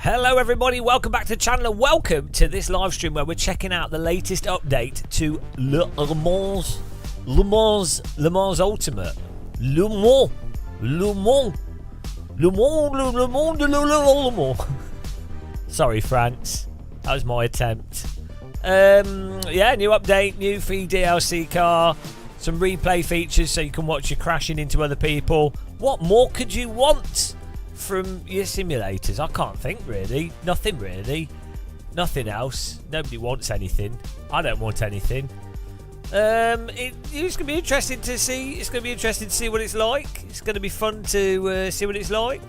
Hello everybody, welcome back to the channel and welcome to this live stream where we're checking out the latest update to Le Mans Ultimate. Le Mans. Sorry France, that was my attempt. Yeah, new update, new free DLC car, some replay features so you can watch you crashing into other people. What more could you want from your simulators? I can't think really. Nothing really. Nothing else. Nobody wants anything. I don't want anything. It's gonna be interesting to see. It's gonna be interesting to see what it's like. It's gonna be fun to see what it's like.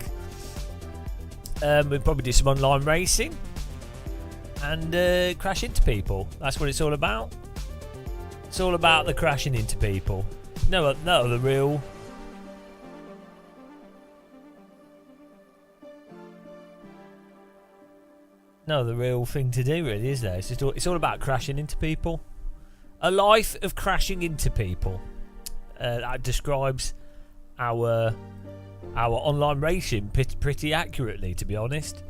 We'll probably do some online racing and crash into people. That's what it's all about. It's all about the crashing into people. No, the real. No, the real thing to do, really, is there? It's all about crashing into people. A life of crashing into people. That describes our online racing pretty accurately, to be honest.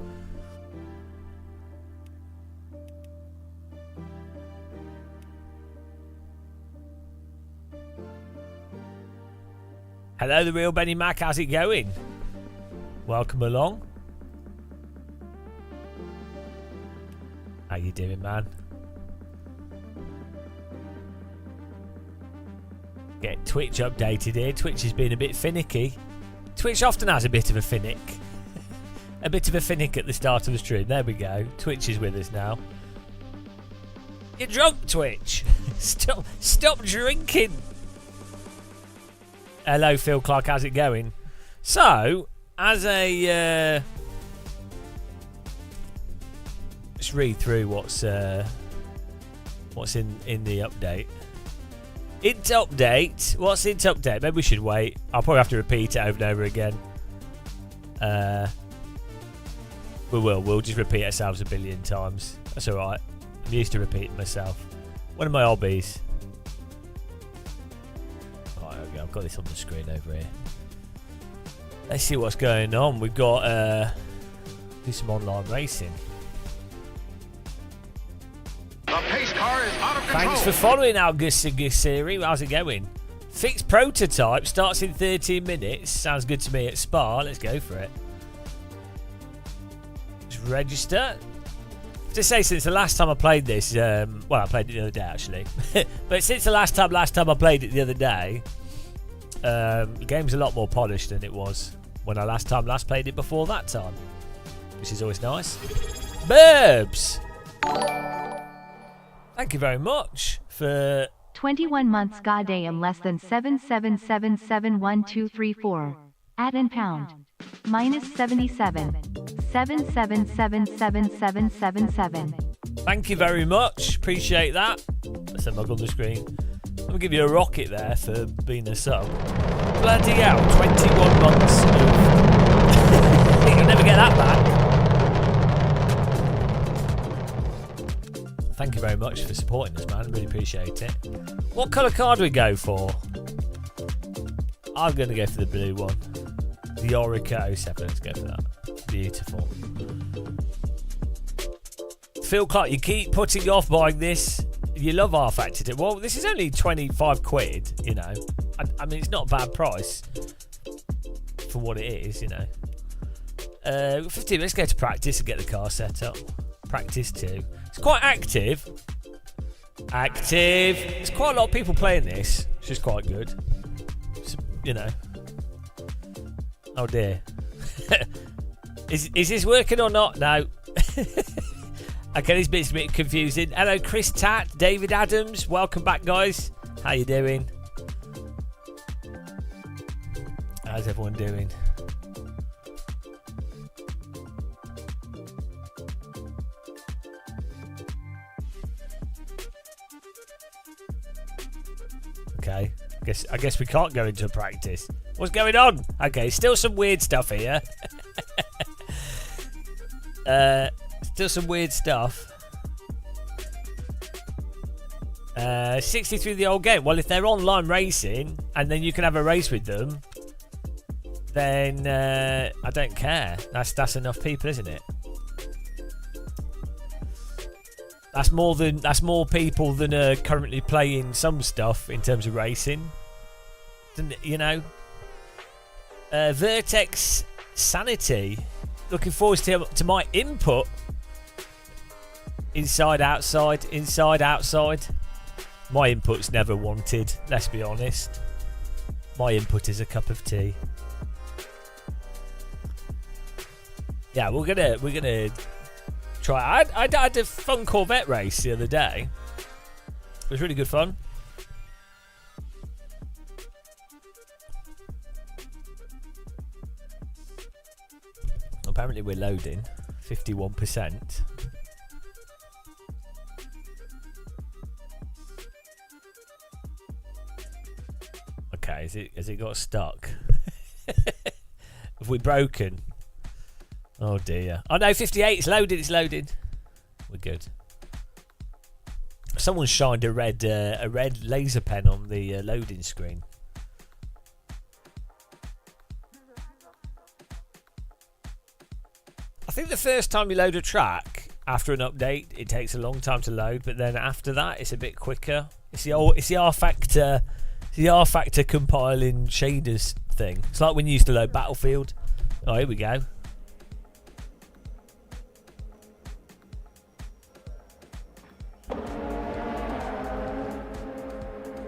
Hello, the real Benny Mac. How's it going? Welcome along. How you doing, man? Get Twitch updated here. Twitch has been a bit finicky. Twitch often has a bit of a finnick. A bit of a finnick at the start of the stream. There we go. Twitch is with us now. You're drunk, Twitch. Stop drinking. Hello, Phil Clark. How's it going? So, as a... let's read through what's in the update. Int update. What's int update? Maybe we should wait. I'll probably have to repeat it over and over again. We'll just repeat ourselves a billion times. That's alright. I'm used to repeating myself. One of my hobbies. Right, okay, I've got this on the screen over here. Let's see what's going on. We've got do some online racing. The pace car is out of control. Thanks for following our Gusiri. How's it going? Fixed prototype starts in 13 minutes. Sounds good to me at Spa. Let's go for it. Just register. To say, since the last time I played this, well, I played it the other day actually, but since the last time I played it the other day, the game's a lot more polished than it was when I last played it before that time, which is always nice. Burbs! Thank you very much for 21 months. Goddamn, less than 777712334. Add and pound. Minus 77. 7777777. Thank you very much. Appreciate that. That's a mug on the screen. I'm gonna give you a rocket there for being a sub. Bloody hell, 21 months of you'll never get that back. Thank you very much for supporting us, man. Really appreciate it. What colour card do we go for? I'm going to go for the blue one. The Orica 07. Let's go for that. Beautiful. Phil Clark, you keep putting off buying this. You love R-Factor. Well, this is only 25 quid, you know. I mean, it's not a bad price for what it is, you know. 15, let's go to practice and get the car set up. Practice 2. It's quite active. There's quite a lot of people playing this, which is quite good. So, you know. Oh dear. Is this working or not? No. Okay, this bit's a bit confusing. Hello, Chris Tat, David Adams. Welcome back, guys. How you doing? How's everyone doing? Okay, I guess we can't go into practice. What's going on? Okay, still some weird stuff here. Still some weird stuff. 63 the old game. Well, if they're online racing and then you can have a race with them, then I don't care. That's enough people, isn't it? That's more people than are currently playing some stuff in terms of racing. You know. Vertex Sanity. Looking forward to my input. Inside, outside, inside, outside. My input's never wanted. Let's be honest. My input is a cup of tea. Yeah, we're gonna try. I had a fun Corvette race the other day. It was really good fun. Apparently we're loading 51%. Okay, has it got stuck? Have we broken? Oh dear. Oh no, 58. It's loaded. It's loaded. We're good. Someone shined a red laser pen on the loading screen. I think the first time you load a track after an update, it takes a long time to load, but then after that, it's a bit quicker. It's the R factor. The R factor compiling shaders thing. It's like when you used to load Battlefield. Oh, here we go.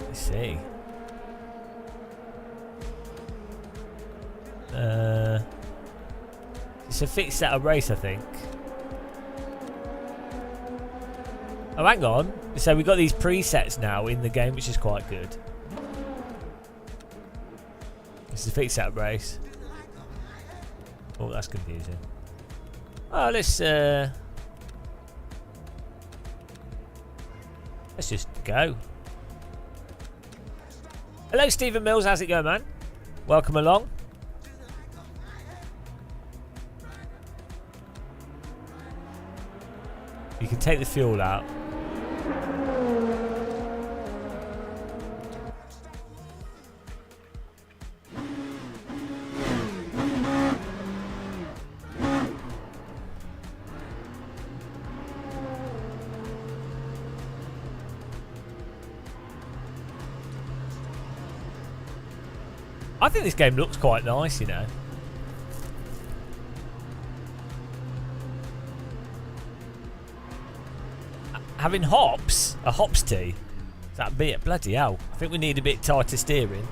Let's see. It's a fixed set of race, I think. Oh, hang on. So we've got these presets now in the game, which is quite good. This is a fixed set race. Oh, that's confusing. Oh, let's just go. Hello, Stephen Mills. How's it going, man? Welcome along. You can take the fuel out. I think this game looks quite nice, you know. Having hops? A hops tea? Is that a bit? Bloody hell. I think we need a bit tighter steering.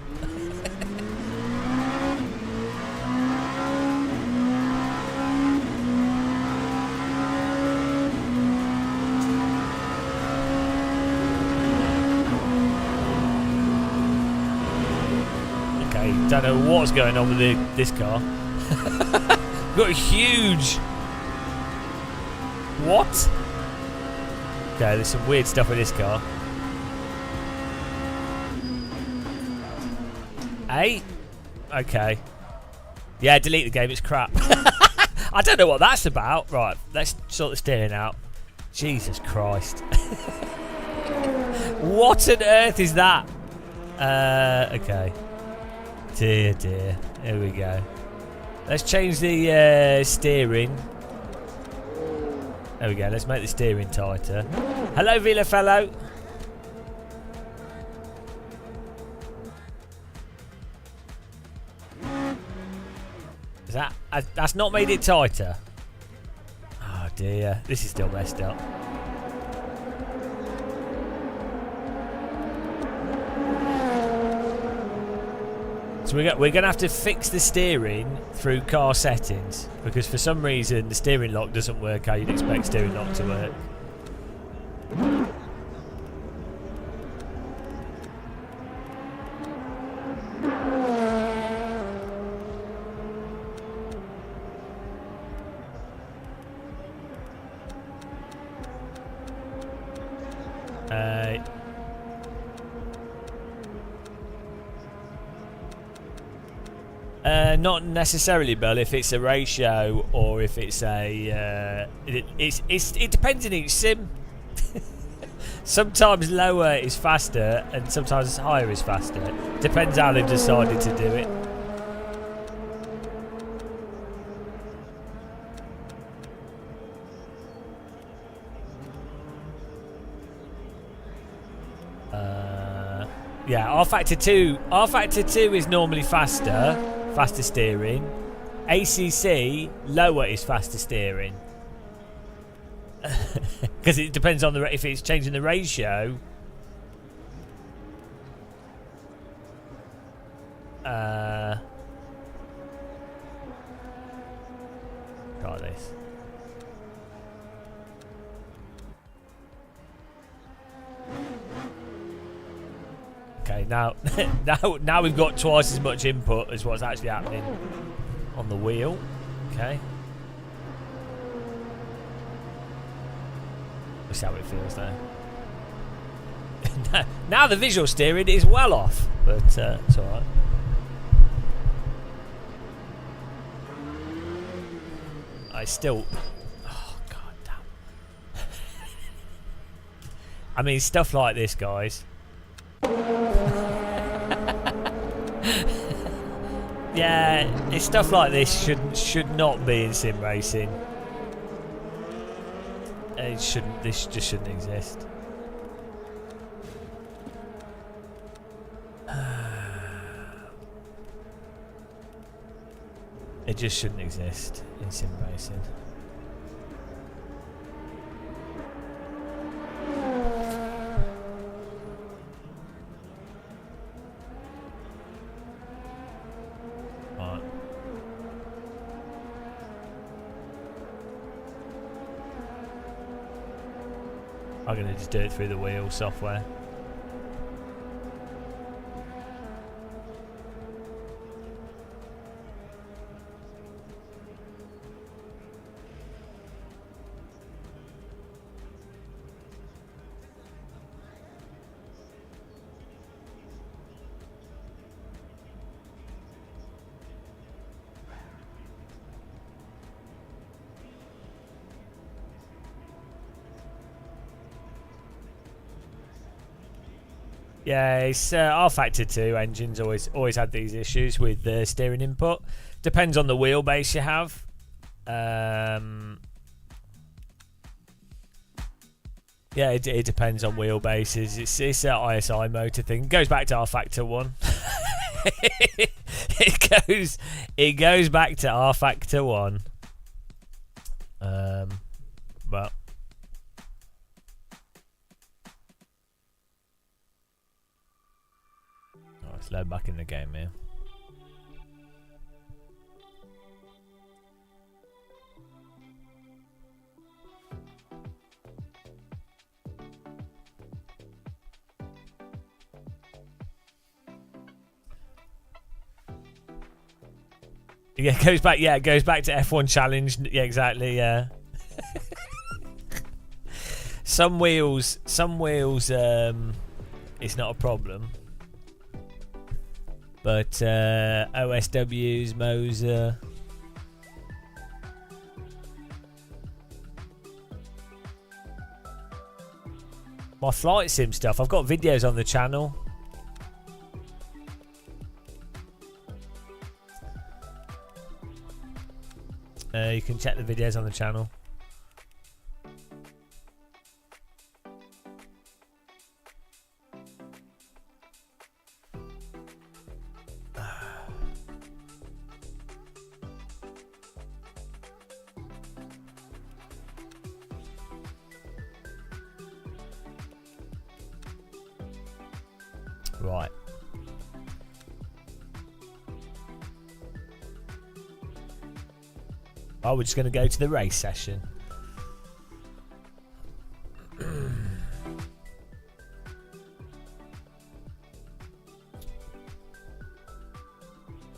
Don't know what's going on with this car. Got a huge. What? Okay, there's some weird stuff with this car. Hey? Okay. Yeah, delete the game, it's crap. I don't know what that's about. Right, let's sort the steering out. Jesus Christ. What on earth is that? Okay. Dear, dear. Here we go. Let's change the steering. There we go. Let's make the steering tighter. Hello, Villa fellow. Is that? That's not made it tighter. Oh dear. This is still messed up. So we're going to have to fix the steering through car settings, because for some reason the steering lock doesn't work how you'd expect steering lock to work. Not necessarily, Bill. If it's a ratio or if it's a, it depends on each sim. Sometimes lower is faster, and sometimes higher is faster. Depends how they've decided to do it. Yeah, R-Factor 2. R-Factor 2 is normally faster steering. ACC, lower is faster steering. Because it depends on if it's changing the ratio. Got this. Okay, now we've got twice as much input as what's actually happening on the wheel. Okay. Let's see how it feels there. Now the visual steering is well off, but it's alright. I still... Oh, god damn. I mean, stuff like this, guys. Yeah, it's stuff like this should not be in sim racing. It shouldn't. This just shouldn't exist. It just shouldn't exist in sim racing. Right. I'm gonna just do it through the wheel software. Yeah, it's R-Factor 2 engines always had these issues with the steering input. Depends on the wheelbase you have. Yeah, it depends on wheelbases. It's an ISI motor thing. It goes back to R-Factor 1. it goes back to R-Factor 1. But let's load back in the game here. Yeah, it goes back. Yeah, it goes back to F1 Challenge. Yeah, exactly. Yeah. Some wheels. It's not a problem. But OSWs, Moser. My flight sim stuff. I've got videos on the channel. You can check the videos on the channel. Right. Oh, we're just going to go to the race session.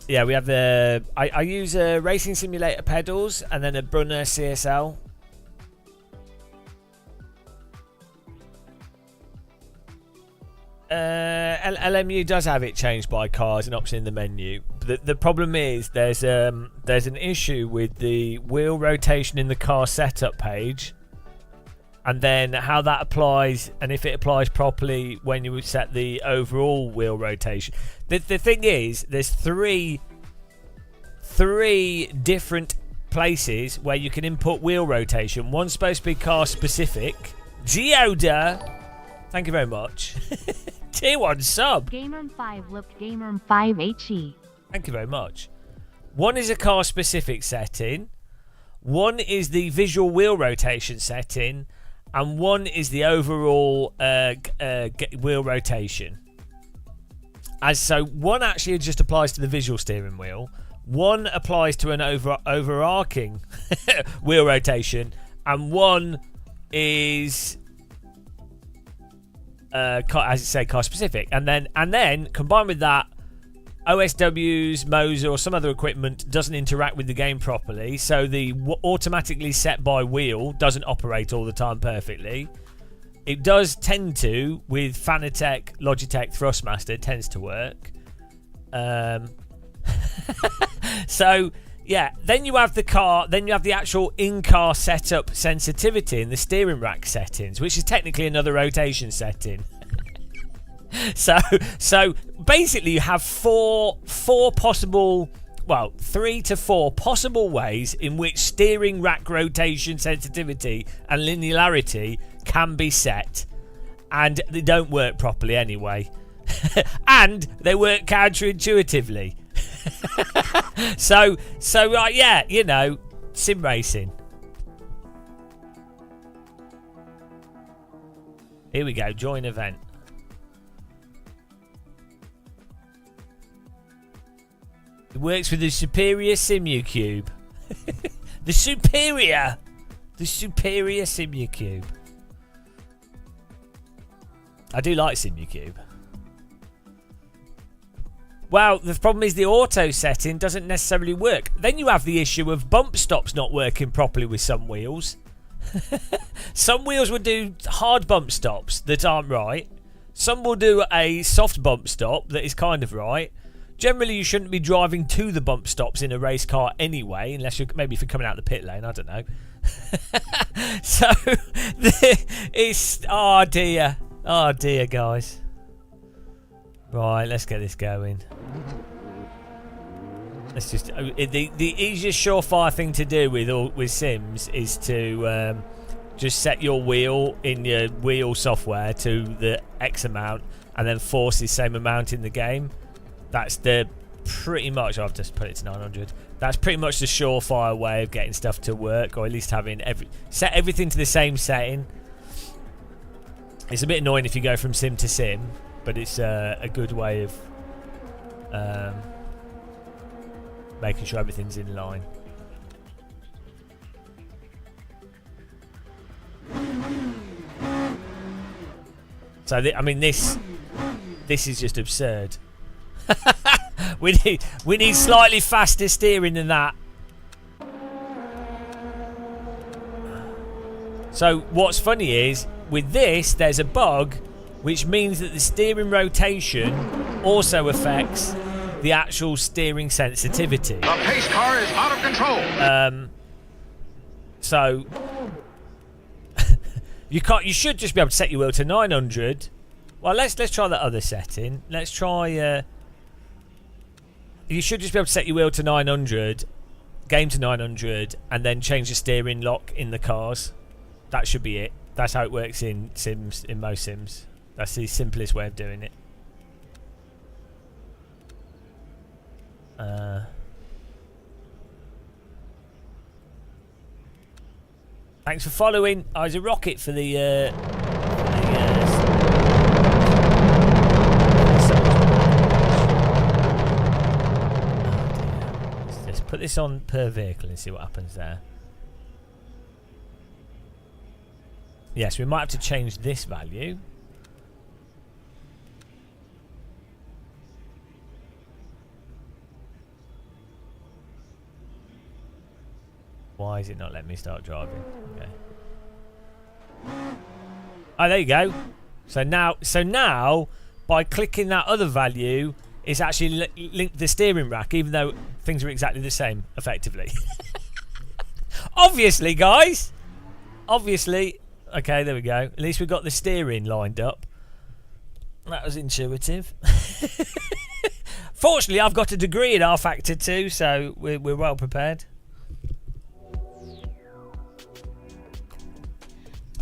Yeah, we have the... I use Racing Simulator pedals and then a Brunner CSL. LMU does have it changed by cars, an option in the menu. The problem is there's an issue with the wheel rotation in the car setup page, and then how that applies, and if it applies properly when you set the overall wheel rotation. The thing is, there's three different places where you can input wheel rotation. One's supposed to be car specific. Geoda, thank you very much. Tier 1 sub. Gamer5 look Gamer5 HE. Thank you very much. One is a car specific setting, one is the visual wheel rotation setting, and one is the overall wheel rotation. As so, one actually just applies to the visual steering wheel, one applies to an overarching wheel rotation, and one is as you say, car specific. And then combined with that, OSW's, Moser, or some other equipment doesn't interact with the game properly, so the automatically set by wheel doesn't operate all the time perfectly. It does tend to with Fanatec, Logitech, Thrustmaster. It tends to work. So yeah, then you have the car. Then you have the actual in-car setup sensitivity in the steering rack settings, which is technically another rotation setting. So basically, you have three to four possible ways in which steering rack rotation sensitivity and linearity can be set, and they don't work properly anyway, and they work counterintuitively. so yeah, you know, sim racing. Here we go. Join event. It works with the Superior SimuCube. The Superior SimuCube. I do like SimuCube. Well, the problem is the auto setting doesn't necessarily work. Then you have the issue of bump stops not working properly with some wheels. Some wheels will do hard bump stops that aren't right. Some will do a soft bump stop that is kind of right. Generally, you shouldn't be driving to the bump stops in a race car anyway, unless you're maybe if you're coming out the pit lane. I don't know. So it's oh dear, guys. Right, let's get this going. Let's just the easiest surefire thing to do with Sims is to just set your wheel in your wheel software to the X amount, and then force the same amount in the game. That's the pretty much. I've just put it to 900. That's pretty much the surefire way of getting stuff to work, or at least having set everything to the same setting. It's a bit annoying if you go from sim to sim, but it's a good way of making sure everything's in line. So I mean, this is just absurd. we need slightly faster steering than that. So what's funny is with this there's a bug which means that the steering rotation also affects the actual steering sensitivity. The pace car is out of control. So you should just be able to set your wheel to 900. Well, let's try that other setting. Let's try you should just be able to set your wheel to 900, game to 900, and then change the steering lock in the cars. That should be it. That's how it works in Sims, in most Sims. That's the simplest way of doing it. Thanks for following. I was a rocket for the let's put this on per vehicle and see what happens there. Yes, we might have to change this value. Why is it not letting me start driving? Okay. Oh, there you go. So now, by clicking that other value, it's actually linked the steering rack, even though things are exactly the same, effectively. Obviously, guys. Obviously. Okay, there we go. At least we got the steering lined up. That was intuitive. Fortunately, I've got a degree in R-Factor 2, so we're well prepared.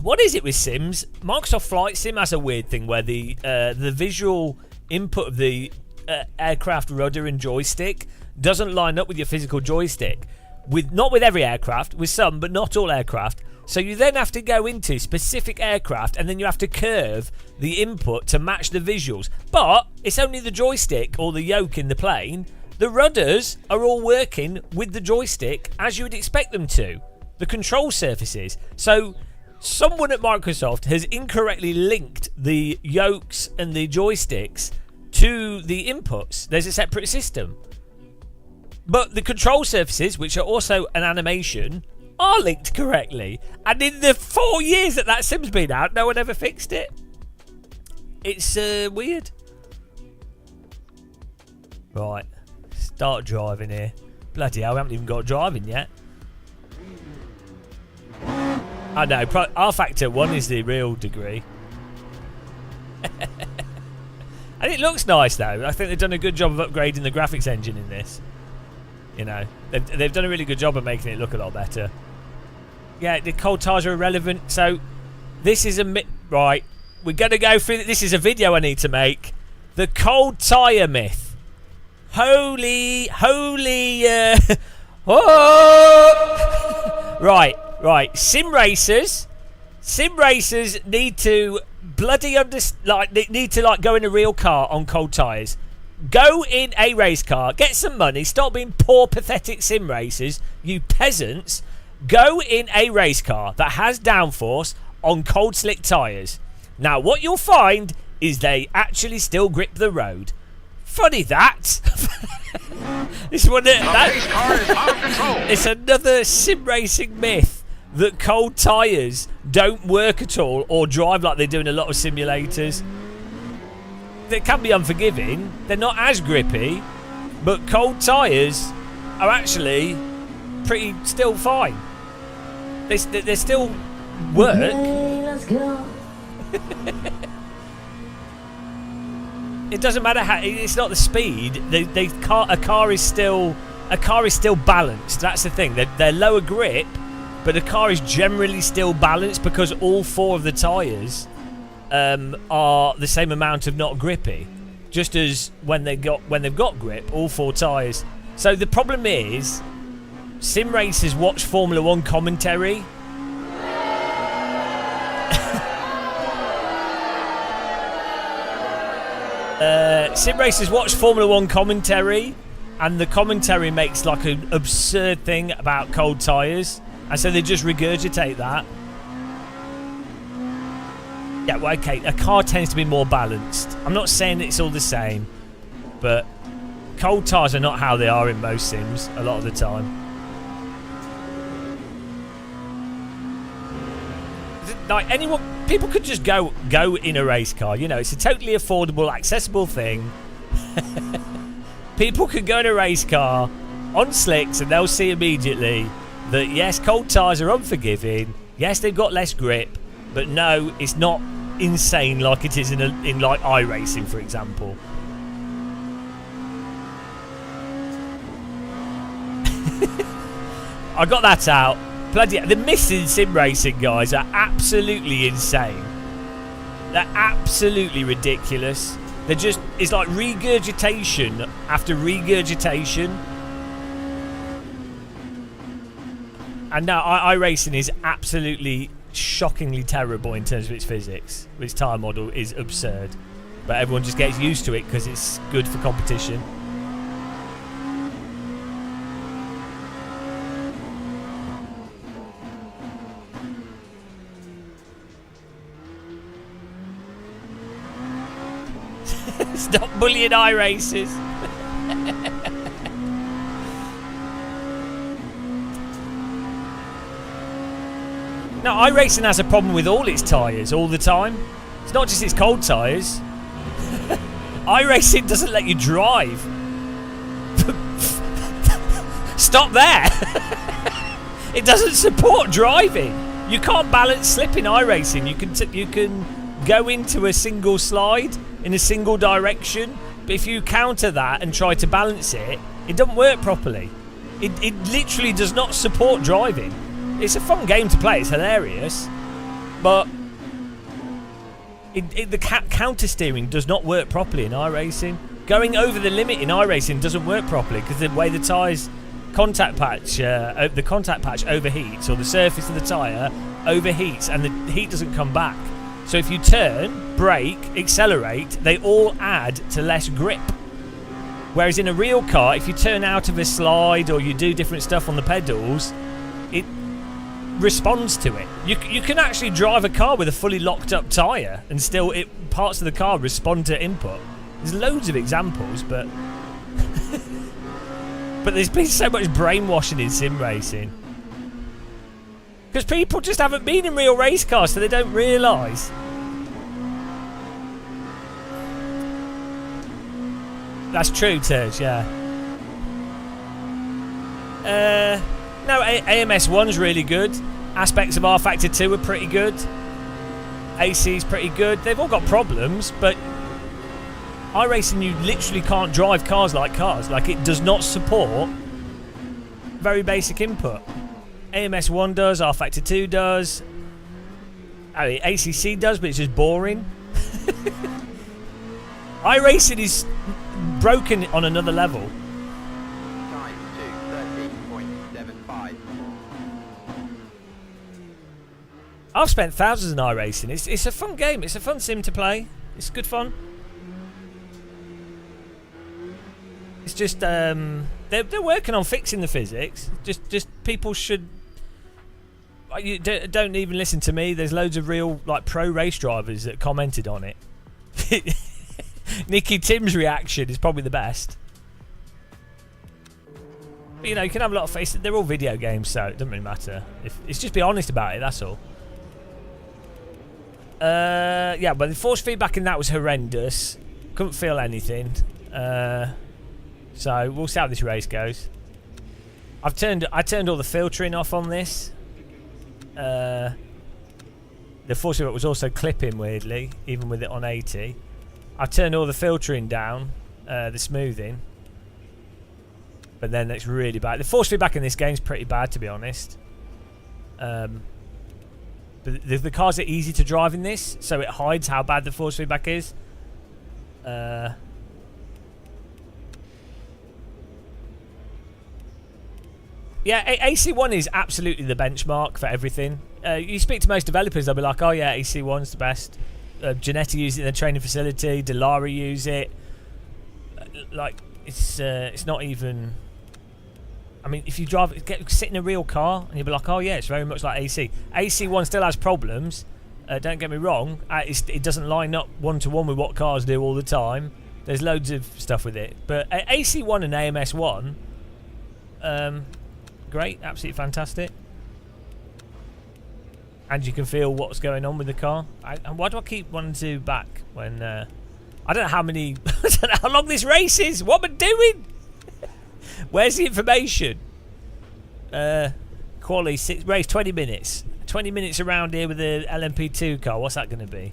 What is it with Sims? Microsoft Flight Sim has a weird thing where the visual input of the aircraft rudder and joystick doesn't line up with your physical joystick. Not with every aircraft, with some, but not all aircraft. So you then have to go into specific aircraft and then you have to curve the input to match the visuals. But it's only the joystick or the yoke in the plane. The rudders are all working with the joystick as you would expect them to. The control surfaces. So someone at Microsoft has incorrectly linked the yokes and the joysticks to the inputs. There's a separate system. But the control surfaces, which are also an animation, are linked correctly. And in the 4 years that Sim's been out, no one ever fixed it. It's weird. Right. Start driving here. Bloody hell, we haven't even got driving yet. I know, R-Factor 1 is the real degree. And it looks nice though. I think they've done a good job of upgrading the graphics engine in this. You know, they've done a really good job of making it look a lot better. Yeah, the cold tires are irrelevant. So this is right. We're gonna go through. This is a video I need to make. The cold tire myth. Holy. Oh! Right. Sim racers need to bloody need to go in a real car on cold tires. Go in a race car, get some money, stop being poor, pathetic sim racers, you peasants. Go in a race car that has downforce on cold slick tyres. Now, what you'll find is they actually still grip the road. Funny that. It's one that race car is out of control. It's another sim racing myth that cold tyres don't work at all or drive like they do in a lot of simulators. They can be unforgiving. They're not as grippy, but cold tyres are actually pretty still fine. They still work. Okay, let's go. It doesn't matter how. It's not the speed. A car is still balanced. That's the thing. They're lower grip, but the car is generally still balanced because all four of the tyres are the same amount of not grippy. Just as when they've got grip, all four tyres. So the problem is, sim racers watch Formula 1 commentary. Sim racers watch Formula 1 commentary, and the commentary makes like an absurd thing about cold tyres, and so they just regurgitate that. Yeah, well, okay, a car tends to be more balanced. I'm not saying it's all the same, but cold tyres are not how they are in most sims a lot of the time. Like people could just go in a race car. You know, it's a totally affordable, accessible thing. People can go in a race car on slicks and they'll see immediately that yes, cold tyres are unforgiving. Yes, they've got less grip, but no, it's not insane like it is in like iRacing, for example. I got that out. Bloody the myths in sim racing, guys, are absolutely insane. They're absolutely ridiculous. They're just, it's like regurgitation after regurgitation. And now iRacing is absolutely shockingly terrible in terms of its physics. Its tyre model is absurd. But everyone just gets used to it because it's good for competition. Stop bullying iRacers. Now, iRacing has a problem with all its tyres all the time. It's not just its cold tyres. iRacing doesn't let you drive. Stop there. It doesn't support driving. You can't balance slip in iRacing. You can go into a single slide in a single direction, but if you counter that and try to balance it, it doesn't work properly. It literally does not support driving. It's a fun game to play, it's hilarious, But the counter steering does not work properly in iRacing. Going over the limit in iRacing doesn't work properly because the way the tyres contact patch, the contact patch overheats, or the surface of the tyre overheats, and the heat doesn't come back. So if you turn, brake, accelerate, they all add to less grip. Whereas in a real car, if you turn out of a slide or you do different stuff on the pedals, it responds to it. You can actually drive a car with a fully locked up tyre and still parts of the car respond to input. There's loads of examples, but but there's been so much brainwashing in sim racing. Because people just haven't been in real race cars, so they don't realise. That's true, Terj, yeah. No, AMS1's really good. Aspects of R-Factor 2 are pretty good. AC's pretty good. They've all got problems, but iRacing, you literally can't drive cars like cars. Like, it does not support very basic input. AMS1 does, R-Factor 2 does. I mean, ACC does, but it's just boring. iRacing is broken on another level. Time to 13.75. I've spent thousands in iRacing. It's a fun game. It's a fun sim to play. It's good fun. It's just they're working on fixing the physics. Just people should. You don't even listen to me. There's loads of real like pro race drivers that commented on it. Nicky Tim's reaction is probably the best. But, you know, you can have a lot of faith. They're all video games, so it doesn't really matter. It's just be honest about it. That's all. Yeah, but the force feedback in that was horrendous. Couldn't feel anything. So we'll see how this race goes. I turned all the filtering off on this. The force feedback was also clipping weirdly, even with it on 80. I turned all the filtering down, the smoothing. But then it's really bad. The force feedback in this game is pretty bad, to be honest. But the cars are easy to drive in this, so it hides how bad the force feedback is. Yeah, AC1 is absolutely the benchmark for everything. You speak to most developers, they'll be like, oh yeah, AC1's the best. Genetti use it in the training facility, Delara use it. Like, it's not even... I mean, if you sit in a real car and you'll be like, oh yeah, it's very much like AC. AC1 still has problems. Don't get me wrong. It doesn't line up one-to-one with what cars do all the time. There's loads of stuff with it. But AC1 and AMS1, great, absolutely fantastic. And you can feel what's going on with the car. And why do I keep wanting to back when... I don't know how many... I don't know how long this race is. What am I doing? Where's the information? Quali race 20 minutes. 20 minutes around here with the LMP2 car. What's that going to be?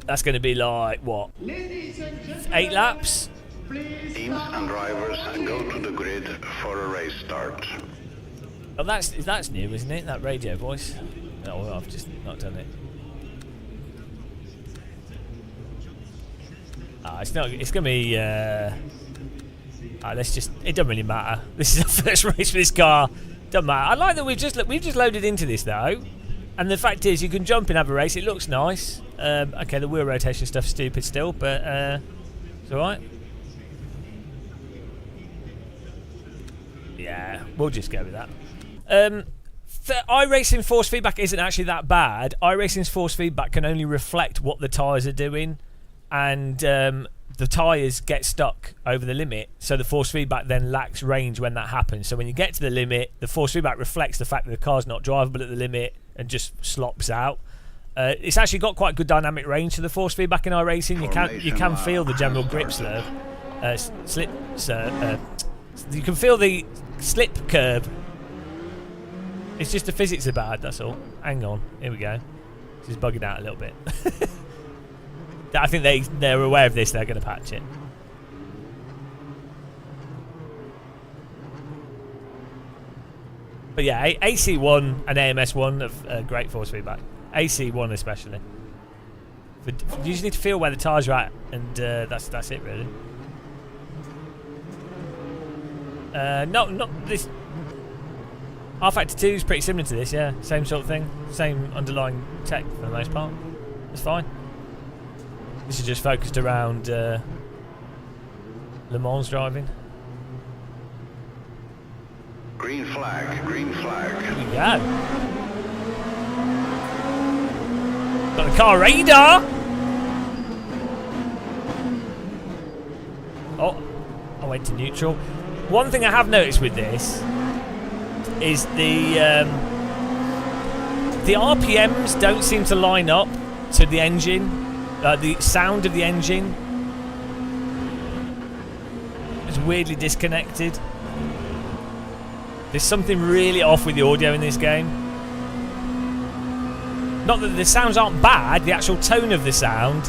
That's going to be like, what? 8 laps? Teams and drivers go to the grid for a race start. Oh, that's new, isn't it? That radio voice. No, well, I've just not done it. It's not. It's gonna be. Let's just. It doesn't really matter. This is the first race for this car. Doesn't matter. I like that we've just loaded into this though, and the fact is you can jump and have a race. It looks nice. Okay, the wheel rotation stuff's stupid still, but it's all right. Yeah, we'll just go with that. iRacing force feedback isn't actually that bad. iRacing's force feedback can only reflect what the tyres are doing, and the tyres get stuck over the limit, so the force feedback then lacks range when that happens. So when you get to the limit, the force feedback reflects the fact that the car's not drivable at the limit and just slops out. It's actually got quite good dynamic range to the force feedback in iRacing. You can feel the general grip slip, you can feel the slip curve. It's just the physics are bad, that's all. Hang on, here we go. This is bugging out a little bit. I think they're aware of this, they're going to patch it. But yeah, AC1 and AMS1 have great force feedback. AC1 especially. You just need to feel where the tyres are at, and that's it really. Not this. R-Factor 2 is pretty similar to this, yeah. Same sort of thing. Same underlying tech for the most part. It's fine. This is just focused around Le Mans driving. Green flag, green flag. Here we go. Got the car radar! Oh, I went to neutral. One thing I have noticed with this is the RPMs don't seem to line up to the engine. The sound of the engine is weirdly disconnected. There's something really off with the audio in this game. Not that the sounds aren't bad, the actual tone of the sound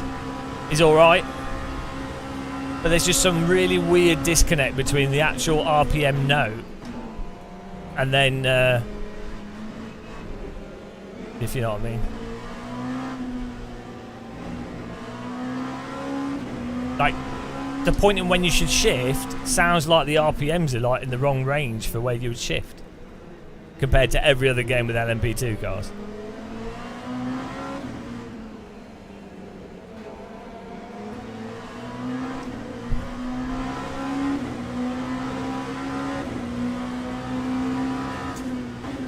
is alright. But there's just some really weird disconnect between the actual RPM note and then, if you know what I mean. Like, the point in when you should shift sounds like the RPMs are like in the wrong range for where you would shift compared to every other game with LMP2 cars.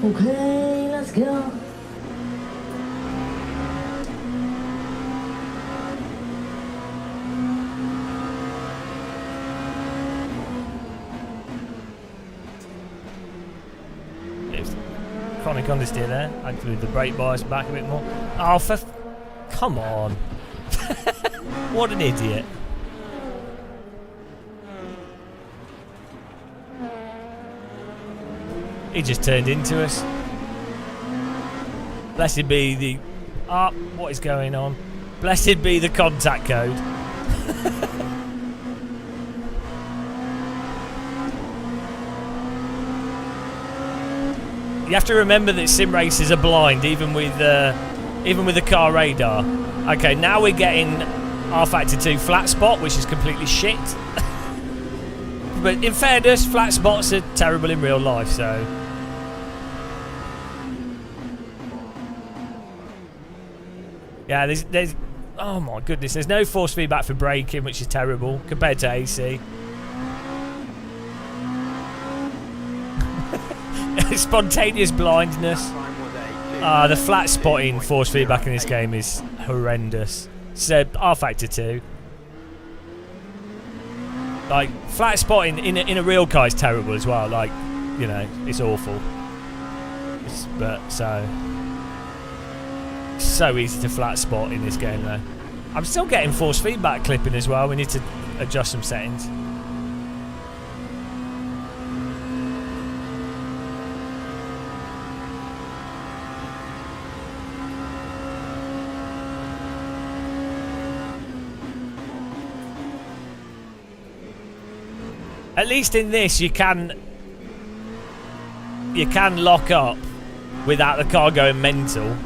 Okay, let's go. Chronic understeer there. Hopefully the brake bias back a bit more. Oh, come on. What an idiot. He just turned into us. Blessed be the... what is going on? Blessed be the contact code. You have to remember that sim races are blind, even with the car radar. Okay, now we're getting R-Factor 2 flat spot, which is completely shit. But in fairness, flat spots are terrible in real life, so... Yeah, there's... Oh my goodness, there's no force feedback for braking, which is terrible, compared to AC. Spontaneous blindness. The flat spotting force feedback in this game is horrendous. So R-Factor 2. Like, flat spotting in a real car is terrible as well. Like, you know, it's awful. So easy to flat spot in this game though. I'm still getting force feedback clipping as well. We need to adjust some settings. At least in this, you can lock up without the car going mental.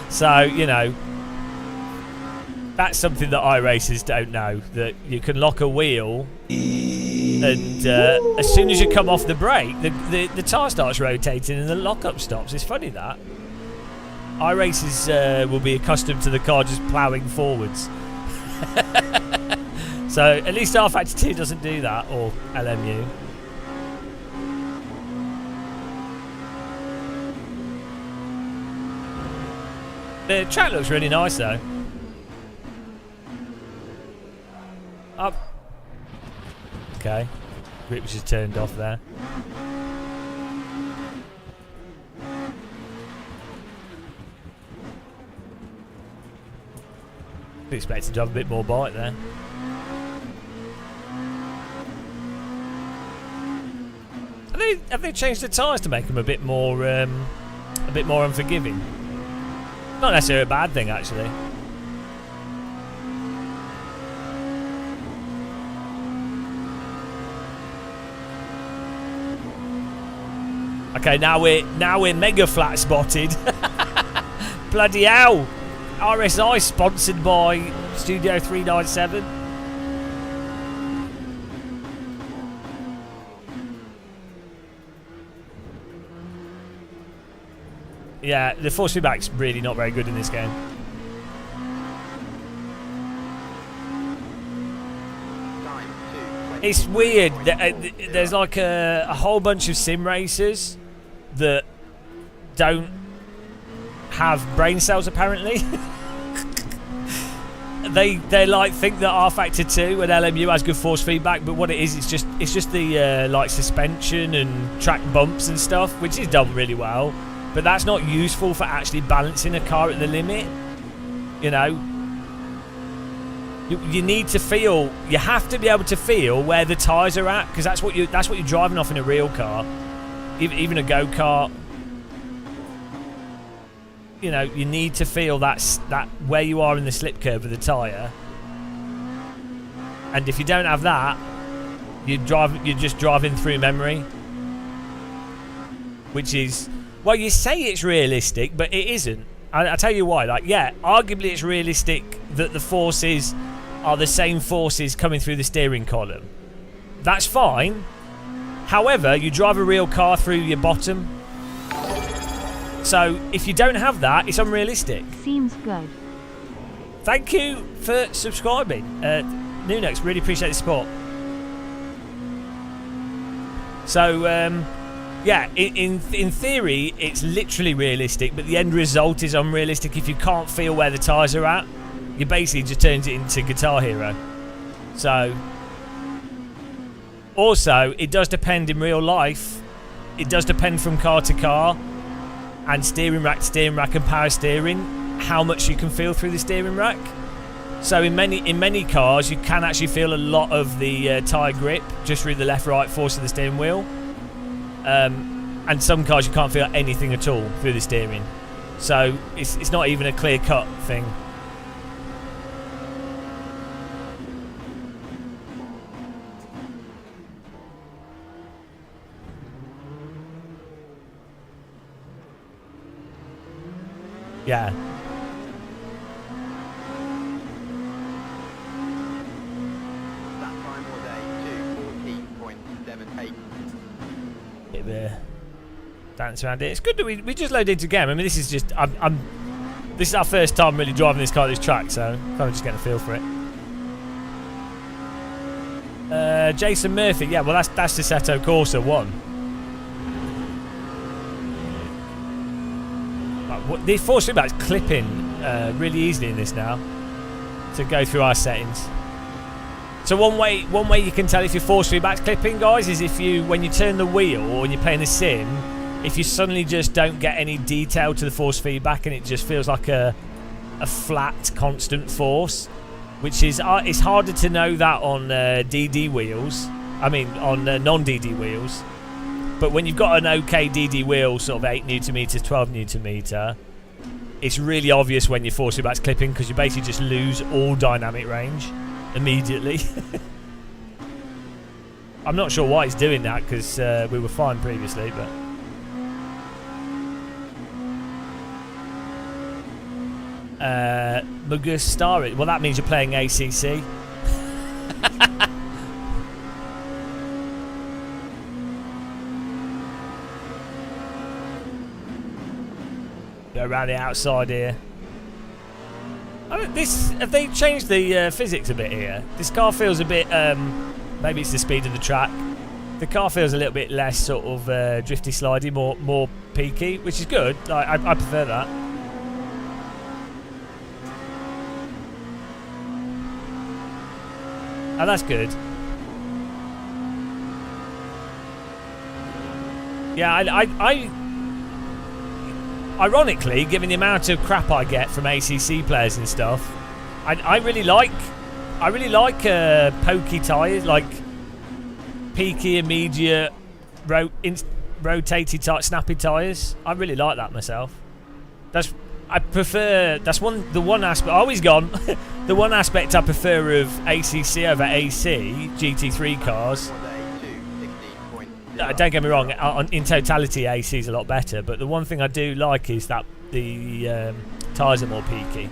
So, you know, that's something that iRacers don't know, that you can lock a wheel and as soon as you come off the brake, the tyre starts rotating and the lockup stops. It's funny that. iRacers will be accustomed to the car just ploughing forwards. So at least R-Factor 2 doesn't do that, or LMU. The track looks really nice though. Up. Okay. Grip was just turned off there. Expected to have a bit more bite there. Have they changed the tyres to make them a bit more unforgiving? Not necessarily a bad thing, actually. Okay, now we're mega flat spotted. Bloody hell! RSI sponsored by Studio 397. Yeah, the force feedback's really not very good in this game. It's weird. There's like a whole bunch of sim racers that don't have brain cells apparently. they like think that R Factor 2 and LMU has good force feedback, but what it is, it's just the like suspension and track bumps and stuff, which is done really well, but that's not useful for actually balancing a car at the limit. You know, you need to feel. You have to be able to feel where the tyres are at, because that's what you're driving off in a real car, even a go-kart. You know, you need to feel that where you are in the slip curve of the tyre, and if you don't have that, you're just driving through memory, which is, well, you say it's realistic, but it isn't. I'll tell you why. Like, yeah, arguably it's realistic that the forces are the same forces coming through the steering column. That's fine. However, you drive a real car through your bottom. So if you don't have that, it's unrealistic. Seems good. Thank you for subscribing. Nunex, really appreciate the support. So, yeah, in theory, it's literally realistic, but the end result is unrealistic. If you can't feel where the tyres are at, you basically just turns it into Guitar Hero. So, also, it does depend in real life. It does depend from car to car, and steering rack and power steering, how much you can feel through the steering rack. So in many cars, you can actually feel a lot of the tyre grip just through the left-right force of the steering wheel. And some cars you can't feel anything at all through the steering. So it's not even a clear-cut thing. Yeah. That time was a 2:14.78. Bit of a dance around it. It's good that we just loaded into game. I mean, this is just this is our first time really driving this car at this track, so I'm just getting a feel for it. Jason Murphy, yeah, well that's the Seto Corsa 1. The force feedback's clipping really easily in this now to go through our settings. So one way you can tell if your force feedback's clipping, guys, is if when you turn the wheel or when you're playing a sim, if you suddenly just don't get any detail to the force feedback and it just feels like a flat constant force, which is it's harder to know that on DD wheels. I mean on non-DD wheels. But when you've got an okay DD wheel, sort of 8 Nm, 12 Nm, it's really obvious when your force feedback's clipping, because you basically just lose all dynamic range immediately. I'm not sure why it's doing that, because we were fine previously, but... Mugustari. Well, that means you're playing ACC. Go around the outside here. I mean, have they changed the physics a bit here? This car feels a bit, maybe it's the speed of the track. The car feels a little bit less sort of drifty, slidey, more peaky, which is good. I prefer that. Oh, that's good. Yeah, ironically, given the amount of crap I get from ACC players and stuff, I really like pokey tyres, like peaky, immediate, rotated, snappy tyres. I really like that myself. I prefer. That's the one aspect. Always gone. The one aspect I prefer of ACC over AC GT3 cars. Was a 2:16.78. don't get me wrong, in totality AC is a lot better, but the one thing I do like is that the tyres are more peaky.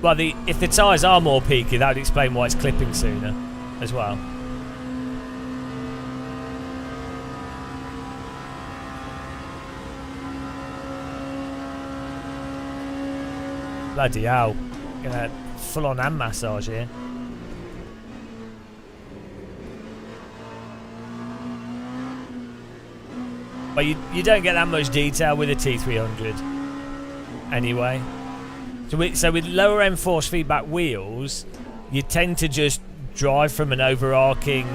Well, if the tyres are more peaky, that would explain why it's clipping sooner as well. Bloody hell. Gonna full-on hand massage here. But you don't get that much detail with a T300 anyway. So with lower end force feedback wheels, you tend to just drive from an overarching.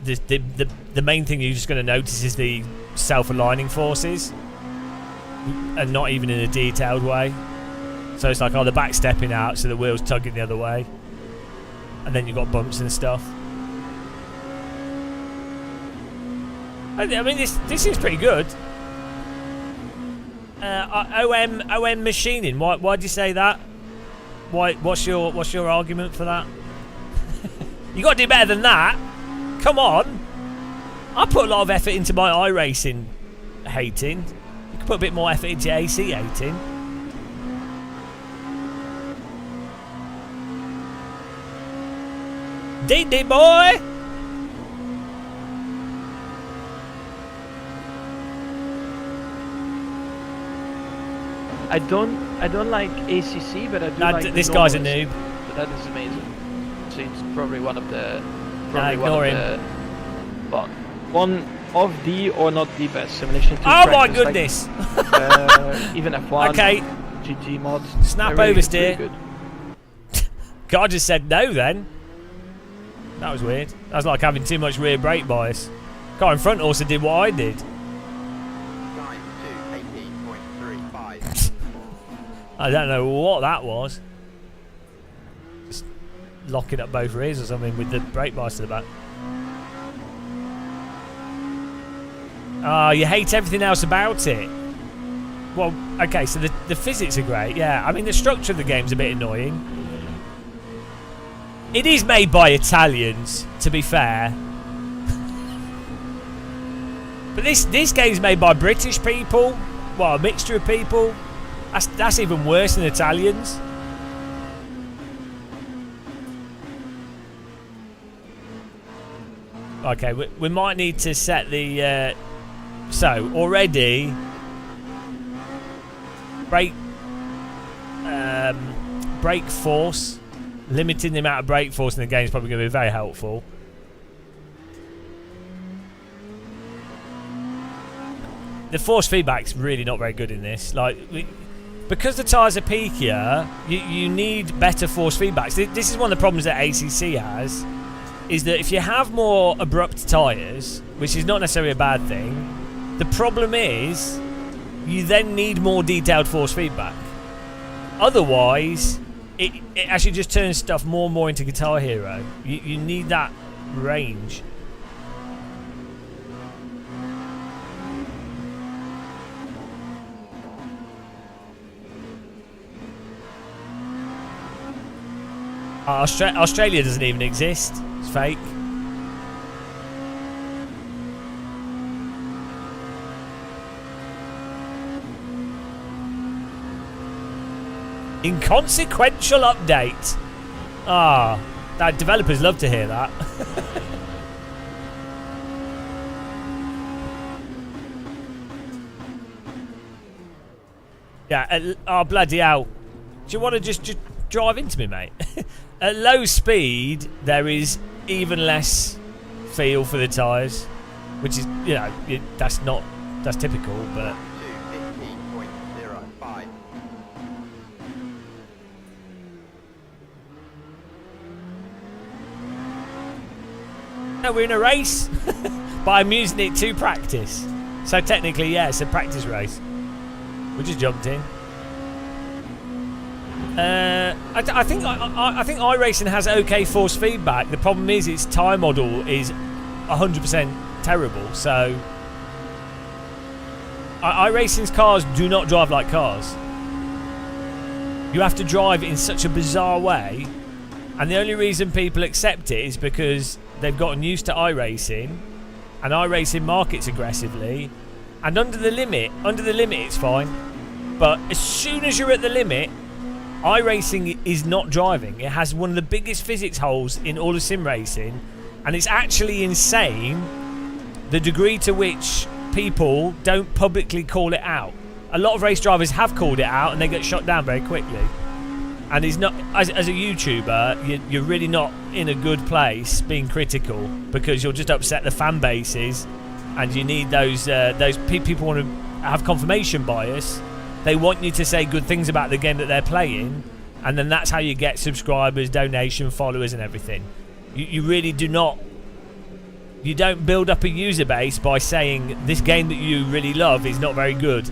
The main thing you're just going to notice is the self-aligning forces, and not even in a detailed way. So it's like, oh, the back stepping out, so the wheel's tugging the other way, and then you've got bumps and stuff. I mean, this seems pretty good. OM machining. Why'd you say that? What's your argument for that? You got to do better than that. Come on. I put a lot of effort into my iRacing hating. You can put a bit more effort into AC hating. DD boy. I don't like ACC, but I do like this the guy's a normals. noob. So that is amazing. So it's probably one of the ignore him. But one of the or not the best simulation. Oh my goodness! Like, even F1. Okay. GG mods. Snap They're really, oversteer. really good. God just said no then. That was weird. That was like having too much rear brake bias. Car in front also did what I did. Time to 18.35. I don't know what that was. Just locking up both rears or something with the brake bias to the back. Ah, you hate everything else about it. Well, okay, so the physics are great, yeah. I mean, the structure of the game's a bit annoying. It is made by Italians, to be fair. But this game's made by British people. Well, a mixture of people. That's even worse than Italians. Okay, we might need to set the... so, already... brake force. Limiting the amount of brake force in the game is probably going to be very helpful. The force feedback's really not very good in this. Like, because the tyres are peakier, you need better force feedbacks. This is one of the problems that ACC has, is that if you have more abrupt tyres, which is not necessarily a bad thing, the problem is you then need more detailed force feedback. Otherwise, it actually just turns stuff more and more into Guitar Hero. You need that range. Australia doesn't even exist. It's fake. Inconsequential update. Ah, that developers love to hear that. Yeah. Oh bloody hell! Do you want to just drive into me, mate? At low speed, there is even less feel for the tyres, which is, you know, that's typical, but. To 15.05. No, we're in a race, but I'm using it to practice. So technically, yeah, it's a practice race. We just jumped in. I think iRacing has okay force feedback. The problem is its tyre model is 100% terrible. So iRacing's cars do not drive like cars. You have to drive in such a bizarre way, and the only reason people accept it is because they've gotten used to iRacing, and iRacing markets aggressively, and under the limit it's fine. But as soon as you're at the limit, iRacing is not driving. It has one of the biggest physics holes in all of sim racing, and it's actually insane the degree to which people don't publicly call it out. A lot of race drivers have called it out and they get shot down very quickly. And it's not, as a YouTuber, you're really not in a good place being critical, because you'll just upset the fan bases, and you need those people want to have confirmation bias. They want you to say good things about the game that they're playing, and then that's how you get subscribers, donation, followers, and everything. You really do not. You don't build up a user base by saying this game that you really love is not very good.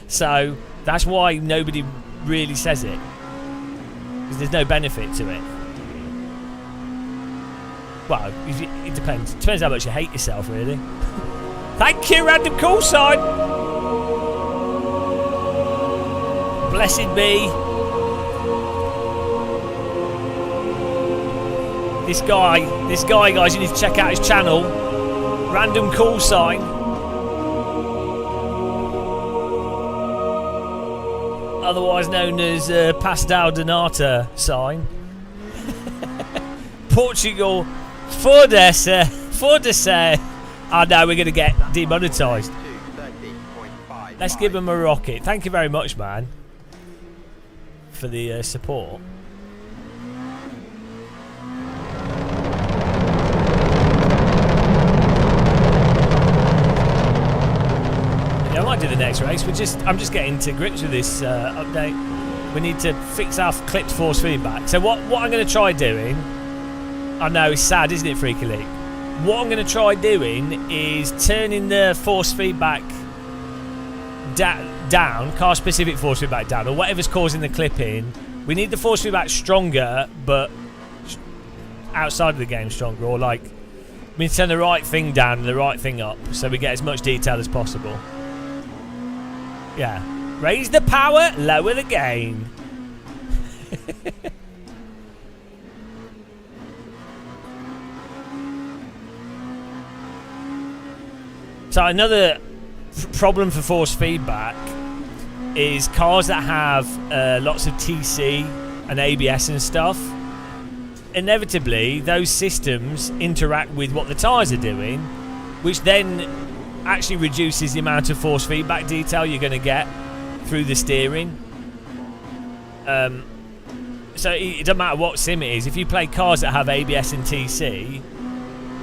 So that's why nobody really says it, because there's no benefit to it. Well, it depends. It depends how much you hate yourself, really. Thank you, random call sign. Blessed be. This guy, guys, you need to check out his channel. Random call sign. Otherwise known as Pastel Donata sign. Portugal. Foda. Oh no, we're going to get demonetised. Let's give him a rocket. Thank you very much, man, for the support. I might do the next race. I'm just getting to grips with this update. We need to fix our clipped force feedback. So what I'm going to try doing, I know it's sad, isn't it, Freaky League? What I'm going to try doing is turning the force feedback down, car specific force feedback down, or whatever's causing the clipping. We need the force feedback stronger, but outside of the game stronger, or like, we need to turn the right thing down and the right thing up, so we get as much detail as possible. Yeah. Raise the power, lower the gain. So another problem for force feedback is cars that have lots of TC and ABS and stuff. Inevitably, those systems interact with what the tyres are doing, which then actually reduces the amount of force feedback detail you're going to get through the steering. So it doesn't matter what sim it is. If you play cars that have ABS and TC,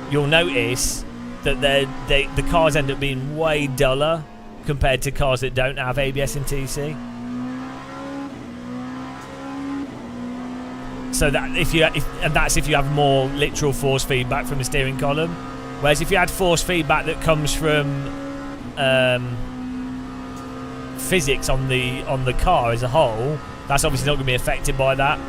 you'll notice that the cars end up being way duller compared to cars that don't have ABS and TC. So that that's if you have more literal force feedback from the steering column. Whereas if you had force feedback that comes from physics on the car as a whole, that's obviously not going to be affected by that.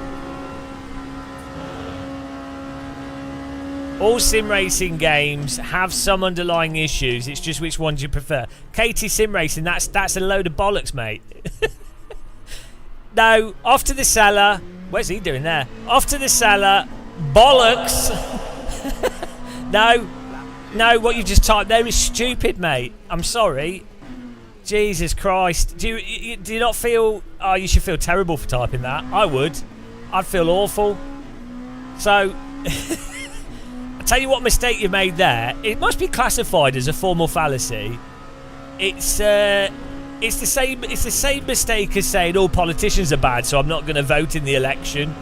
All sim racing games have some underlying issues. It's just which ones you prefer. KT Sim Racing, that's a load of bollocks, mate. No, off to the cellar. Where's he doing there? Off to the cellar. Bollocks. No, what you've just typed there is stupid, mate. I'm sorry. Jesus Christ. Do you not feel... Oh, you should feel terrible for typing that. I would. I'd feel awful. So... I'll tell you what mistake you made there. It must be classified as a formal fallacy. It's the same mistake as saying all politicians are bad, so I'm not going to vote in the election.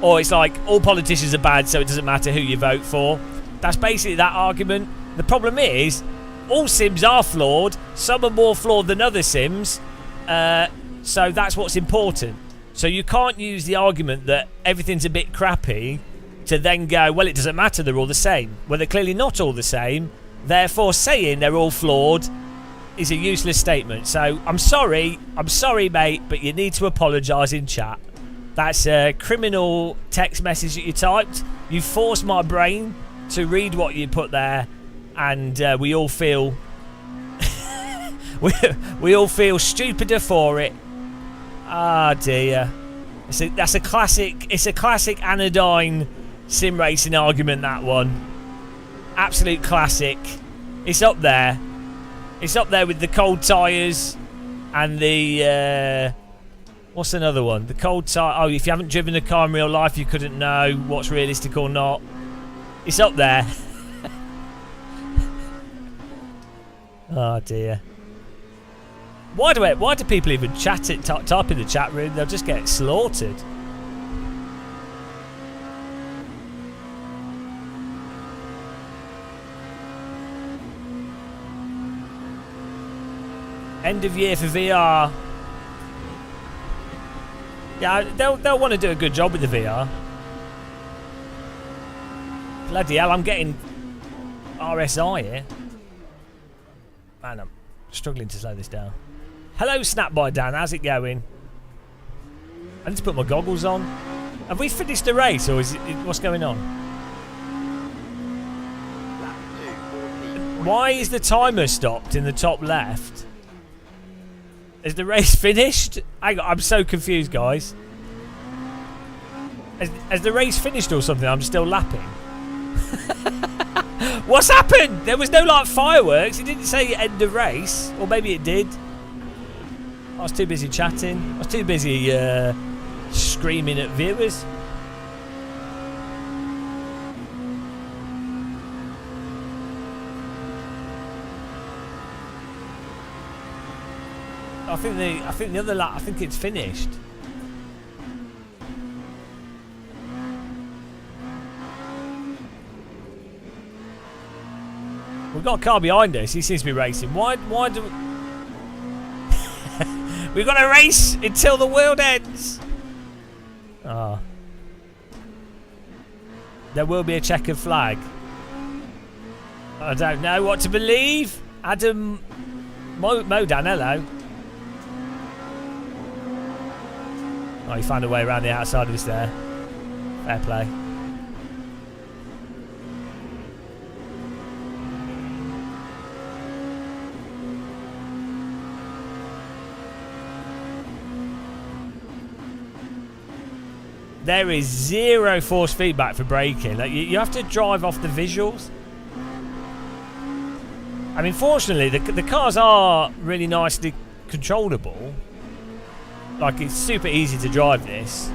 Or it's like all politicians are bad, so it doesn't matter who you vote for. That's basically that argument. The problem is, all sims are flawed. Some are more flawed than other sims. So that's what's important. So you can't use the argument that everything's a bit crappy to then go, well, it doesn't matter, they're all the same. Well, they're clearly not all the same. Therefore, saying they're all flawed is a useless statement. So I'm sorry, mate, but you need to apologise in chat. That's a criminal text message that you typed. You forced my brain to read what you put there, and we all feel we all feel stupider for it. Ah dear. That's a classic. It's a classic anodyne sim racing argument. That one, absolute classic. It's up there. It's up there with the cold tyres and the what's another one? The cold tire. Oh, if you haven't driven a car in real life, you couldn't know what's realistic or not. It's up there. Oh dear. Why do people even chat it, type in the chat room? They'll just get slaughtered. End of year for VR. Yeah, they'll want to do a good job with the VR. Bloody hell, I'm getting RSI here. Man, I'm struggling to slow this down. Hello, Snap by Dan. How's it going? I need to put my goggles on. Have we finished the race, or is it what's going on? Lap 2, 14. Why is the timer stopped in the top left? Is the race finished? I'm so confused, guys. Has the race finished or something? I'm still lapping. What's happened? There was no like fireworks. It didn't say end the race, or maybe it did. I was too busy chatting. I was too busy screaming at viewers. I think the other lap. I think it's finished. We've got a car behind us. He seems to be racing. Why do we've got to race until the world ends? Ah. There will be a checkered flag. I don't know what to believe. Adam Modan, hello. Oh, he found a way around the outside of us there. Fair play. There is zero force feedback for braking. Like, you have to drive off the visuals. I mean, fortunately, the cars are really nicely controllable. Like, it's super easy to drive this.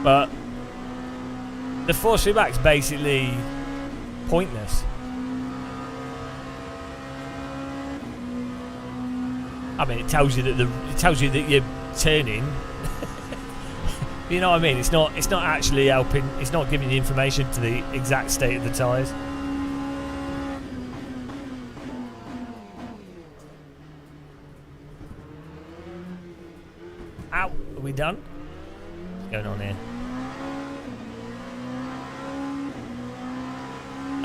But the force feedback's basically pointless. I mean, it tells you that you're turning. You know what I mean? It's not actually helping. It's not giving you information to the exact state of the tyres. Ow! Are we done? What's going on here?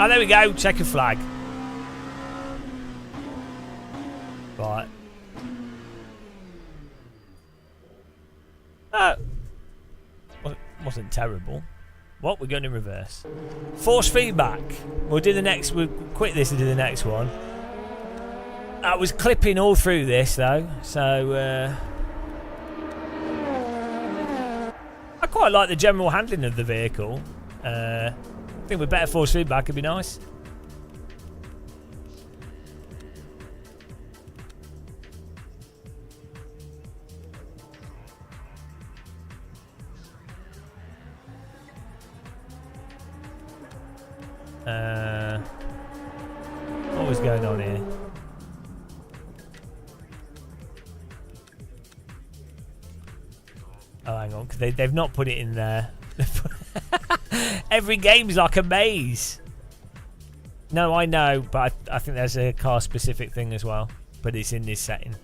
Oh, there we go. Checkered flag. Right. Wasn't terrible. What? We're going in reverse. Force feedback. We'll do the next. We'll quit this and do the next one. I was clipping all through this though, so I quite like the general handling of the vehicle. I think with better force feedback it'd be nice. What was going on here? Oh, hang on, because they've not put it in there. Every game's like a maze. No, I know, but I think there's a car-specific thing as well. But it's in this setting.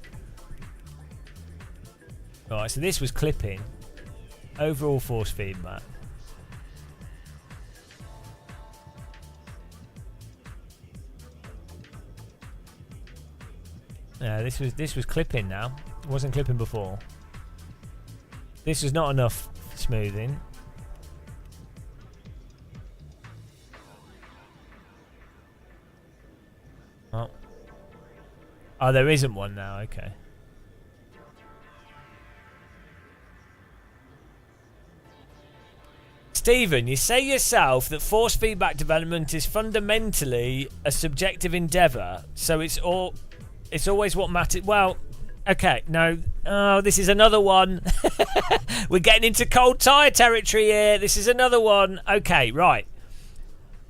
Alright, so this was clipping. Overall force feedback. Yeah, this was clipping now. It wasn't clipping before. This was not enough smoothing. Oh. Oh, there isn't one now. Okay. Stephen, you say yourself that force feedback development is fundamentally a subjective endeavour, so it's always what matters. Well, okay, no. Oh, this is another one. We're getting into cold tyre territory here. This is another one. Okay, right.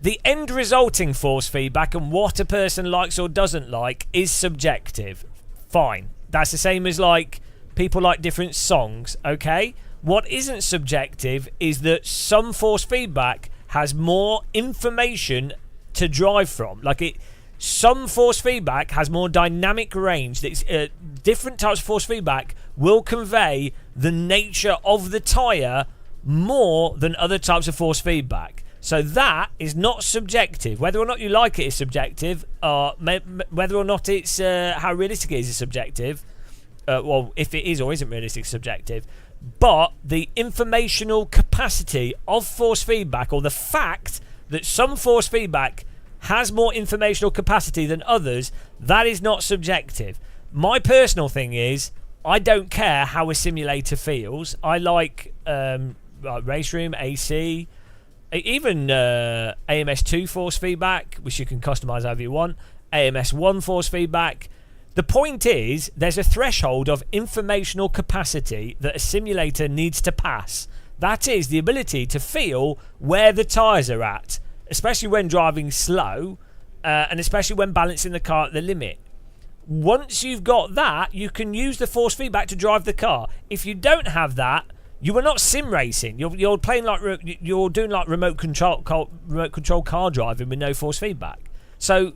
The end resulting force feedback and what a person likes or doesn't like is subjective. Fine. That's the same as like people like different songs, okay? What isn't subjective is that some force feedback has more information to drive from. Some force feedback has more dynamic range. Different types of force feedback will convey the nature of the tyre more than other types of force feedback. So that is not subjective. Whether or not you like it is subjective. Whether or not it's how realistic it is subjective. Well, if it is or isn't realistic, subjective. But the informational capacity of force feedback, or the fact that some force feedback has more informational capacity than others, that is not subjective. My personal thing is, I don't care how a simulator feels. I like Race Room, AC, even AMS2 force feedback, which you can customize however you want, AMS1 force feedback. The point is, there's a threshold of informational capacity that a simulator needs to pass. That is the ability to feel where the tyres are at, especially when driving slow, and especially when balancing the car at the limit. Once you've got that, you can use the force feedback to drive the car. If you don't have that, you are not sim racing. You're playing like you're doing like remote control car driving with no force feedback. So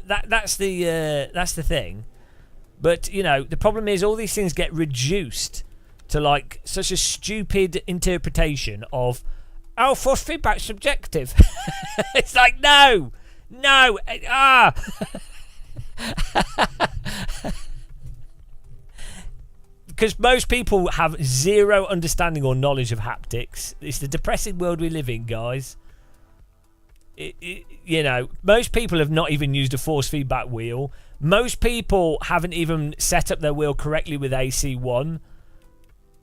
that's the thing. But you know, the problem is all these things get reduced to like such a stupid interpretation of, oh, force feedback's subjective. It's like no, because most people have zero understanding or knowledge of haptics. It's the depressing world we live in, guys. You know, most people have not even used a force feedback wheel. Most people haven't even set up their wheel correctly with AC1.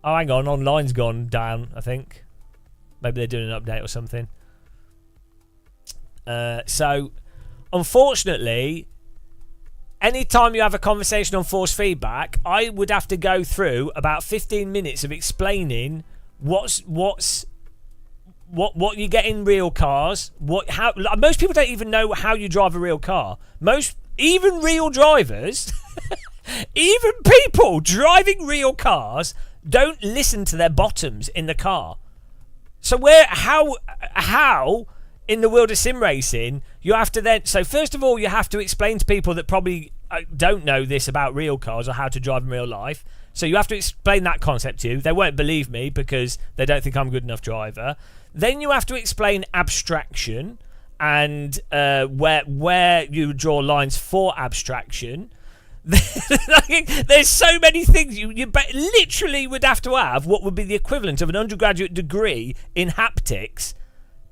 Oh, hang on, online's gone down, I think. Maybe they're doing an update or something. So, unfortunately, anytime you have a conversation on force feedback, I would have to go through about 15 minutes of explaining what you get in real cars. How most people don't even know how you drive a real car. Even real drivers, even people driving real cars don't listen to their bottoms in the car. So how in the world of sim racing you have to then? So first of all, you have to explain to people that probably don't know this about real cars or how to drive in real life. So you have to explain that concept to you. They won't believe me because they don't think I'm a good enough driver. Then you have to explain abstraction and where you draw lines for abstraction. There's so many things you literally would have to have what would be the equivalent of an undergraduate degree in haptics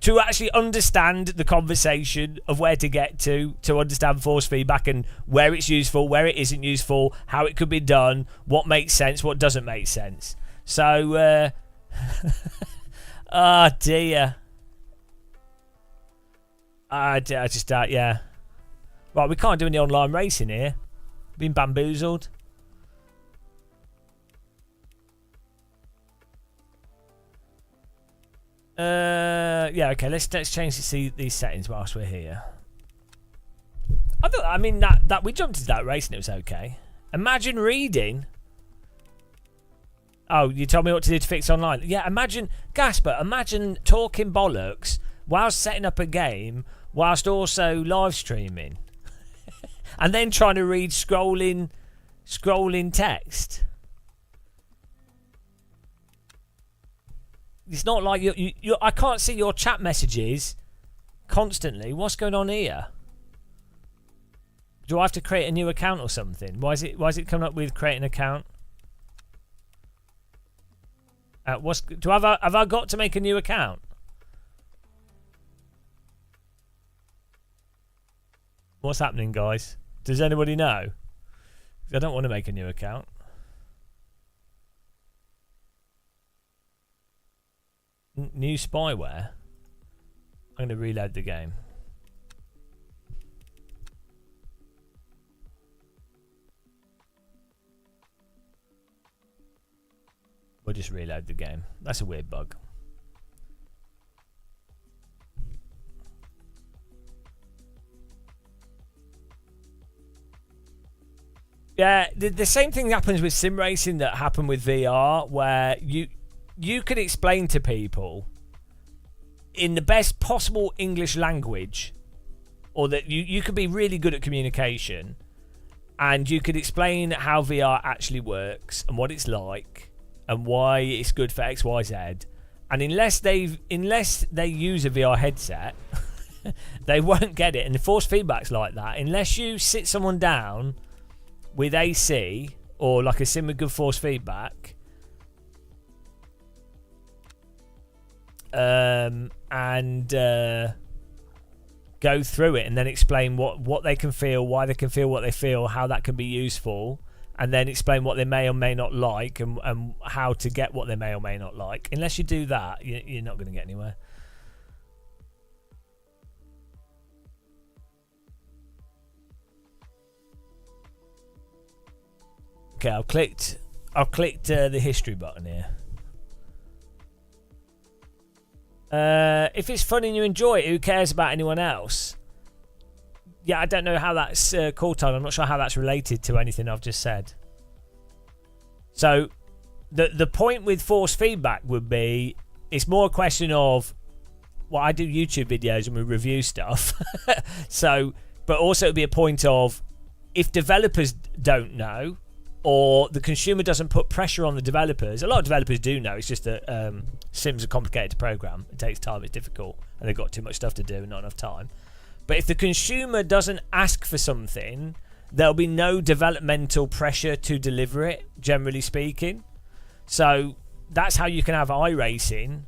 to actually understand the conversation of where to get to understand force feedback and where it's useful, where it isn't useful, how it could be done, what makes sense, what doesn't make sense. So, oh dear. I just, yeah. Right, we can't do any online racing here. Been bamboozled. Yeah, okay, let's change these settings whilst we're here. I mean that we jumped into that race and it was okay. Imagine reading. Oh, you told me what to do to fix online. Yeah, imagine talking bollocks whilst setting up a game, whilst also live streaming, and then trying to read scrolling text. It's not like you. I can't see your chat messages constantly. What's going on here? Do I have to create a new account or something? Why is it coming up with create an account? Have I got to make a new account? What's happening, guys? Does anybody know? I don't want to make a new account. New spyware. I'm going to reload the game. We'll just reload the game. That's a weird bug. Yeah, the same thing happens with sim racing that happened with VR, where you can explain to people in the best possible English language, or that you could be really good at communication, and you could explain how VR actually works and what it's like and why it's good for X, Y, Z. And unless they use a VR headset, they won't get it. And the force feedback's like that. Unless you sit someone down with AC or like a sim with good force feedback, and go through it and then explain what they can feel, why they can feel what they feel, how that can be useful, and then explain what they may or may not like, and how to get what they may or may not like. Unless you do that, you're not going to get anywhere. Okay, I've clicked the history button here. If it's fun and you enjoy it, who cares about anyone else? Yeah, I don't know how that's caught on. I'm not sure how that's related to anything I've just said. So, the point with force feedback would be, it's more a question of, well, I do YouTube videos and we review stuff. So, but also it'd be a point of, if developers don't know, or the consumer doesn't put pressure on the developers. A lot of developers do know. It's just that Sims are complicated to program. It takes time. It's difficult. And they've got too much stuff to do and not enough time. But if the consumer doesn't ask for something, there'll be no developmental pressure to deliver it, generally speaking. So that's how you can have iRacing.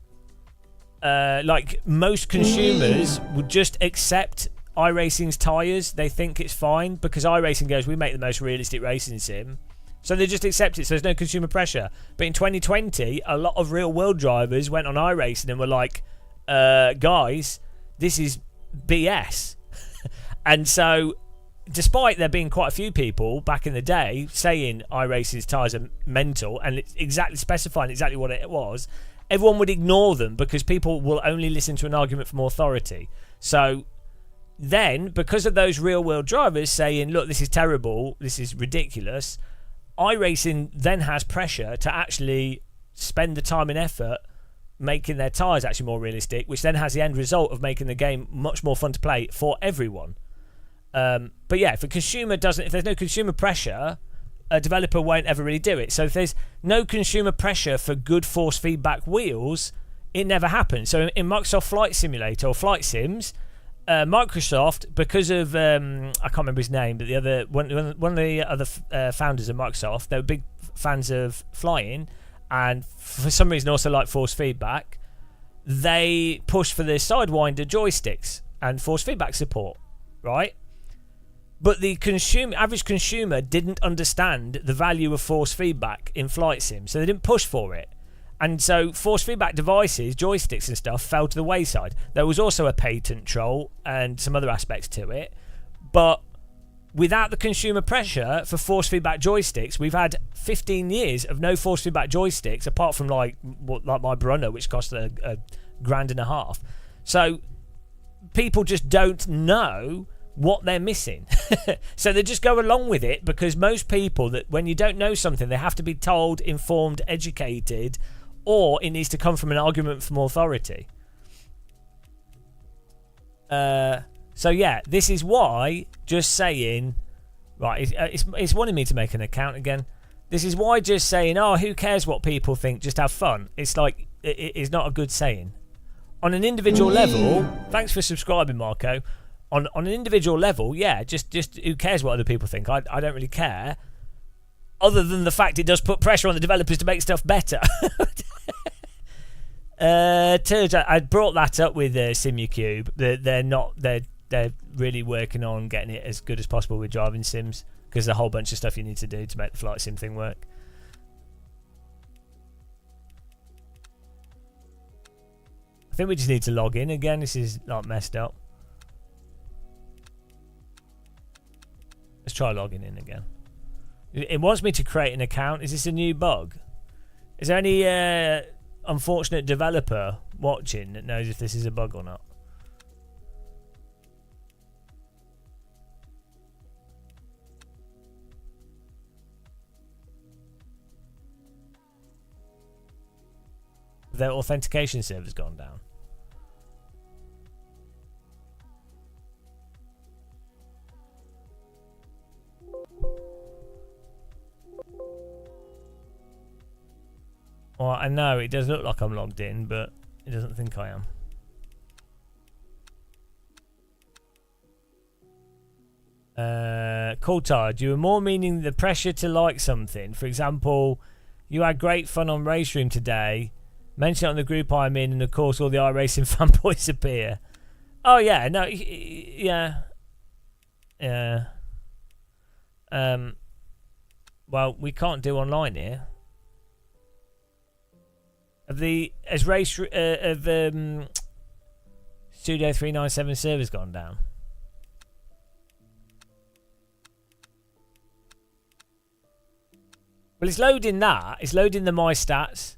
Like most consumers would just accept iRacing's tyres. They think it's fine because iRacing goes, we make the most realistic racing sim. So they just accept it, so there's no consumer pressure. But in 2020, a lot of real-world drivers went on iRacing and were like, guys, this is BS. And so, despite there being quite a few people back in the day saying iRacing's tyres are mental, and it's exactly specifying exactly what it was, everyone would ignore them because people will only listen to an argument from authority. So then, because of those real-world drivers saying, look, this is terrible, this is ridiculous, iRacing then has pressure to actually spend the time and effort making their tyres actually more realistic, which then has the end result of making the game much more fun to play for everyone. But yeah, if there's no consumer pressure, a developer won't ever really do it. So if there's no consumer pressure for good force feedback wheels, it never happens. So in Microsoft Flight Simulator or Flight Sims, Microsoft, because of I can't remember his name, but the other one of the other founders of Microsoft, they were big fans of flying, and for some reason also like force feedback. They pushed for the Sidewinder joysticks and force feedback support, right? But the average consumer didn't understand the value of force feedback in flight sim, so they didn't push for it. And so force feedback devices, joysticks and stuff, fell to the wayside. There was also a patent troll and some other aspects to it. But without the consumer pressure for force feedback joysticks, we've had 15 years of no force feedback joysticks, apart from like my Brunner, which cost a $1,500. So people just don't know what they're missing. So they just go along with it, because most people, that when you don't know something, they have to be told, informed, educated, or it needs to come from an argument from authority. So yeah, this is why just saying, right, it's wanting me to make an account again. This is why just saying, oh, who cares what people think, just have fun. It's like, it's not a good saying. On an individual level, thanks for subscribing, Marco. On an individual level, yeah, just who cares what other people think? I don't really care. Other than the fact it does put pressure on the developers to make stuff better. I brought that up with SimuCube. They're really working on getting it as good as possible with driving sims. because there's a whole bunch of stuff you need to do to make the flight sim thing work. I think we just need to log in again. This is like messed up. Let's try logging in again. It wants me to create an account. Is this a new bug? Is there any unfortunate developer watching that knows if this is a bug or not? Their authentication server's gone down. Well, I know it does look like I'm logged in, but it doesn't think I am. Coulthard, you were more meaning the pressure to like something. For example, you had great fun on Race Room today. Mention it on the group I'm in, and of course all the iRacing fanboys appear. Oh yeah, no, yeah. Well, we can't do online here. Has Studio 397 servers gone down? Well, it's loading that. It's loading the My Stats.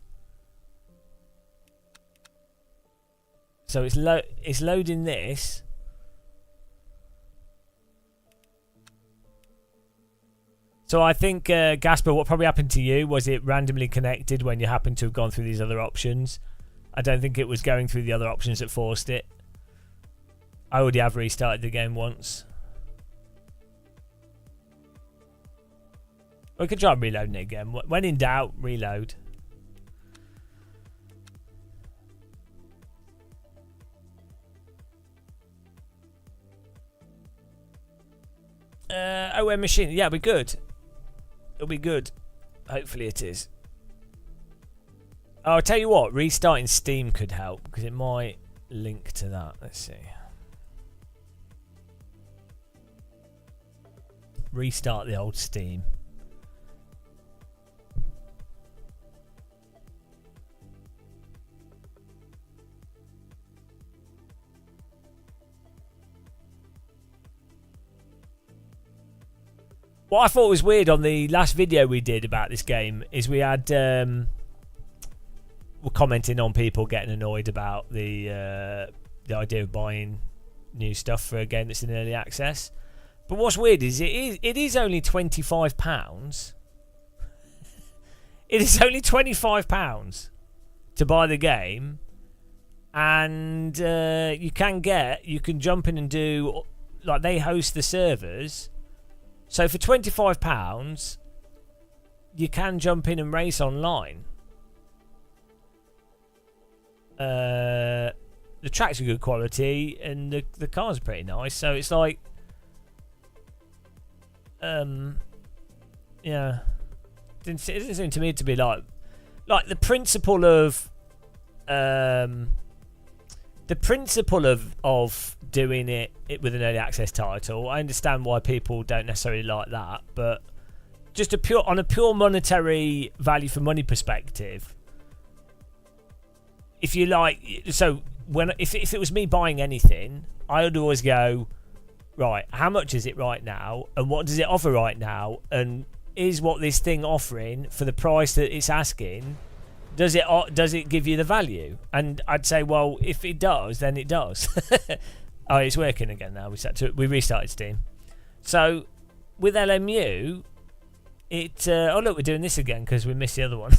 So it's loading this. So I think, Gasper, what probably happened to you was it randomly connected when you happened to have gone through these other options. I don't think it was going through the other options that forced it. I already have restarted the game once. We could try reloading it again. When in doubt, reload. OM machine. Yeah, we're good. It'll be good. Hopefully it is. Oh, I'll tell you what, restarting Steam could help because it might link to that. Let's see. Restart the old Steam. What I thought was weird on the last video we did about this game is we had we're commenting on people getting annoyed about the idea of buying new stuff for a game that's in early access. But what's weird is it is only £25. It is only £25 to buy the game, and you can jump in and do, like, they host the servers. So for £25, you can jump in and race online. The tracks are good quality, and the cars are pretty nice. So it's like, yeah, it didn't seem to me to be like the principle of doing it with an early access title. I understand why people don't necessarily like that, but just on a pure monetary value for money perspective, if you like, so if it was me buying anything, I would always go, right, how much is it right now, and what does it offer right now, and is what this thing offering for the price that it's asking, does it give you the value? And I'd say, well, if it does, then it does. Oh, it's working again now. We restarted Steam. So with LMU, oh look, we're doing this again because we missed the other one.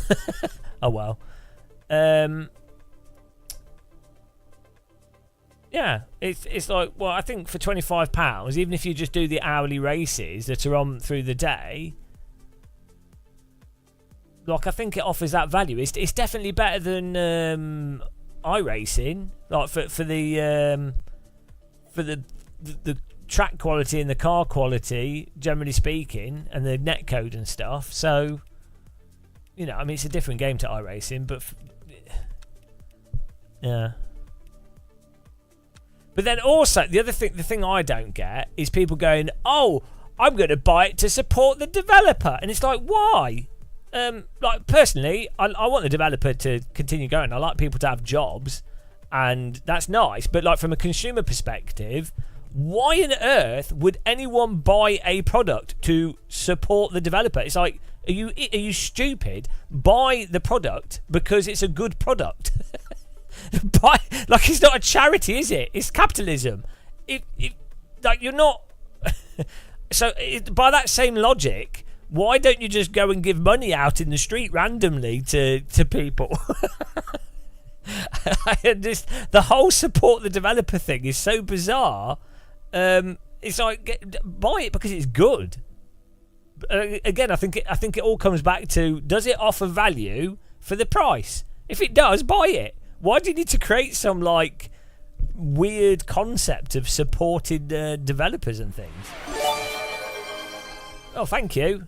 Oh well. Yeah, it's like, well, I think for £25, even if you just do the hourly races that are on through the day, like, I think it offers that value. It's definitely better than iRacing, like for the track quality and the car quality, generally speaking, and the netcode and stuff. So, you know, I mean, it's a different game to iRacing, but yeah. But then also the thing I don't get is people going, oh, I'm going to buy it to support the developer. And it's like, why? Like, personally, I want the developer to continue going. I like people to have jobs, and that's nice. But, like, from a consumer perspective, why on earth would anyone buy a product to support the developer? It's like, are you stupid? Buy the product because it's a good product. Like, it's not a charity, is it? It's capitalism. Like, you're not. So by that same logic, why don't you just go and give money out in the street randomly to people? The whole support the developer thing is so bizarre. It's like, buy it because it's good. Again, I think it all comes back to, does it offer value for the price? If it does, buy it. Why do you need to create some like weird concept of supported developers and things? Oh, thank you.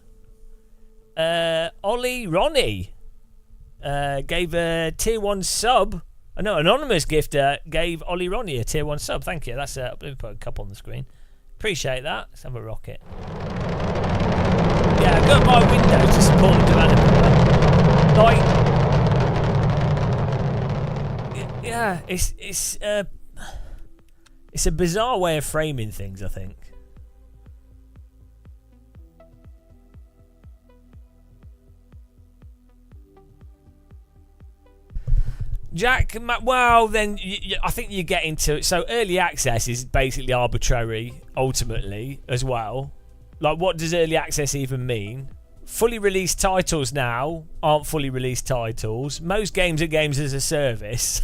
Ollie Ronnie gave a tier 1 sub. No, anonymous gifter gave Ollie Ronnie a tier 1 sub. Thank you. That's let me put a cup on the screen. Appreciate that. Let's have a rocket. Yeah, I've got to buy Windows to support the developer. Like, yeah, it's a bizarre way of framing things, I think. Jack, well, then I think you get into it. So early access is basically arbitrary, ultimately, as well. Like, what does early access even mean? Fully released titles now aren't fully released titles. Most games are games as a service.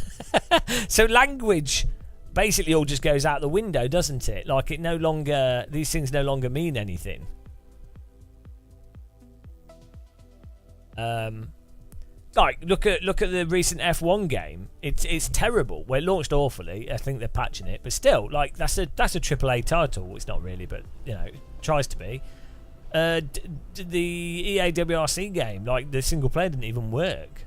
So language basically all just goes out the window, doesn't it? Like, these things no longer mean anything. Like, look at the recent F1 game. It's terrible. Well, it launched awfully. I think they're patching it, but still, like, that's a AAA title. It's not really, but you know, it tries to be. The EA WRC game, like, the single player didn't even work.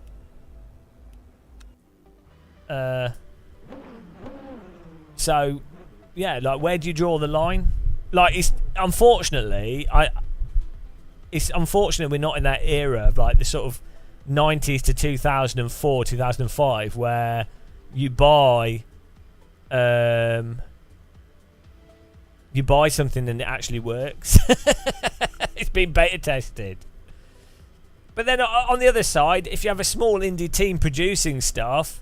So yeah, like, where do you draw the line? Like, it's unfortunate we're not in that era of like the sort of 90s to 2004, 2005, where you buy something and it actually works. It's been beta tested. But then on the other side, if you have a small indie team producing stuff,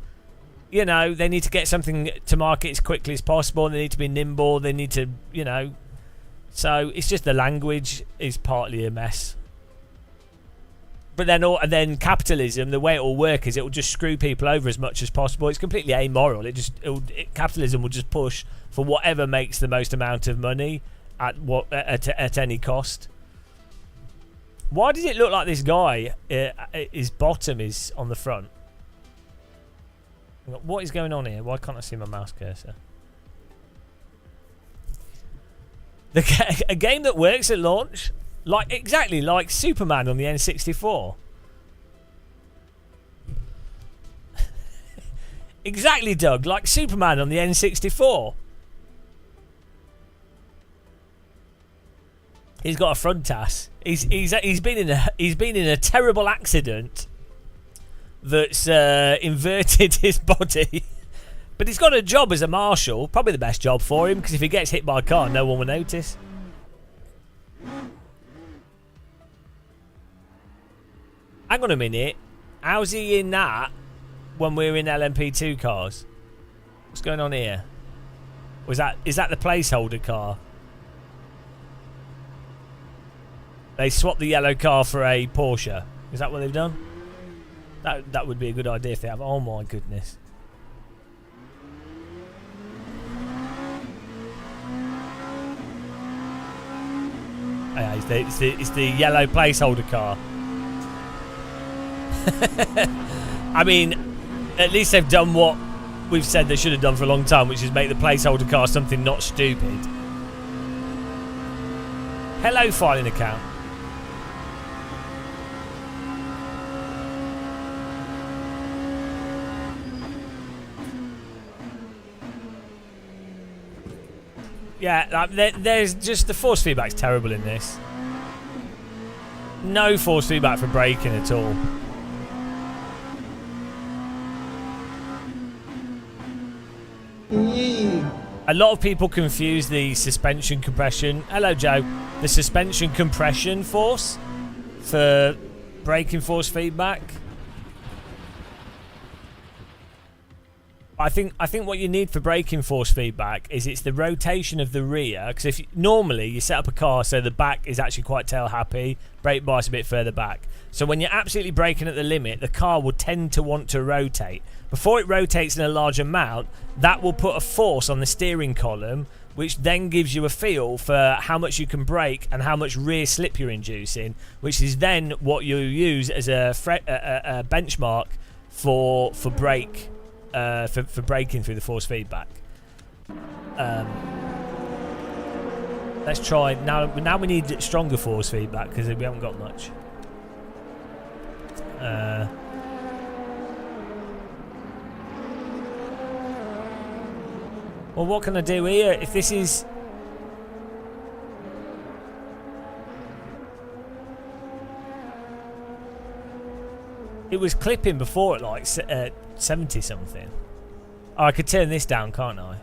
you know, they need to get something to market as quickly as possible. They need to be nimble. They need to, you know. So it's just the language is partly a mess. But then capitalism, the way it will work is it will just screw people over as much as possible. It's completely amoral. Capitalism will just push for whatever makes the most amount of money at any cost. Why does it look like this guy, his bottom is on the front? What is going on here? Why can't I see my mouse cursor? A game that works at launch, exactly like Superman on the N64. Exactly, Doug, like Superman on the N64. He's got a front ass. He's been in a terrible accident that's inverted his body. But he's got a job as a marshal, probably the best job for him, because if he gets hit by a car, no one will notice. Hang on a minute. How's he in that when we're in LMP2 cars? What's going on here? Is that the placeholder car? They swapped the yellow car for a Porsche. Is that what they've done? That would be a good idea if they have. Oh my goodness. Yeah, it's the yellow placeholder car. I mean, at least they've done what we've said they should have done for a long time, which is make the placeholder car something not stupid. Hello, filing account. Yeah, like, there's just the force feedback's terrible in this. No force feedback for braking at all. A lot of people confuse the suspension compression. Hello, Joe. The suspension compression force for braking force feedback. I think what you need for braking force feedback is it's the rotation of the rear. Because if normally you set up a car so the back is actually quite tail happy, brake bias a bit further back. So when you're absolutely braking at the limit, the car will tend to want to rotate. Before it rotates in a large amount, that will put a force on the steering column, which then gives you a feel for how much you can brake and how much rear slip you're inducing, which is then what you use as a benchmark for brake. For braking through the force feedback. Let's try now. We need stronger force feedback because we haven't got much. Well, what can I do here? If this is... It was clipping before at like 70 something. Oh, I could turn this down, can't I?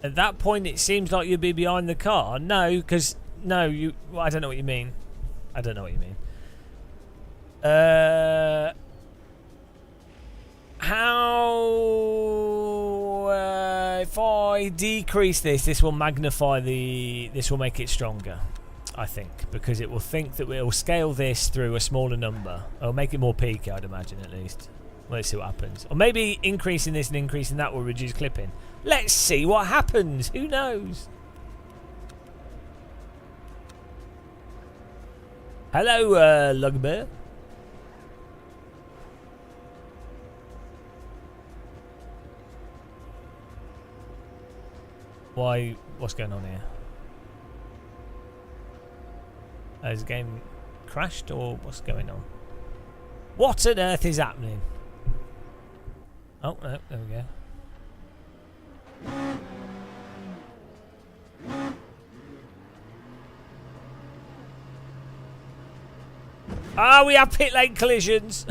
At that point, it seems like you'd be behind the car. No, because no, you. Well, I don't know what you mean. I don't know what you mean. If I decrease this will magnify this will make it stronger, I think, because it will think that we'll scale this through a smaller number. It'll make it more peaky, I'd imagine, at least. Let's see what happens. Or maybe increasing this and increasing that will reduce clipping. Let's see what happens. Who knows? Hello, Lugbear. Why? What's going on here? Has the game crashed or what's going on? What on earth is happening? Oh, no, there we go. Ah, we have pit lane collisions.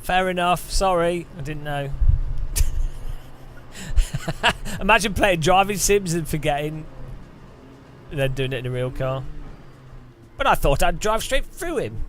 Fair enough. Sorry, I didn't know. Imagine playing driving sims and forgetting, and then doing it in a real car. But I thought I'd drive straight through him.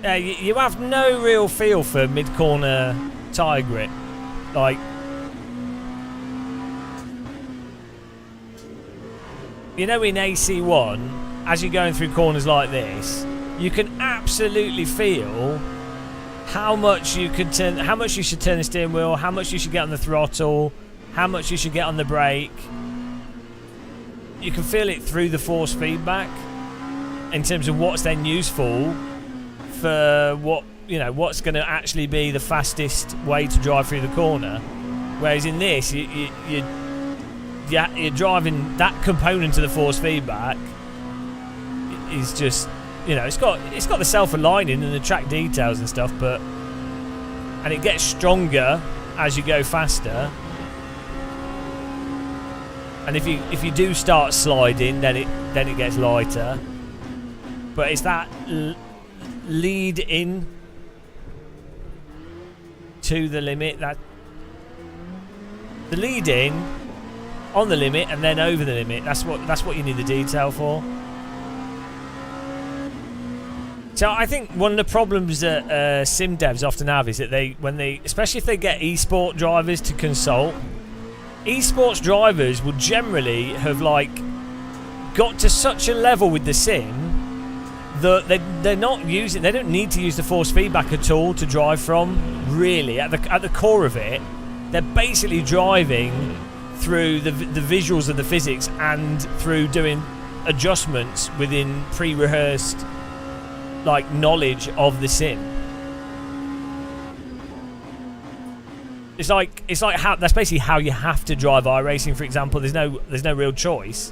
Yeah, you have no real feel for mid-corner tyre grip. Like, you know, in AC1, as you're going through corners like this, you can absolutely feel how much you could turn, how much you should turn the steering wheel, how much you should get on the throttle, how much you should get on the brake. You can feel it through the force feedback in terms of what's then useful for what, you know, what's going to actually be the fastest way to drive through the corner. Whereas in this, you're driving that component of the force feedback is just, you know, it's got the self-aligning and the track details and stuff, but and it gets stronger as you go faster. And if you do start sliding, then it gets lighter. But it's that lead in to the limit. That the lead in on the limit and then over the limit. That's what you need the detail for. So I think one of the problems that sim devs often have is that especially if they get esport drivers to consult, esports drivers will generally have like got to such a level with the sim that they don't need to use the force feedback at all to drive from. Really, at the core of it, they're basically driving through the visuals of the physics and through doing adjustments within pre-rehearsed like knowledge of the sim. It's like how that's basically how you have to drive iRacing, for example. There's no real choice,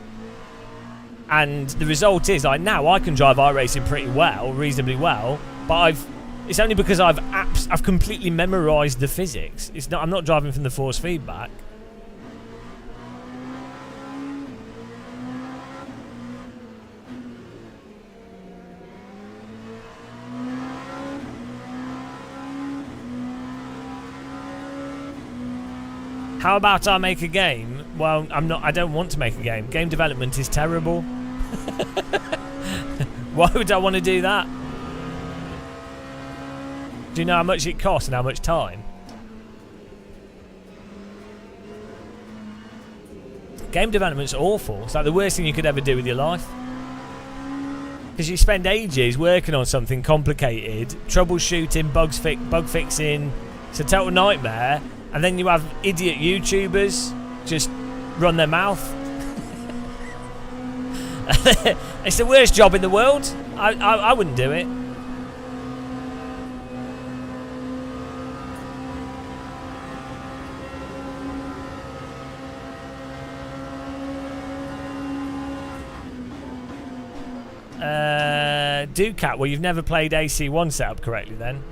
and the result is like now I can drive iRacing pretty well, reasonably well, but it's only because I've completely memorized the physics. I'm not driving from the force feedback. How about I make a game? Well, I don't want to make a game. Game development is terrible. Why would I want to do that? Do you know how much it costs and how much time? Game development's awful. It's like the worst thing you could ever do with your life. Because you spend ages working on something complicated, troubleshooting, bug fixing. It's a total nightmare. And then you have idiot YouTubers just run their mouth. It's the worst job in the world. I wouldn't do it. Ducat, well, you've never played AC1 setup correctly then.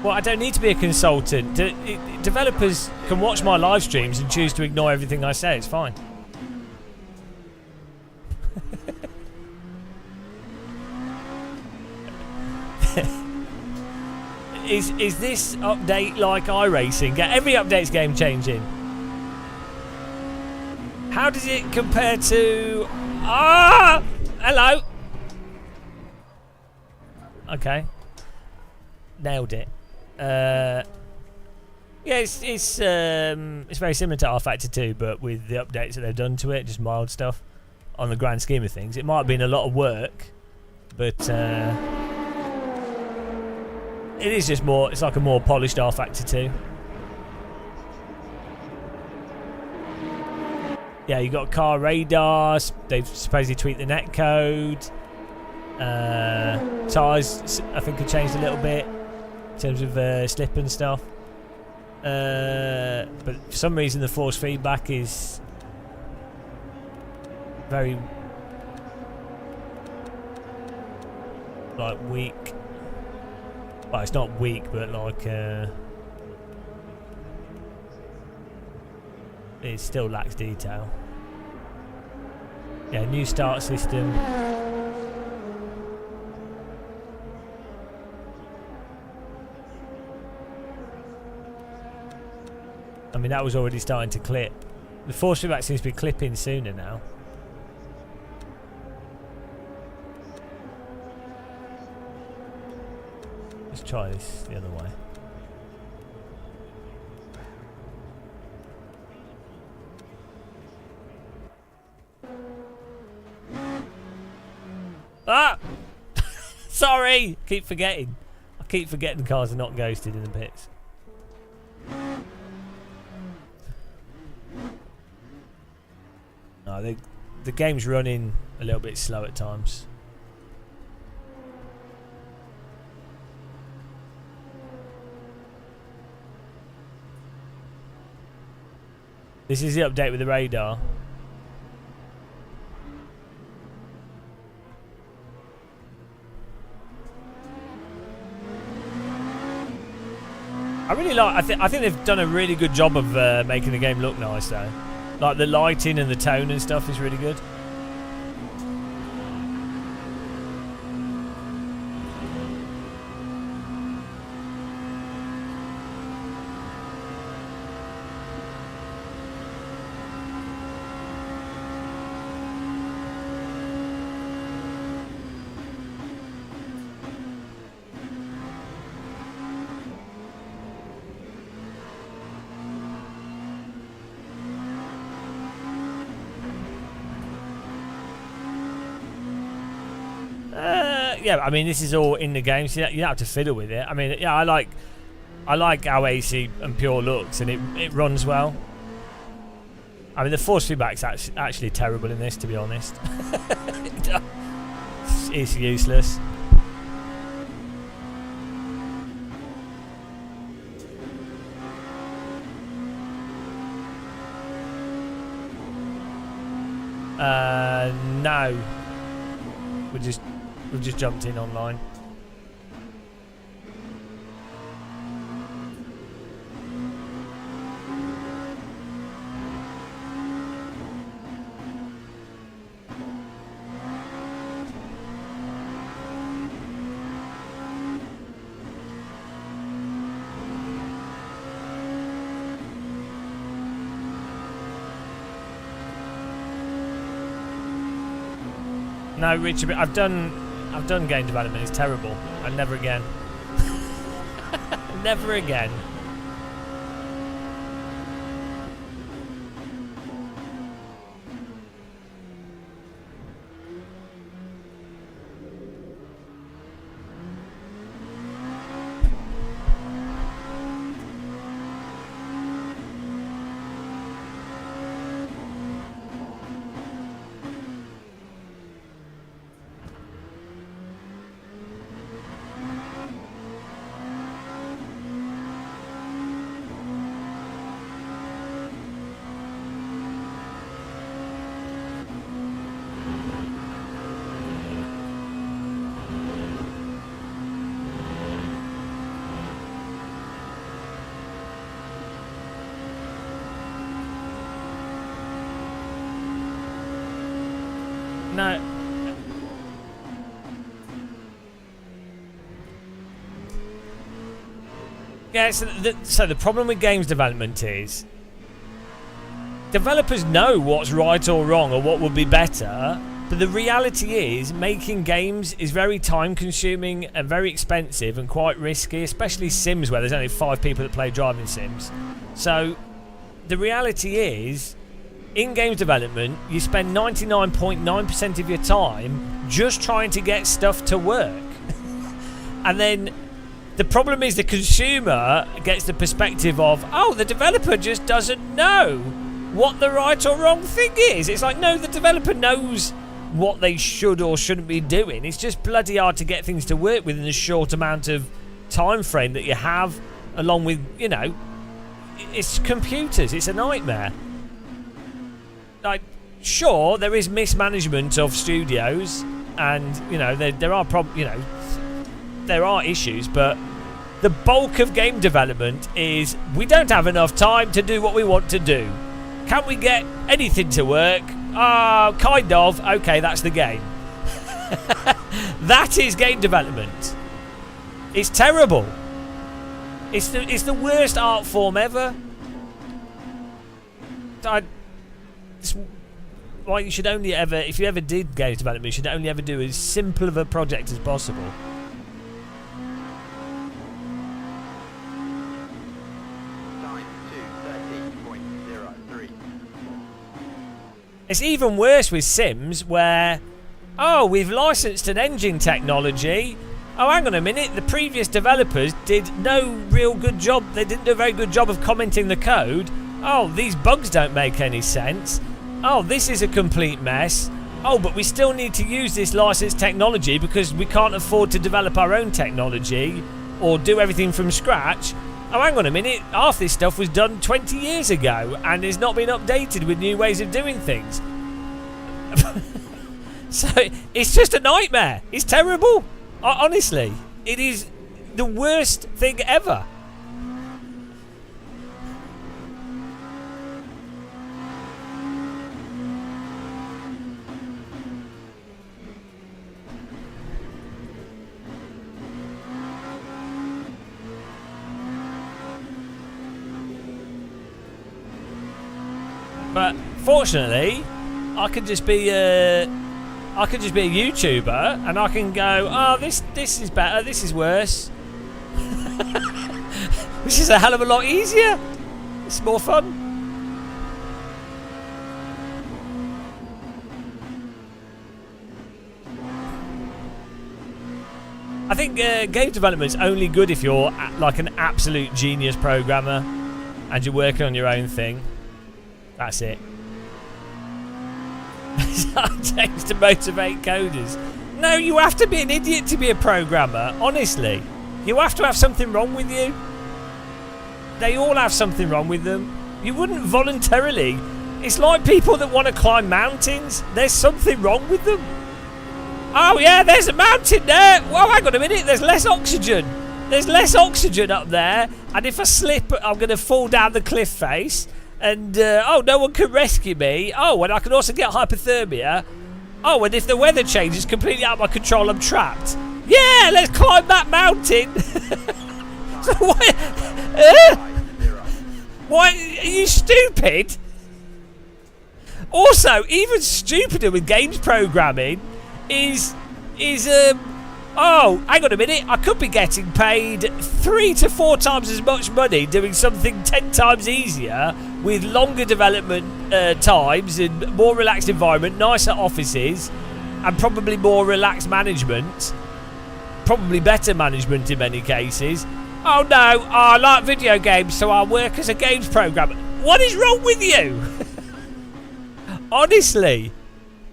Well, I don't need to be a consultant. Developers can watch my live streams and choose to ignore everything I say. It's fine. Is this update like iRacing? Every update's game changing. How does it compare to... Ah! Hello! Okay. Nailed it. Yeah, it's very similar to rFactor 2, but with the updates that they've done to it, just mild stuff. On the grand scheme of things, it might have been a lot of work, but it is just more. It's like a more polished rFactor 2. Yeah, you got car radars. They've supposedly tweaked the netcode. Tyres, I think, have changed a little bit in terms of slip and stuff. But for some reason, the force feedback is very weak. Well, it's not weak, but it still lacks detail. Yeah, new start system. I mean, that was already starting to clip. The force feedback seems to be clipping sooner now. Let's try this the other way. Ah! Sorry! Keep forgetting. I keep forgetting cars are not ghosted in the pits. No, the game's running a little bit slow at times. This is the update with the radar. I really like. I think they've done a really good job of making the game look nice, though. Like the lighting and the tone and stuff is really good. Yeah, I mean this is all in the game, so you don't have to fiddle with it. I mean, yeah, I like how AC and pure looks, and it runs well. I mean, the force feedback's actually terrible in this, to be honest. It's useless. No. We've just jumped in online. No, Richard, I've done game development. It's terrible. And never again. Never again. No. Yeah, so the problem with games development is developers know what's right or wrong or what would be better, but the reality is making games is very time consuming and very expensive and quite risky, especially Sims where there's only 5 people that play driving sims. So the reality is in games development you spend 99.9% of your time just trying to get stuff to work. And then the problem is the consumer gets the perspective of, oh, the developer just doesn't know what the right or wrong thing is. It's like, no, the developer knows what they should or shouldn't be doing. It's just bloody hard to get things to work within a short amount of time frame that you have, along with, you know, it's computers. It's a nightmare. Like, sure, there is mismanagement of studios, and you know there are there are issues, but the bulk of game development is we don't have enough time to do what we want to do. Can we get anything to work? Kind of. Okay, that's the game. That is game development. It's terrible. It's the worst art form ever. Why you should only ever, if you ever did games development, you should only ever do as simple of a project as possible. Time to 13.03. It's even worse with Sims where, oh, we've licensed an engine technology. Oh, hang on a minute, the previous developers did no real good job. They didn't do a very good job of commenting the code. Oh, these bugs don't make any sense. Oh, this is a complete mess. Oh, but we still need to use this licensed technology because we can't afford to develop our own technology or do everything from scratch. Oh, hang on a minute, half this stuff was done 20 years ago and has not been updated with new ways of doing things. So, it's just a nightmare. It's terrible. Honestly, it is the worst thing ever. But fortunately, I can just be a YouTuber, and I can go, oh, this is better, this is worse. This is a hell of a lot easier. It's more fun. I think game development is only good if you're like an absolute genius programmer and you're working on your own thing. That's it. Takes to motivate coders. No, you have to be an idiot to be a programmer. Honestly, you have to have something wrong with you. They all have something wrong with them. You wouldn't voluntarily. It's like people that want to climb mountains. There's something wrong with them. Oh yeah, there's a mountain there. Well, hang on a minute. There's less oxygen. There's less oxygen up there, and if I slip, I'm going to fall down the cliff face. And oh, no one can rescue me. Oh, and I can also get hypothermia. Oh, and if the weather changes completely out of my control, I'm trapped. Yeah, let's climb that mountain. So why are you stupid? Also, even stupider with games programming is oh, hang on a minute, I could be getting paid 3 to 4 times as much money doing something 10 times easier with longer development times and more relaxed environment, nicer offices, and probably more relaxed management. Probably better management in many cases. Oh no, I like video games, so I'll work as a games programmer. What is wrong with you? Honestly.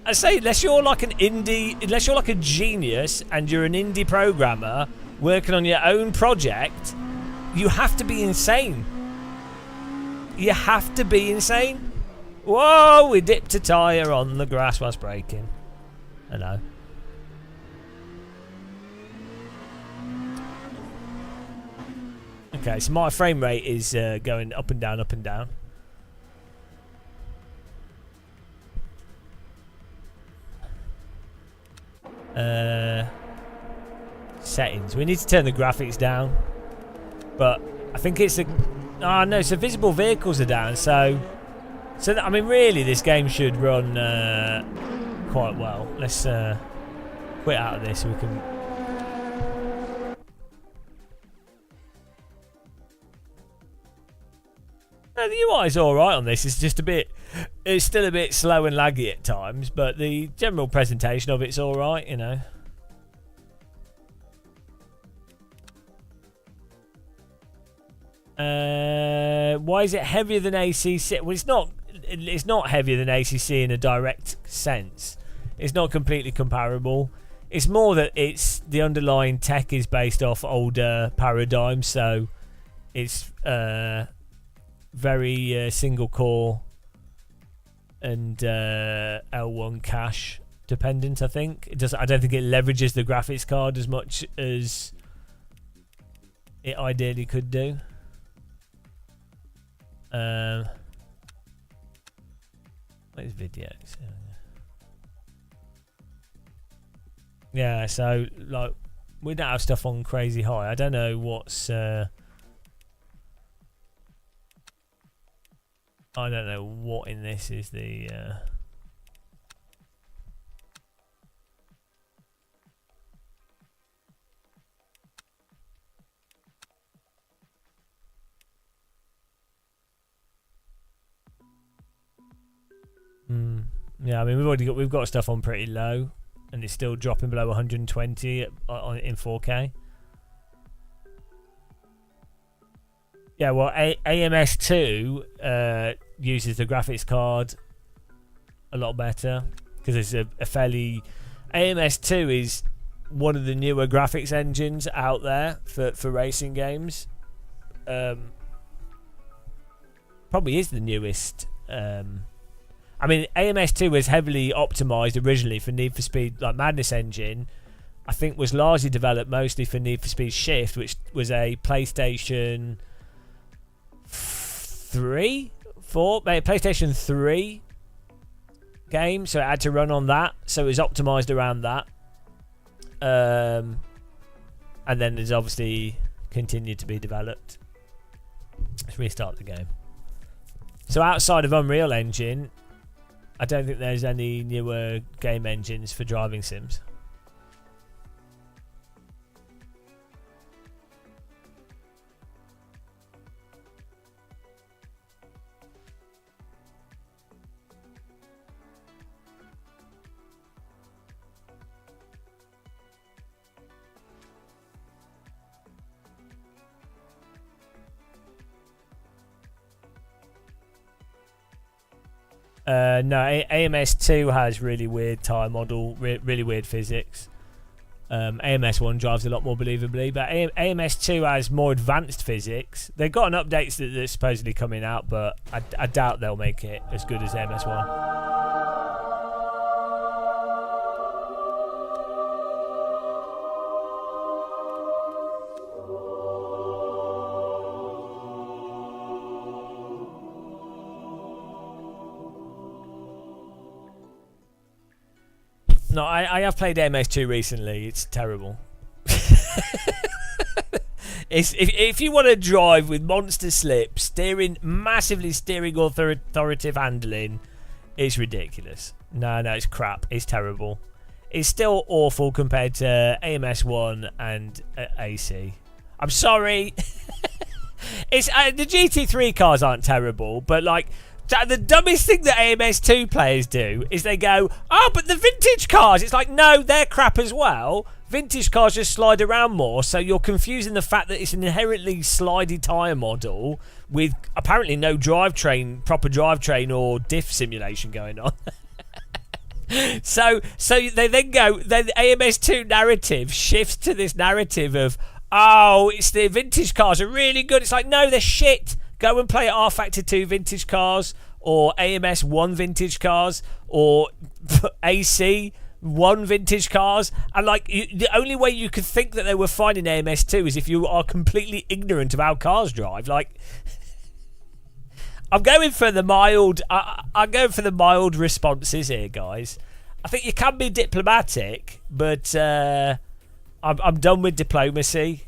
I say, unless you're like a genius and you're an indie programmer working on your own project, you have to be insane. You have to be insane. Whoa, we dipped a tyre on the grass whilst braking. Hello. Okay, so my frame rate is going up and down, up and down. Settings. We need to turn the graphics down, but I think it's no. So visible vehicles are down. So I mean, really, this game should run quite well. Let's quit out of this so we can. No, the UI is all right on this. It's just a bit. It's still a bit slow and laggy at times, but the general presentation of it's all right, you know. Why is it heavier than ACC? Well, it's not heavier than ACC in a direct sense. It's not completely comparable. It's more that it's the underlying tech is based off older paradigms, so it's very single core and L1 cache dependent. I think it does. I don't think it leverages the graphics card as much as it ideally could do. What is videos? Yeah, so like we don't have stuff on crazy high. I don't know what's I don't know what in this is the yeah, I mean we've got stuff on pretty low, and it's still dropping below 120 in 4K. Yeah, well, AMS2 uses the graphics card a lot better because it's a fairly. AMS2 is one of the newer graphics engines out there for racing games. Probably is the newest. I mean, AMS2 was heavily optimized originally for Need for Speed, like Madness engine. I think was largely developed mostly for Need for Speed Shift, which was a PlayStation 3, PlayStation 3 game, so it had to run on that. So it was optimized around that. And then there's obviously continued to be developed. Let's restart the game. So outside of Unreal Engine, I don't think there's any newer game engines for driving sims. No, AMS2 has really weird tire model, really weird physics. AMS1 drives a lot more believably, but AMS2 has more advanced physics. They've got an update that's supposedly coming out, but I doubt they'll make it as good as AMS1. No, I have played MS2 recently. It's terrible. If you want to drive with monster slip, massively steering authoritative handling, it's ridiculous. No, it's crap. It's terrible. It's still awful compared to AMS1 and AC. I'm sorry. It's the GT3 cars aren't terrible, but like. The dumbest thing that AMS2 players do is they go, oh, but the vintage cars. It's like, no, they're crap as well. Vintage cars just slide around more, so you're confusing the fact that it's an inherently slidey tyre model with apparently no proper drivetrain or diff simulation going on. So they then go, then the AMS2 narrative shifts to this narrative of, oh, it's the vintage cars are really good. It's like, no, they're shit. Go and play R Factor 2 vintage cars, or AMS1 vintage cars, or AC 1 vintage cars. And like, the only way you could think that they were fine in AMS2 is if you are completely ignorant of how cars drive. Like, I'm going for the mild. I'm going for the mild responses here, guys. I think you can be diplomatic, but I'm done with diplomacy.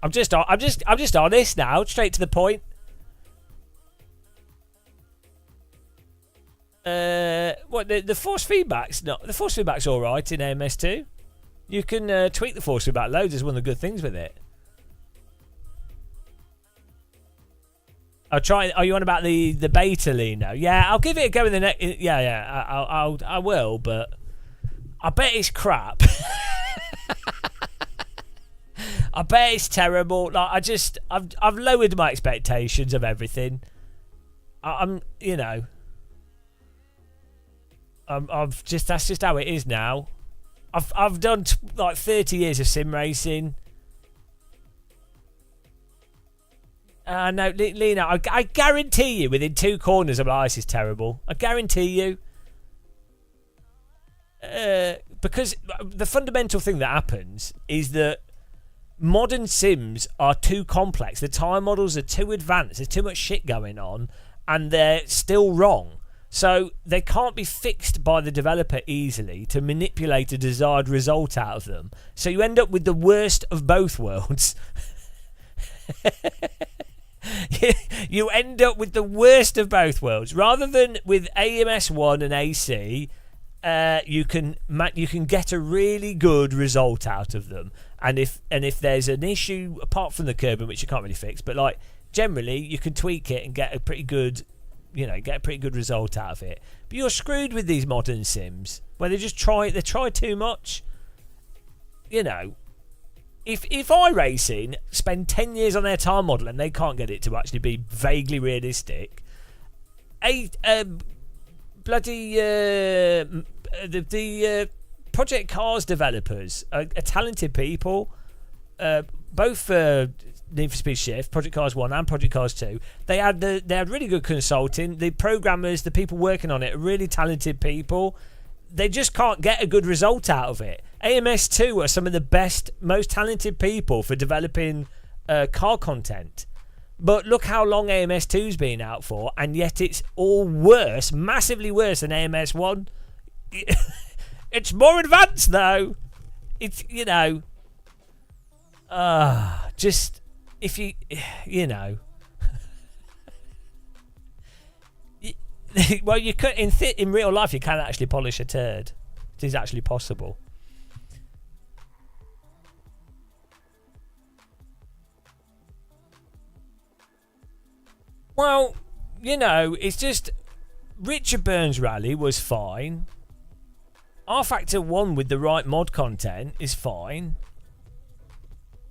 I'm just honest now, straight to the point. What the force feedback's not. The force feedback's all right in AMS2. You can tweak the force feedback loads. Is one of the good things with it. I'll try. Are you on about the beta, Lino? Yeah, I'll give it a go in the next. Yeah. I will, but I bet it's crap. I bet it's terrible. Like I've lowered my expectations of everything. I'm that's just how it is now. I've done like 30 years of sim racing. No, Lena, I guarantee you within 2 corners of this is terrible. I guarantee you. Because the fundamental thing that happens is that modern sims are too complex. The time models are too advanced. There's too much shit going on, and they're still wrong. So they can't be fixed by the developer easily to manipulate a desired result out of them. So you end up with the worst of both worlds. You end up with the worst of both worlds. Rather than with AMS1 and AC, you can get a really good result out of them. And if there's an issue apart from the curbing, which you can't really fix, but like generally you can tweak it and get a pretty good result out of it. But you're screwed with these modern sims where they try too much. If iRacing spend 10 years on their time model and they can't get it to actually be vaguely realistic, the Project Cars developers are talented people, both for Need for Speed Shift, Project Cars 1 and Project Cars 2. They had really good consulting. The programmers, the people working on it are really talented people. They just can't get a good result out of it. AMS2 are some of the best, most talented people for developing car content. But look how long AMS2's been out for, and yet it's all worse, massively worse than AMS1. It's more advanced though. It's, just if you well, you could in real life you can actually polish a turd. It is actually possible. Well, you know, it's just Richard Burns Rally was fine. R-Factor 1 with the right mod content is fine.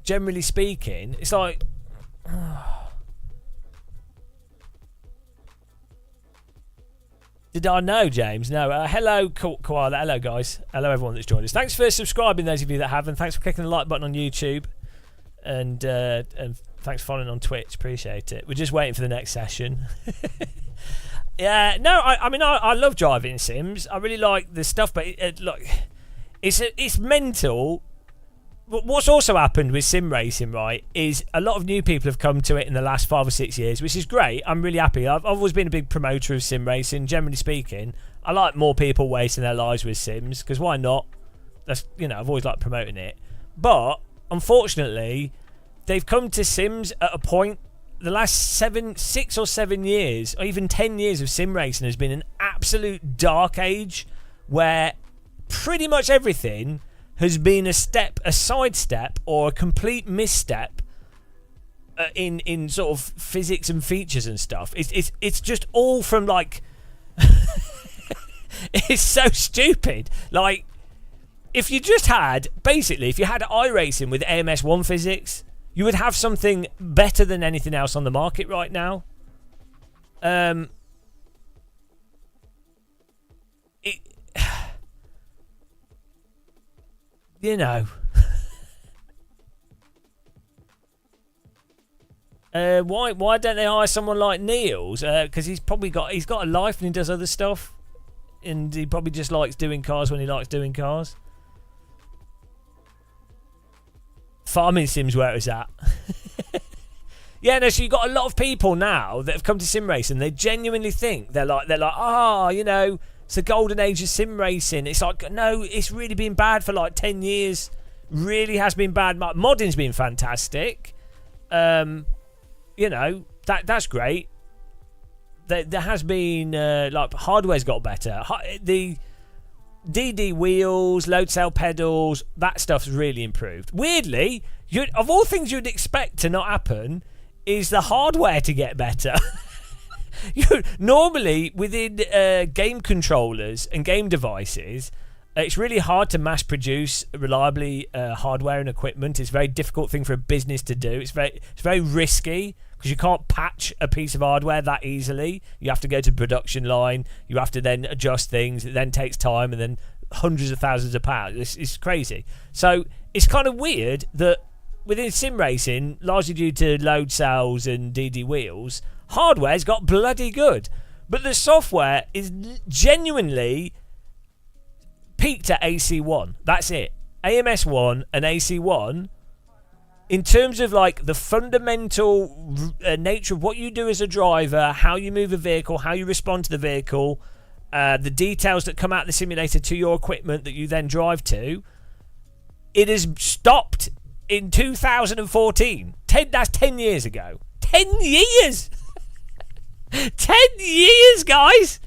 Generally speaking, it's like... Did I know, James? No. Hello, Koala. Hello, guys. Hello, everyone that's joined us. Thanks for subscribing, those of you that haven't. Thanks for clicking the like button on YouTube. And thanks for following on Twitch. Appreciate it. We're just waiting for the next session. Yeah, no, I mean, I love driving sims. I really like the stuff, but look, it's mental. What's also happened with sim racing, right, is a lot of new people have come to it in the last 5 or 6 years, which is great. I'm really happy. I've always been a big promoter of sim racing, generally speaking. I like more people wasting their lives with sims, because why not? That's, you know, I've always liked promoting it. But, unfortunately, they've come to sims at a point, the last 6 or 7 years, or even 10 years of sim racing has been an absolute dark age, where pretty much everything has been a sidestep, or a complete misstep in sort of physics and features and stuff. It's just all from like, it's so stupid. Like, if you just had if you had iRacing with AMS1 physics, you would have something better than anything else on the market right now. You know. Why don't they hire someone like Niels? Because he's got a life and he does other stuff, and he probably just likes doing cars when he likes doing cars. Farming sims where it's at. Yeah, no. So you got a lot of people now that have come to sim racing. They genuinely think they're like, you know, it's the golden age of sim racing. It's like, no, it's really been bad for like 10 years. Really has been bad. Modding's been fantastic. You know, that's great. There has been like hardware's got better. The DD wheels, load cell pedals, that stuff's really improved. Weirdly, of all things you'd expect to not happen, is the hardware to get better. Normally, within game controllers and game devices, it's really hard to mass produce reliably hardware and equipment. It's a very difficult thing for a business to do. It's very risky, because you can't patch a piece of hardware that easily. You have to go to the production line. You have to then adjust things. It then takes time, and then hundreds of thousands of pounds. It's crazy. So it's kind of weird that within sim racing, largely due to load cells and DD wheels, hardware's got bloody good, but the software is genuinely peaked at AC1. That's it. AMS1 and AC1, in terms of like the fundamental nature of what you do as a driver, how you move a vehicle, how you respond to the vehicle, the details that come out of the simulator to your equipment that you then drive to, it has stopped in 2014. That's 10 years ago. 10 years! 10 years, guys!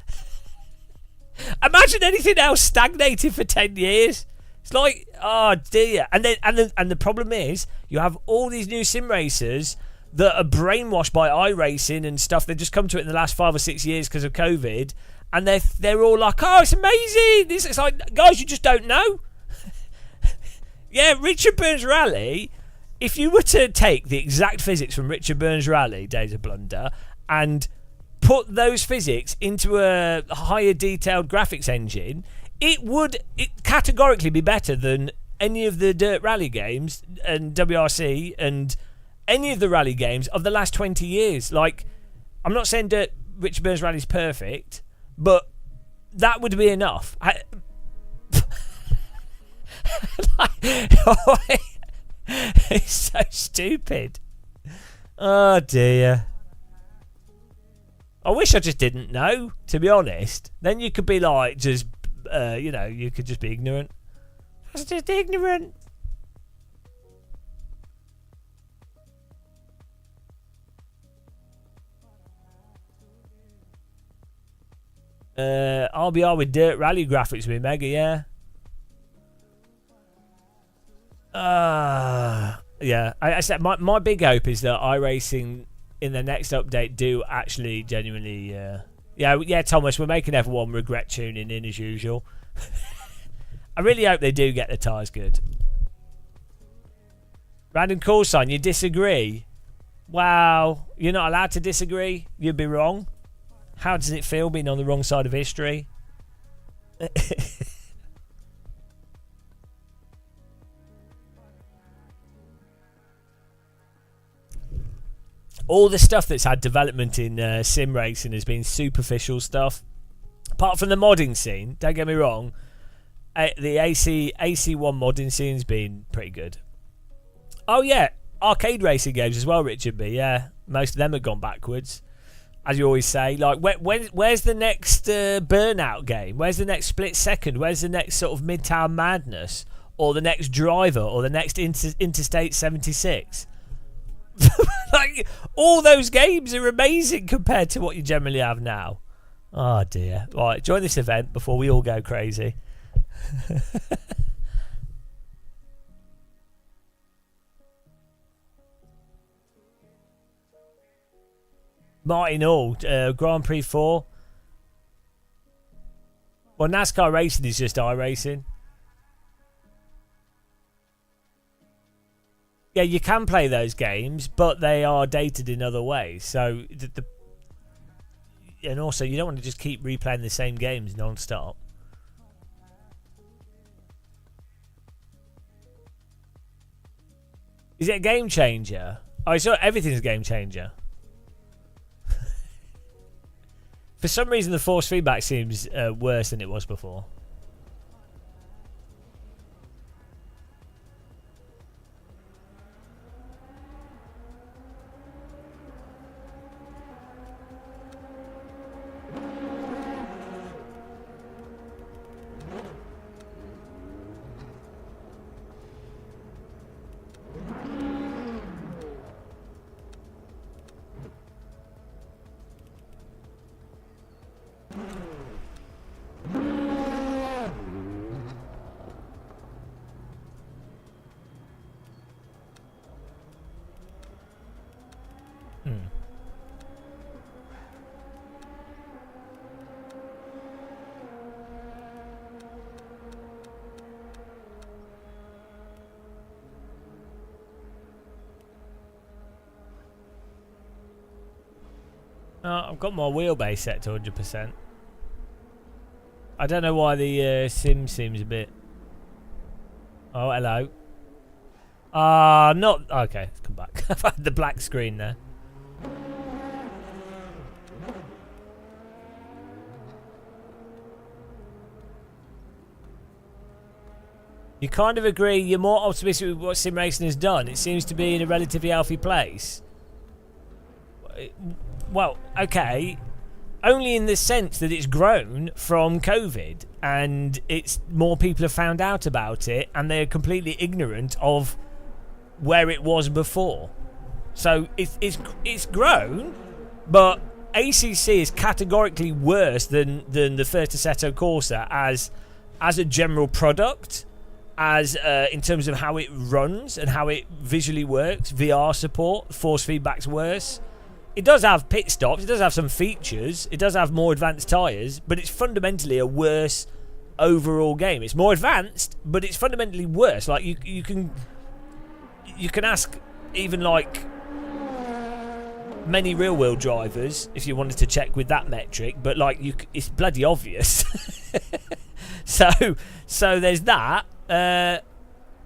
Imagine anything else stagnated for 10 years. It's like, oh dear. And the problem is, you have all these new sim racers that are brainwashed by iRacing and stuff. They've just come to it in the last 5 or 6 years because of COVID, and they're all like, oh, it's amazing. It's like, guys, you just don't know. Yeah, Richard Burns Rally. If you were to take the exact physics from Richard Burns Rally, Days of Blunder, and put those physics into a higher detailed graphics engine, it would categorically be better than any of the Dirt Rally games and WRC and any of the rally games of the last 20 years. Like, I'm not saying Richard Burns Rally is perfect, but that would be enough. It's so stupid. Oh dear. I wish I just didn't know, to be honest. Then you could be like, just, you know, you could just be ignorant. I was just ignorant. RBR with Dirt Rally graphics with Mega, yeah. Yeah. I said my big hope is that iRacing in the next update do actually genuinely. Yeah, Thomas, we're making everyone regret tuning in as usual. I really hope they do get the tyres good. Random call sign, you disagree? Wow, you're not allowed to disagree? You'd be wrong. How does it feel being on the wrong side of history? All the stuff that's had development in sim racing has been superficial stuff. Apart from the modding scene, don't get me wrong, the AC1 modding scene's been pretty good. Oh yeah, arcade racing games as well, Richard B. Yeah, most of them have gone backwards, as you always say. Like, where's the next Burnout game? Where's the next Split Second? Where's the next sort of Midtown Madness, or the next Driver, or the next Interstate 76? Like, all those games are amazing compared to what you generally have now. Oh dear. Right, join this event before we all go crazy. Martin Hall, Grand Prix 4. Well, NASCAR racing is just iRacing. Yeah, you can play those games, but they are dated in other ways. So, and also, you don't want to just keep replaying the same games non-stop. Is it a game changer? Oh, it's not, everything's a game changer. For some reason, the force feedback seems worse than it was before. I've got my wheelbase set to 100%. I don't know why the sim seems a bit... Oh, hello. Not... Okay, let's come back. I've had the black screen there. You kind of agree, you're more optimistic with what sim racing has done. It seems to be in a relatively healthy place. Well, okay, only in the sense that it's grown from COVID and it's more people have found out about it and they're completely ignorant of where it was before. So it's grown, but ACC is categorically worse than the First Assetto Corsa as a general product, as in terms of how it runs and how it visually works. VR support, force feedback's worse. It does have pit stops, it does have some features, it does have more advanced tyres, but it's fundamentally a worse overall game. It's more advanced, but it's fundamentally worse. Like, you can ask even like many real world drivers if you wanted to check with that metric, but like it's bloody obvious. so there's that.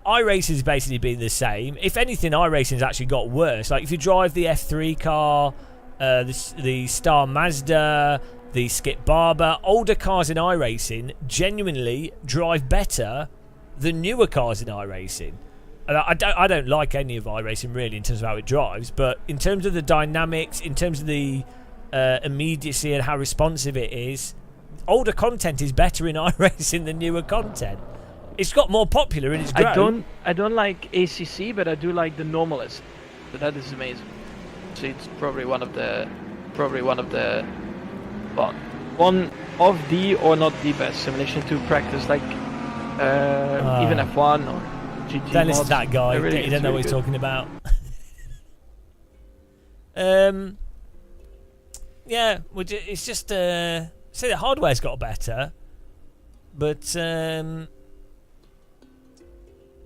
iRacing's basically been the same. If anything, iRacing's actually got worse. Like, if you drive the F3 car, the Star Mazda, the Skip Barber, older cars in iRacing genuinely drive better than newer cars in iRacing. And I don't like any of iRacing really in terms of how it drives, but in terms of the dynamics, in terms of the immediacy and how responsive it is, older content is better in iRacing than newer content. It's got more popular and it's grown. I don't like ACC, but I do like the Normalist. But that is amazing. So it's probably one of the well, one of the or not the best simulation to practice, like even F1 or GT. Don't listen to mods. that guy. They're You don't know what he's good. talking about. Yeah, it's just say the hardware's got better, but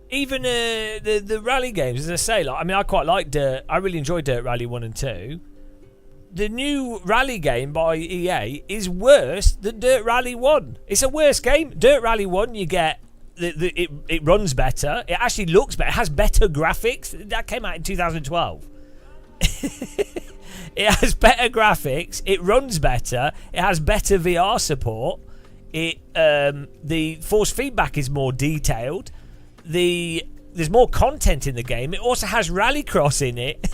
even the rally games, as I say, like, I mean, I quite like Dirt. I really enjoyed Dirt Rally 1 and 2. The new rally game by EA is worse than Dirt Rally 1. It's a worse game. Dirt Rally 1, you get it runs better. It actually looks better. It has better graphics. That came out in 2012. It has better graphics. It runs better. It has better VR support. The force feedback is more detailed. There's more content in the game. It also has Rallycross in it.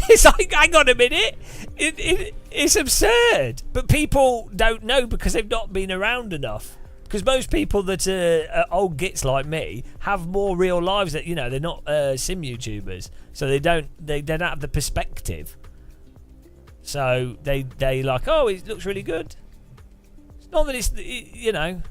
It's like, hang on a minute, it's absurd. But people don't know because they've not been around enough. Because most people that are old gits like me have more real lives that, you know, they're not sim YouTubers, so they don't have the perspective. So they like, oh, it looks really good. It's not that you know.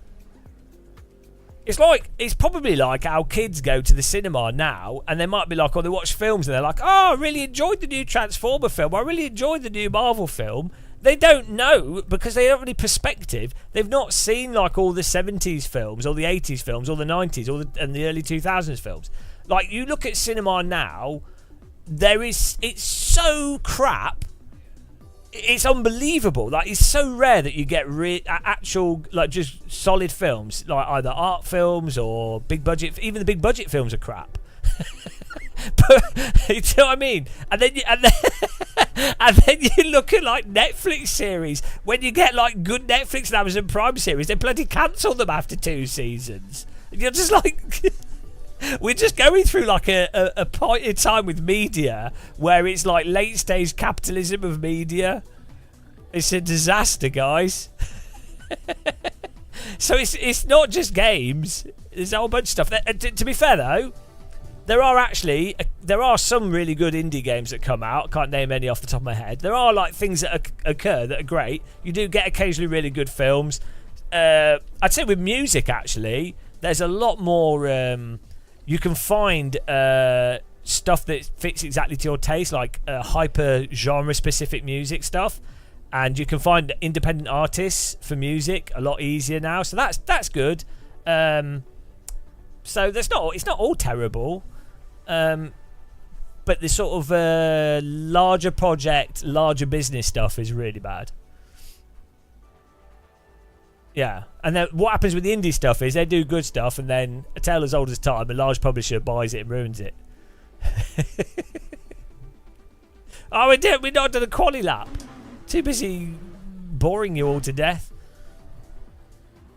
It's probably like how kids go to the cinema now, and they might be like, oh, they watch films and they're like, oh, I really enjoyed the new Transformer film. I really enjoyed the new Marvel film. They don't know because they don't have any perspective. They've not seen like all the 70s films or the 80s films or the 90s and the early 2000s films. Like, you look at cinema now, it's so crap. It's unbelievable. Like, it's so rare that you get actual, like, just solid films, like either art films or big budget. Even the big budget films are crap. But you know what I mean? And then you look at like Netflix series. When you get like good Netflix and Amazon Prime series, they bloody cancel them after 2 seasons. And you're just like, we're just going through like a point in time with media where it's like late stage capitalism of media. It's a disaster, guys. So it's not just games. There's a whole bunch of stuff. To be fair though, there are some really good indie games that come out. Can't name any off the top of my head. There are like things that occur that are great. You do get occasionally really good films. I'd say with music actually, there's a lot more. You can find stuff that fits exactly to your taste, like hyper genre specific music stuff, and you can find independent artists for music a lot easier now. So that's good. So it's not all terrible. But the sort of larger project, larger business stuff is really bad. Yeah, and then what happens with the indie stuff is they do good stuff, and then a tale as old as time, a large publisher buys it and ruins it. Oh, we're not done a quali lap. Too busy boring you all to death.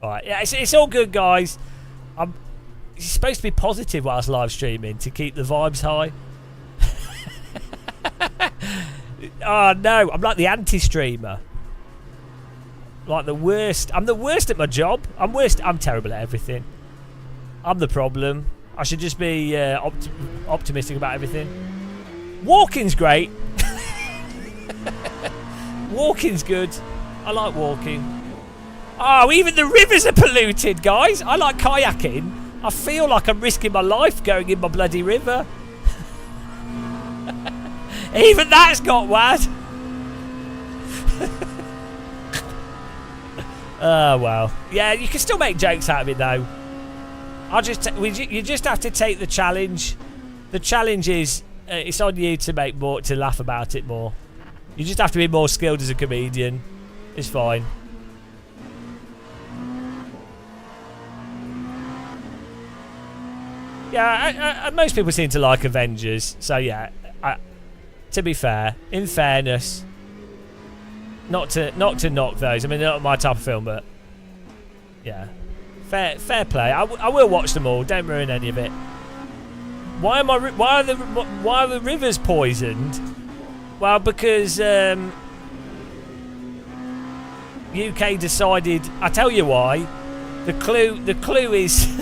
All right, yeah, it's all good, guys. You're supposed to be positive whilst live streaming to keep the vibes high. Oh no, I'm like the anti-streamer. Like the worst. I'm the worst at my job. I'm terrible at everything. I'm the problem. I should just be optimistic about everything. Walking's great. Walking's good. I like walking. Oh, even the rivers are polluted, guys. I like kayaking. I feel like I'm risking my life going in my bloody river. Even that's got wad. Oh well. Yeah, you can still make jokes out of it though. You just have to take the challenge. The challenge is it's on you to laugh about it more. You just have to be more skilled as a comedian. It's fine. Yeah, most people seem to like Avengers, so yeah. To be fair, in fairness, not to knock those. I mean, they're not my type of film, but yeah, fair play. I will watch them all. Don't ruin any of it. Why are the rivers poisoned? Well, because UK decided. I tell you why. The clue is.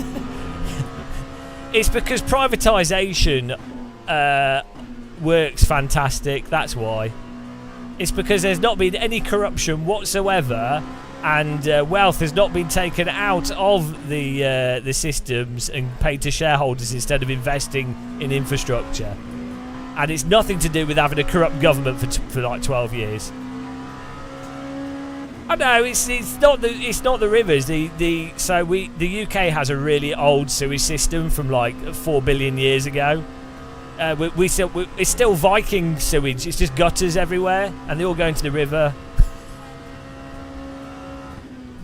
It's because privatisation works fantastic. That's why. It's because there's not been any corruption whatsoever, and wealth has not been taken out of the systems and paid to shareholders instead of investing in infrastructure. And it's nothing to do with having a corrupt government for like 12 years. I know it's not the rivers. The UK has a really old sewage system from like 4 billion years ago. It's still Viking sewage. It's just gutters everywhere, and they all go into the river.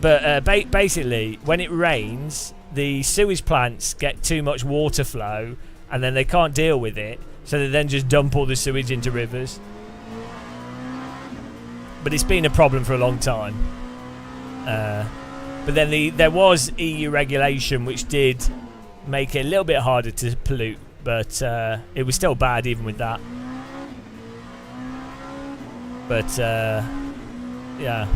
But basically, when it rains, the sewage plants get too much water flow, and then they can't deal with it, so they then just dump all the sewage into rivers. But it's been a problem for a long time. But then there was EU regulation which did make it a little bit harder to pollute, but it was still bad even with that. But yeah.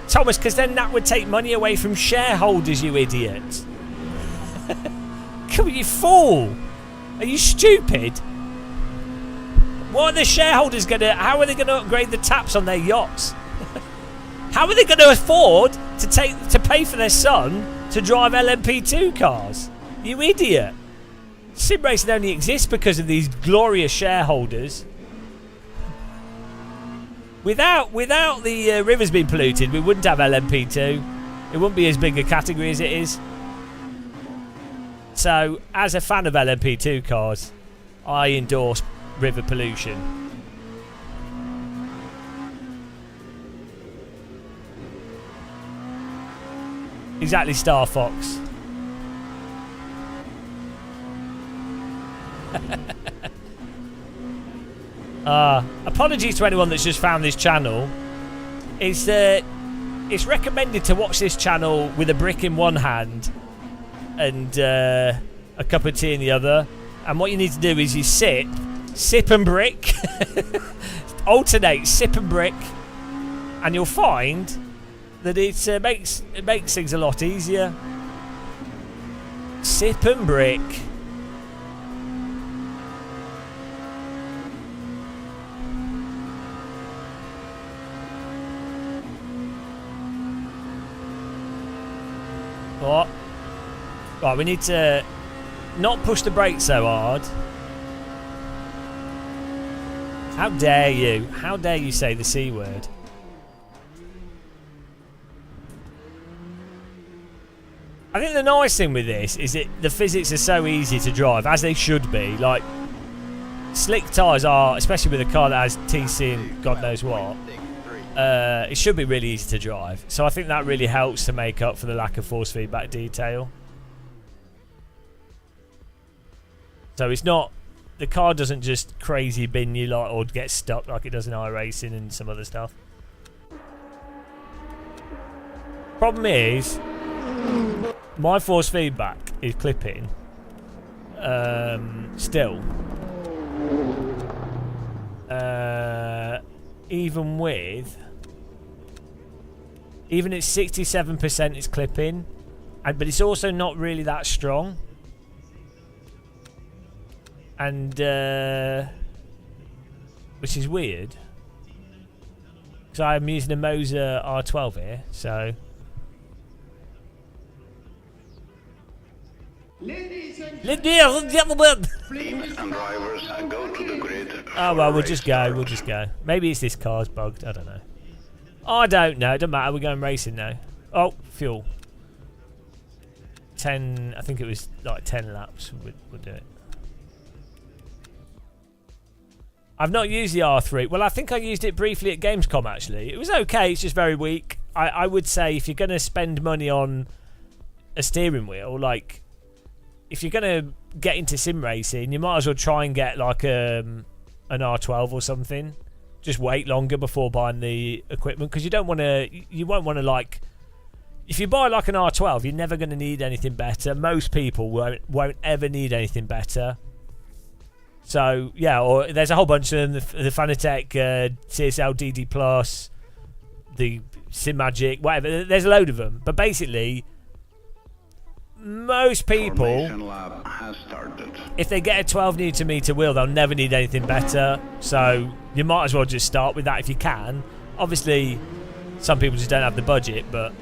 Thomas, because then that would take money away from shareholders, you idiot. Come on, you fool. Are you stupid? What are the shareholders how are they gonna upgrade the taps on their yachts? How are they gonna afford to pay for their son to drive LMP2 cars? You idiot. Sim racing only exists because of these glorious shareholders. Without the rivers being polluted, we wouldn't have LMP2. It wouldn't be as big a category as it is. So, as a fan of LMP2 cars, I endorse river pollution. Exactly, Star Fox. Apologies to anyone that's just found this channel. It's recommended to watch this channel with a brick in one hand and a cup of tea in the other. And what you need to do is you sip and brick, alternate sip and brick, and you'll find that it makes things a lot easier. Sip and brick. What? Right, we need to not push the brakes so hard. How dare you? How dare you say the C word? I think the nice thing with this is that the physics are so easy to drive, as they should be. Like, slick tyres are, especially with a car that has TC and God knows what, it should be really easy to drive. So I think that really helps to make up for the lack of force feedback detail. So it's not, the car doesn't just crazy bin you like or get stuck like it does in iRacing and some other stuff. Problem is, my force feedback is clipping. Still. Even at 67% it's clipping, but it's also not really that strong. And which is weird, because I'm using a Moser R12 here, so. Ladies and gentlemen. Teams and drivers go to the grid. Oh well, we'll just go. Maybe it's this car's bugged. I don't know. I don't know. It doesn't matter. We're going racing now. Oh, fuel. 10. I think it was like 10 laps. We'll do it. I've not used the R3. Well, I think I used it briefly at Gamescom, actually. It was okay. It's just very weak. I would say if you're going to spend money on a steering wheel, like, if you're going to get into sim racing, you might as well try and get, like, an R12 or something. Just wait longer before buying the equipment, because you don't want to... You won't want to, like... If you buy, like, an R12, you're never going to need anything better. Most people won't ever need anything better. So, yeah, or there's a whole bunch of them, the Fanatec, CSL DD Plus, the Simagic, whatever. There's a load of them. But basically, most people, if they get a 12 Nm wheel, they'll never need anything better. So you might as well just start with that if you can. Obviously, some people just don't have the budget, but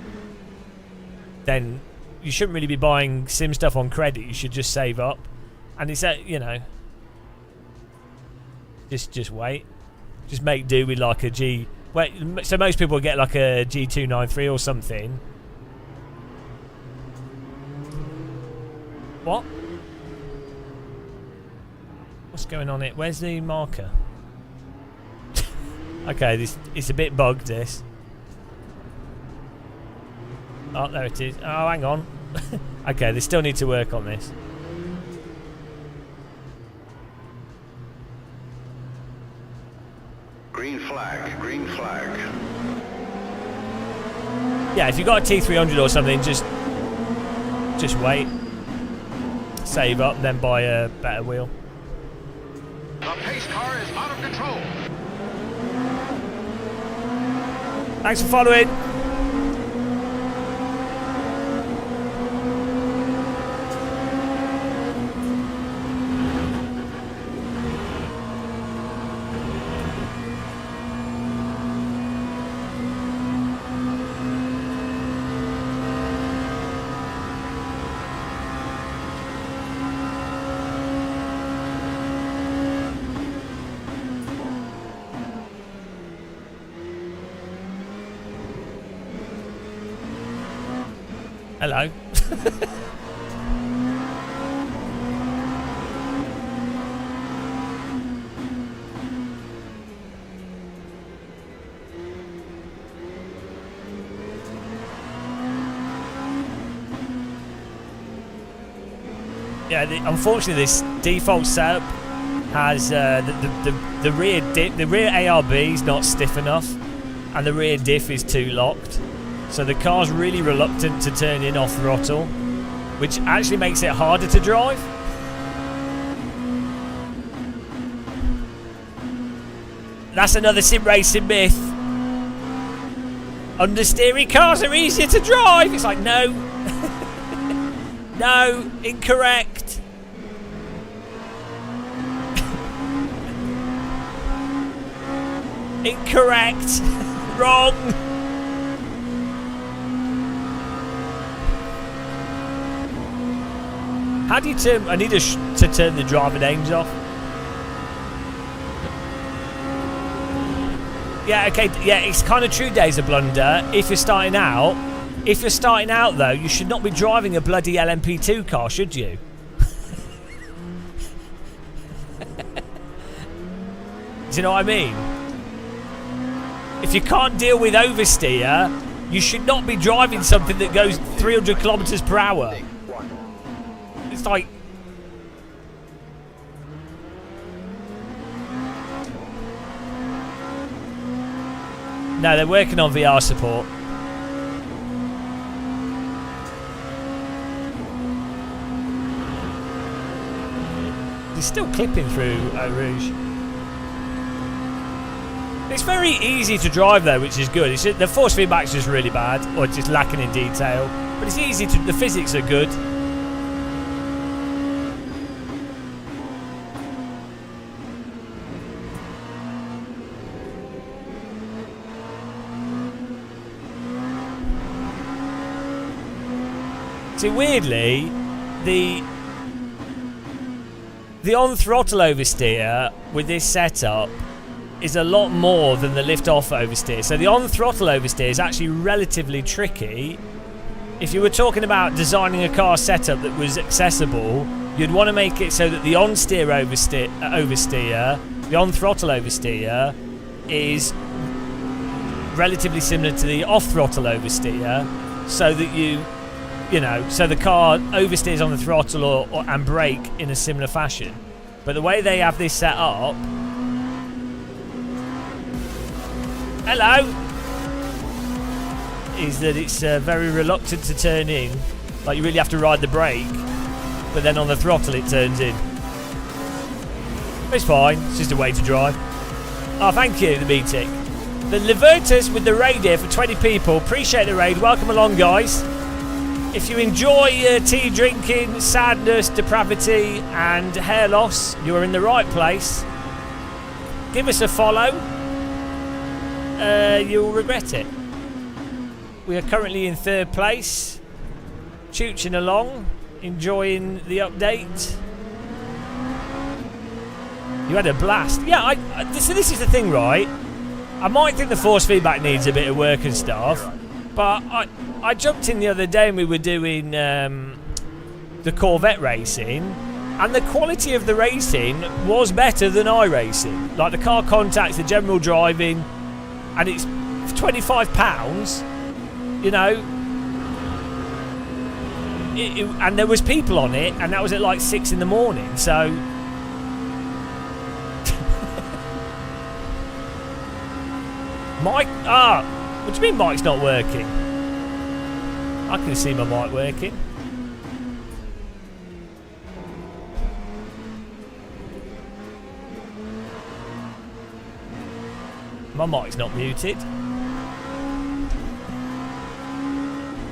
then you shouldn't really be buying sim stuff on credit. You should just save up, and it's you know, just wait, just make do with like a G. Wait, so most people get like a G293 or something. What? What's going on here? Where's the marker? Okay, it's a bit bugged, this. Oh, there it is. Oh, hang on. Okay, they still need to work on this. Green flag, green flag. Yeah, if you've got a T300 or something, just wait. Save up, then buy a better wheel. The pace car is out of control. Thanks for following. Hello. Yeah, unfortunately, this default setup has the rear ARB is not stiff enough, and the rear diff is too locked. So the car's really reluctant to turn in off throttle, which actually makes it harder to drive. That's another sim racing myth. Understeering cars are easier to drive. It's like, no. No, incorrect. Incorrect. Wrong. How do you turn... I need to turn the driver names off. Yeah, okay, yeah, it's kind of true, Days of Blunder. If you're starting out... If you're starting out, though, you should not be driving a bloody LMP2 car, should you? Do you know what I mean? If you can't deal with oversteer, you should not be driving something that goes 300 kilometers per hour. It's like... No, they're working on VR support. He's still clipping through Eau Rouge. It's very easy to drive though, which is good. It's just, the force feedback's just really bad, or just lacking in detail. But it's easy to... The physics are good. See, weirdly, the on-throttle oversteer with this setup is a lot more than the lift-off oversteer. So the on-throttle oversteer is actually relatively tricky. If you were talking about designing a car setup that was accessible, you'd want to make it so that the on-steer oversteer, the on-throttle oversteer, is relatively similar to the off-throttle oversteer, so that you know, so the car oversteers on the throttle and brake in a similar fashion. But the way they have this set up... Hello! Is that it's very reluctant to turn in. Like, you really have to ride the brake. But then on the throttle it turns in. It's fine. It's just a way to drive. Oh, thank you, the B-Tick. The Levertus with the raid here for 20 people. Appreciate the raid. Welcome along, guys. If you enjoy tea drinking, sadness, depravity and hair loss, you are in the right place. Give us a follow. you'll regret it. We are currently in 3rd place, chooching along, enjoying the update. You had a blast. Yeah, so this is the thing, right? I might think the force feedback needs a bit of work and stuff, but I jumped in the other day and we were doing the Corvette racing, and the quality of the racing was better than iRacing. Like the car contacts, the general driving, and it's for £25, you know. And there was people on it, and that was at like 6 in the morning, so... Mike? What do you mean Mike's not working? I can see my mic working. My mic's not muted.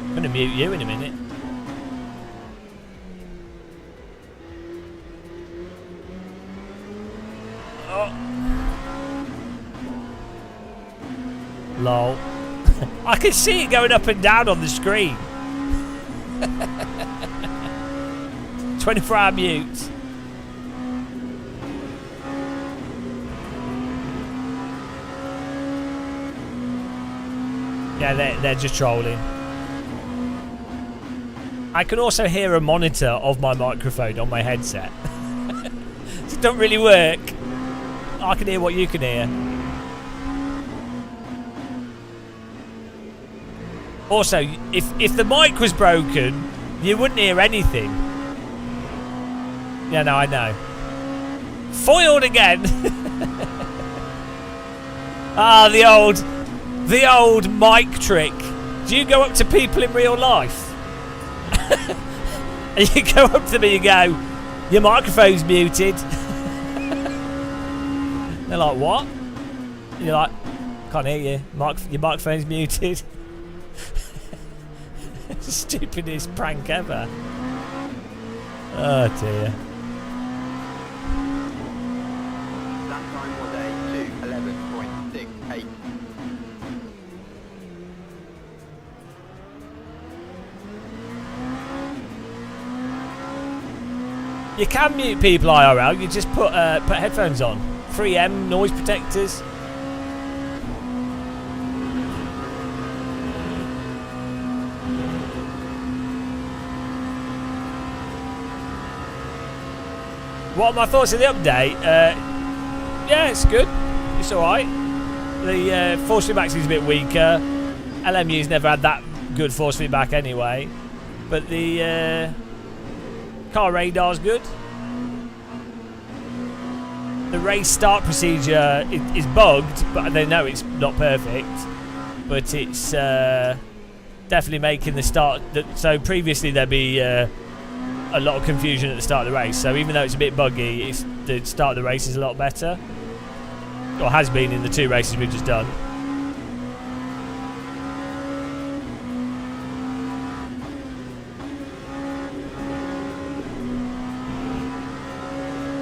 I'm going to mute you in a minute. Oh. Lol. I can see it going up and down on the screen. 24-hour mute. Yeah, they're just trolling. I can also hear a monitor of my microphone on my headset. It doesn't really work. I can hear what you can hear. Also, if the mic was broken, you wouldn't hear anything. Yeah, no, I know. Foiled again. The old mic trick. Do you go up to people in real life? And you go up to me and go, your microphone's muted. They're like, what? And you're like, can't hear you. Your microphone's muted. Stupidest prank ever. Oh dear. That time was a 2:11.68. You can mute people IRL. You just put headphones on. 3M noise protectors. What are my thoughts of the update? Yeah, it's good. It's alright. The force feedback is a bit weaker. LMU's never had that good force feedback anyway. But the car radar's good. The race start procedure is bugged, but they know it's not perfect. But it's definitely making the start... So previously there'd be... a lot of confusion at the start of the race, so even though it's a bit buggy, the start of the race is a lot better, or has been in the 2 races we've just done.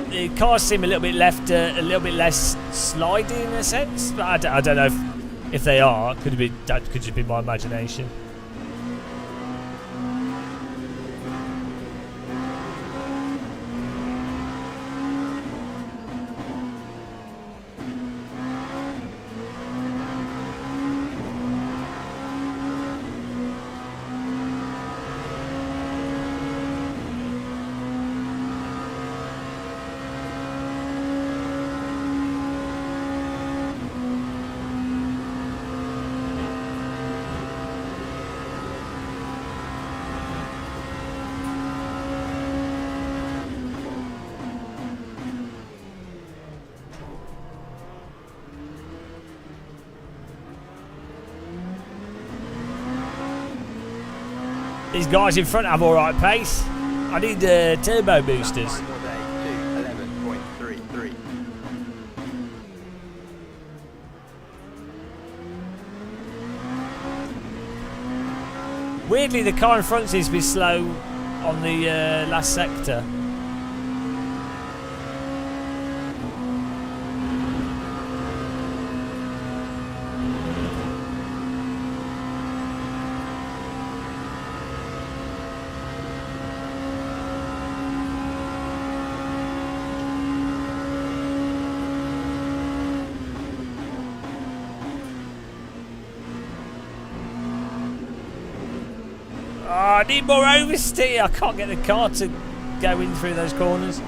The cars seem a little bit less sliding in a sense, but I don't know if they are. That could just be my imagination. These guys in front have alright pace. I need turbo boosters. That time was a 2:11.33. Weirdly, the car in front seems to be slow on the last sector. Oh, I need more oversteer. I can't get the car to go in through those corners.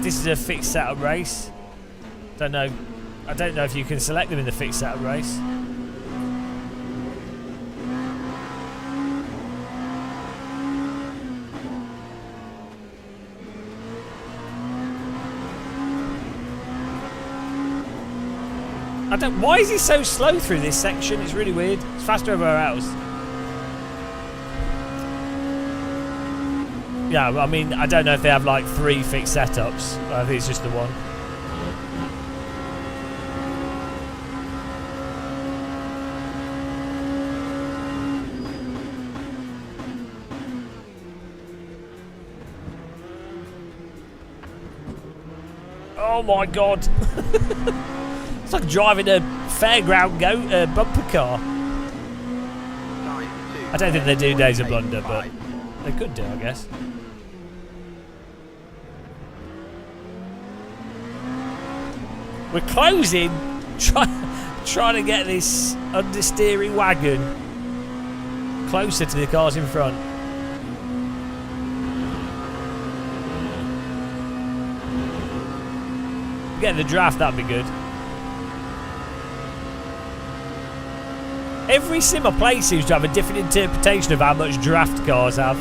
This is a fixed setup race. Don't know. I don't know if you can select them in the fixed setup race. I don't. Why is he so slow through this section? It's really weird. It's faster everywhere else. Yeah, I mean, I don't know if they have like 3 fixed setups. I think it's just the one. Oh my god! It's like driving a fairground bumper car. I don't think they do Days of Blunder, but they could do, I guess. We're closing, trying to get this understeering wagon closer to the cars in front. Get the draft, that'd be good. Every sim I play seems to have a different interpretation of how much draft cars have.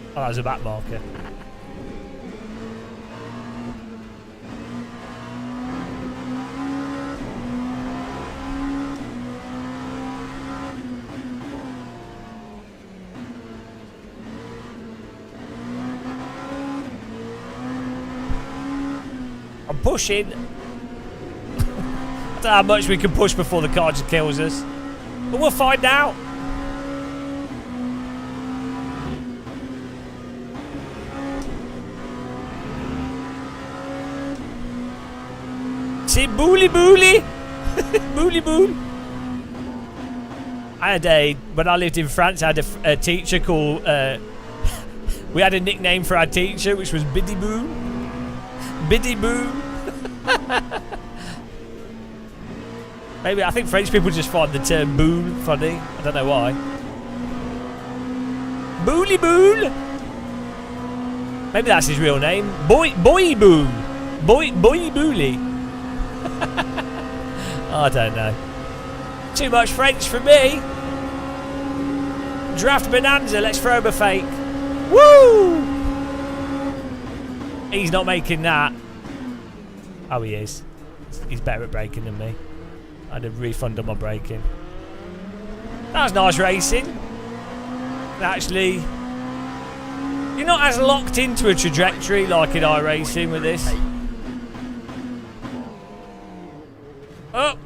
Oh, that was a back marker. I'm pushing. I don't know how much we can push before the car just kills us. But we'll find out. See, booly booly. Booly bool. When I lived in France, I had a teacher called, we had a nickname for our teacher, which was Biddy Boo. Biddy Boo. Maybe, I think French people just find the term bool funny. I don't know why. Booly bool. Maybe that's his real name. Boy Boo. Boy Booly. I don't know. Too much French for me. Draft Bonanza, let's throw him a fake. Woo! He's not making that. Oh, he is. He's better at braking than me. I had a refund on my braking. That was nice racing. Actually, you're not as locked into a trajectory like in iRacing with this. Oh,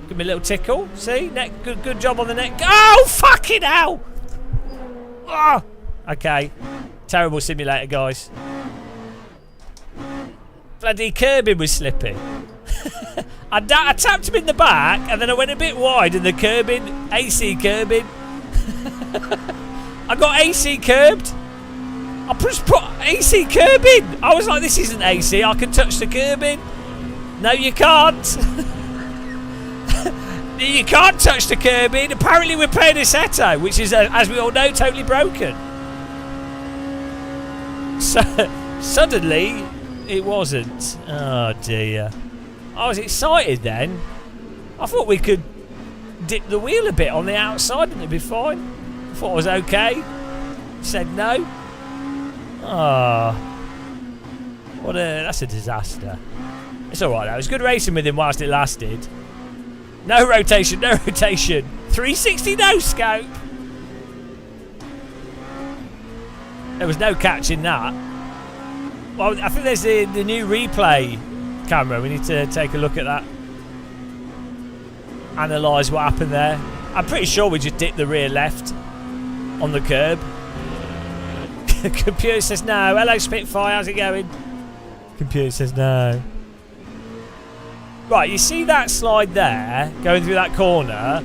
give me a little tickle. See, neck, good job on the neck. Oh, fucking hell! Oh, okay, terrible simulator, guys. Bloody curbing was slipping. I tapped him in the back, and then I went a bit wide, and the curbing, AC curbing. I got AC curbed. I just put AC curbing. I was like, this isn't AC. I can touch the curbing. No, you can't. You can't touch the curbing. Apparently we're playing a Seto, which is, as we all know, totally broken. So, suddenly, it wasn't. Oh, dear. I was excited then. I thought we could dip the wheel a bit on the outside and it'd be fine. I thought it was okay. Said no. Oh. That's a disaster. It's alright though. It was good racing with him whilst it lasted. No rotation, no rotation. 360 no scope. There was no catching that. Well, I think there's the new replay camera. We need to take a look at that. analyse what happened there. I'm pretty sure we just dipped the rear left on the curb. Computer says no. Hello Spitfire, how's it going? Computer says no. Right, you see that slide there, going through that corner?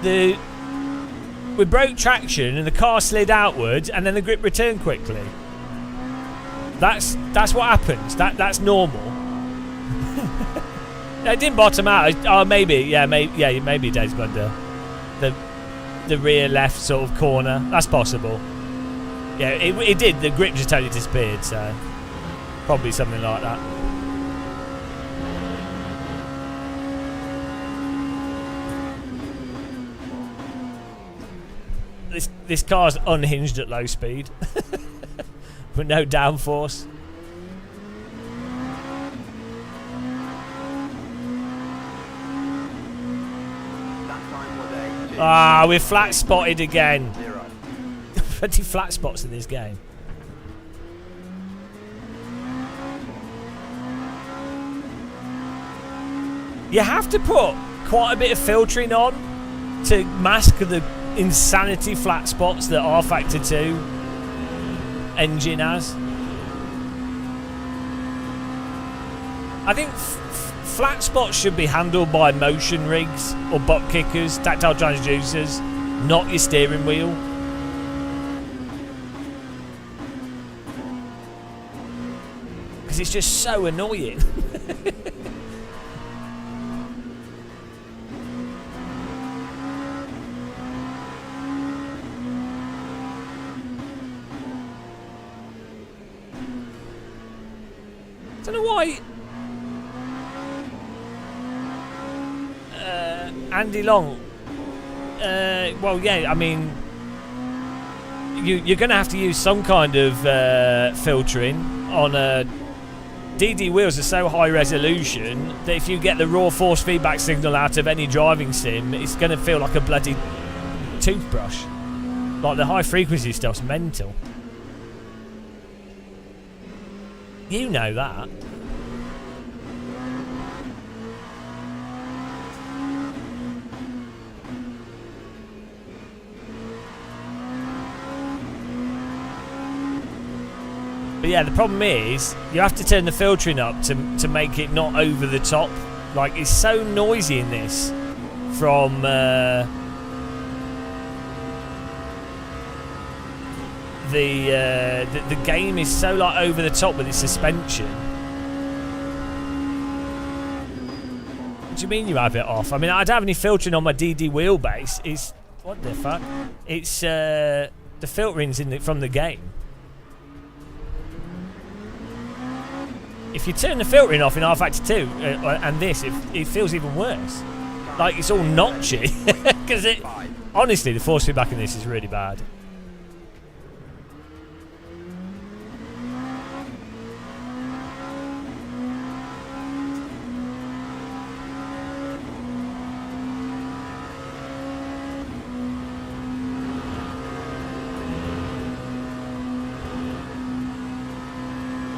We broke traction and the car slid outwards and then the grip returned quickly. That's what happens. That's normal. It didn't bottom out. Oh, maybe Dave's blunder. The rear left sort of corner. That's possible. Yeah, it did. The grip just totally disappeared, so probably something like that. This car's unhinged at low speed. With no downforce. That time was a 2. Ah, we're flat spotted again. 0. Plenty flat spots in this game. You have to put quite a bit of filtering on to mask the insanity flat spots that R Factor 2 engine has. I think flat spots should be handled by motion rigs or butt kickers, tactile transducers, not your steering wheel. Because it's just so annoying. I don't know why Andy Long well yeah, I mean you're gonna have to use some kind of filtering on a DD wheels are so high resolution that if you get the raw force feedback signal out of any driving sim, it's gonna feel like a bloody toothbrush. Like the high frequency stuff's mental. You know that. But yeah, the problem is you have to turn the filtering up to make it not over the top. Like, it's so noisy in this from the game is so like over the top with its suspension. What do you mean you have it off? I mean, I don't have any filtering on my DD wheelbase. It's what the fuck? It's the filtering's from the game. If you turn the filtering off in R Factor 2 and this, it feels even worse. Like it's all notchy. Because honestly, the force feedback in this is really bad.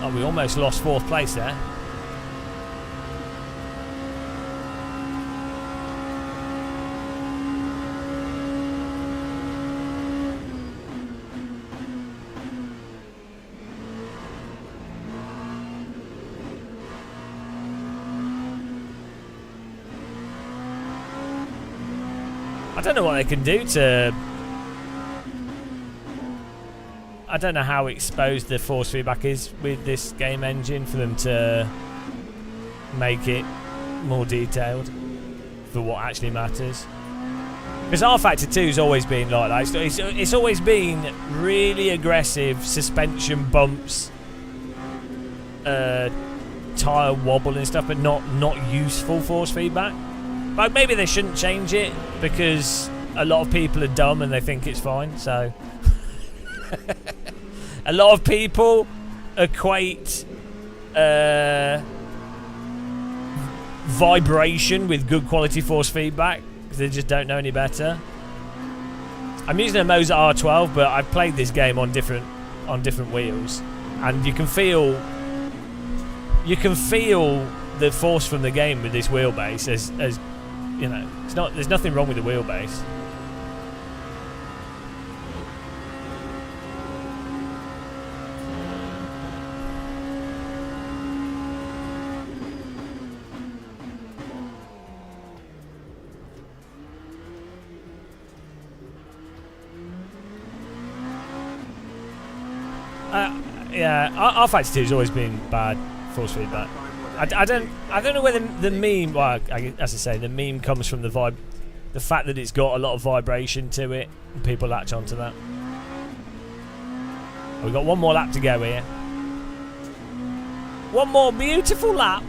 Oh, we almost lost 4th place there. I don't know what they can do to... I don't know how exposed the force feedback is with this game engine for them to make it more detailed for what actually matters. Because R Factor 2's always been like that. It's always been really aggressive suspension bumps, tyre wobble and stuff, but not useful force feedback. But maybe they shouldn't change it because a lot of people are dumb and they think it's fine, so... A lot of people equate vibration with good quality force feedback because they just don't know any better. I'm using a Moza R12, but I've played this game on different wheels, and you can feel the force from the game with this wheelbase as you know, it's not. There's nothing wrong with the wheelbase. Yeah, R-Factor 2 has always been bad force feedback. I don't know whether the meme. Well, as I say, the meme comes from the fact that it's got a lot of vibration to it, and people latch onto that. We've got one more lap to go here. One more beautiful lap.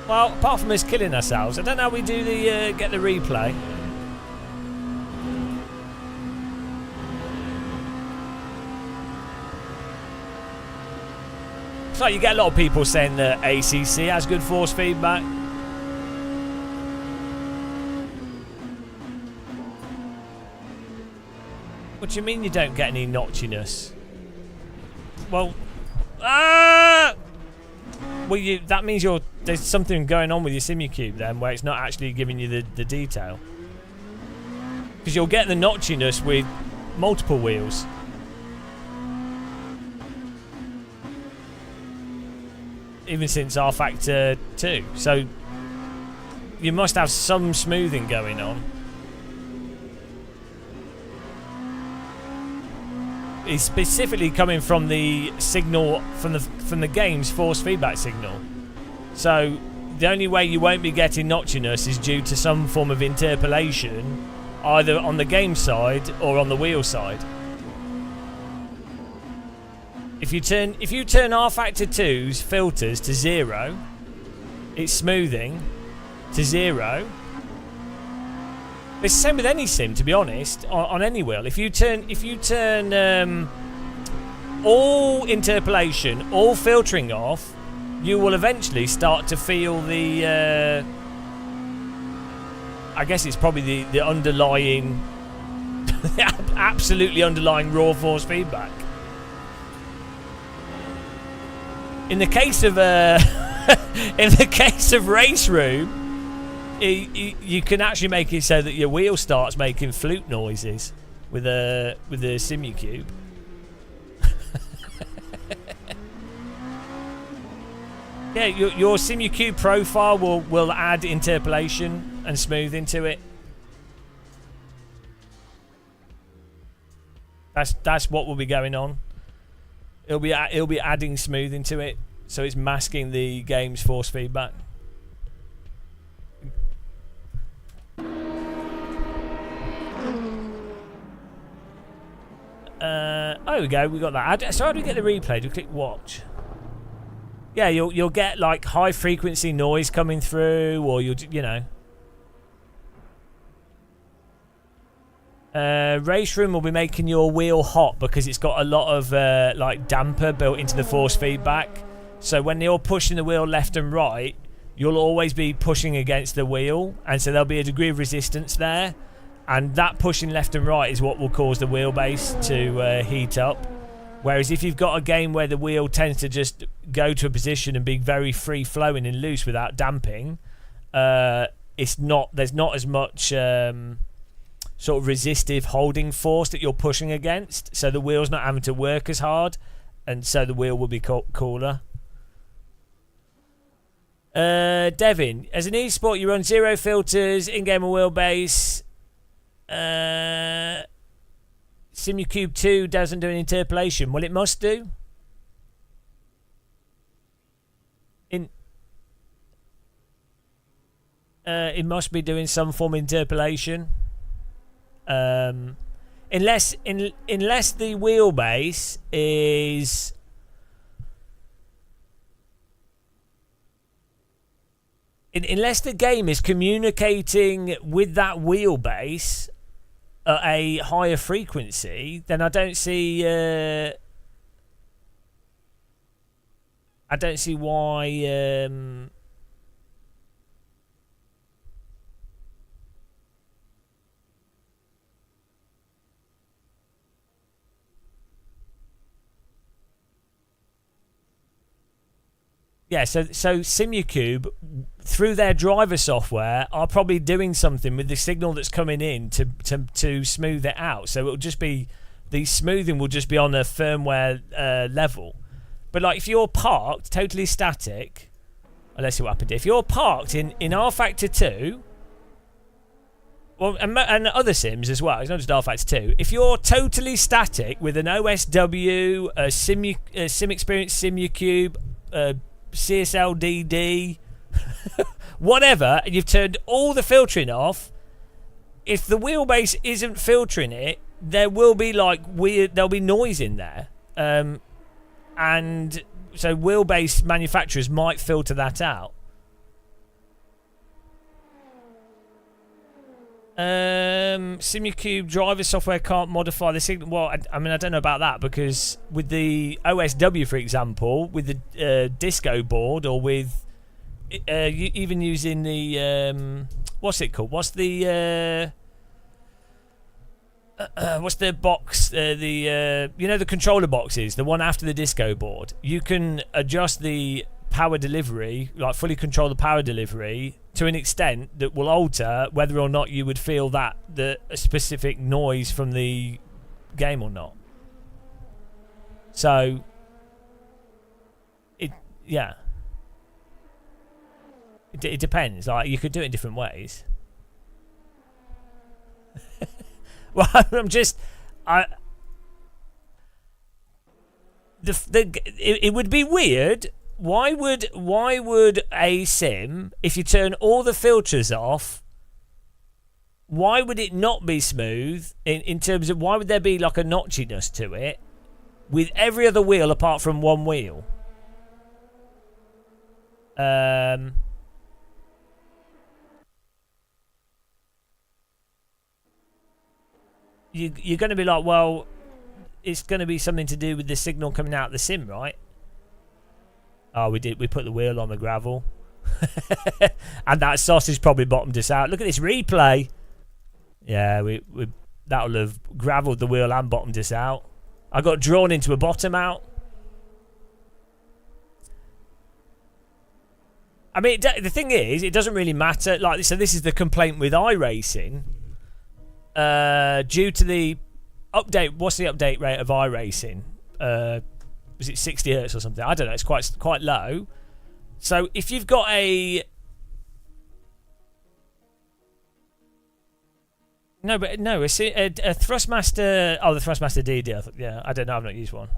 Well, apart from us killing ourselves, I don't know how we do the get the replay. It's like you get a lot of people saying that ACC has good force feedback. What do you mean you don't get any notchiness? Well, well, that means there's something going on with your Simucube then, where it's not actually giving you the detail. Because you'll get the notchiness with multiple wheels. Even since R-Factor 2. So you must have some smoothing going on. It's specifically coming from the signal from the game's force feedback signal. So the only way you won't be getting notchiness is due to some form of interpolation, either on the game side or on the wheel side. If you turn R-Factor 2's filters to 0, its smoothing to 0. It's the same with any sim, to be honest, on any wheel. If you turn all interpolation, all filtering off, you will eventually start to feel the. I guess it's probably the underlying, absolutely underlying raw force feedback. In the case of Race Room, you can actually make it so that your wheel starts making flute noises with the Simucube. Yeah, your Simucube profile will add interpolation and smoothing to it. That's what will be going on. It'll be adding smoothing to it, so it's masking the game's force feedback. Oh, there we go. We got that. So how do we get the replay? Do we click watch? Yeah, you'll get like high frequency noise coming through, or you know. Race Room will be making your wheel hot because it's got a lot of like damper built into the force feedback. So when you're pushing the wheel left and right, you'll always be pushing against the wheel, and so there'll be a degree of resistance there, and that pushing left and right is what will cause the wheelbase to heat up. Whereas if you've got a game where the wheel tends to just go to a position and be very free flowing and loose without damping, there's not as much sort of resistive holding force that you're pushing against, so the wheel's not having to work as hard, and so the wheel will be cooler. Devin, as an esport you run 0 filters, in-game wheelbase. Simucube 2 doesn't do an interpolation. Well, it must do. It must be doing some form of interpolation. Unless the wheelbase is unless the game is communicating with that wheelbase at a higher frequency, then I don't see why Yeah, so Simucube, through their driver software, are probably doing something with the signal that's coming in to smooth it out. So it'll just be, the smoothing will just be on a firmware level. But like if you're parked totally static, let's see what happened. If you're parked in rFactor 2, well, and other sims as well, it's not just rFactor 2. If you're totally static with an OSW, a Sim Experience Simucube, CSLDD, whatever, and you've turned all the filtering off, if the wheelbase isn't filtering it, there will be like there'll be noise in there, and so wheelbase manufacturers might filter that out. Simucube driver software can't modify the signal. Well, I mean, I don't know about that, because with the OSW, for example, with the disco board, or with even using the what's it called? What's the box? You know, the controller boxes, the one after the disco board. You can adjust the power delivery, like fully control the power delivery to an extent that will alter whether or not you would feel that a specific noise from the game or not. So it depends. Like, you could do it in different ways. Well, it would be weird. Why would a sim, if you turn all the filters off, why would it not be smooth in terms of, why would there be like a notchiness to it with every other wheel apart from one wheel? You're going to be like, well, it's going to be something to do with the signal coming out of the sim, right? Oh, we put the wheel on the gravel. And that sausage probably bottomed us out. Look at this replay. Yeah, that'll have gravelled the wheel and bottomed us out. I got drawn into a bottom out. I mean, the thing is, it doesn't really matter. Like, so this is the complaint with iRacing. Due to the update, what's the update rate of iRacing? Was it 60 hertz or something? I don't know. It's quite low. So if you've got a Thrustmaster. Oh, the Thrustmaster DD. Yeah, I don't know. I've not used one.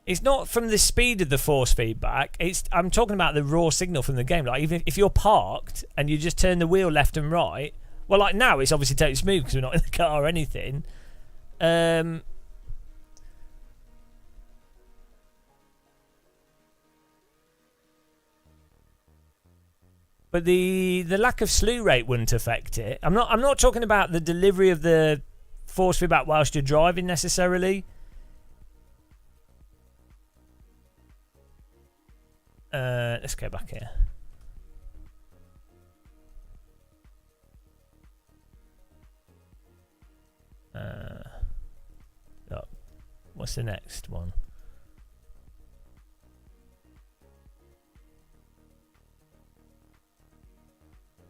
It's not from the speed of the force feedback. I'm talking about the raw signal from the game. Like, even if you're parked and you just turn the wheel left and right. Well, like now it's obviously totally smooth because we're not in the car or anything. But the lack of slew rate wouldn't affect it. I'm not talking about the delivery of the force feedback whilst you're driving necessarily. Let's go back here. Look, what's the next one?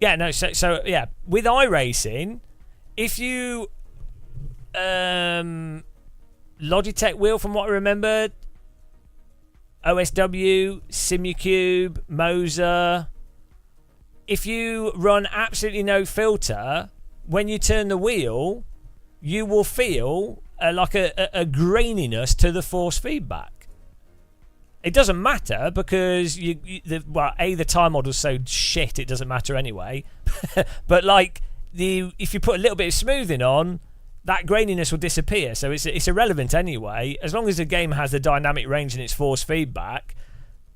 Yeah, no. So yeah, with iRacing, if you Logitech wheel, from what I remember, OSW, Simucube, Moser. If you run absolutely no filter, when you turn the wheel, you will feel like a graininess to the force feedback. It doesn't matter because the time model's so shit it doesn't matter anyway. But like if you put a little bit of smoothing on, that graininess will disappear. So it's irrelevant anyway. As long as the game has the dynamic range in its force feedback,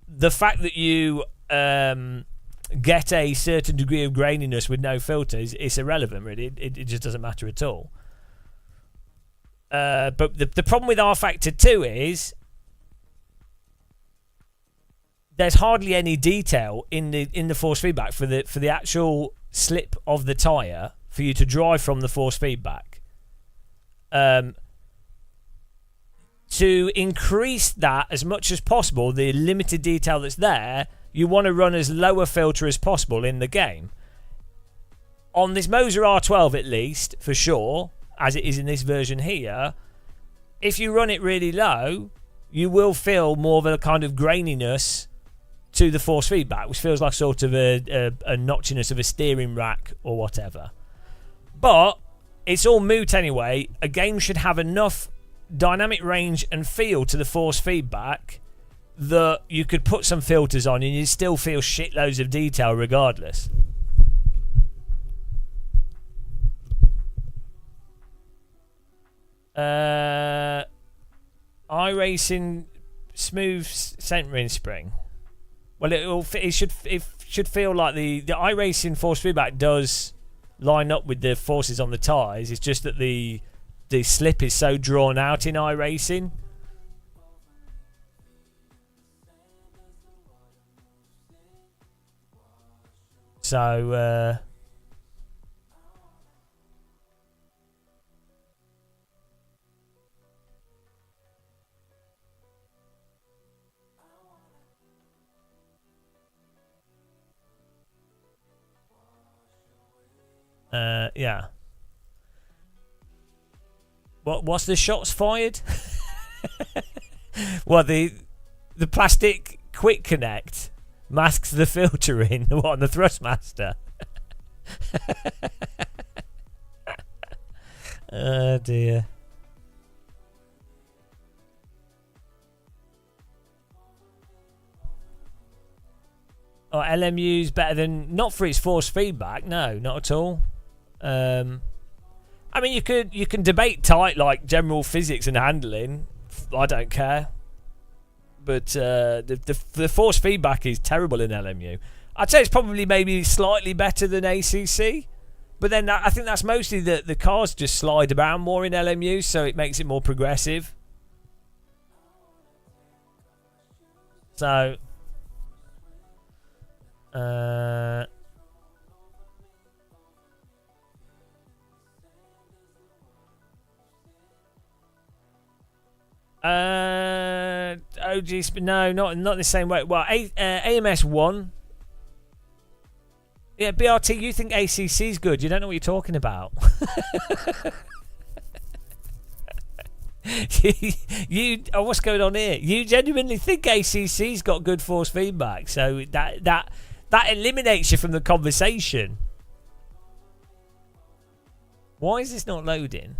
the fact that you get a certain degree of graininess with no filters, it's irrelevant really. It just doesn't matter at all. But the problem with rFactor 2 is there's hardly any detail in the force feedback for the actual slip of the tyre for you to drive from the force feedback. to increase that as much as possible, the limited detail that's there, you want to run as low a filter as possible in the game. On this Moser R12 at least, for sure, as it is in this version here, if you run it really low, you will feel more of a kind of graininess to the force feedback, which feels like sort of a notchiness of a steering rack or whatever. But it's all moot anyway. A game should have enough dynamic range and feel to the force feedback that you could put some filters on and you still feel shitloads of detail regardless. iRacing smooth centering spring. Well, it should feel like the iRacing force feedback does line up with the forces on the tyres. It's just that the slip is so drawn out in iRacing. So yeah. What's the shots fired? Well, the plastic quick connect masks the filter in. What, on the Thrustmaster? Oh dear. Oh, LMU's better than, not for its force feedback, no, not at all. I mean, you can debate tight like general physics and handling. I don't care, but the force feedback is terrible in LMU. I'd say it's probably maybe slightly better than ACC, but then I think that's mostly that the cars just slide around more in LMU, so it makes it more progressive. So, OG, no, not the same way. Well, AMS 1. Yeah, BRT, you think ACC's good? You don't know what you're talking about. What's going on here? You genuinely think ACC's got good force feedback, so that eliminates you from the conversation. Why is this not loading?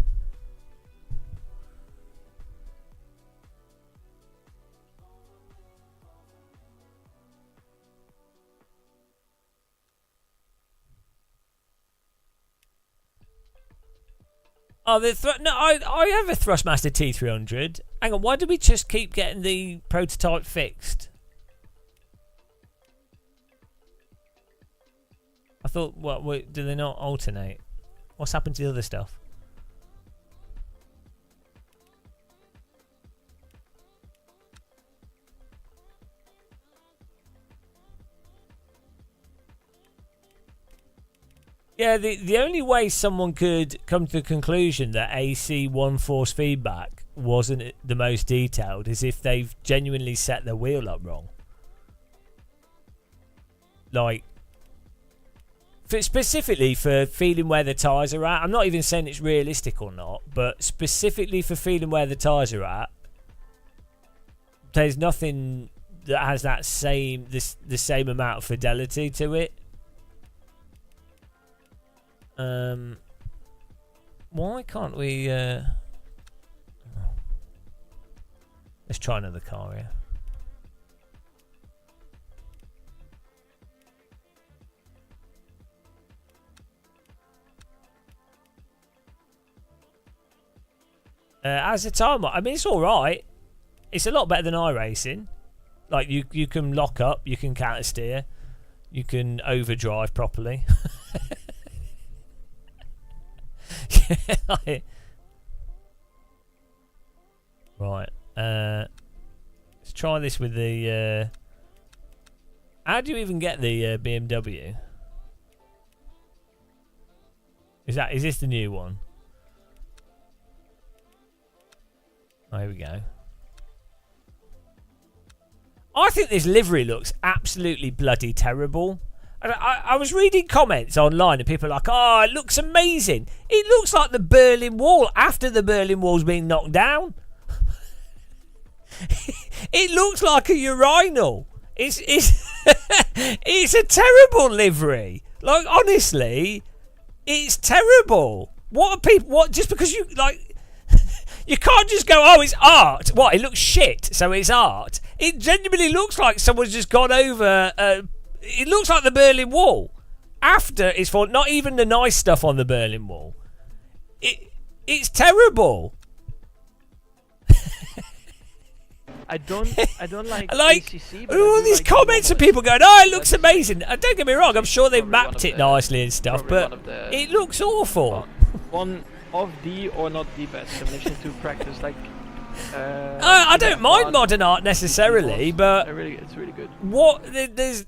Oh, no, I have a Thrustmaster T300. Hang on, why do we just keep getting the prototype fixed? I thought, wait, do they not alternate? What's happened to the other stuff? Yeah, the only way someone could come to the conclusion that AC1 force feedback wasn't the most detailed is if they've genuinely set their wheel up wrong. Like, specifically for feeling where the tyres are at. I'm not even saying it's realistic or not, but specifically for feeling where the tyres are at, there's nothing that has that the same amount of fidelity to it. Why can't we let's try another car here. As a time, I mean, it's alright. It's a lot better than iRacing. Like, you can lock up, you can counter steer, you can overdrive properly. Right. Let's try this with the. How do you even get the BMW? Is this the new one? Oh, here we go. I think this livery looks absolutely bloody terrible. And I was reading comments online and people are like, oh, it looks amazing. It looks like the Berlin Wall after the Berlin Wall's been knocked down. It looks like a urinal. It's it's a terrible livery. Like, honestly, it's terrible. What are people? What, just because you like, you can't just go, oh, it's art. What? It looks shit, so it's art. It genuinely looks like someone's just gone over. It looks like the Berlin Wall after it's fallen. Not even the nice stuff on the Berlin Wall. It's terrible. I don't like Like, ACC, but all I do these like comments of Mobile. people going, oh, it looks That's- amazing. Don't get me wrong, I'm sure they've Probably one mapped of it the- nicely and stuff, probably but one of the- it looks awful. One of the or not the best simulation to practice. Like, I don't mind modern art necessarily, but it's really good. what there's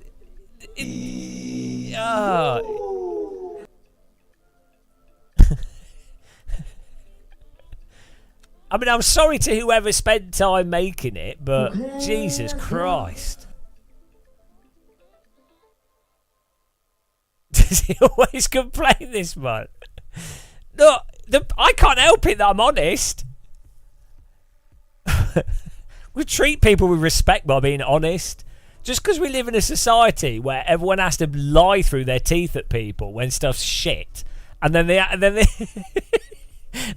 I mean, I'm sorry to whoever spent time making it, but Okay, Jesus let's go. Christ. Does he always complain, this man? No, I can't help it that I'm honest. We treat people with respect by being honest. Just because we live in a society where everyone has to lie through their teeth at people when stuff's shit, and then they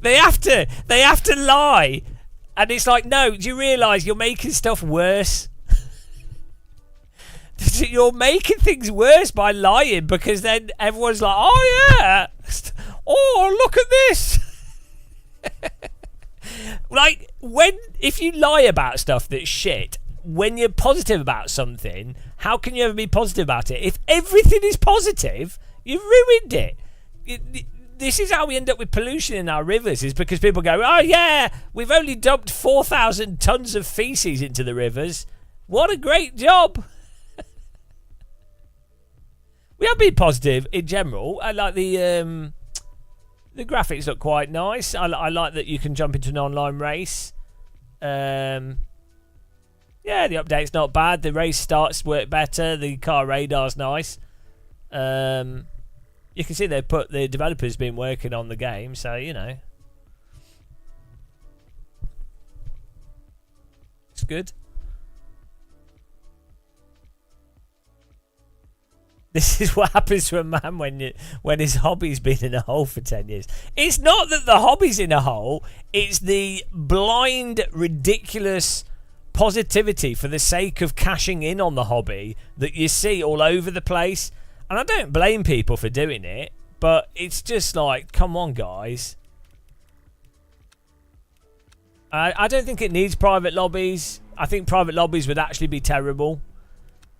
they have to lie, and it's like, no, do you realise you're making stuff worse? You're making things worse by lying, because then everyone's like, oh yeah, oh look at this. Like, if you lie about stuff that's shit, when you're positive about something, how can you ever be positive about it? If everything is positive, you've ruined it. This is how we end up with pollution in our rivers, is because people go, oh yeah, we've only dumped 4,000 tons of feces into the rivers. What a great job. We have been positive in general. I like the graphics look quite nice. I like that you can jump into an online race. Yeah, the update's not bad. The race starts work better. The car radar's nice. You can see the developers been working on the game, so you know, it's good. This is what happens to a man when his hobby's been in a hole for 10 years. It's not that the hobby's in a hole, it's the blind, ridiculous positivity for the sake of cashing in on the hobby that you see all over the place. And I don't blame people for doing it, but it's just like, come on, guys. I don't think it needs private lobbies. I think private lobbies would actually be terrible.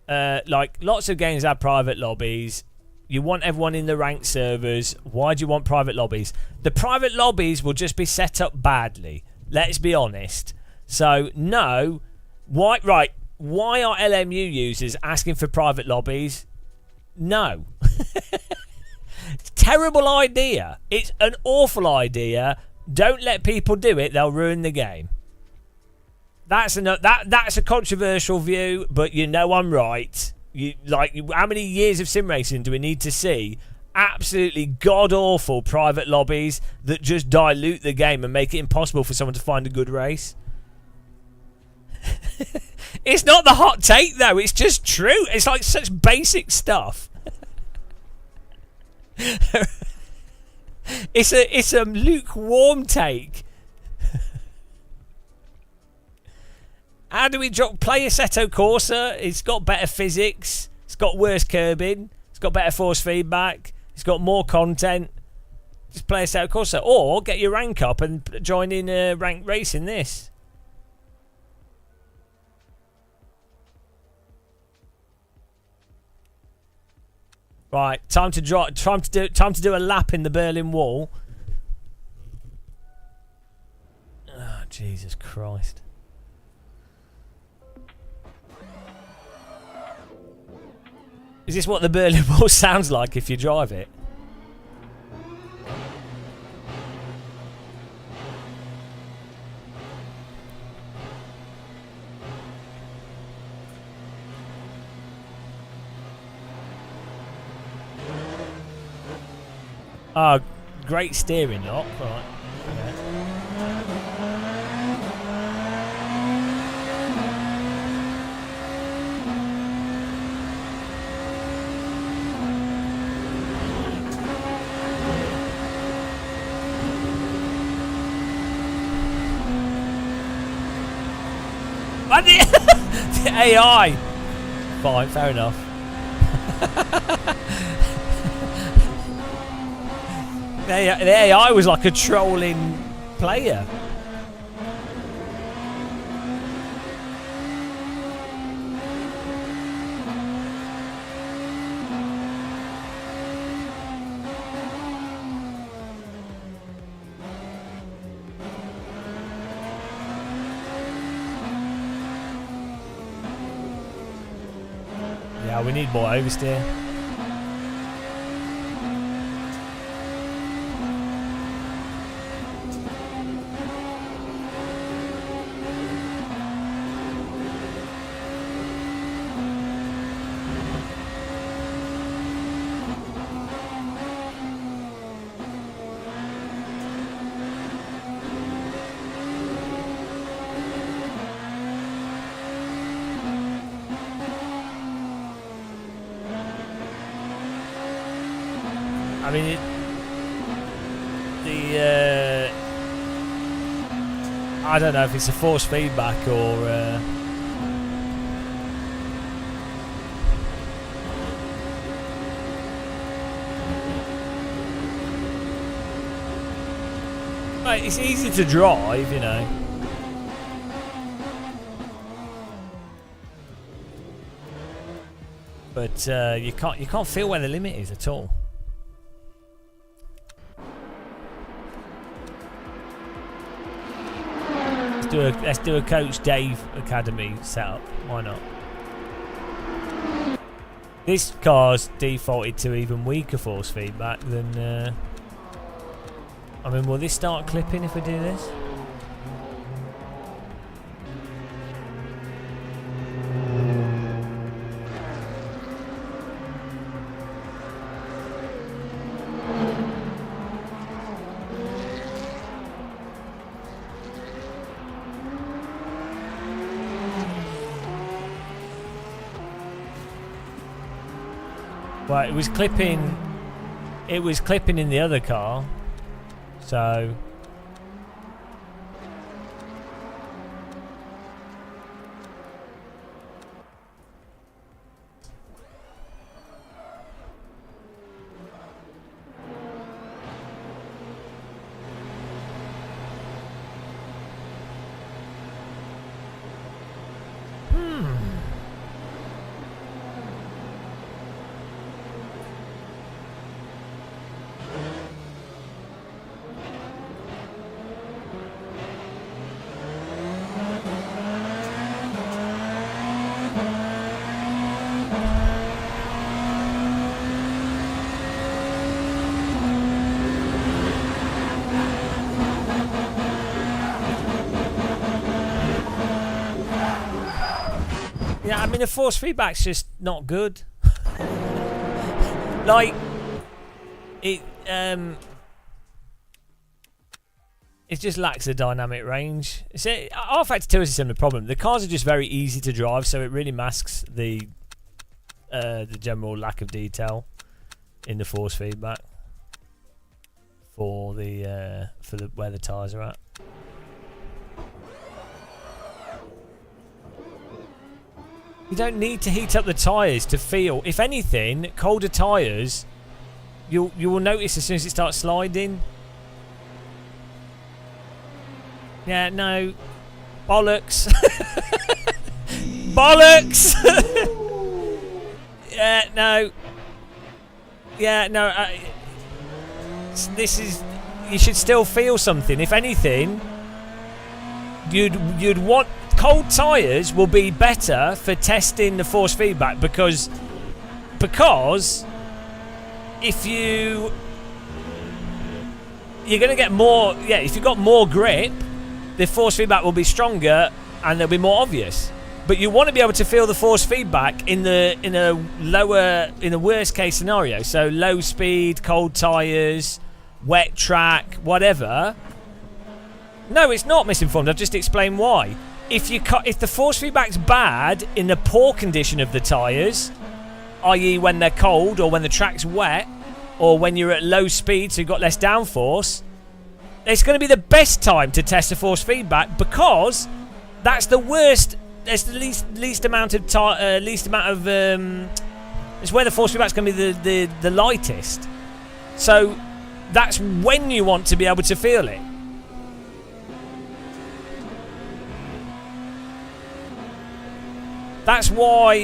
Like, lots of games have private lobbies. You want everyone in the ranked servers. Why do you want private lobbies? The private lobbies will just be set up badly. Let's be honest. So, no. Why are LMU users asking for private lobbies? No. Terrible idea. It's an awful idea. Don't let people do it. They'll ruin the game. That's a controversial view, but you know I'm right. How many years of sim racing do we need to see? Absolutely god-awful private lobbies that just dilute the game and make it impossible for someone to find a good race. It's not the hot take, though. It's just true. It's like such basic stuff. It's a lukewarm take. How do we play Assetto Corsa? It's got better physics. It's got worse curbing. It's got better force feedback. It's got more content. Just play Assetto Corsa. Or get your rank up and join in a ranked race in this. Right, time to do a lap in the Berlin Wall. Oh, Jesus Christ. Is this what the Berlin Wall sounds like if you drive it? Oh, great steering lock. Right. Okay. What the AI? Fine, fair enough. The AI was like a trolling player. Yeah, we need more oversteer. I mean, I don't know if it's a force feedback or Mate, it's easy to drive, you know. But you can't feel where the limit is at all. Let's do a Coach Dave Academy setup. Why not? This car's defaulted to even weaker force feedback than. I mean, will this start clipping if we do this? Well, it was clipping. It was clipping in the other car, so. Yeah, I mean the force feedback's just not good. Like it just lacks a dynamic range. R-Factor 2 is a similar problem. The cars are just very easy to drive, so it really masks the general lack of detail in the force feedback for the where the tyres are at. You don't need to heat up the tyres to feel. If anything, colder tyres, you will notice as soon as it starts sliding. Yeah, no. Bollocks. Bollocks! Yeah, no. Yeah, no. This is... You should still feel something. If anything, you'd want... Cold tyres will be better for testing the force feedback because if you're going to get more, if you've got more grip, the force feedback will be stronger and they'll be more obvious. But you want to be able to feel the force feedback in a worst case scenario. So low speed, cold tyres, wet track, whatever. No, it's not misinformed. I've just explained why. If the force feedback's bad in the poor condition of the tyres, i.e. when they're cold or when the track's wet or when you're at low speed so you've got less downforce, it's going to be the best time to test the force feedback because that's the worst. It's the least amount of it's where the force feedback's going to be the lightest. So that's when you want to be able to feel it. That's why,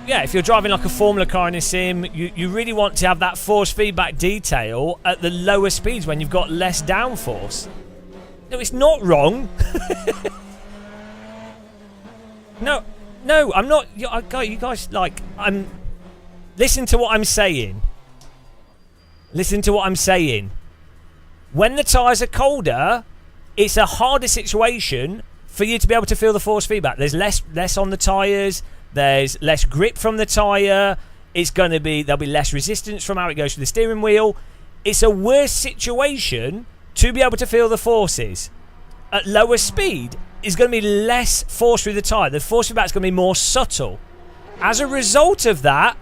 if you're driving like a Formula car in a sim, you really want to have that force feedback detail at the lower speeds when you've got less downforce. No, it's not wrong. No, I'm not. You guys, listen to what I'm saying. Listen to what I'm saying. When the tyres are colder, it's a harder situation for you to be able to feel the force feedback. There's less on the tyres. There's less grip from the tyre. There'll be less resistance from how it goes through the steering wheel. It's a worse situation to be able to feel the forces. At lower speed, is going to be less force through the tyre. The force feedback is going to be more subtle. As a result of that,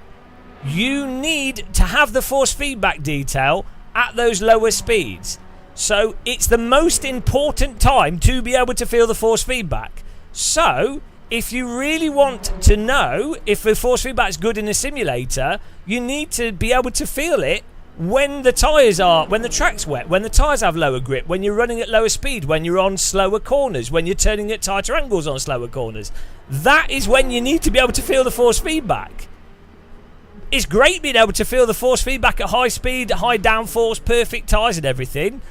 you need to have the force feedback detail at those lower speeds. So it's the most important time to be able to feel the force feedback. So if you really want to know if the force feedback is good in a simulator, you need to be able to feel it when the track's wet, when the tyres have lower grip, when you're running at lower speed, when you're on slower corners, when you're turning at tighter angles on slower corners. That is when you need to be able to feel the force feedback. It's great being able to feel the force feedback at high speed, high downforce, perfect tyres and everything.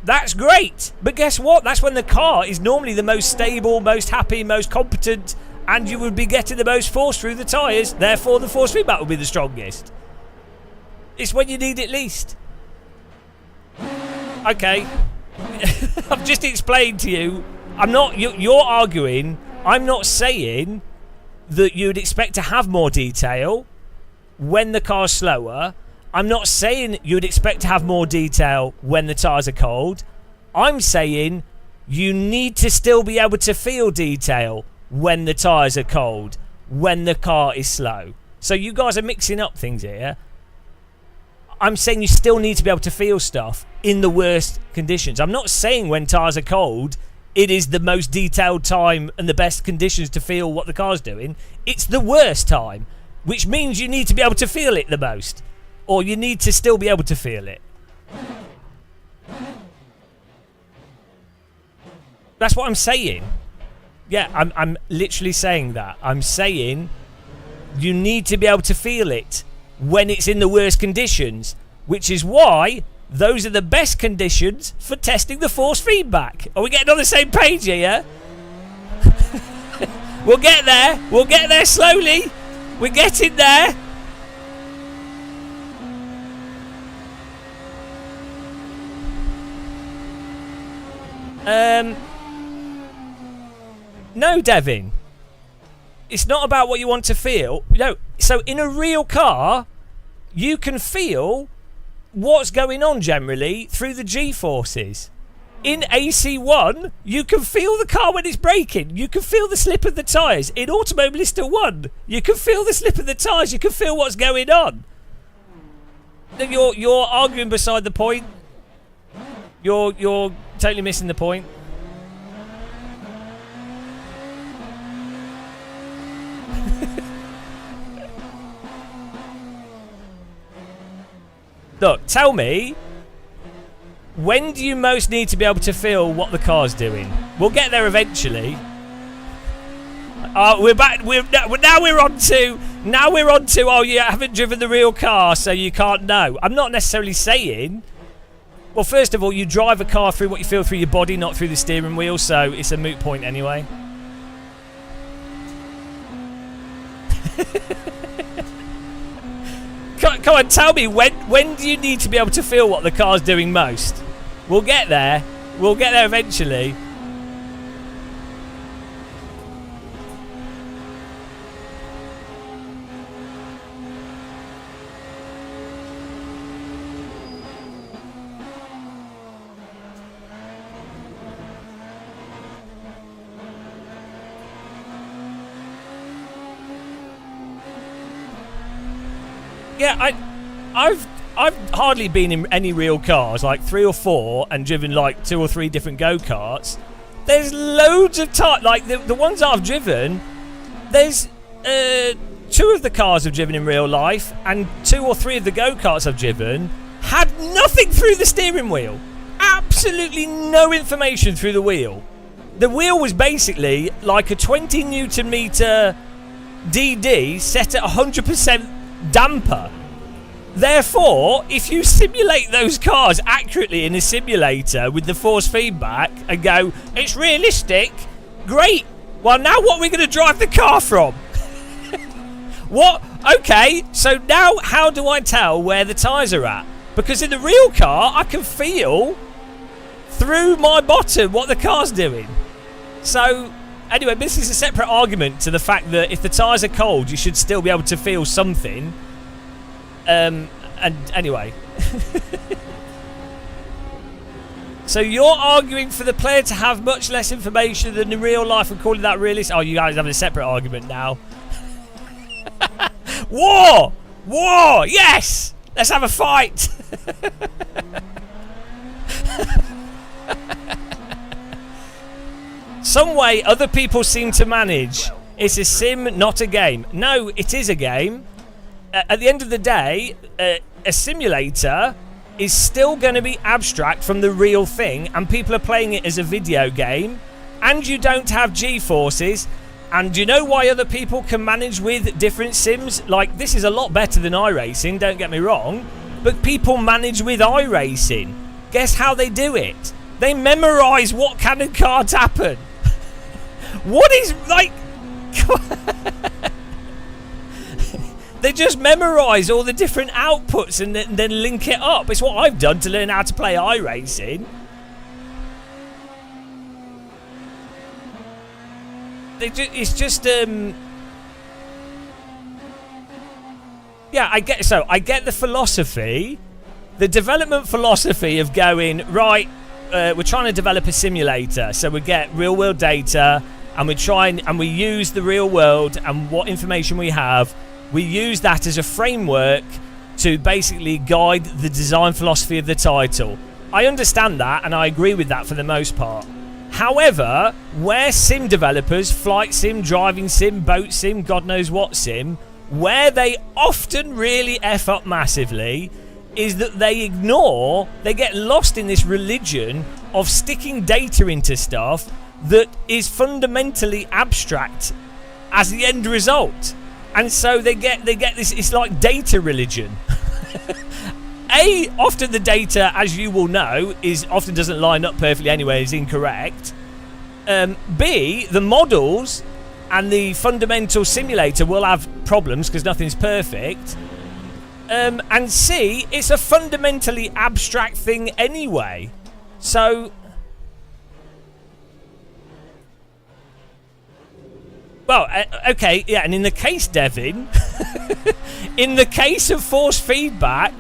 That's great. But guess what? That's when the car is normally the most stable, most happy, most competent, and you would be getting the most force through the tyres. Therefore, the force feedback will be the strongest. It's when you need it least. Okay. I've just explained to you. You're arguing. I'm not saying that you'd expect to have more detail when the car's slower. I'm not saying you'd expect to have more detail when the tyres are cold. I'm saying you need to still be able to feel detail when the tyres are cold, when the car is slow. So you guys are mixing up things here. I'm saying you still need to be able to feel stuff in the worst conditions. I'm not saying when tyres are cold, it is the most detailed time and the best conditions to feel what the car's doing. It's the worst time, which means you need to be able to feel it the most. Or you need to still be able to feel it. That's what I'm saying. Yeah, I'm literally saying that. I'm saying you need to be able to feel it when it's in the worst conditions, which is why those are the best conditions for testing the force feedback. Are we getting on the same page here, yeah? We'll get there. We'll get there slowly. We're getting there. No, Devin. It's not about what you want to feel. No. So in a real car, you can feel what's going on generally through the G-forces. In AC1, you can feel the car when it's braking. You can feel the slip of the tyres. In Automobilista 1, you can feel the slip of the tyres. You can feel what's going on. You're arguing beside the point. You're totally missing the point. Look, tell me, when do you most need to be able to feel what the car's doing? We'll get there eventually. We're back. Now we're on to. Oh, you haven't driven the real car, so you can't know. I'm not necessarily saying. Well, first of all, you drive a car through what you feel through your body, not through the steering wheel, so it's a moot point anyway. Come on, tell me, when do you need to be able to feel what the car's doing most? We'll get there. We'll get there eventually. Yeah, I've hardly been in any real cars, like 3 or 4, and driven like 2 or 3 different go-karts. There's loads of time, like the ones I've driven, there's 2 of the cars I've driven in real life, and 2 or 3 of the go-karts I've driven had nothing through the steering wheel. Absolutely no information through the wheel. The wheel was basically like a 20 Newton meter DD set at 100% damper. Therefore, if you simulate those cars accurately in a simulator with the force feedback and go, it's realistic, great. Well, now what are we going to drive the car from? What? Okay, so now how do I tell where the tyres are at? Because in the real car, I can feel through my bottom what the car's doing. So, anyway, this is a separate argument to the fact that if the tyres are cold, you should still be able to feel something. And anyway. So you're arguing for the player to have much less information than in real life and calling that realistic? Oh, you guys have a separate argument now. War! War! Yes! Let's have a fight! Some way other people seem to manage. It's a sim, not a game. No, it is a game. At the end of the day, a simulator is still going to be abstract from the real thing, and people are playing it as a video game, and you don't have G-forces. And do you know why other people can manage with different sims? Like, this is a lot better than iRacing, don't get me wrong, but people manage with iRacing. Guess how they do it? They memorise what cannon cards happen. What is, like... They just memorise all the different outputs and then link it up. It's what I've done to learn how to play iRacing. It's just yeah, I get the philosophy, the development philosophy of going right. We're trying to develop a simulator, so we get real world data, and we use the real world and what information we have. We use that as a framework to basically guide the design philosophy of the title. I understand that, and I agree with that for the most part. However, where sim developers, flight sim, driving sim, boat sim, God knows what sim, where they often really F up massively is that they get lost in this religion of sticking data into stuff that is fundamentally abstract as the end result. And so they get this, it's like data religion. Often the data, as you will know, often doesn't line up perfectly anyway, is incorrect. B, the models and the fundamental simulator will have problems because nothing's perfect. And C, it's a fundamentally abstract thing anyway. So... Well, okay, yeah, and in the case, Devin, in the case of force feedback,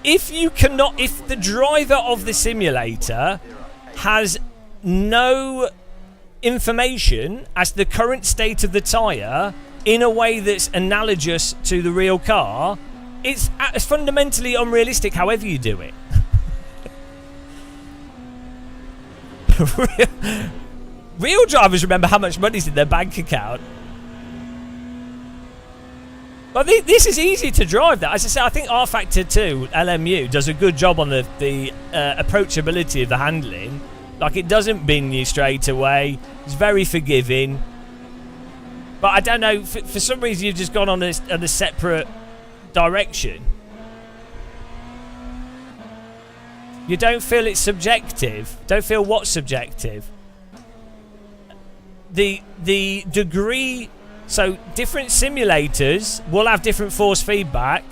if the driver of the simulator has no information as to the current state of the tyre in a way that's analogous to the real car, it's fundamentally unrealistic however you do it. Real drivers remember how much money's in their bank account. But this is easy to drive. That, as I say, I think rFactor 2 LMU does a good job on the approachability of the handling. Like, it doesn't bin you straight away. It's very forgiving. But I don't know, for some reason you've just gone on a separate direction. You don't feel it's subjective. Don't feel what's subjective. The degree, so different simulators will have different force feedback,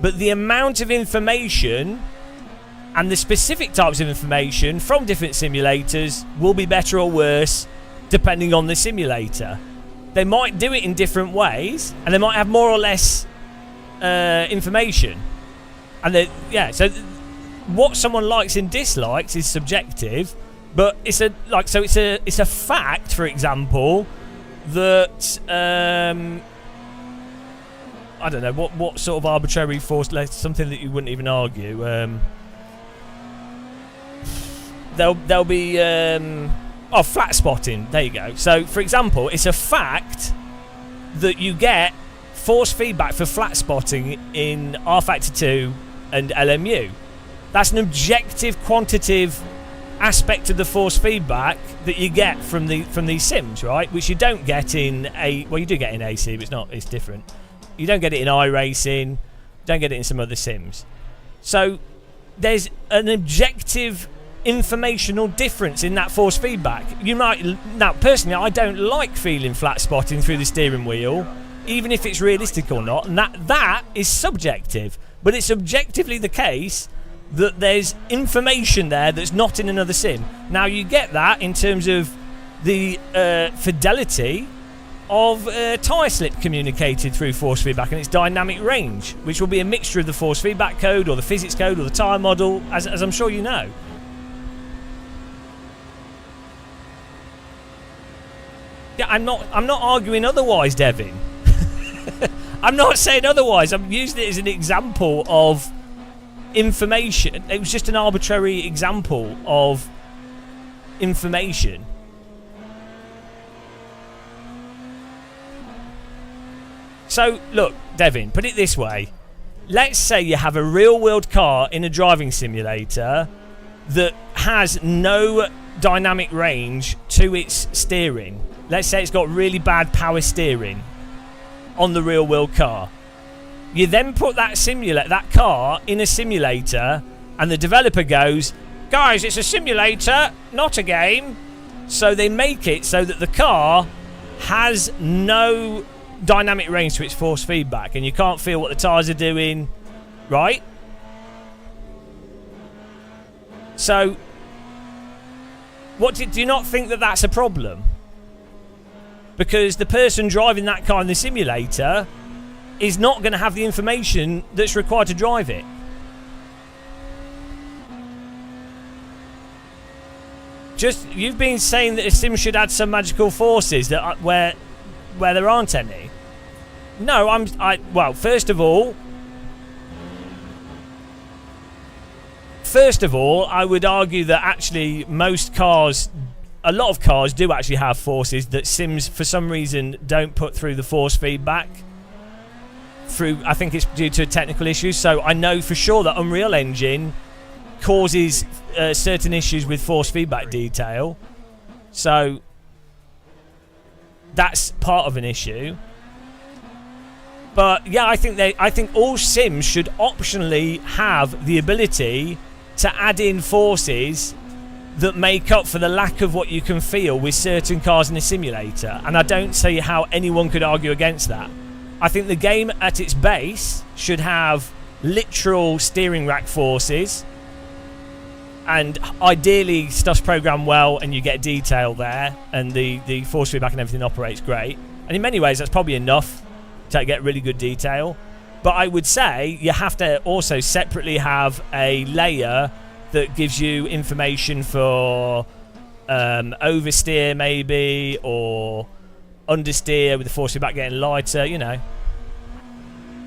but the amount of information and the specific types of information from different simulators will be better or worse depending on the simulator. They might do it in different ways, and they might have more or less information. And so what someone likes and dislikes is subjective. But it's a fact, for example, that I I don't know what sort of arbitrary force. Something that you wouldn't even argue. There'll be flat spotting. There you go. So, for example, it's a fact that you get force feedback for flat spotting in rFactor 2 and LMU. That's an objective, quantitative aspect of the force feedback that you get from these sims, right? Which you don't get in you do get in AC, but it's different. You don't get it in iRacing, don't get it in some other sims. So there's an objective informational difference in that force feedback. Now personally, I don't like feeling flat spotting through the steering wheel, even if it's realistic or not, and that is subjective. But it's objectively the case that there's information there that's not in another sim. Now you get that in terms of the fidelity of tyre slip communicated through force feedback and its dynamic range, which will be a mixture of the force feedback code or the physics code or the tyre model, as I'm sure you know. Yeah, I'm not arguing otherwise, Devin. I'm not saying otherwise. I'm using it as an example of information. It was just an arbitrary example of information. So, look, Devin, put it this way. Let's say you have a real-world car in a driving simulator that has no dynamic range to its steering. Let's say it's got really bad power steering on the real-world car. You then put that car in a simulator, and the developer goes, guys, it's a simulator, not a game. So they make it so that the car has no dynamic range to its force feedback, and you can't feel what the tyres are doing, right? So, do you not think that that's a problem? Because the person driving that car in the simulator is not going to have the information that's required to drive it. You've been saying that a sim should add some magical forces that where there aren't any. No, first of all, I would argue that actually a lot of cars do actually have forces that sims for some reason don't put through the force feedback. I think it's due to technical issues. So I know for sure that Unreal Engine causes certain issues with force feedback detail. So that's part of an issue. But yeah, I think all sims should optionally have the ability to add in forces that make up for the lack of what you can feel with certain cars in a simulator. And I don't see how anyone could argue against that. I think the game at its base should have literal steering rack forces, and ideally stuff's programmed well and you get detail there, and the force feedback and everything operates great. And in many ways that's probably enough to get really good detail. But I would say you have to also separately have a layer that gives you information for oversteer maybe, or understeer with the force feedback getting lighter, you know.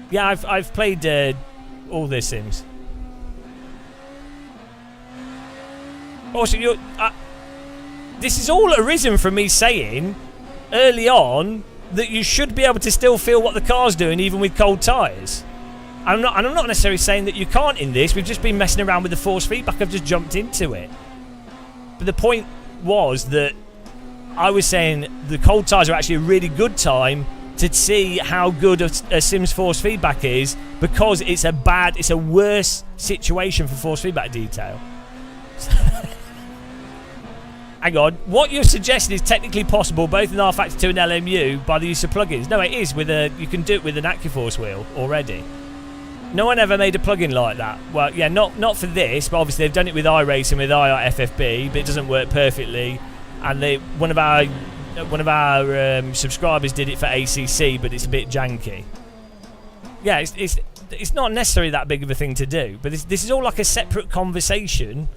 Yeah, I've played all the sims. Also, this is all arisen from me saying early on that you should be able to still feel what the car's doing even with cold tyres. I'm not necessarily saying that you can't in this. We've just been messing around with the force feedback. I've just jumped into it. But the point was that I was saying the cold tyres are actually a really good time to see how good a sim's force feedback is, because it's a worse situation for force feedback detail. Hang on, what you're suggesting is technically possible both in rFactor 2 and LMU by the use of plugins. No, it is you can do it with an AccuForce wheel already. No one ever made a plugin like that. Well, yeah, not for this, but obviously they've done it with iRacing with IRFFB, but it doesn't work perfectly. And one of our subscribers did it for ACC, but it's a bit janky. Yeah, it's not necessarily that big of a thing to do, but this is all like a separate conversation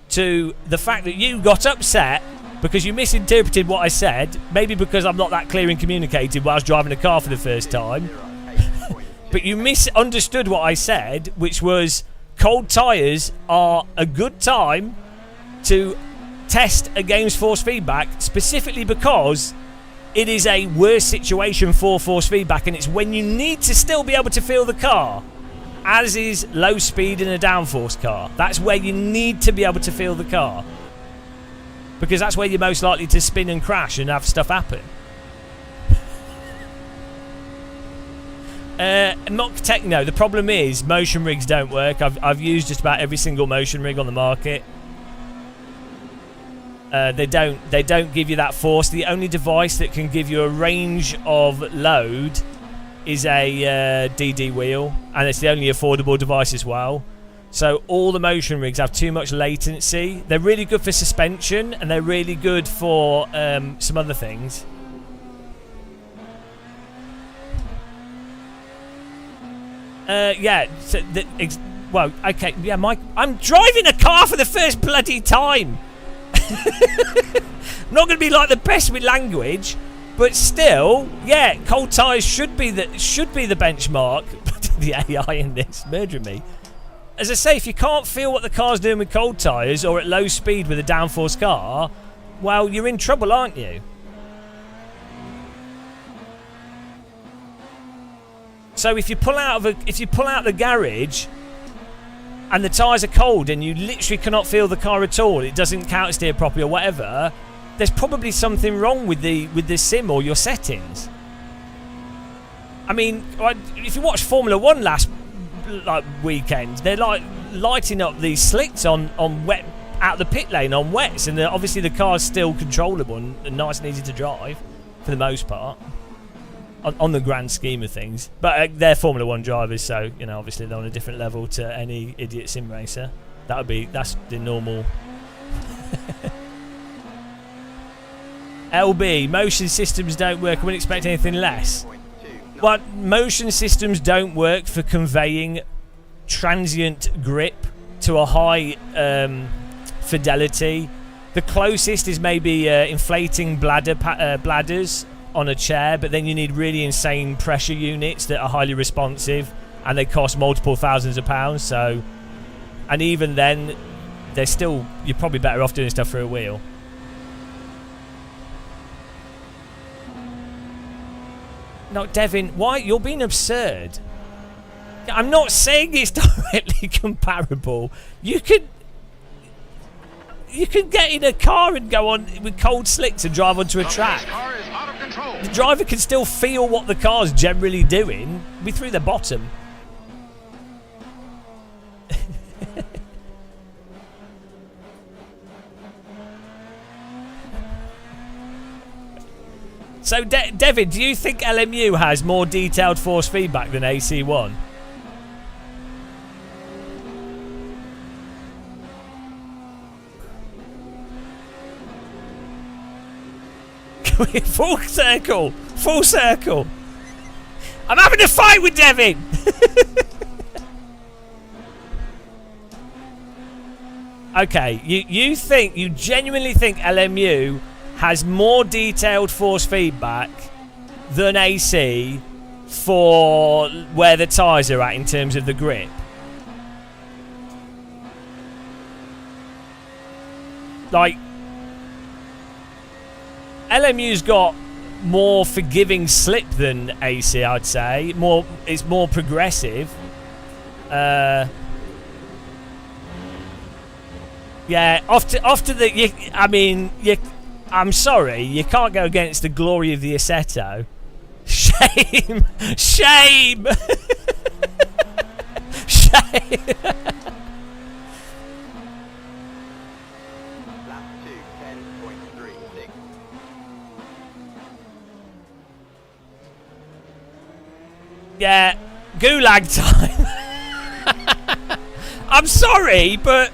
to the fact that you got upset because you misinterpreted what I said, maybe because I'm not that clear in communicating while I was driving a car for the first time. But you misunderstood what I said, which was cold tyres are a good time to test a game's force feedback, specifically because it is a worse situation for force feedback, and it's when you need to still be able to feel the car, as is low speed in a downforce car. That's where you need to be able to feel the car, because that's where you're most likely to spin and crash and have stuff happen. Mock Techno, the problem is motion rigs don't work. I've used just about every single motion rig on the market. They don't give you that force. The only device that can give you a range of load is a DD wheel, and it's the only affordable device as well. So all the motion rigs have too much latency. They're really good for suspension, and they're really good for some other things. Yeah. So well, okay. Yeah, Mike. I'm driving a car for the first bloody time. I'm not going to be like the best with language, but still, yeah. Cold tyres should be the benchmark. The AI in this murdering me. As I say, if you can't feel what the car's doing with cold tyres or at low speed with a downforce car, well, you're in trouble, aren't you? So if you pull out the garage and the tyres are cold and you literally cannot feel the car at all, it doesn't counter steer properly or whatever, there's probably something wrong with the sim or your settings. I mean, if you watched Formula 1 last weekend, they're like lighting up these slicks on wet out the pit lane on wets, and obviously the car's still controllable and nice and easy to drive for the most part. On the grand scheme of things, but they're Formula 1 drivers, so you know, obviously they're on a different level to any idiot sim racer. That's the normal. LB, motion systems don't work. I wouldn't expect anything less. But motion systems don't work for conveying transient grip to a high fidelity. The closest is maybe inflating bladders on a chair, but then you need really insane pressure units that are highly responsive, and they cost multiple thousands of pounds. So, and even then, you're probably better off doing stuff through a wheel. No, Devin, why? You're being absurd. I'm not saying it's directly comparable. You could get in a car and go on with cold slicks and drive onto a track. The driver can still feel what the car's generally doing. Be through the bottom. So, Devin, do you think LMU has more detailed force feedback than AC1? Full circle! Full circle! I'm having a fight with Devin! Okay, you genuinely think LMU has more detailed force feedback than AC for where the tyres are at in terms of the grip? Like, LMU's got more forgiving slip than AC, I'd say. It's more progressive. Yeah, after the, I'm sorry, you can't go against the glory of the Assetto. Shame, shame, shame. Yeah, gulag time. I'm sorry, but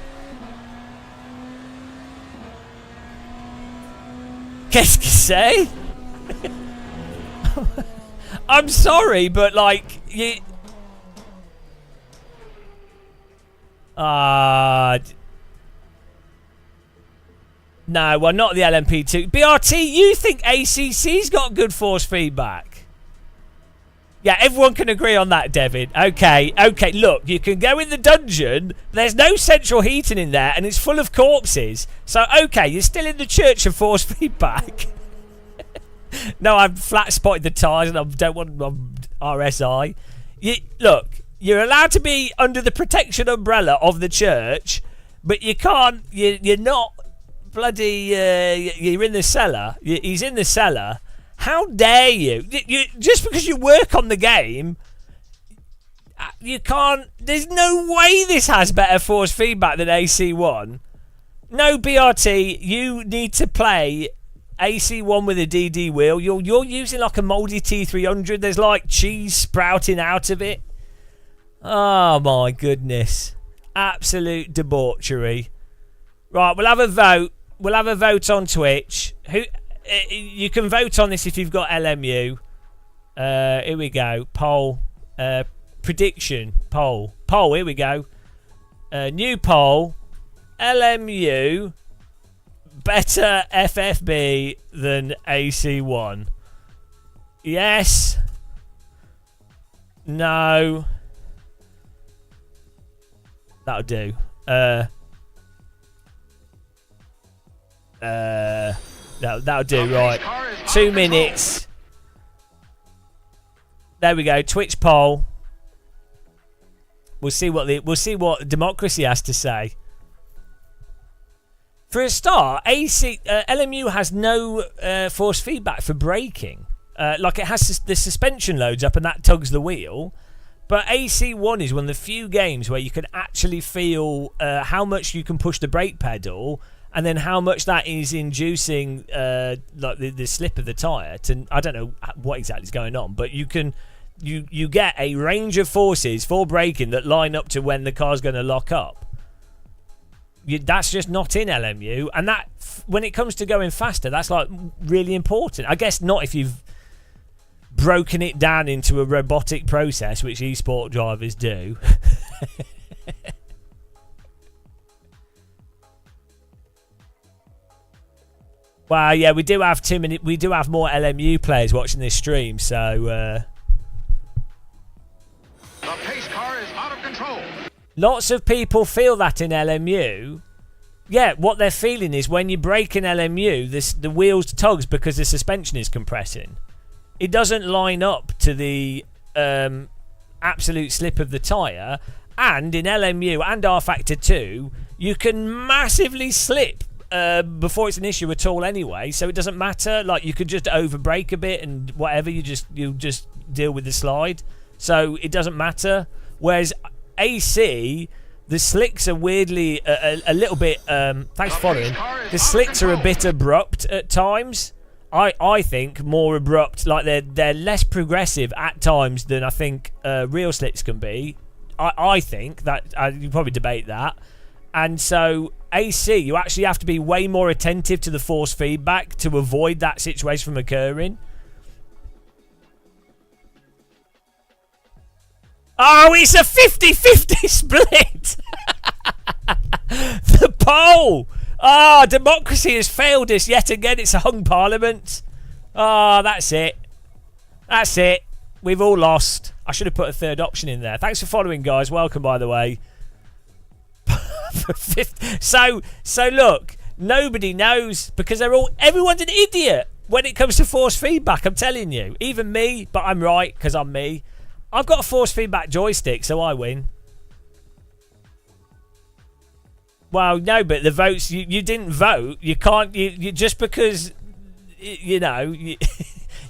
qu'est-ce que c'est? I'm sorry, but like you. No, well, not the LMP2. BRT, you think ACC's got good force feedback? Yeah, everyone can agree on that, Devin. Okay, look, you can go in the dungeon, there's no central heating in there, and it's full of corpses. So, okay, you're still in the church of force feedback. No, I've flat spotted the tyres and I don't want RSI. Look, you're allowed to be under the protection umbrella of the church, but you can't, you're not bloody, you're in the cellar. He's in the cellar. How dare you? Just because you work on the game, you can't... There's no way this has better force feedback than AC1. No, BRT, you need to play AC1 with a DD wheel. You're using like a mouldy T300. There's like cheese sprouting out of it. Oh my goodness. Absolute debauchery. Right, we'll have a vote. We'll have a vote on Twitch. You can vote on this if you've got LMU. Here we go. Poll. Prediction. Poll. Here we go. New poll. LMU better FFB than AC1. Yes. No. That'll do. That'll do, right. 2 minutes. There we go. Twitch poll. We'll see what democracy has to say. For a start, LMU has no force feedback for braking. Like it has the suspension loads up and that tugs the wheel. But AC1 is one of the few games where you can actually feel how much you can push the brake pedal, and then how much that is inducing like the slip of the tyre. I don't know what exactly is going on, but you get a range of forces for braking that line up to when the car's going to lock up. That's just not in LMU, and that when it comes to going faster, that's like really important. I guess not if you've broken it down into a robotic process, which eSport drivers do. Well, yeah, we do have more LMU players watching this stream, so The pace car is out of control. lots of people feel that in LMU. Yeah, what they're feeling is when you brake in LMU, the wheels tugs because the suspension is compressing. It doesn't line up to the absolute slip of the tyre. And in LMU and R Factor 2, you can massively slip before it's an issue at all anyway. So it doesn't matter. Like, you could just over-brake a bit and whatever, you just deal with the slide. So it doesn't matter. Whereas AC, the slicks are weirdly a little bit... thanks for following. The slicks are a bit abrupt at times. I think more abrupt, like they're less progressive at times than I think real slicks can be. I think that you probably debate that, and so AC, you actually have to be way more attentive to the force feedback to avoid that situation from occurring. Oh, it's a 50-50 split. The poll. Ah, democracy has failed us yet again. It's a hung parliament. Ah, that's it. That's it. We've all lost. I should have put a third option in there. Thanks for following, guys. Welcome, by the way. So look, nobody knows because everyone's an idiot when it comes to force feedback. I'm telling you, even me. But I'm right because I'm me. I've got a force feedback joystick, so I win. Well, no, but the votes, you didn't vote. You can't, you just because, you know,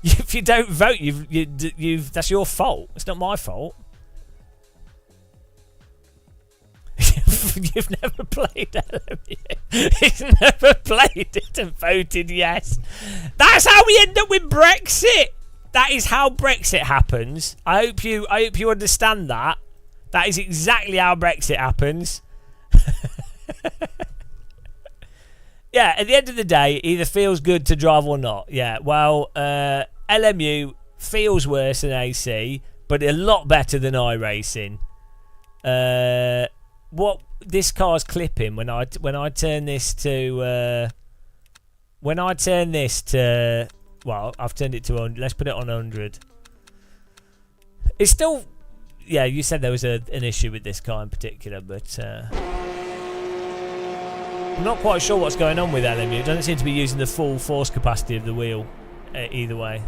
if you don't vote, you've that's your fault. It's not my fault. You've never played LMU. He's never played it and voted yes. That's how we end up with Brexit. That is how Brexit happens. I hope you understand that. That is exactly how Brexit happens. Yeah, at the end of the day, it either feels good to drive or not. Yeah, well, LMU feels worse than AC, but a lot better than iRacing. What this car's clipping when I turn this to well, I've turned it to 100. Let's put it on 100. It's still, yeah. You said there was an issue with this car in particular, but I'm not quite sure what's going on with LMU. It doesn't seem to be using the full force capacity of the wheel either way.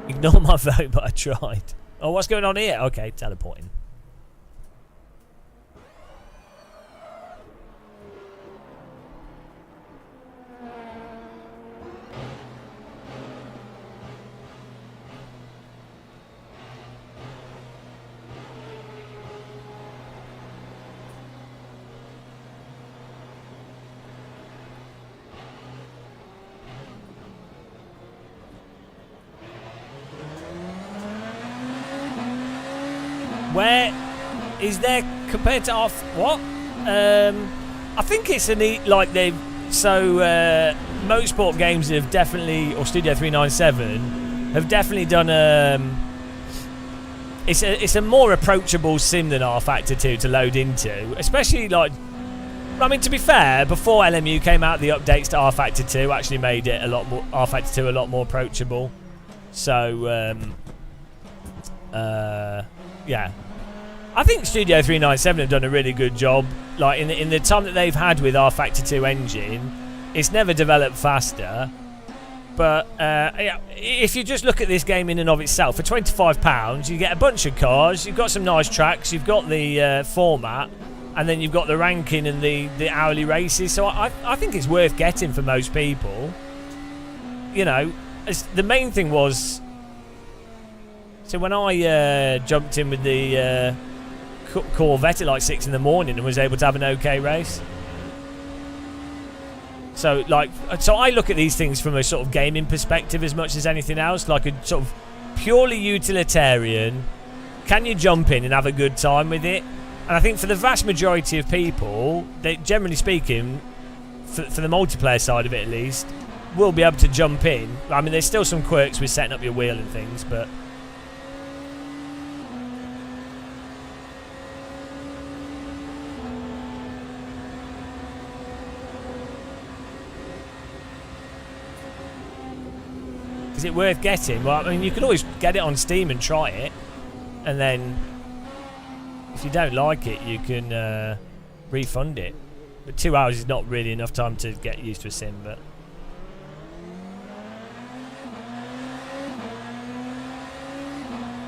Ignore my vote, but I tried. Oh, what's going on here? Okay, teleporting. Where is there compared to off what? I think it's a neat like they've Motorsport Games have definitely, or Studio 397 have definitely done it's a more approachable sim than rFactor 2 to load into, especially like, I mean, to be fair, before LMU came out, the updates to rFactor 2 actually made it a lot more rFactor 2 a lot more approachable. So yeah, I think Studio 397 have done a really good job. Like in the time that they've had with rFactor 2 engine, it's never developed faster. But yeah, if you just look at this game in and of itself, for £25, you get a bunch of cars, you've got some nice tracks, you've got the format, and then you've got the ranking and the hourly races. So I think it's worth getting for most people. You know, the main thing was, so when I jumped in with the Corvette at like 6 in the morning and was able to have an okay race. So I look at these things from a sort of gaming perspective as much as anything else, like a sort of purely utilitarian. Can you jump in and have a good time with it? And I think for the vast majority of people, they, generally speaking, for the multiplayer side of it at least, will be able to jump in. I mean, there's still some quirks with setting up your wheel and things, but is it worth getting? Well, I mean, you could always get it on Steam and try it, and then if you don't like it, you can refund it. But 2 hours is not really enough time to get used to a sim, but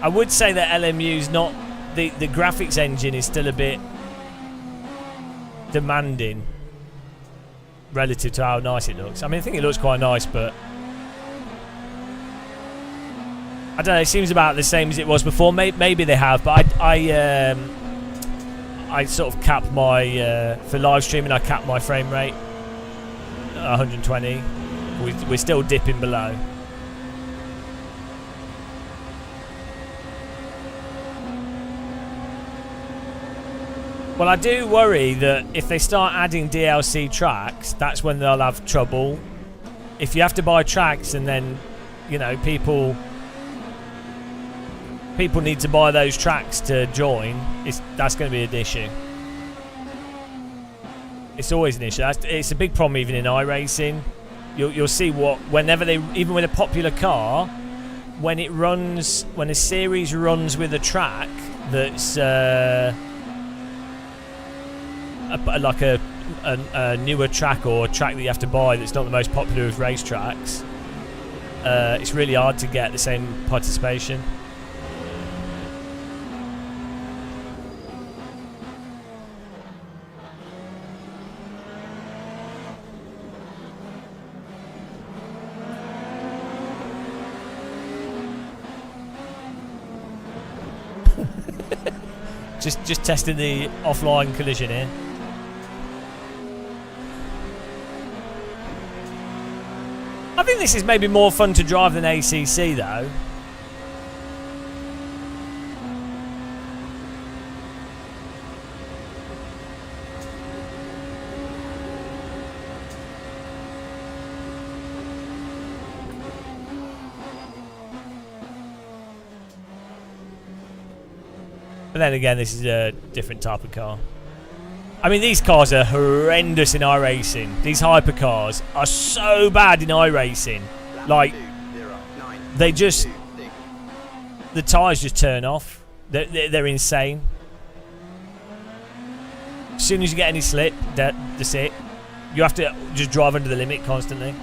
I would say that LMU's not, the graphics engine is still a bit demanding relative to how nice it looks. I mean, I think it looks quite nice, but I don't know, it seems about the same as it was before. Maybe they have, but I sort of cap my for live streaming, I cap my frame rate at 120. We're still dipping below. Well, I do worry that if they start adding DLC tracks, that's when they'll have trouble. If you have to buy tracks and then, you know, people need to buy those tracks to join, that's going to be an issue. It's always an issue. It's a big problem even in iRacing. You'll see whenever they, even with a popular car, when a series runs with a track that's like a newer track or a track that you have to buy that's not the most popular of race tracks, it's really hard to get the same participation. Just testing the offline collision here. I think this is maybe more fun to drive than ACC though. But then again, this is a different type of car. I mean, these cars are horrendous in iRacing. These hypercars are so bad in iRacing. Like, they just... The tyres just turn off. They're insane. As soon as you get any slip, that's it. You have to just drive under the limit constantly.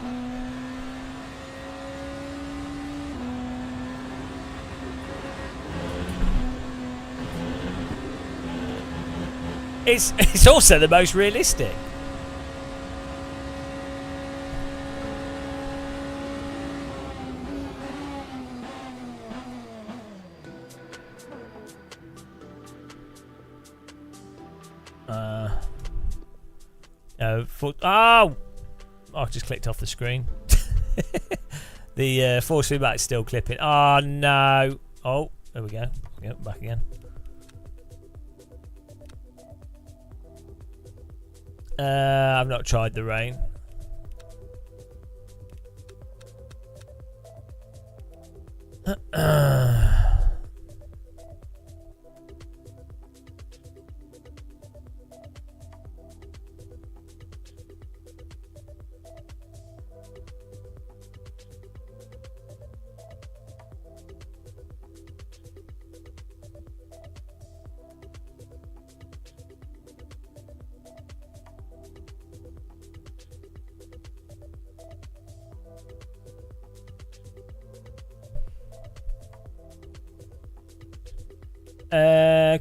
It's also the most realistic. Oh! I just clicked off the screen. The force feedback is still clipping. Oh no! Oh, there we go. Yep, back again. I've not tried the rain.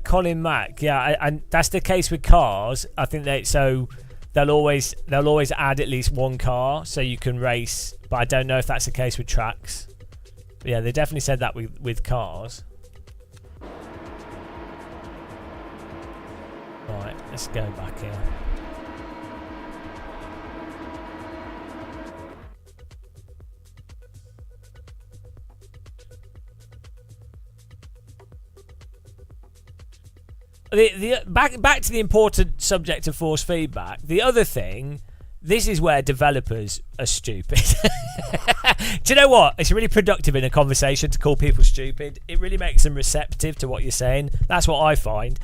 Colin Mack, yeah, and that's the case with cars. I think they'll always add at least one car so you can race, but I don't know if that's the case with tracks. But yeah, they definitely said that with cars. Right, let's go back here. Back to the important subject of force feedback. The other thing, this is where developers are stupid. Do you know what? It's really productive in a conversation to call people stupid. It really makes them receptive to what you're saying. That's what I find.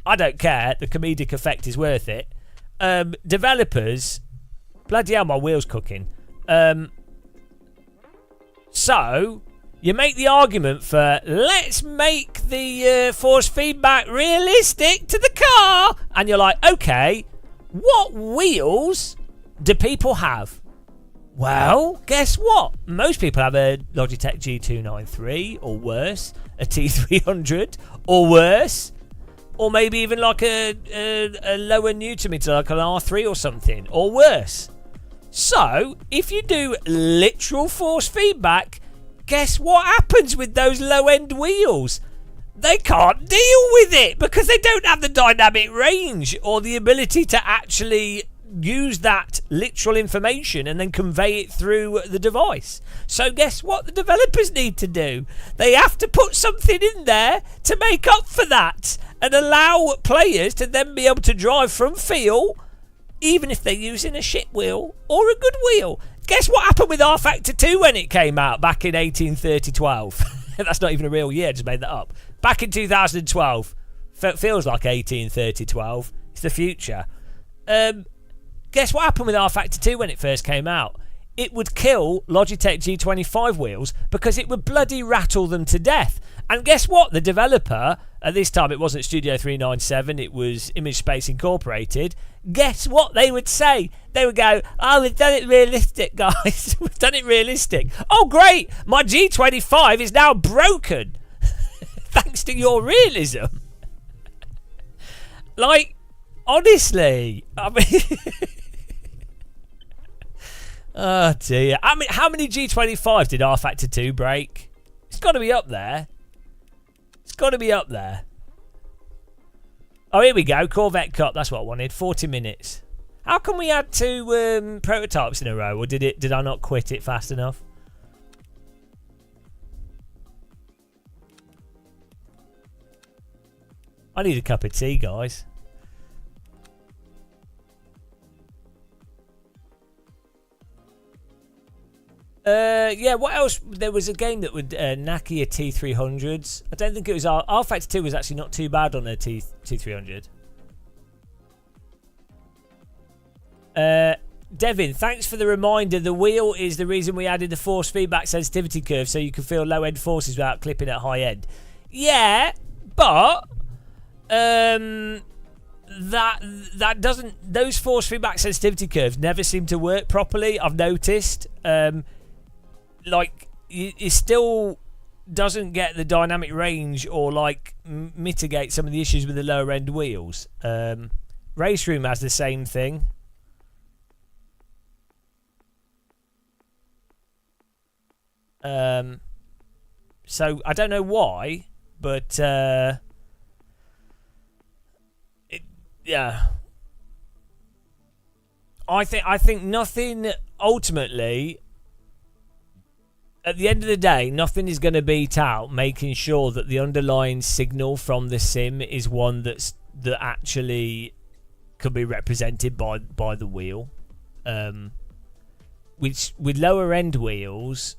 I don't care. The comedic effect is worth it. Developers, bloody hell, my wheel's cooking. So you make the argument for, let's make the force feedback realistic to the car. And you're like, okay, what wheels do people have? Well, guess what? Most people have a Logitech G293 or worse, a T300 or worse, or maybe even like a lower Newton-meter, like an R3 or something, or worse. So, if you do literal force feedback, guess what happens with those low-end wheels? They can't deal with it because they don't have the dynamic range or the ability to actually use that literal information and then convey it through the device. So guess what the developers need to do? They have to put something in there to make up for that and allow players to then be able to drive from feel, even if they're using a shit wheel or a good wheel. Guess what happened with R-Factor 2 when it came out back in 1830-12? That's not even a real year, I just made that up. Back in 2012. Feels like 1830-12. It's the future. Guess what happened with R-Factor 2 when it first came out? It would kill Logitech G25 wheels because it would bloody rattle them to death. And guess what? The developer, at this time it wasn't Studio 397, it was Image Space Incorporated. Guess what they would say? They would go, oh, we've done it realistic, guys. We've done it realistic. Oh, great. My G25 is now broken. Thanks to your realism. Like, honestly. I mean... Oh, dear. I mean, how many G25 did R-Factor 2 break? It's got to be up there. It's got to be up there. Oh, here we go. Corvette Cup. That's what I wanted. 40 minutes. How come we had two prototypes in a row? Or did I not quit it fast enough? I need a cup of tea, guys. Yeah, what else? There was a game that would Nakia T300s. I don't think it was R-Factor 2 was actually not too bad on a T300. Devin, thanks for the reminder. The wheel is the reason we added the force feedback sensitivity curve, so you can feel low end forces without clipping at high end. Yeah, but that doesn't. Those force feedback sensitivity curves never seem to work properly. I've noticed. Like it still doesn't get the dynamic range or like mitigate some of the issues with the lower end wheels. Race Room has the same thing. So I don't know why, but yeah, I think nothing ultimately. At the end of the day, nothing is going to beat out making sure that the underlying signal from the sim is one that actually could be represented by the wheel. Which with lower end wheels.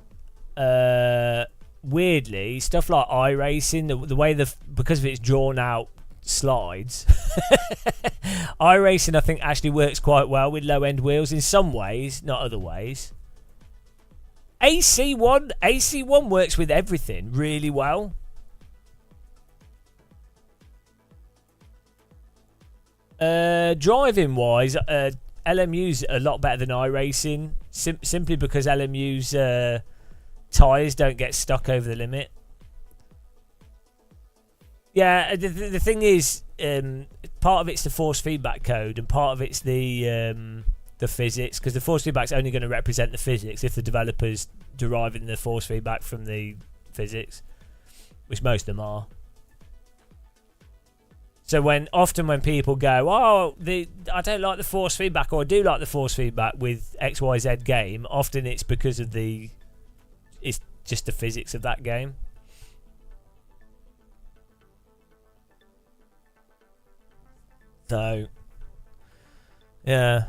Weirdly, stuff like iRacing, the way because of its drawn out slides, iRacing I think actually works quite well with low end wheels in some ways, not other ways. AC1 works with everything really well. Driving wise, LMU's a lot better than iRacing, simply because LMU's tyres don't get stuck over the limit. Yeah, the thing is, part of it's the force feedback code and part of it's the physics, because the force feedback's only going to represent the physics if the developer's deriving the force feedback from the physics, which most of them are. So often when people go, oh, I don't like the force feedback, or I do like the force feedback with XYZ game, often it's because of it's just the physics of that game. So, yeah.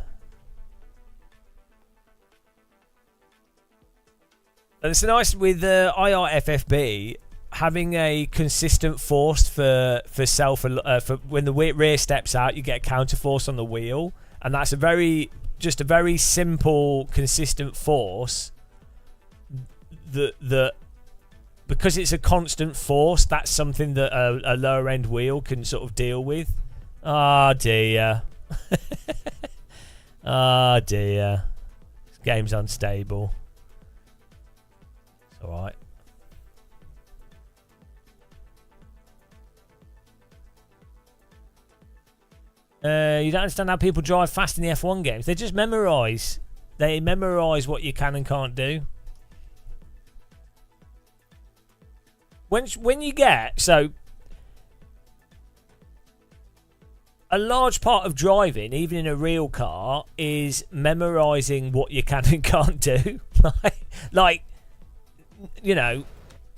And it's nice with IRFFB having a consistent force for when the rear steps out, you get a counter force on the wheel, and that's a very simple, consistent force. That because it's a constant force, that's something that a lower end wheel can sort of deal with. Oh dear. Oh dear. This game's unstable. It's alright. You don't understand how people drive fast in the F1 games. They just memorise. They memorise what you can and can't do. When you get, so a large part of driving, even in a real car, is memorising what you can and can't do. like, you know,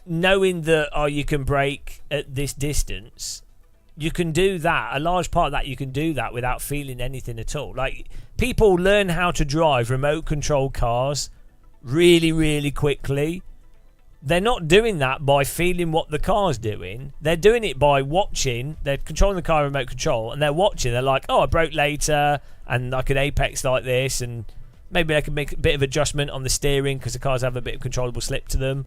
knowing that you can brake at this distance, you can do that. A large part of that, you can do that without feeling anything at all. Like, people learn how to drive remote control cars really, really quickly. They're not doing that by feeling what the car's doing. They're doing it by watching. They're controlling the car remote control, and they're watching. They're like, oh, I broke later, and I could apex like this, and maybe I could make a bit of adjustment on the steering because the cars have a bit of controllable slip to them.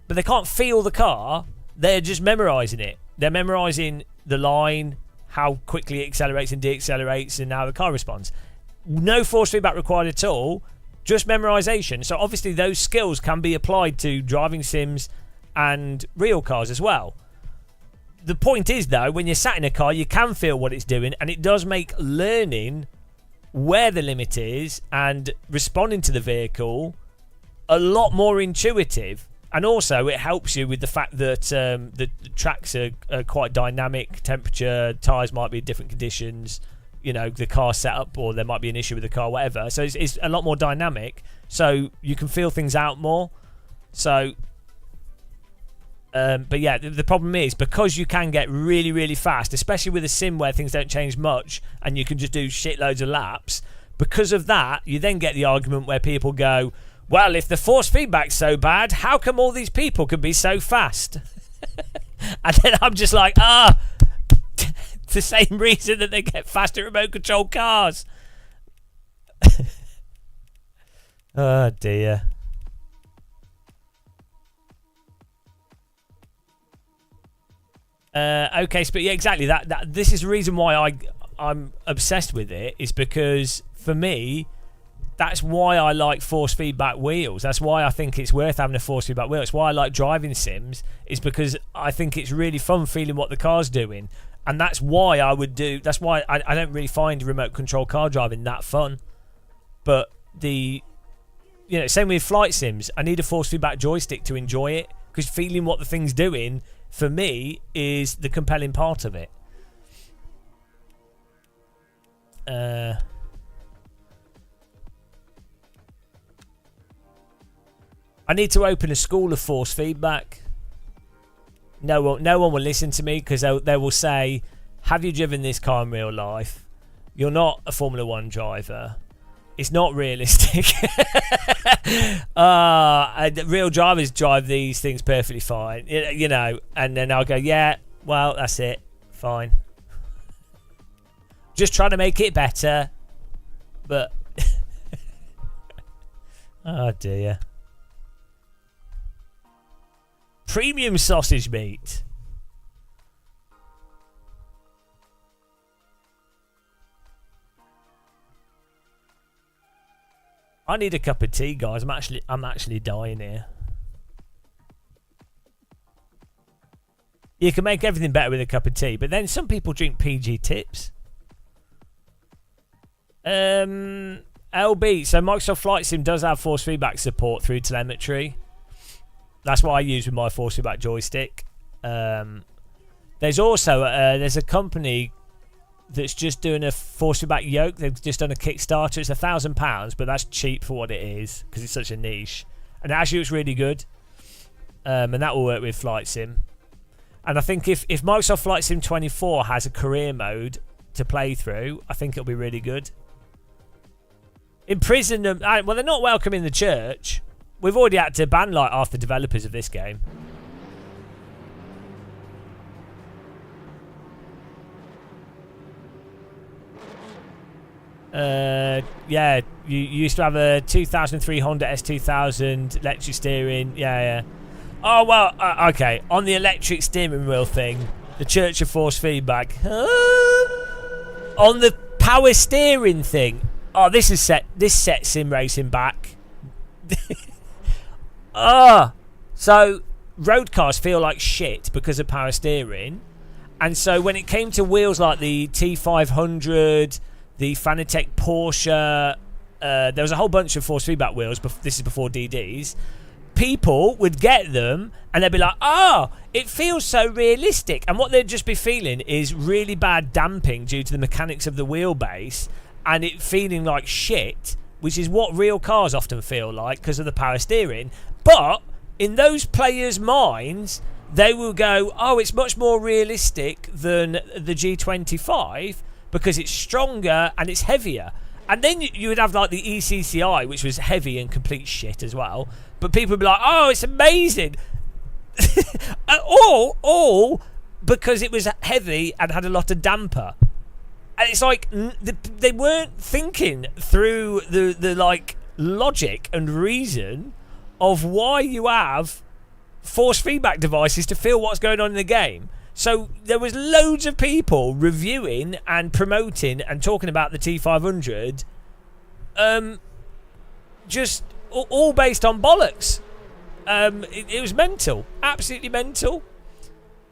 But they can't feel the car. They're just memorising it. They're memorising the line, how quickly it accelerates and deaccelerates, and how the car responds. No force feedback required at all. Just memorization. So obviously those skills can be applied to driving sims and real cars as well. The point is, though, when you're sat in a car, you can feel what it's doing, and it does make learning where the limit is and responding to the vehicle a lot more intuitive. And also it helps you with the fact that the tracks are quite dynamic. Temperature, tyres might be in different conditions, you know, the car setup, or there might be an issue with the car, whatever. So it's a lot more dynamic, so you can feel things out more. So but yeah, the problem is, because you can get really, really fast, especially with a sim where things don't change much and you can just do shitloads of laps, because of that, you then get the argument where people go, well, if the force feedback's so bad, how come all these people can be so fast? And then I'm just like, it's the same reason that they get faster remote control cars. Oh dear. Okay, but yeah, exactly. That this is the reason why I'm obsessed with it, is because for me, that's why I like force feedback wheels. That's why I think it's worth having a force feedback wheel. It's why I like driving sims, is because I think it's really fun feeling what the car's doing. And that's why that's why I don't really find remote control car driving that fun. But same with flight sims. I need a force feedback joystick to enjoy it, because feeling what the thing's doing, for me, is the compelling part of it. I need to open a school of force feedback. No one will listen to me, because they will say, have you driven this car in real life? You're not a Formula 1 driver. It's not realistic. Real drivers drive these things perfectly fine. And then I'll go, yeah, well, that's it. Fine. Just trying to make it better. But... oh, dear. Premium sausage meat. I need a cup of tea, guys. I'm actually dying here. You can make everything better with a cup of tea, but then some people drink PG tips. LB, so Microsoft Flight Sim does have force feedback support through telemetry. That's what I use with my force feedback joystick. There's also there's a company that's just doing a force feedback yoke. They've just done a Kickstarter. It's £1,000, but that's cheap for what it is, because it's such a niche. And it actually looks really good. And that will work with Flight Sim. And I think if Microsoft Flight Sim 24 has a career mode to play through, I think it'll be really good. Imprison them. Well, they're not welcome in the church. We've already had to ban like half the developers of this game. Yeah, you used to have a 2003 Honda S2000 electric steering. Yeah. Oh, well, okay. On the electric steering wheel thing, the Church of Force Feedback. On the power steering thing. Oh, this sets sim racing back. So road cars feel like shit because of power steering. And so when it came to wheels like the T500, the Fanatec Porsche, there was a whole bunch of force feedback wheels. This is before DDs. People would get them and they'd be like, it feels so realistic. And what they'd just be feeling is really bad damping due to the mechanics of the wheelbase and it feeling like shit, which is what real cars often feel like because of the power steering. But in those players' minds, they will go, it's much more realistic than the G25 because it's stronger and it's heavier. And then you would have like the ECCI, which was heavy and complete shit as well. But people would be like, it's amazing. all because it was heavy and had a lot of damper. And it's like they weren't thinking through the like logic and reason of why you have force feedback devices to feel what's going on in the game. So there was loads of people reviewing and promoting and talking about the T500, just all based on bollocks. It was mental, absolutely mental.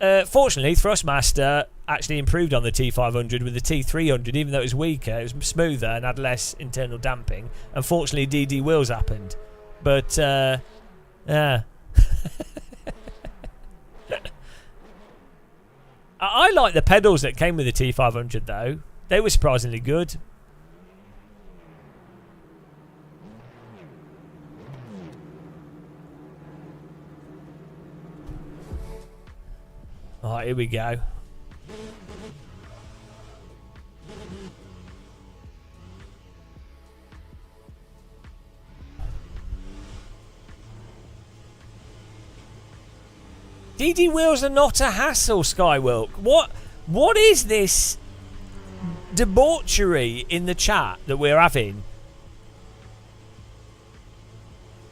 Fortunately, Thrustmaster actually improved on the T500 with the T300, even though it was weaker, it was smoother and had less internal damping. Unfortunately, DD wheels happened, but yeah. I like the pedals that came with the T500 though. They were surprisingly good. Alright, here we go. DD wheels are not a hassle, Skywilk. What is this debauchery in the chat that we're having?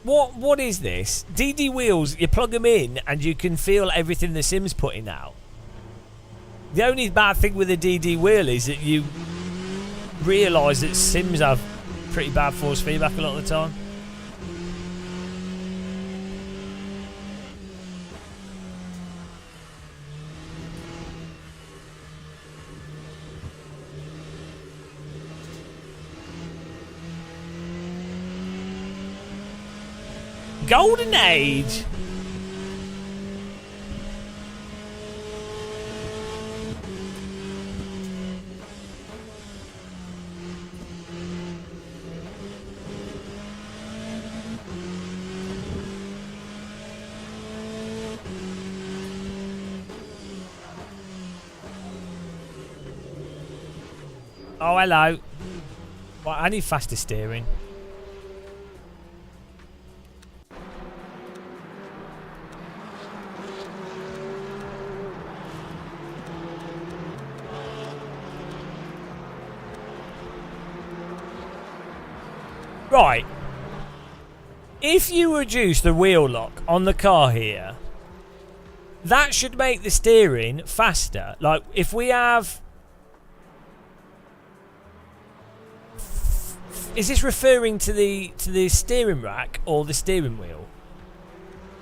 What is this? DD wheels, you plug them in and you can feel everything the Sim's putting out. The only bad thing with a DD wheel is that you realise that Sims have pretty bad force feedback a lot of the time. Golden Age. Oh, hello. Well, I need faster steering. Right. If you reduce the wheel lock on the car here, that should make the steering faster. Like, if we have... Is this referring to the steering rack or the steering wheel?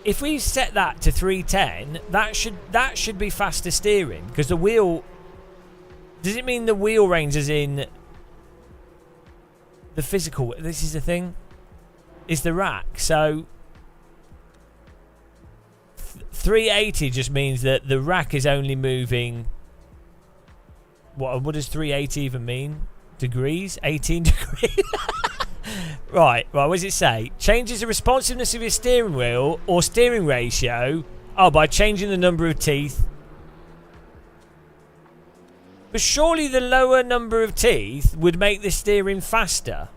If we set that to 310, that should be faster steering, because the wheel... Does it mean the wheel range is in the physical? This is the thing. Is the rack. So 380 just means that the rack is only moving. What does 380 even mean? Degrees? 18 degrees? Right, what does it say? Changes the responsiveness of your steering wheel or steering ratio. Oh, by changing the number of teeth. But surely the lower number of teeth would make the steering faster.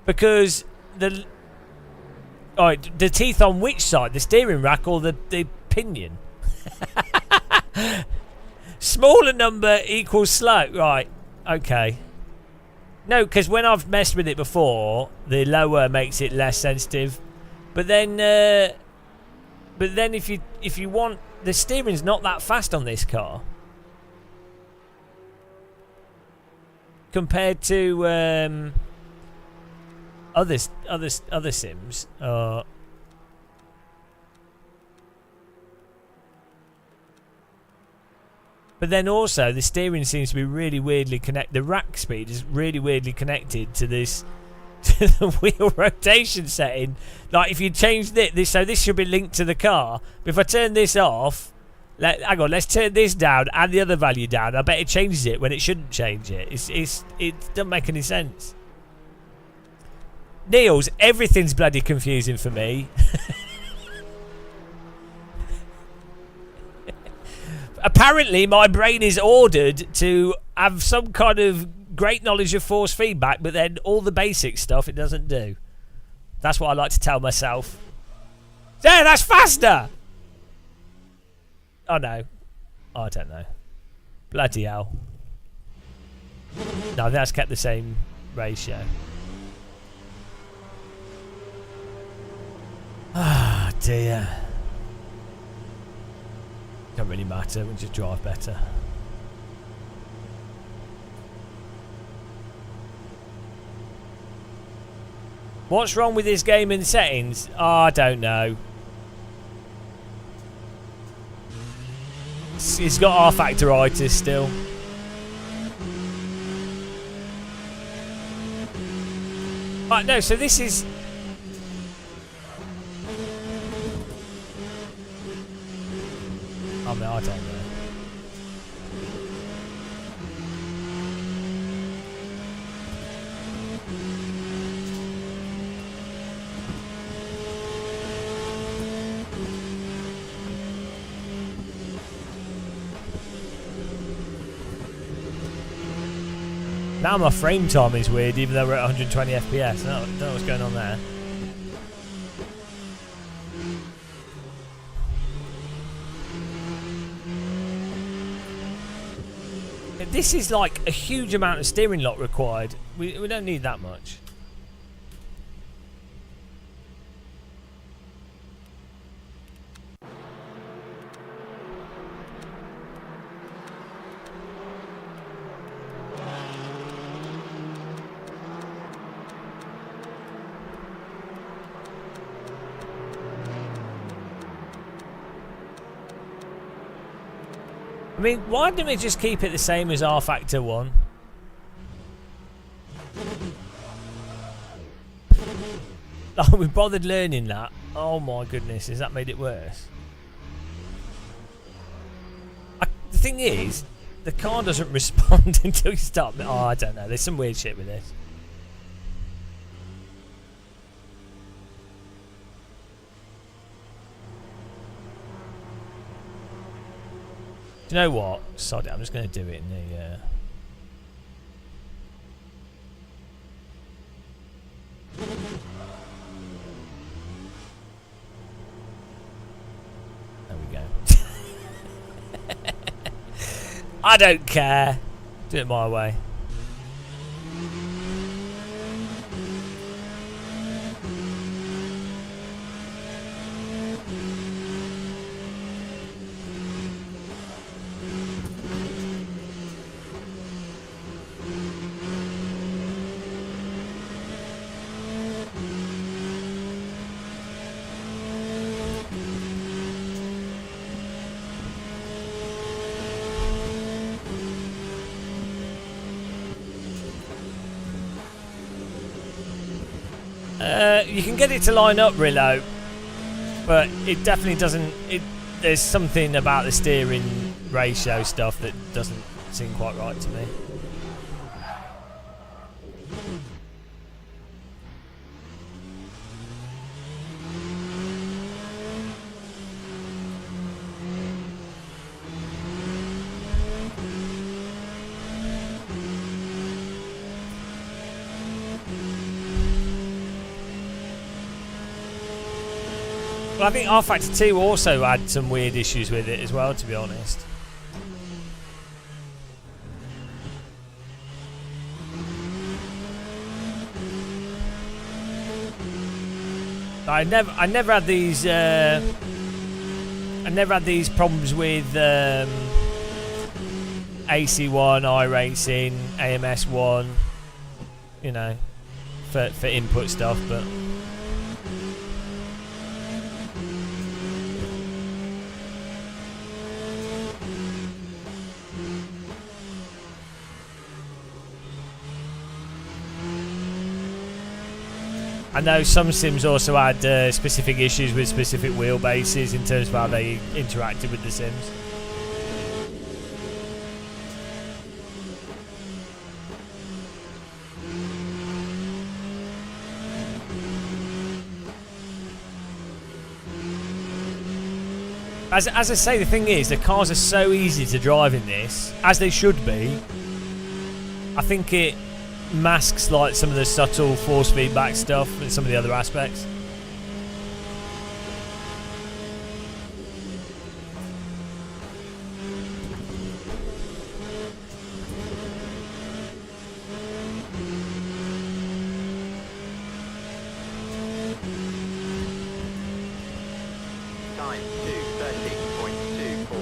Because the teeth on which side? The steering rack or the pinion? Smaller number equals slow. Right, okay. No, because when I've messed with it before, the lower makes it less sensitive. But then if you want... The steering's not that fast on this car. Compared to other Sims. But then also the steering seems to be really weirdly connected. The rack speed is really weirdly connected to this, to the wheel rotation setting. Like if you change this, so this should be linked to the car. But if I turn this off, hang on, let's turn this down and the other value down. I bet it changes it when it shouldn't change it. It doesn't make any sense. Niels, everything's bloody confusing for me. Apparently, my brain is ordered to have some kind of great knowledge of force feedback, but then all the basic stuff it doesn't do. That's what I like to tell myself. Yeah, that's faster! Oh, no. Oh, I don't know. Bloody hell. No, that's kept the same ratio. Ah, dear. Don't really matter, we'll just drive better. What's wrong with this game in settings? Oh, I don't know. It's got R-Factoritis still. Right, no, so this is... I mean, I don't know. Now my frame time is weird, even though we're at 120 FPS. I don't know what's going on there. This is like a huge amount of steering lock required. We don't need that much. I mean, why didn't we just keep it the same as R Factor 1? Oh, we bothered learning that. Oh my goodness, has that made it worse? The thing is, the car doesn't respond until you start. Oh, I don't know. There's some weird shit with this. Do you know what? Sod it, I'm just going to do it in the... There we go. I don't care. Do it my way. You can get it to line up, Rillo, but it definitely doesn't. There's something about the steering ratio stuff that doesn't seem quite right to me. Well, I think R Factor 2 also had some weird issues with it as well, to be honest. I never had these. I never had these problems with AC1, iRacing, AMS1. You know, for input stuff, but. I know some sims also had specific issues with specific wheelbases in terms of how they interacted with the sims. As I say, the thing is, the cars are so easy to drive in this, as they should be. I think it masks like some of the subtle force feedback stuff and some of the other aspects. Time 2:30.24.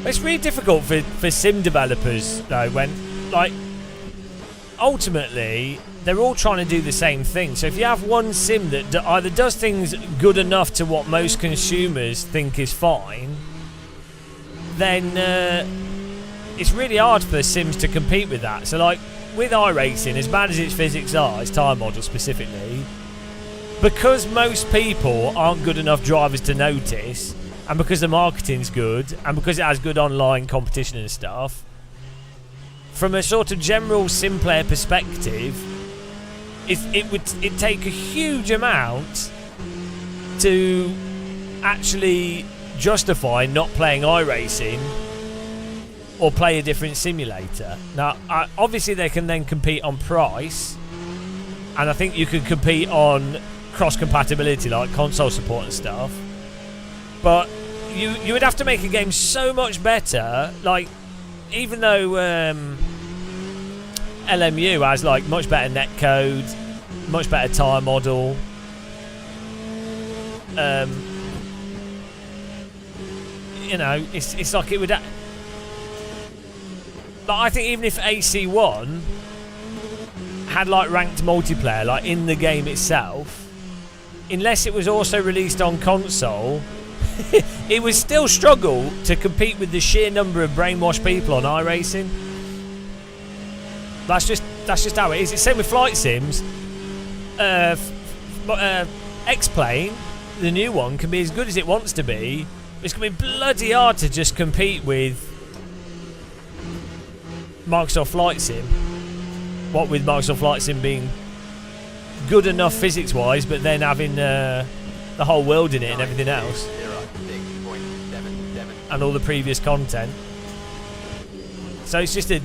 It's really difficult for sim developers though, when like ultimately they're all trying to do the same thing. So if you have one sim that either does things good enough to what most consumers think is fine, then it's really hard for sims to compete with that. So like with iRacing, as bad as its physics are, its tyre model specifically, because most people aren't good enough drivers to notice, and because the marketing's good, and because it has good online competition and stuff, from a sort of general sim player perspective, it'd take a huge amount to actually justify not playing iRacing or play a different simulator. Now, obviously they can then compete on price, and I think you can compete on cross-compatibility, like console support and stuff. But you would have to make a game so much better. Like, even though LMU has like much better netcode, much better tyre model, you know, it's like it would. But I think even if AC1 had like ranked multiplayer, like in the game itself, unless it was also released on console, it would still struggle to compete with the sheer number of brainwashed people on iRacing. That's just how it is. It's the same with flight sims. X-Plane, the new one, can be as good as it wants to be. It's going to be bloody hard to just compete with Microsoft Flight Sim. What with Microsoft Flight Sim being good enough physics-wise, but then having the whole world in it and everything else. And all the previous content. So it's just the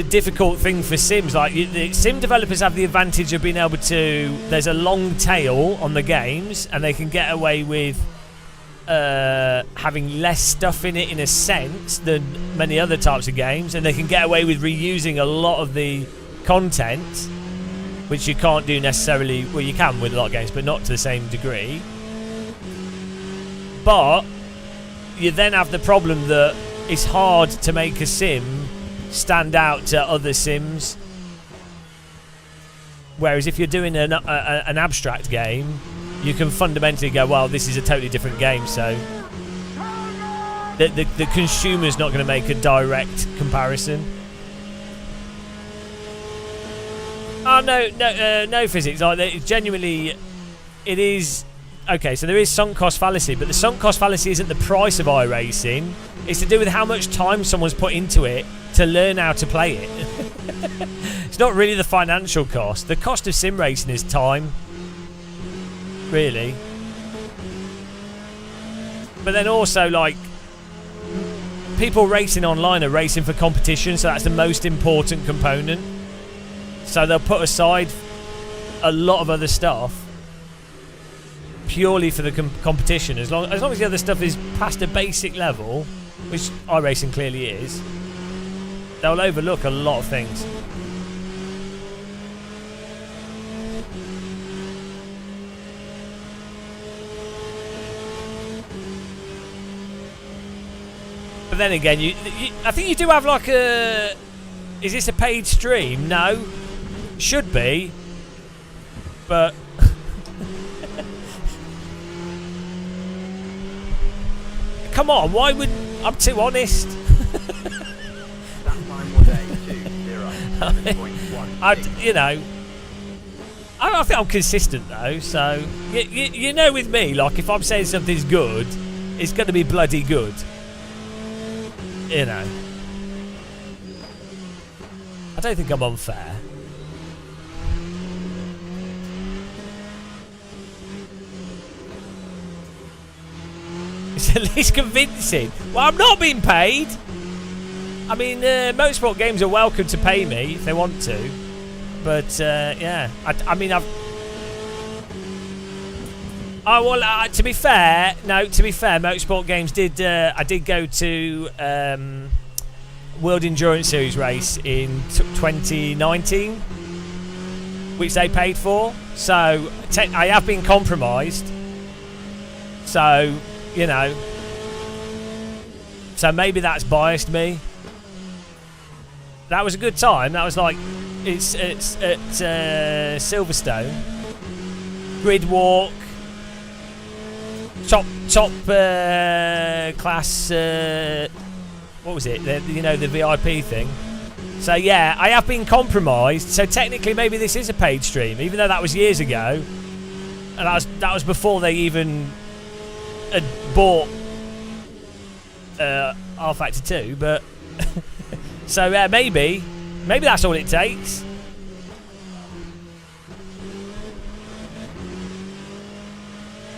difficult thing for sims. Like, the sim developers have the advantage of being able to... There's a long tail on the games, and they can get away with having less stuff in it in a sense than many other types of games, and they can get away with reusing a lot of the content, which you can't do necessarily. Well, you can with a lot of games, but not to the same degree. But you then have the problem that it's hard to make a sim stand out to other sims. Whereas if you're doing an abstract game, you can fundamentally go, well, this is a totally different game, so the consumer's not going to make a direct comparison. Oh, no physics. Like, genuinely, it is... Okay, so there is sunk cost fallacy, but the sunk cost fallacy isn't the price of iRacing. It's to do with how much time someone's put into it to learn how to play it. It's not really the financial cost. The cost of sim racing is time. Really. But then also, like, people racing online are racing for competition, so that's the most important component. So they'll put aside a lot of other stuff purely for the competition. As long as the other stuff is past a basic level, which iRacing clearly is, they'll overlook a lot of things. But then again, I think you do have like a... Is this a paid stream? No. Should be. But... Come on, why would... I'm too honest. You know... I think I'm consistent though, so... You know with me, like, if I'm saying something's good, it's going to be bloody good. You know. I don't think I'm unfair. It's at least convincing. Well, I'm not being paid. I mean, motorsport games are welcome to pay me if they want to. But, yeah. I mean, I've... Oh, well, to be fair, Motorsport Games did... I did go to World Endurance Series race in 2019, which they paid for. So, I have been compromised. So, you know. So, maybe that's biased me. That was a good time. That was like... It's at Silverstone. Grid walk. Top class. What was it? The VIP thing. So yeah, I have been compromised. So technically, maybe this is a paid stream, even though that was years ago, and that was before they even had bought R-Factor 2. But so maybe that's all it takes.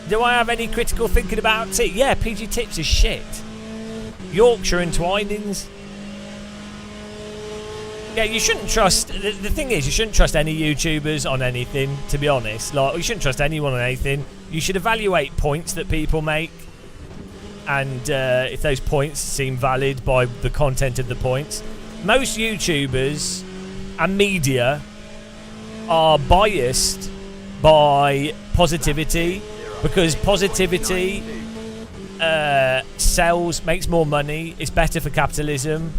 Do I have any critical thinking about it? Yeah, PG Tips is shit. Yorkshire and Twinings. Yeah, you shouldn't trust... The thing is, you shouldn't trust any YouTubers on anything, to be honest. Like, you shouldn't trust anyone on anything. You should evaluate points that people make. And if those points seem valid by the content of the points. Most YouTubers and media are biased by positivity. Because positivity sells, makes more money, it's better for capitalism.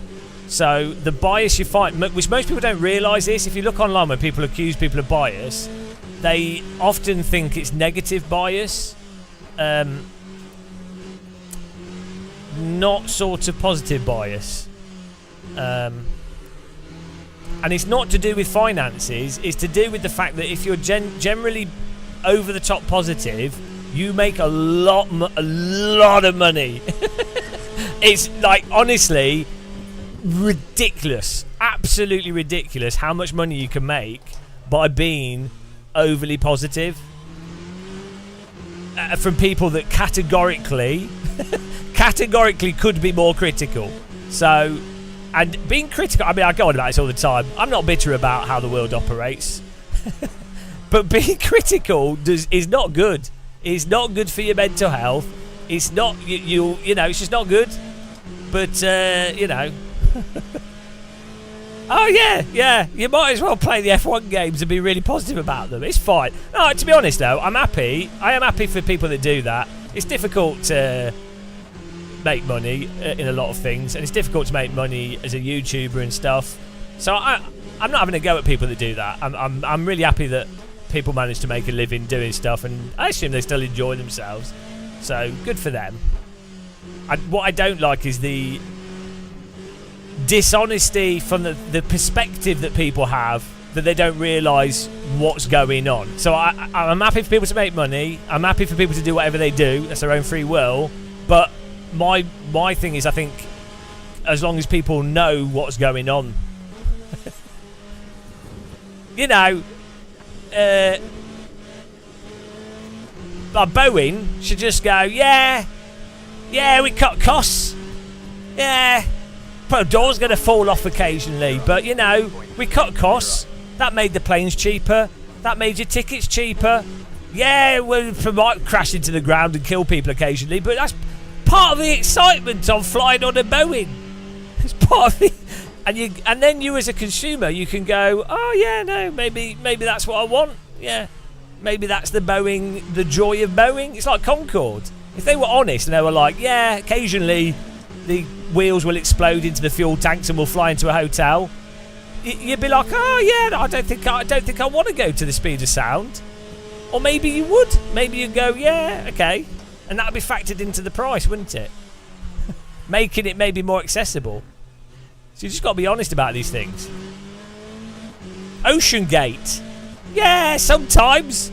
So the bias you find, which most people don't realise this, if you look online when people accuse people of bias, they often think it's negative bias, not sort of positive bias. And it's not to do with finances, it's to do with the fact that if you're generally over the top positive, you make a lot of money. It's like, honestly, ridiculous, absolutely ridiculous how much money you can make by being overly positive from people that categorically could be more critical. So, and being critical, I mean, I go on about this all the time. I'm not bitter about how the world operates, but being critical is not good. It's not good for your mental health. It's not you know, it's just not good. But you know. Oh yeah, you might as well play the F1 games and be really positive about them. It's fine. No, to be honest though, I'm happy. I am happy for people that do that. It's difficult to make money in a lot of things, and it's difficult to make money as a YouTuber and stuff. So I'm not having a go at people that do that. I'm really happy that people manage to make a living doing stuff, and I assume they still enjoy themselves. So good for them. What I don't like is the dishonesty from the perspective that people have, that they don't realise what's going on. So I'm happy for people to make money. I'm happy for people to do whatever they do. That's their own free will. But my thing is, I think as long as people know what's going on, you know, Boeing should just go, yeah, we cut costs. Yeah, the door's going to fall off occasionally, but you know, we cut costs. That made the planes cheaper. That made your tickets cheaper. Yeah, we might crash into the ground and kill people occasionally, but that's part of the excitement of flying on a Boeing. It's part of it. And then you as a consumer, you can go, oh yeah, no, maybe that's what I want. Yeah, maybe that's the Boeing, the joy of Boeing. It's like Concorde. If they were honest and they were like, yeah, occasionally the wheels will explode into the fuel tanks and we'll fly into a hotel, you'd be like, oh yeah, I don't think I want to go to the speed of sound. Or maybe you would. Maybe you'd go, yeah, okay, and that'd be factored into the price, wouldn't it? Making it maybe more accessible. So you just got to be honest about these things. Ocean Gate. Yeah, sometimes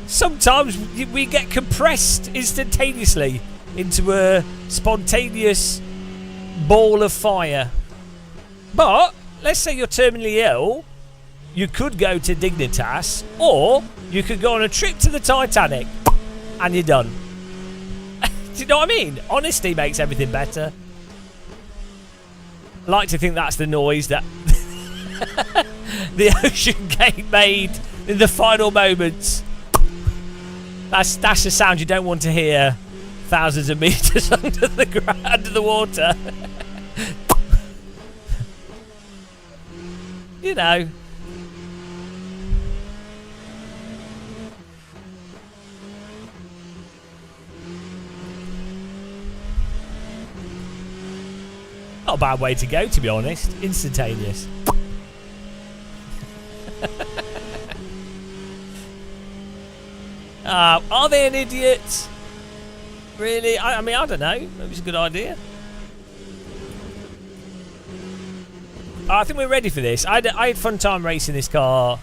we get compressed instantaneously into a spontaneous ball of fire. But let's say you're terminally ill, you could go to Dignitas, or you could go on a trip to the Titanic, and you're done. Do you know what I mean? Honesty makes everything better. I like to think that's the noise that the Ocean Gate made in the final moments. That's the sound you don't want to hear thousands of meters under the water. You know. Not a bad way to go, to be honest. Instantaneous. Are they an idiot? Really? I mean, I don't know. Maybe it's a good idea. I think we're ready for this. I had fun time racing this car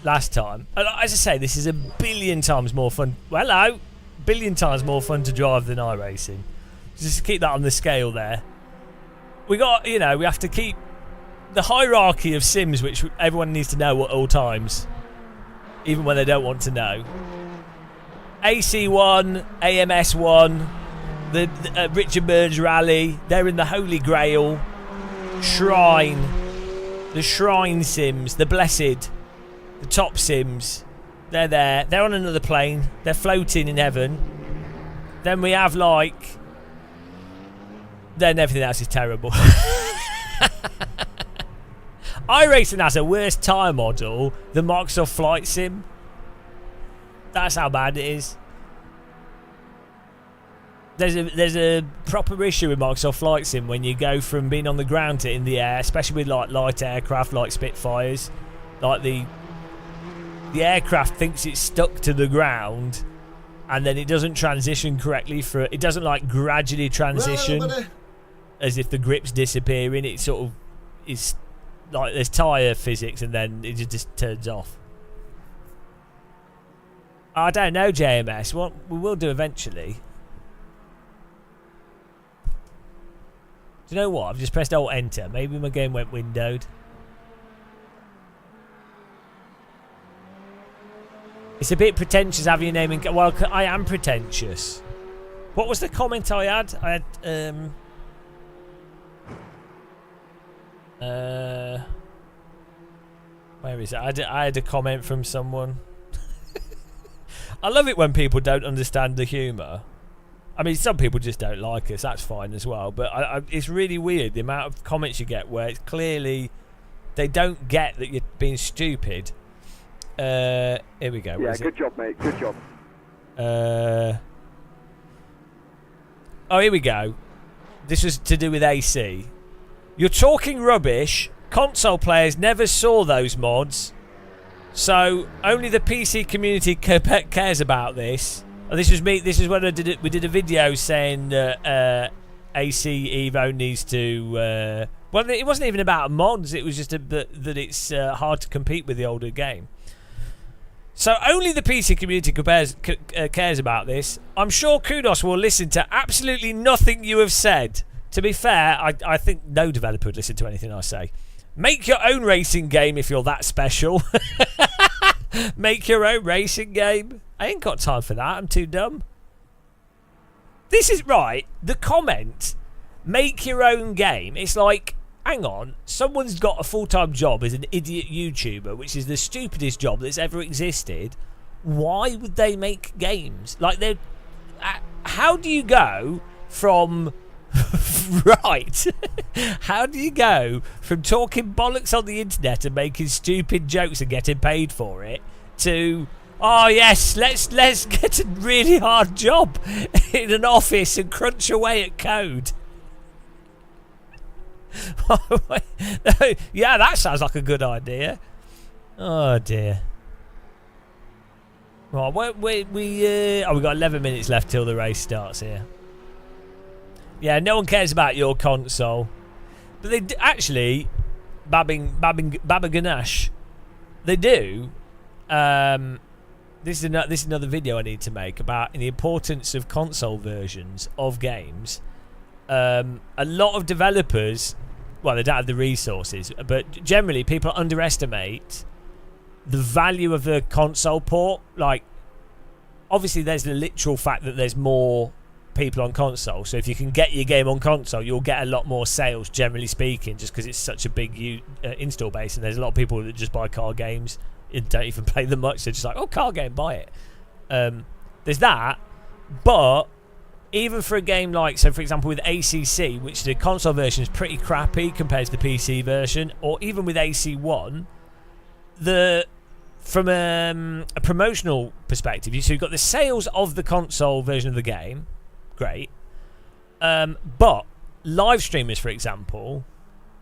last time. And as I say, this is a billion times more fun. Well, hello. Billion times more fun to drive than iRacing. Just keep that on the scale there. We got, you know, we have to keep the hierarchy of sims, which everyone needs to know at all times, even when they don't want to know. AC1, AMS1, the Richard Burns Rally, they're in the Holy Grail. Shrine, the Shrine sims, the Blessed, the top sims, they're there. They're on another plane. They're floating in heaven. Then we have, like, then everything else is terrible. iRacing has a worse tyre model than Microsoft Flight Sim. That's how bad it is. there's a proper issue with Microsoft Flight Sim when you go from being on the ground to in the air, especially with like light aircraft like Spitfires. Like the aircraft thinks it's stuck to the ground, and then it doesn't transition correctly it doesn't like gradually transition as if the grip's disappearing. It sort of is like there's tyre physics, and then it just turns off. I don't know, JMS. What we will do eventually. Do you know what? I've just pressed Alt Enter. Maybe my game went windowed. It's a bit pretentious having your name in... Well, I am pretentious. What was the comment I had? I had... where is it? I had a comment from someone. I love it when people don't understand the humour. I mean, some people just don't like us. That's fine as well. But it's really weird the amount of comments you get where it's clearly they don't get that you're being stupid. Here we go. Yeah, good job, mate. Good job. Oh, here we go. This was to do with AC. You're talking rubbish. Console players never saw those mods, so only the PC community cares about this. Oh, this was me. This is when I did it. We did a video saying that AC Evo needs to. Well, it wasn't even about mods. It was just that it's hard to compete with the older game. So only the PC community cares about this. I'm sure Kudos will listen to absolutely nothing you have said. To be fair, I think no developer would listen to anything I say. Make your own racing game if you're that special. Make your own racing game. I ain't got time for that. I'm too dumb. This is right. The comment, make your own game. It's like, hang on. Someone's got a full-time job as an idiot YouTuber, which is the stupidest job that's ever existed. Why would they make games? Like, they're... how do you go from... right. How do you go from talking bollocks on the internet and making stupid jokes and getting paid for it to, oh yes, let's get a really hard job in an office and crunch away at code? Yeah, that sounds like a good idea. Oh dear. Right, we got 11 minutes left till the race starts here. Yeah, no one cares about your console. But they actually, Baba Ganesh, they do. This is another video I need to make about the importance of console versions of games. A lot of developers, well, they don't have the resources, but generally people underestimate the value of the console port. Like, obviously there's the literal fact that there's more people on console, so if you can get your game on console, you'll get a lot more sales, generally speaking, just because it's such a big install base, and there's a lot of people that just buy car games and don't even play them much. They're just like, oh, car game, buy it. There's that, but even for a game like, so for example with ACC, which the console version is pretty crappy compared to the PC version, or even with AC1, from a promotional perspective, so you've got the sales of the console version of the game, great, but live streamers, for example,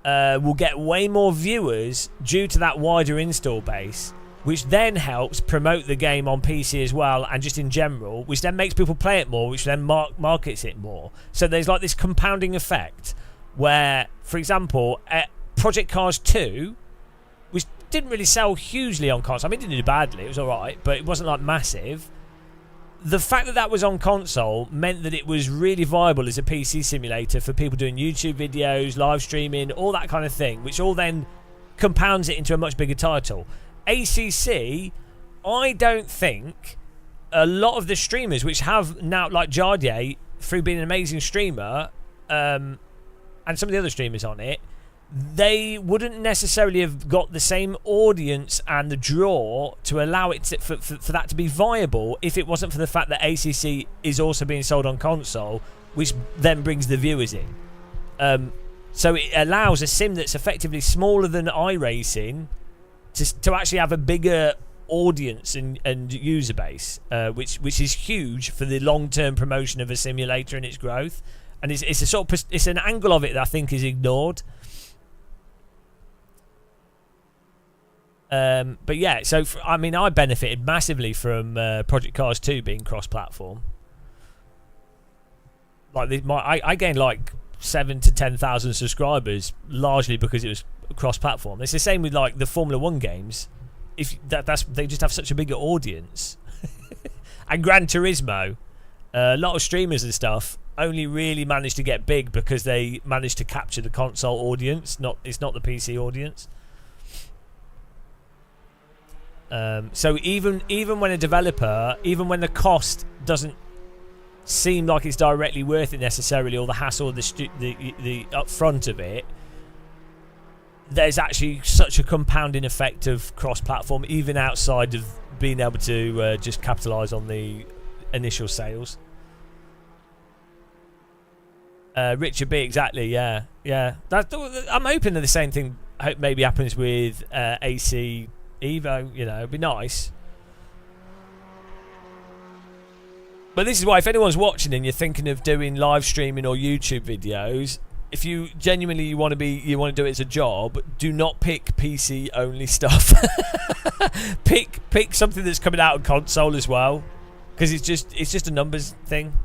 will get way more viewers due to that wider install base, which then helps promote the game on PC as well, and just in general, which then makes people play it more, which then markets it more. So there's like this compounding effect where, for example, Project Cars 2, which didn't really sell hugely on console. I mean, it didn't do badly, it was alright, but it wasn't like massive. The fact that that was on console meant that it was really viable as a PC simulator for people doing YouTube videos, live streaming, all that kind of thing, which all then compounds it into a much bigger title. ACC, I don't think a lot of the streamers, which have now, like Jardier, through being an amazing streamer, and some of the other streamers on it, they wouldn't necessarily have got the same audience and the draw to allow it to, for that to be viable if it wasn't for the fact that ACC is also being sold on console, which then brings the viewers in. So it allows a sim that's effectively smaller than iRacing to actually have a bigger audience and user base, which is huge for the long-term promotion of a simulator and its growth. And it's a sort of, it's an angle of it that I think is ignored. But yeah, so I mean, I benefited massively from Project Cars 2 being cross-platform. Like I gained like 7,000 to 10,000 subscribers largely because it was cross-platform. It's the same with like the Formula 1 games. If they just have such a bigger audience. And Gran Turismo, a lot of streamers and stuff only really managed to get big because they managed to capture the console audience. It's not the PC audience. So even when a developer, even when the cost doesn't seem like it's directly worth it necessarily, or the hassle, the upfront of it, there's actually such a compounding effect of cross-platform, even outside of being able to just capitalise on the initial sales. Richard B, exactly, yeah. I'm hoping that the same thing maybe happens with AC Evo, you know, it'd be nice. But this is why, if anyone's watching and you're thinking of doing live streaming or YouTube videos, if you genuinely want to do it as a job, do not pick PC only stuff. pick something that's coming out on console as well, because it's just a numbers thing.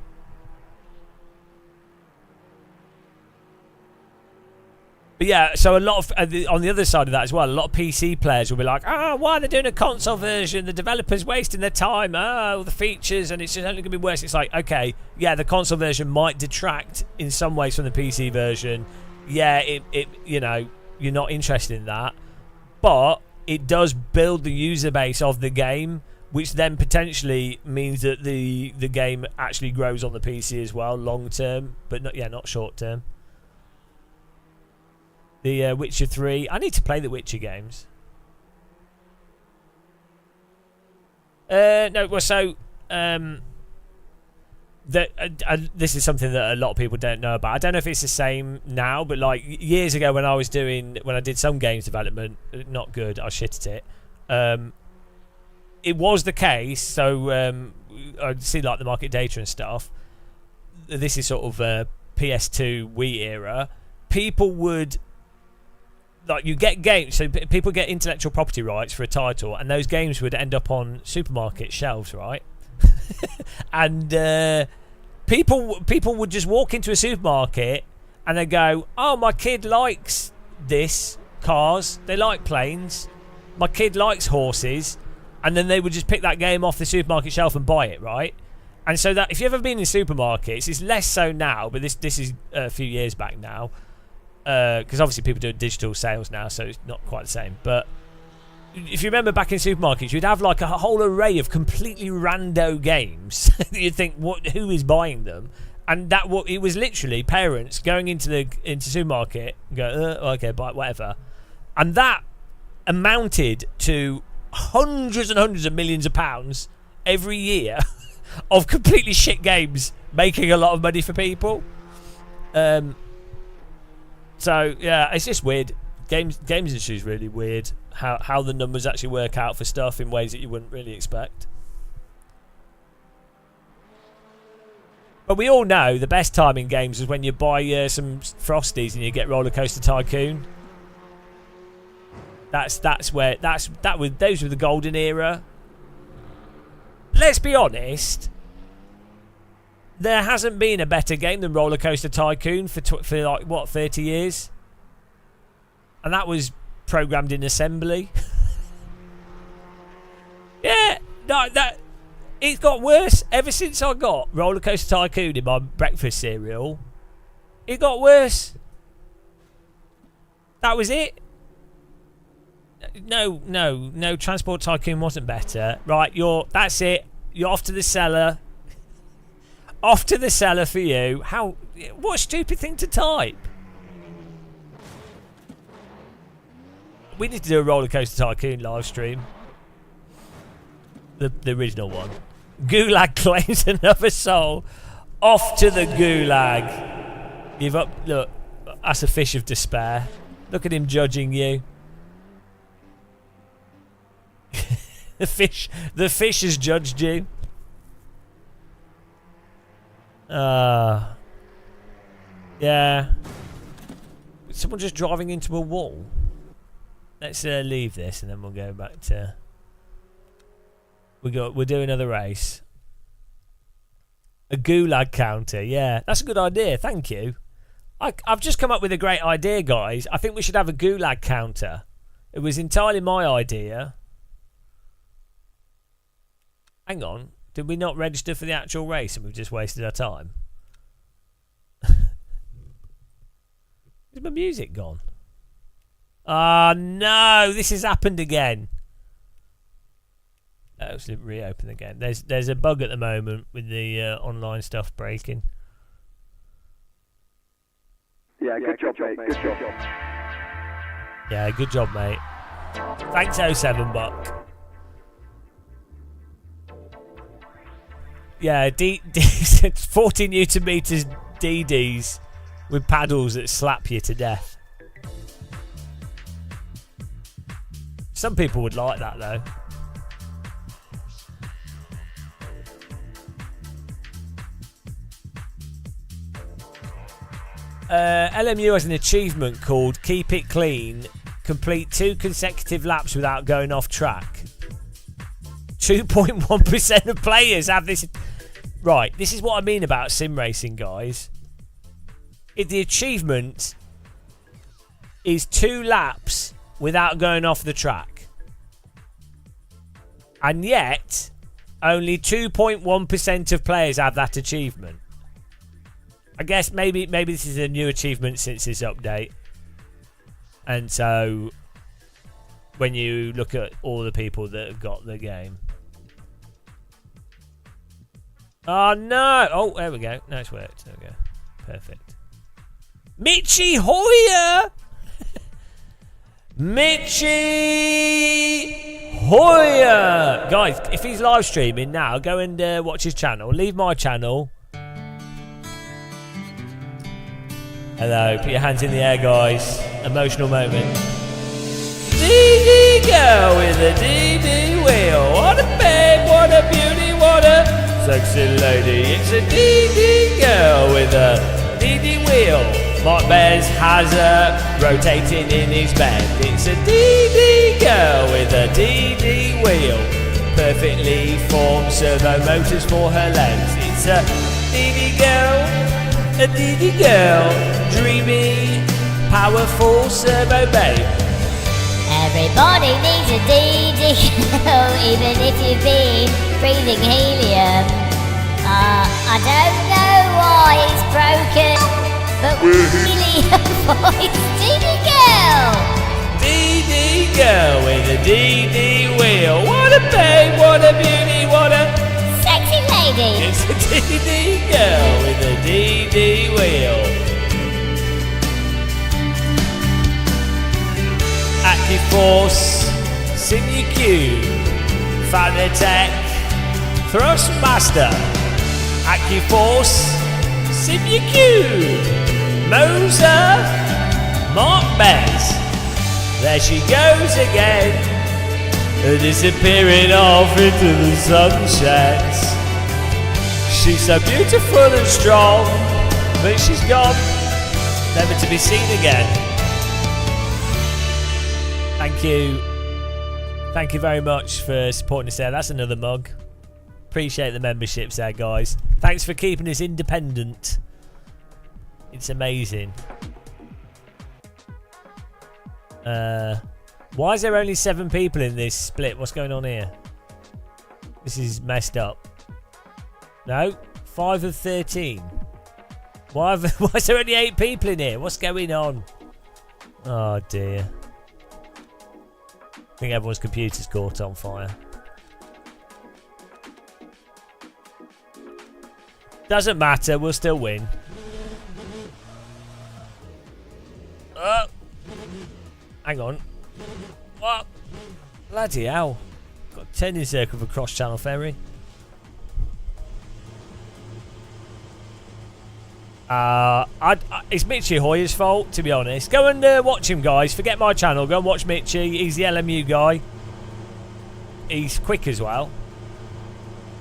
But yeah, so a lot of on the other side of that as well, a lot of PC players will be like, why are they doing a console version? The developer's wasting their time. All the features, and it's just only going to be worse. It's like, okay, yeah, the console version might detract in some ways from the PC version. Yeah, it you know, you're not interested in that, but it does build the user base of the game, which then potentially means that the game actually grows on the PC as well, long term, but not short term. The Witcher 3. I need to play the Witcher games. No, well, so this is something that a lot of people don't know about. I don't know if it's the same now, but like years ago when I did some games development, not good, I shit at it. It was the case. So I see like the market data and stuff. This is sort of PS2 Wii era. People would, like, you get games, so people get intellectual property rights for a title, and those games would end up on supermarket shelves, right? And people would just walk into a supermarket and they go, oh, my kid likes this, cars, they like planes, my kid likes horses, and then they would just pick that game off the supermarket shelf and buy it, right? And so that, if you've ever been in supermarkets, it's less so now, but this is a few years back now. Because obviously people do digital sales now, so it's not quite the same. But if you remember back in supermarkets, you'd have like a whole array of completely rando games. You'd think, who is buying them? And it was literally parents going into supermarket and go, okay, buy whatever. And that amounted to hundreds and hundreds of millions of pounds every year of completely shit games making a lot of money for people. So yeah, it's just weird. Games industry is really weird. How the numbers actually work out for stuff in ways that you wouldn't really expect. But we all know the best time in games is when you buy some Frosties and you get Roller Coaster Tycoon. Those were the golden era. Let's be honest. There hasn't been a better game than Roller Coaster Tycoon for like, what, 30 years? And that was programmed in assembly. Yeah, no, it got worse ever since I got Roller Coaster Tycoon in my breakfast cereal. It got worse. That was it. No, Transport Tycoon wasn't better. Right, that's it. You're off to the cellar. Off to the cellar for you. What a stupid thing to type. We need to do a Roller Coaster Tycoon live stream. The original one. Gulag claims another soul. Off to the gulag. Give up. Look, that's a fish of despair. Look at him judging you. The fish has judged you. Yeah. Someone just driving into a wall. Let's leave this and then we'll go back to. We'll do another race. A gulag counter, yeah, that's a good idea. Thank you. I've just come up with a great idea, guys. I think we should have a gulag counter. It was entirely my idea. Hang on, did we not register for the actual race and we've just wasted our time? Is my music gone? Oh no, this has happened again. Let's reopen again. There's a bug at the moment with the online stuff breaking. Yeah, good job, mate. Good job. Yeah, good job, mate. Thanks, 07 Buck. Yeah, 40 Newton meters DDs with paddles that slap you to death. Some people would like that though. LMU has an achievement called Keep It Clean. Complete 2 consecutive laps without going off track. 2.1% of players have this. Right, this is what I mean about sim racing, guys. If the achievement is 2 laps without going off the track, and yet only 2.1% of players have that achievement. I guess maybe this is a new achievement since this update, and so when you look at all the people that have got the game. Oh no! Oh, there we go. No, it's worked. There we go. Perfect. Mitchie Hoyer! Mitchie Hoyer! Guys, if he's live streaming now, go and watch his channel. Leave my channel. Hello, put your hands in the air, guys. Emotional moment. DD girl with a DD wheel. What a babe, what a beauty, what a sexy lady. It's a DD girl with a DD wheel. Mark Bears has a rotating in his bed. It's a DD girl with a DD wheel. Perfectly formed servo motors for her legs. It's a DD girl. A DD girl, dreamy, powerful servo babe. Everybody needs a DD girl, even if you've been breathing helium. I don't know why it's broken, but helium voice, DD girl. DD girl with a DD wheel. What a babe, what a beauty, what a sexy lady. It's a DD girl with a DD wheel. AccuForce, SimuQ, Fanatec, Thrustmaster, AccuForce, SimuQ, Moser, Mark Bez. There she goes again, disappearing off into the sunset. She's so beautiful and strong, but she's gone, never to be seen again. Thank you. Thank you very much for supporting us there. That's another mug. Appreciate the memberships there, guys. Thanks for keeping us independent. It's amazing. Why is there only 7 people in this split? What's going on here? This is messed up. No, 5 of 13. Why is there only 8 people in here? What's going on? Oh dear. I think everyone's computer's caught on fire. Doesn't matter, we'll still win. Hang on. What? Bloody hell. Got a turning circle for Cross Channel Ferry. It's Mitchie Hoyer's fault, to be honest. Go and watch him, guys. Forget my channel. Go and watch Mitchie. He's the LMU guy. he's quick as well.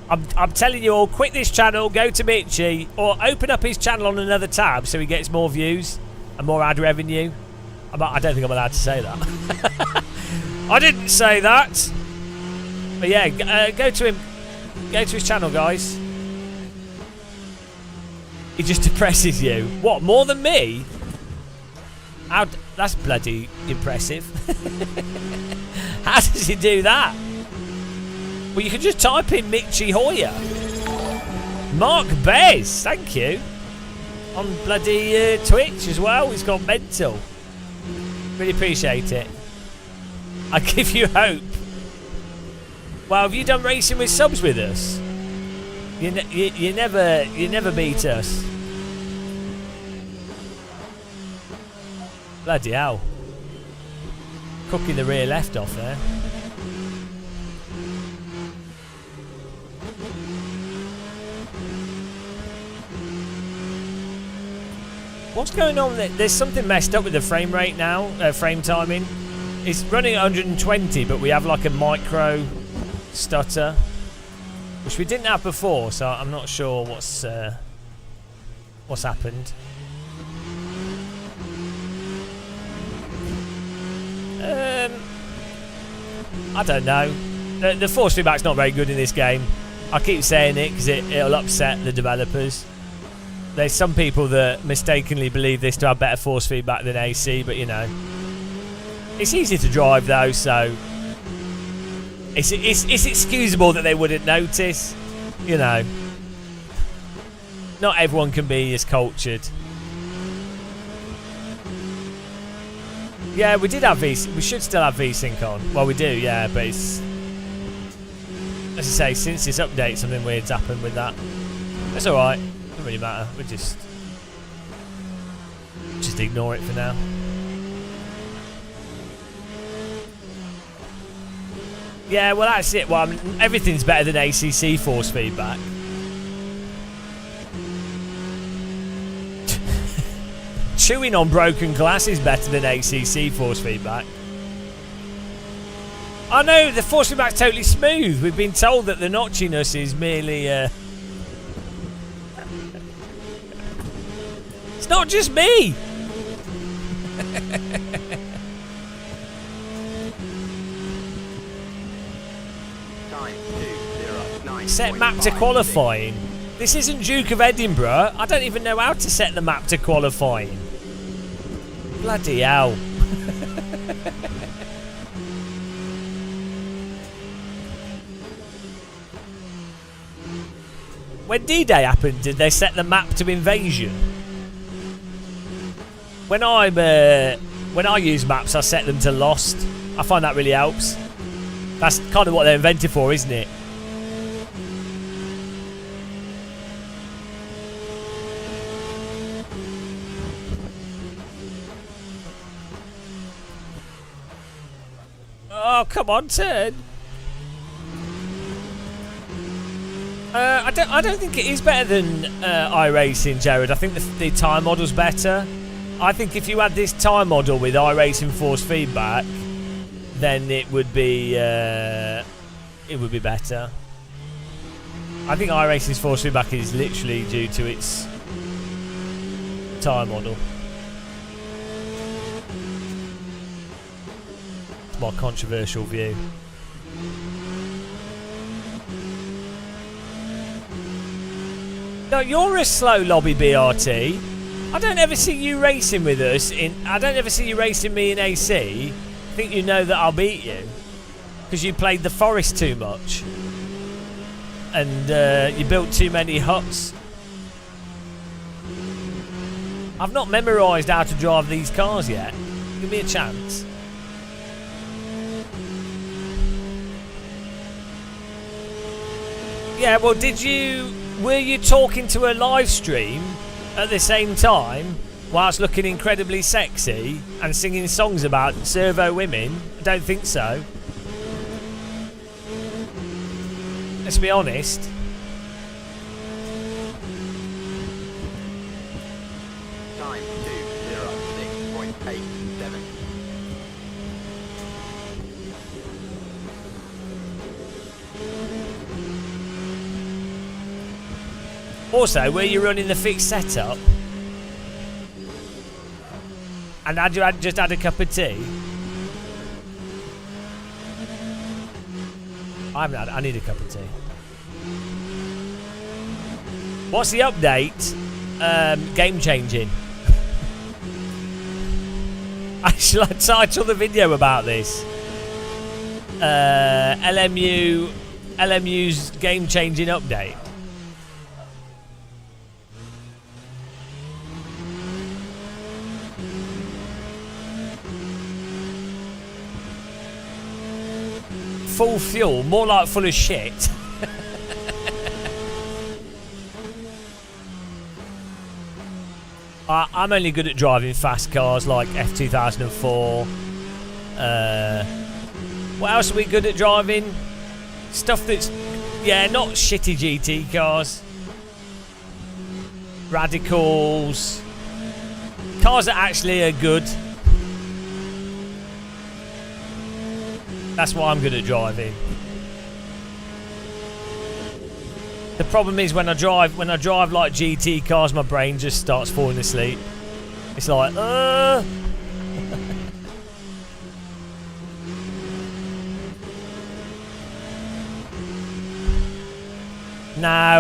I'm telling you all, quit this channel, go to Mitchie, or open up his channel on another tab so he gets more views and more ad revenue. I don't think I'm allowed to say that. I didn't say that. But yeah, go to him. Go to his channel, guys. He just depresses you. What, more than me? That's bloody impressive. How does he do that? Well, you can just type in Mitchie Hoyer. Mark Bez, thank you. On bloody Twitch as well. He's gone mental. Really appreciate it. I give you hope. Well, have you done racing with subs with us? You never beat us. Bloody hell. Cooking the rear left off there. What's going on there? There's something messed up with the frame rate now, frame timing. It's running at 120, but we have like a micro stutter, which we didn't have before, so I'm not sure what's happened. I don't know. The force feedback's not very good in this game. I keep saying it because it'll upset the developers. There's some people that mistakenly believe this to have better force feedback than AC, but you know, it's easy to drive though, so it's excusable that they wouldn't notice. You know, not everyone can be as cultured. Yeah, we did have we should still have VSync on. Well, we do, yeah, but it's, as I say, since this update, something weird's happened with that. That's all right. Doesn't really matter. We just ignore it for now. Yeah, well that's it. Well, I mean, everything's better than ACC force feedback. Chewing on broken glass is better than ACC force feedback. I know, the force feedback's totally smooth. We've been told that the notchiness is merely... It's not just me! Set map to qualifying. This isn't Duke of Edinburgh. I don't even know how to set the map to qualifying. Bloody hell. When D-Day happened, did they set the map to invasion? When I use maps, I set them to lost. I find that really helps. That's kind of what they're invented for, isn't it? Oh, come on, turn. I don't think it is better than iRacing, Jared. I think the time model's better. I think if you had this time model with iRacing force feedback, then it would be better. I think iRacing's force feedback is literally due to its time model. It's my controversial view. No, you're a slow lobby BRT. I don't ever see you racing with us I don't ever see you racing me in AC. I think you know that I'll beat you because you played the forest too much and you built too many huts. I've not memorised how to drive these cars yet. Give me a chance. Yeah, well, were you talking to a live stream at the same time whilst looking incredibly sexy and singing songs about servo women? I don't think so. Let's be honest. Time 2:06.87. Also, were you running the fixed setup? And had you just had a cup of tea? I haven't had. I need a cup of tea. What's the update? Game changing. Shall I title the video about this? LMU's game changing update. Full fuel, more like full of shit. I'm only good at driving fast cars like F2004. What else are we good at driving? Stuff that's, yeah, not shitty GT cars. Radicals. Cars that actually are good. That's what I'm good at driving. The problem is when I drive like GT cars, my brain just starts falling asleep. It's like, No,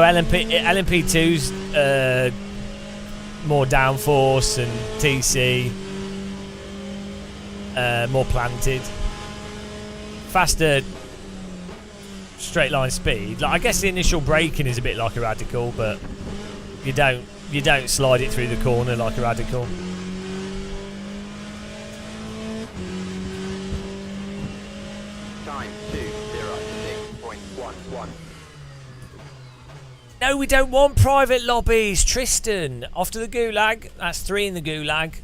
LMP2's more downforce and TC, more planted, faster straight line speed. Like, I guess the initial braking is a bit like a Radical, but you don't slide it through the corner like a Radical. Time 2:06.11. No, we don't want private lobbies. Tristan, off to the gulag. That's 3 in the gulag.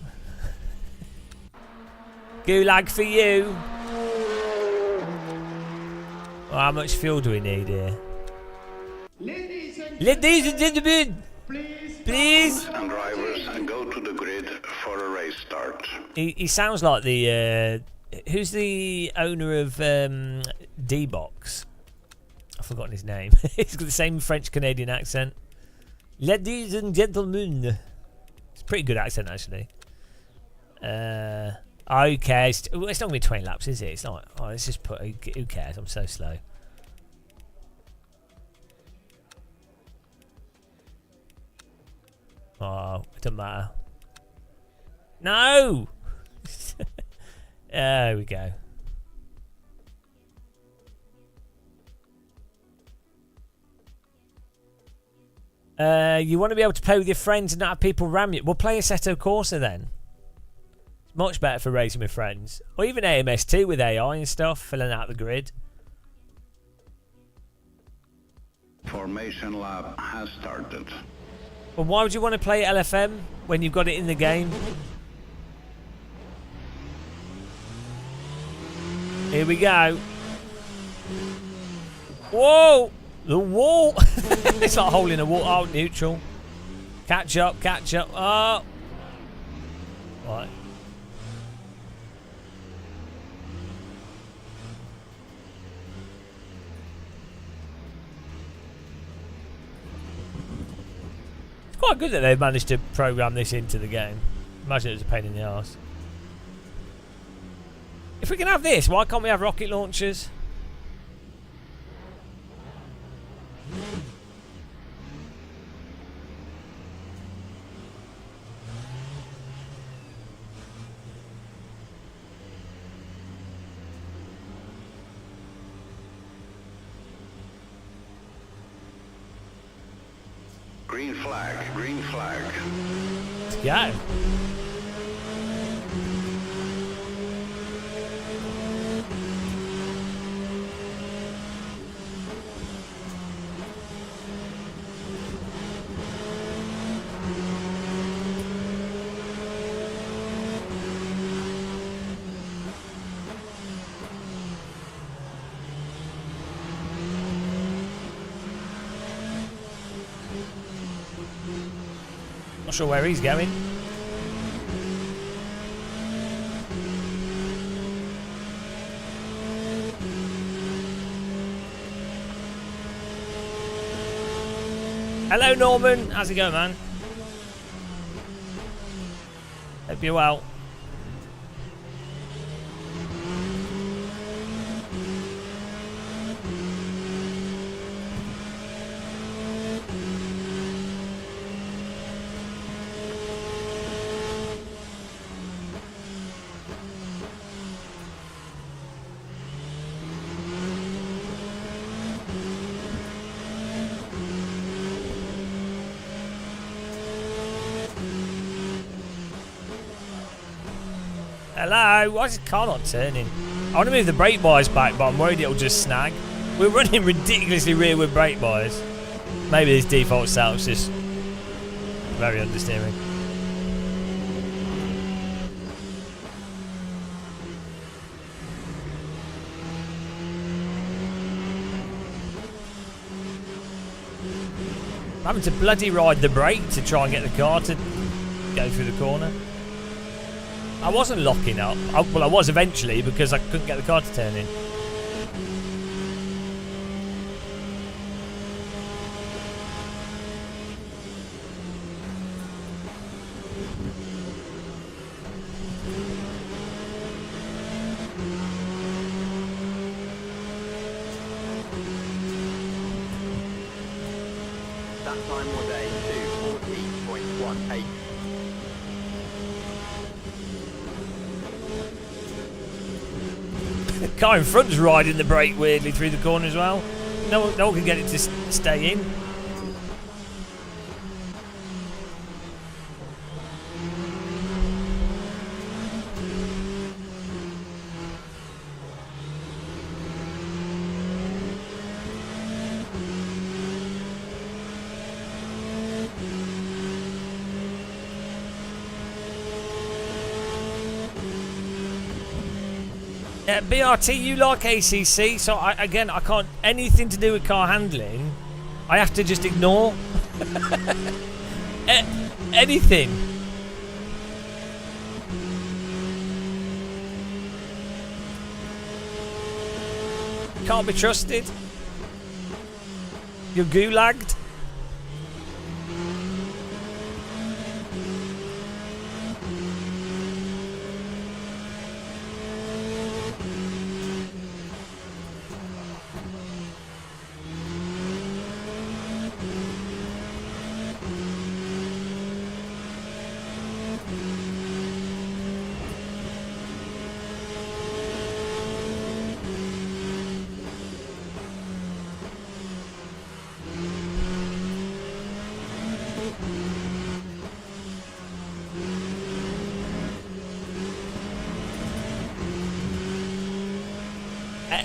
Gulag for you. Well, how much fuel do we need here? Ladies and gentlemen, please. And drivers go to the grid for a race start. He sounds like the who's the owner of D-Box? I've forgotten his name. He's got the same French Canadian accent. Ladies and gentlemen, it's a pretty good accent actually. Okay, it's not gonna be 20 laps, is it? It's not. Oh, let's just put. Who cares? I'm so slow. Oh, it doesn't matter. No. There we go. You want to be able to play with your friends and not have people ram you. Well, play Assetto Corsa then. It's much better for racing with friends. Or even AMS2 with AI and stuff, filling out the grid. Formation lap has started. Well, why would you want to play LFM when you've got it in the game? Here we go. Whoa! The wall! It's like holding a wall. Oh, neutral. Catch up, catch up. Oh! Right. It's quite good that they've managed to program this into the game. Imagine it was a pain in the arse. If we can have this, why can't we have rocket launchers? Green flag, green flag. Yeah. Not sure where he's going. Hello, Norman. How's it going, man? Hope you're well. Hello, why is the car not turning? I want to move the brake bias back, but I'm worried it'll just snag. We're running ridiculously rearward brake bias. Maybe this default setup's just very understeering. I'm having to bloody ride the brake to try and get the car to go through the corner. I wasn't locking up. Well, I was eventually because I couldn't get the car to turn in. That time was a 2:40.18. The car in front's riding the brake weirdly through the corner as well. No one can get it to stay in. BRT, you like ACC, so I can't, anything to do with car handling, I have to just ignore. Anything. Can't be trusted. You're gulagged.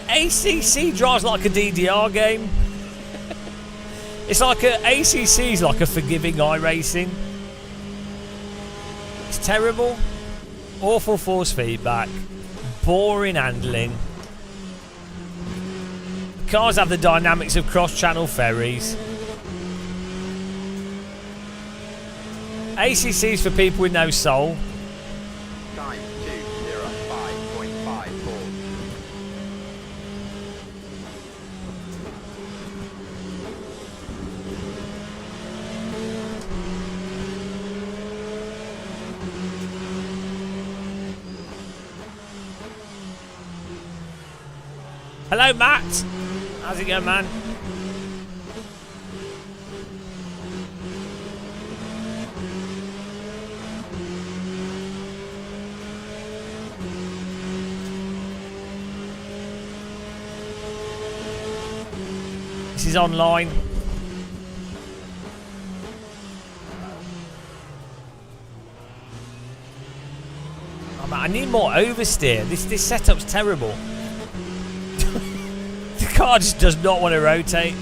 ACC drives like a DDR game. It's like ACC's like a forgiving iRacing. It's terrible. Awful force feedback. Boring handling. Cars have the dynamics of cross-channel ferries. ACC's for people with no soul. Time 2:05.54. Hello, Matt. How's it going, man? This is online. Oh, man, I need more oversteer. This setup's terrible. The car just does not want to rotate.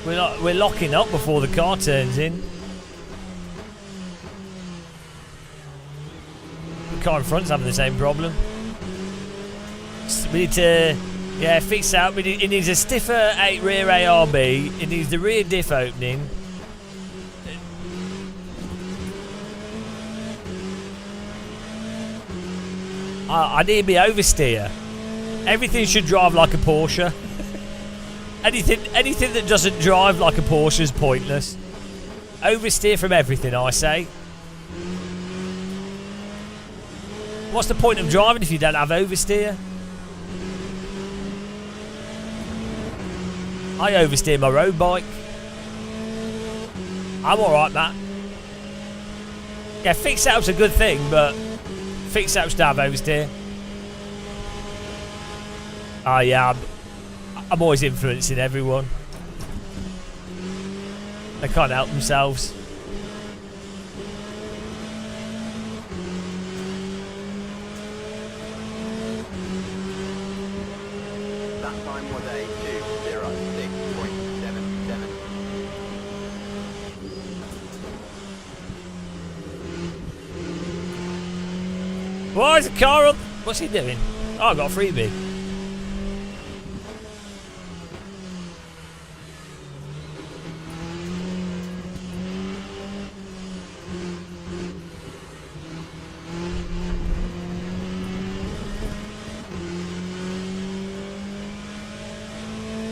We're locking up before the car turns in. The car in front's having the same problem. We need to, fix out. It needs a stiffer rear ARB. It needs the rear diff opening. I need me oversteer. Everything should drive like a Porsche. Anything that doesn't drive like a Porsche is pointless. Oversteer from everything, I say. What's the point of driving if you don't have oversteer? I oversteer my road bike. I'm alright, Matt. Yeah, fixed setup's a good thing, but fixed setups don't have oversteer. Oh yeah, I'm always influencing everyone. They can't help themselves. That time was a 2:06.77. Why is the car on? What's he doing? Oh, I got a freebie.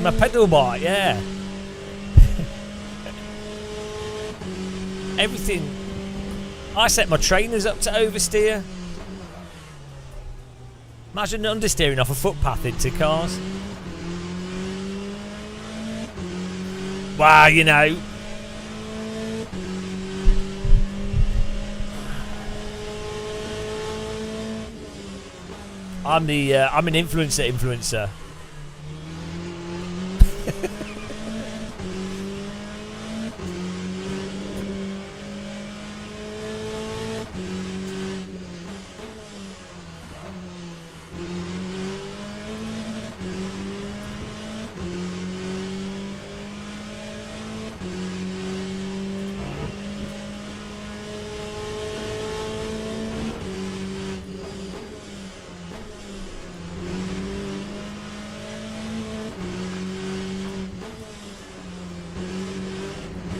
My pedal bike, yeah. Everything. I set my trainers up to oversteer. Imagine understeering off a footpath into cars. Wow, you know. I'm an influencer.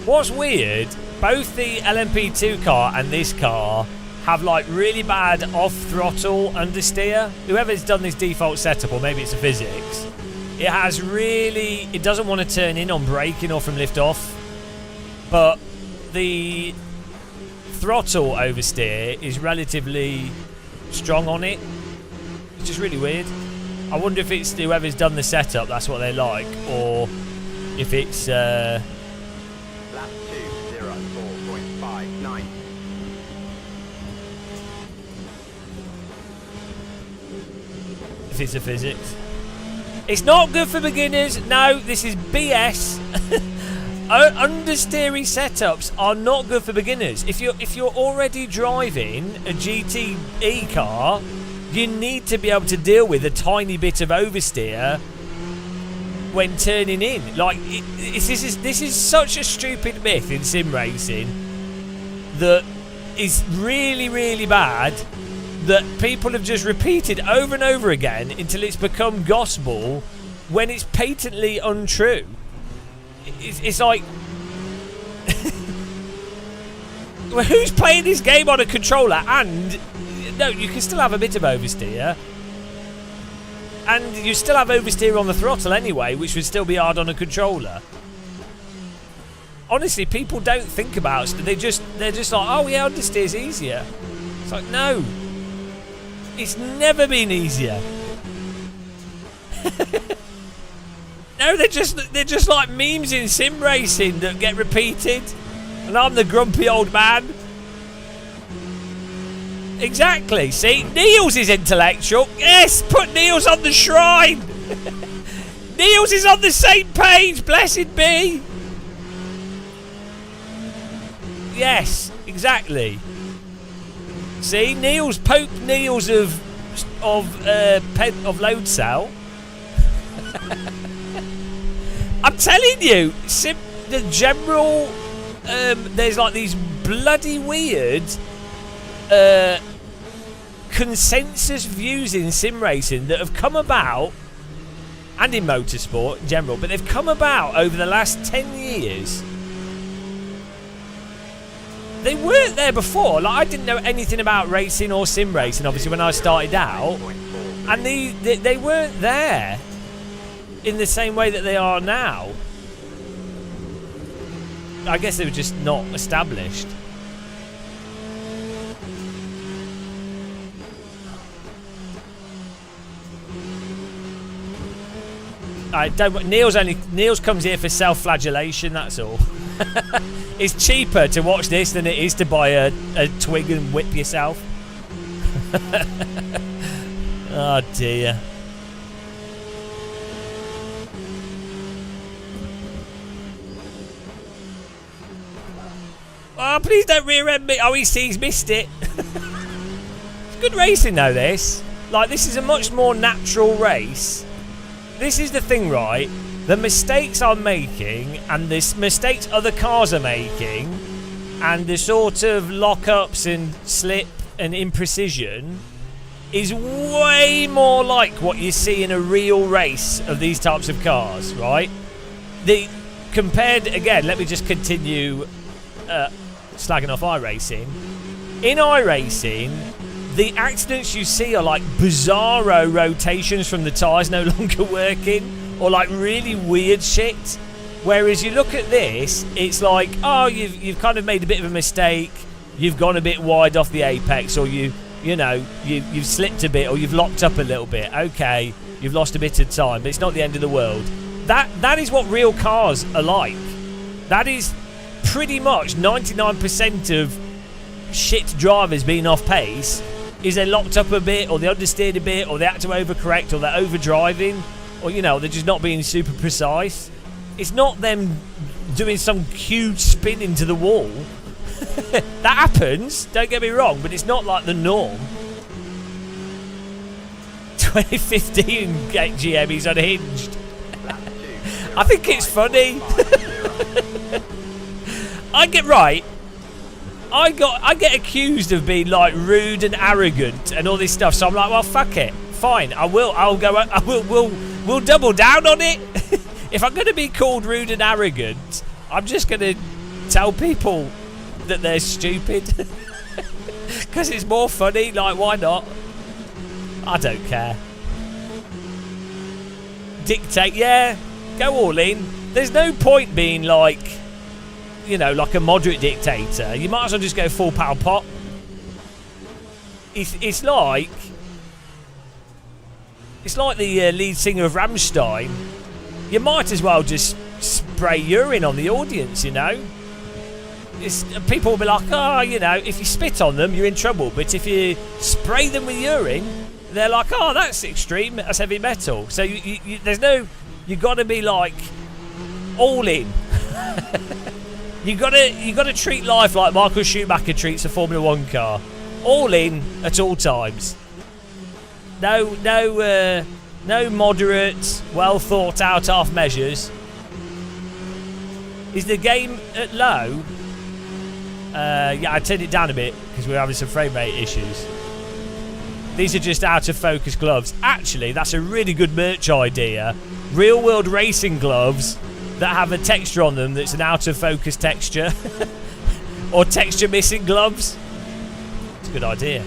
What's weird, both the LMP2 car and this car have like really bad off-throttle understeer. Whoever's done this default setup, or maybe it's a physics, it doesn't want to turn in on braking or from lift off, but the throttle oversteer is relatively strong on it, which is really weird. I wonder if it's whoever's done the setup, that's what they like, or if it's Lap 2:04.59. if it's a physics. It's not good for beginners. No, this is BS. Understeering setups are not good for beginners. If you're already driving a GTE car, you need to be able to deal with a tiny bit of oversteer when turning in. Like this is such a stupid myth in sim racing that is really, really bad, that people have just repeated over and over again until it's become gospel when it's patently untrue. It's like well, who's playing this game on a controller? And no, you can still have a bit of oversteer, and you still have oversteer on the throttle anyway, which would still be hard on a controller. Honestly, people don't think about it. They're just like, oh yeah, understeer's easier. It's like, no, it's never been easier. No, they're just like memes in sim racing that get repeated, and I'm the grumpy old man. Exactly. See, Niels is intellectual. Yes, put Niels on the shrine. Niels is on the same page. Blessed be. Yes, exactly. See, Niels, Pope Niels of load cell. I'm telling you, the general, there's like these bloody weird consensus views in sim racing that have come about, and in motorsport in general, but they've come about over the last 10 years. They weren't there before. Like, I didn't know anything about racing or sim racing, obviously, when I started out, and they weren't there. in the same way that they are now. I guess they were just not established. Niels comes here for self-flagellation, that's all. It's cheaper to watch this than it is to buy a twig and whip yourself. Oh dear. Oh, please don't rear-end me. Oh, he's missed it. It's good racing though, this. Like, this is a much more natural race. This is the thing, right? The mistakes I'm making and the mistakes other cars are making and the sort of lock-ups and slip and imprecision is way more like what you see in a real race of these types of cars, right? Compared, again, let me just continue slagging off iRacing. In iRacing, the accidents you see are like bizarro rotations from the tyres no longer working, or like really weird shit. Whereas you look at this, it's like, oh, you've kind of made a bit of a mistake, you've gone a bit wide off the apex, or you've slipped a bit, or you've locked up a little bit. Okay, you've lost a bit of time, but it's not the end of the world. That is what real cars are like. That is pretty much 99% of shit drivers being off pace is they locked up a bit, or they understeered a bit, or they had to overcorrect, or they're overdriving, or they're just not being super precise. It's not them doing some huge spin into the wall. That happens, don't get me wrong, but it's not like the norm. 2015 GM, he's unhinged. I think it's funny. I get accused of being like rude and arrogant and all this stuff, so I'm like, well, fuck it, fine, we'll double down on it. If I'm going to be called rude and arrogant, I'm just going to tell people that they're stupid. Because it's more funny, like, why not? I don't care. Dictate, yeah, go all in. There's no point being like, like a moderate dictator. You might as well just go full power pop. It's like the lead singer of Rammstein. You might as well just spray urine on the audience, People will be like, oh, if you spit on them, you're in trouble. But if you spray them with urine, they're like, oh, that's extreme, that's heavy metal. So you got to be like all in. You got to treat life like Michael Schumacher treats a Formula 1 car. All in at all times. No moderate, well thought out half measures. Is the game at low? Yeah, I turned it down a bit because we're having some frame rate issues. These are just out of focus gloves. Actually, that's a really good merch idea. Real world racing gloves that have a texture on them that's an out of focus texture. Or texture missing gloves. It's a good idea.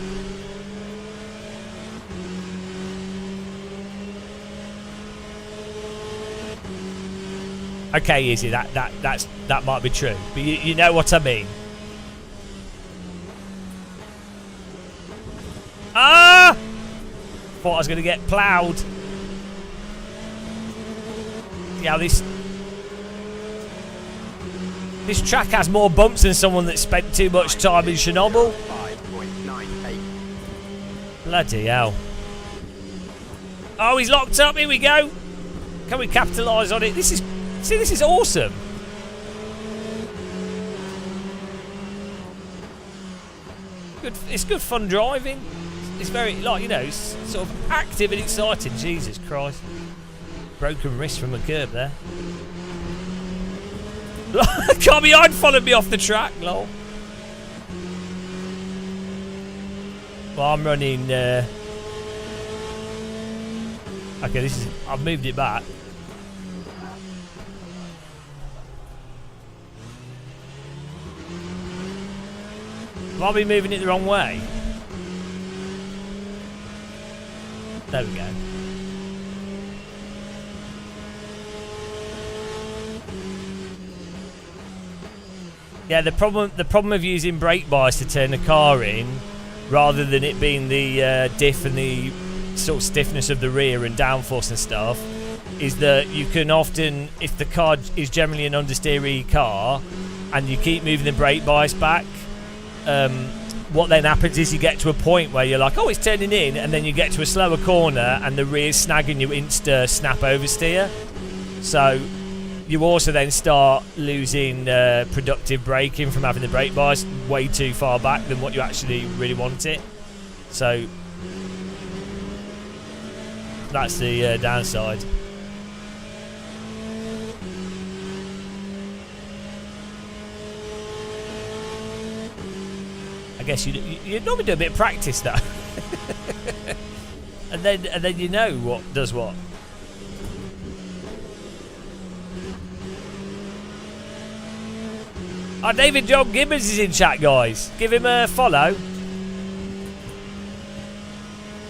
Okay, Izzy, that might be true, but you know what I mean. Ah! Thought I was going to get ploughed. Yeah, this track has more bumps than someone that spent too much time in Chernobyl. 5.98. Bloody hell. Oh, he's locked up. Here we go. Can we capitalise on it? This is awesome. Good. It's good fun driving. It's very, it's sort of active and exciting. Jesus Christ. Broken wrist from a curb there. Car behind followed me off the track, lol. Well, I'm running... Okay, I've moved it back. Have I been moving it the wrong way? There we go. Yeah, the problem of using brake bias to turn the car in, rather than it being the diff and the sort of stiffness of the rear and downforce and stuff, is that you can often, if the car is generally an understeery car, and you keep moving the brake bias back, what then happens is you get to a point where you're like, oh, it's turning in, and then you get to a slower corner and the rear's snagging you insta snap oversteer. So you also then start losing productive braking from having the brake bias way too far back than what you actually really want it. So that's the downside. I guess you normally do a bit of practice though, and then you know what does what. Oh, David John Gibbons is in chat, guys. Give him a follow.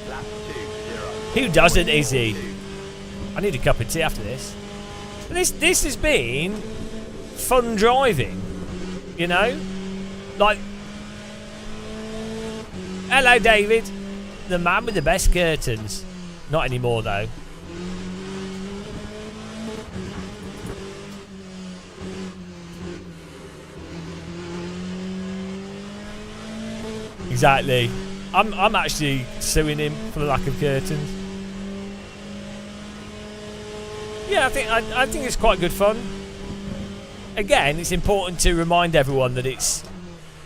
Lap 2, 0. Who doesn't, is he? I need a cup of tea after this. This has been fun driving, you know? Like, hello, David. The man with the best curtains. Not anymore, though. Exactly. I'm actually suing him for the lack of curtains. Yeah, I think it's quite good fun. Again, it's important to remind everyone that it's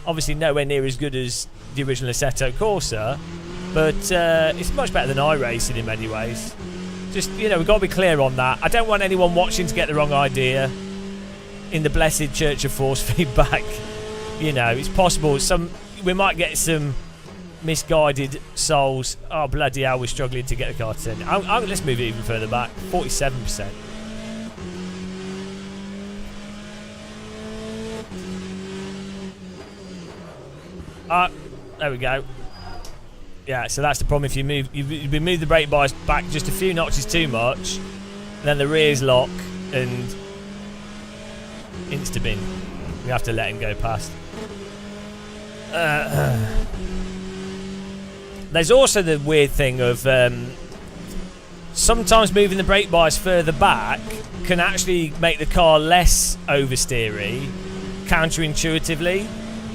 obviously nowhere near as good as the original Assetto Corsa, but it's much better than iRacing in many ways. Just, you know, we've got to be clear on that. I don't want anyone watching to get the wrong idea. In the blessed church of force feedback, you know, it's possible we might get some misguided souls. Oh, bloody hell, we're struggling to get the car to turn. Let's move it even further back. 47%. There we go. Yeah, so that's the problem. If you move the brake bias back just a few notches too much, then the rears lock and insta-bin. We have to let him go past. There's also the weird thing of sometimes moving the brake bias further back can actually make the car less oversteery, counterintuitively,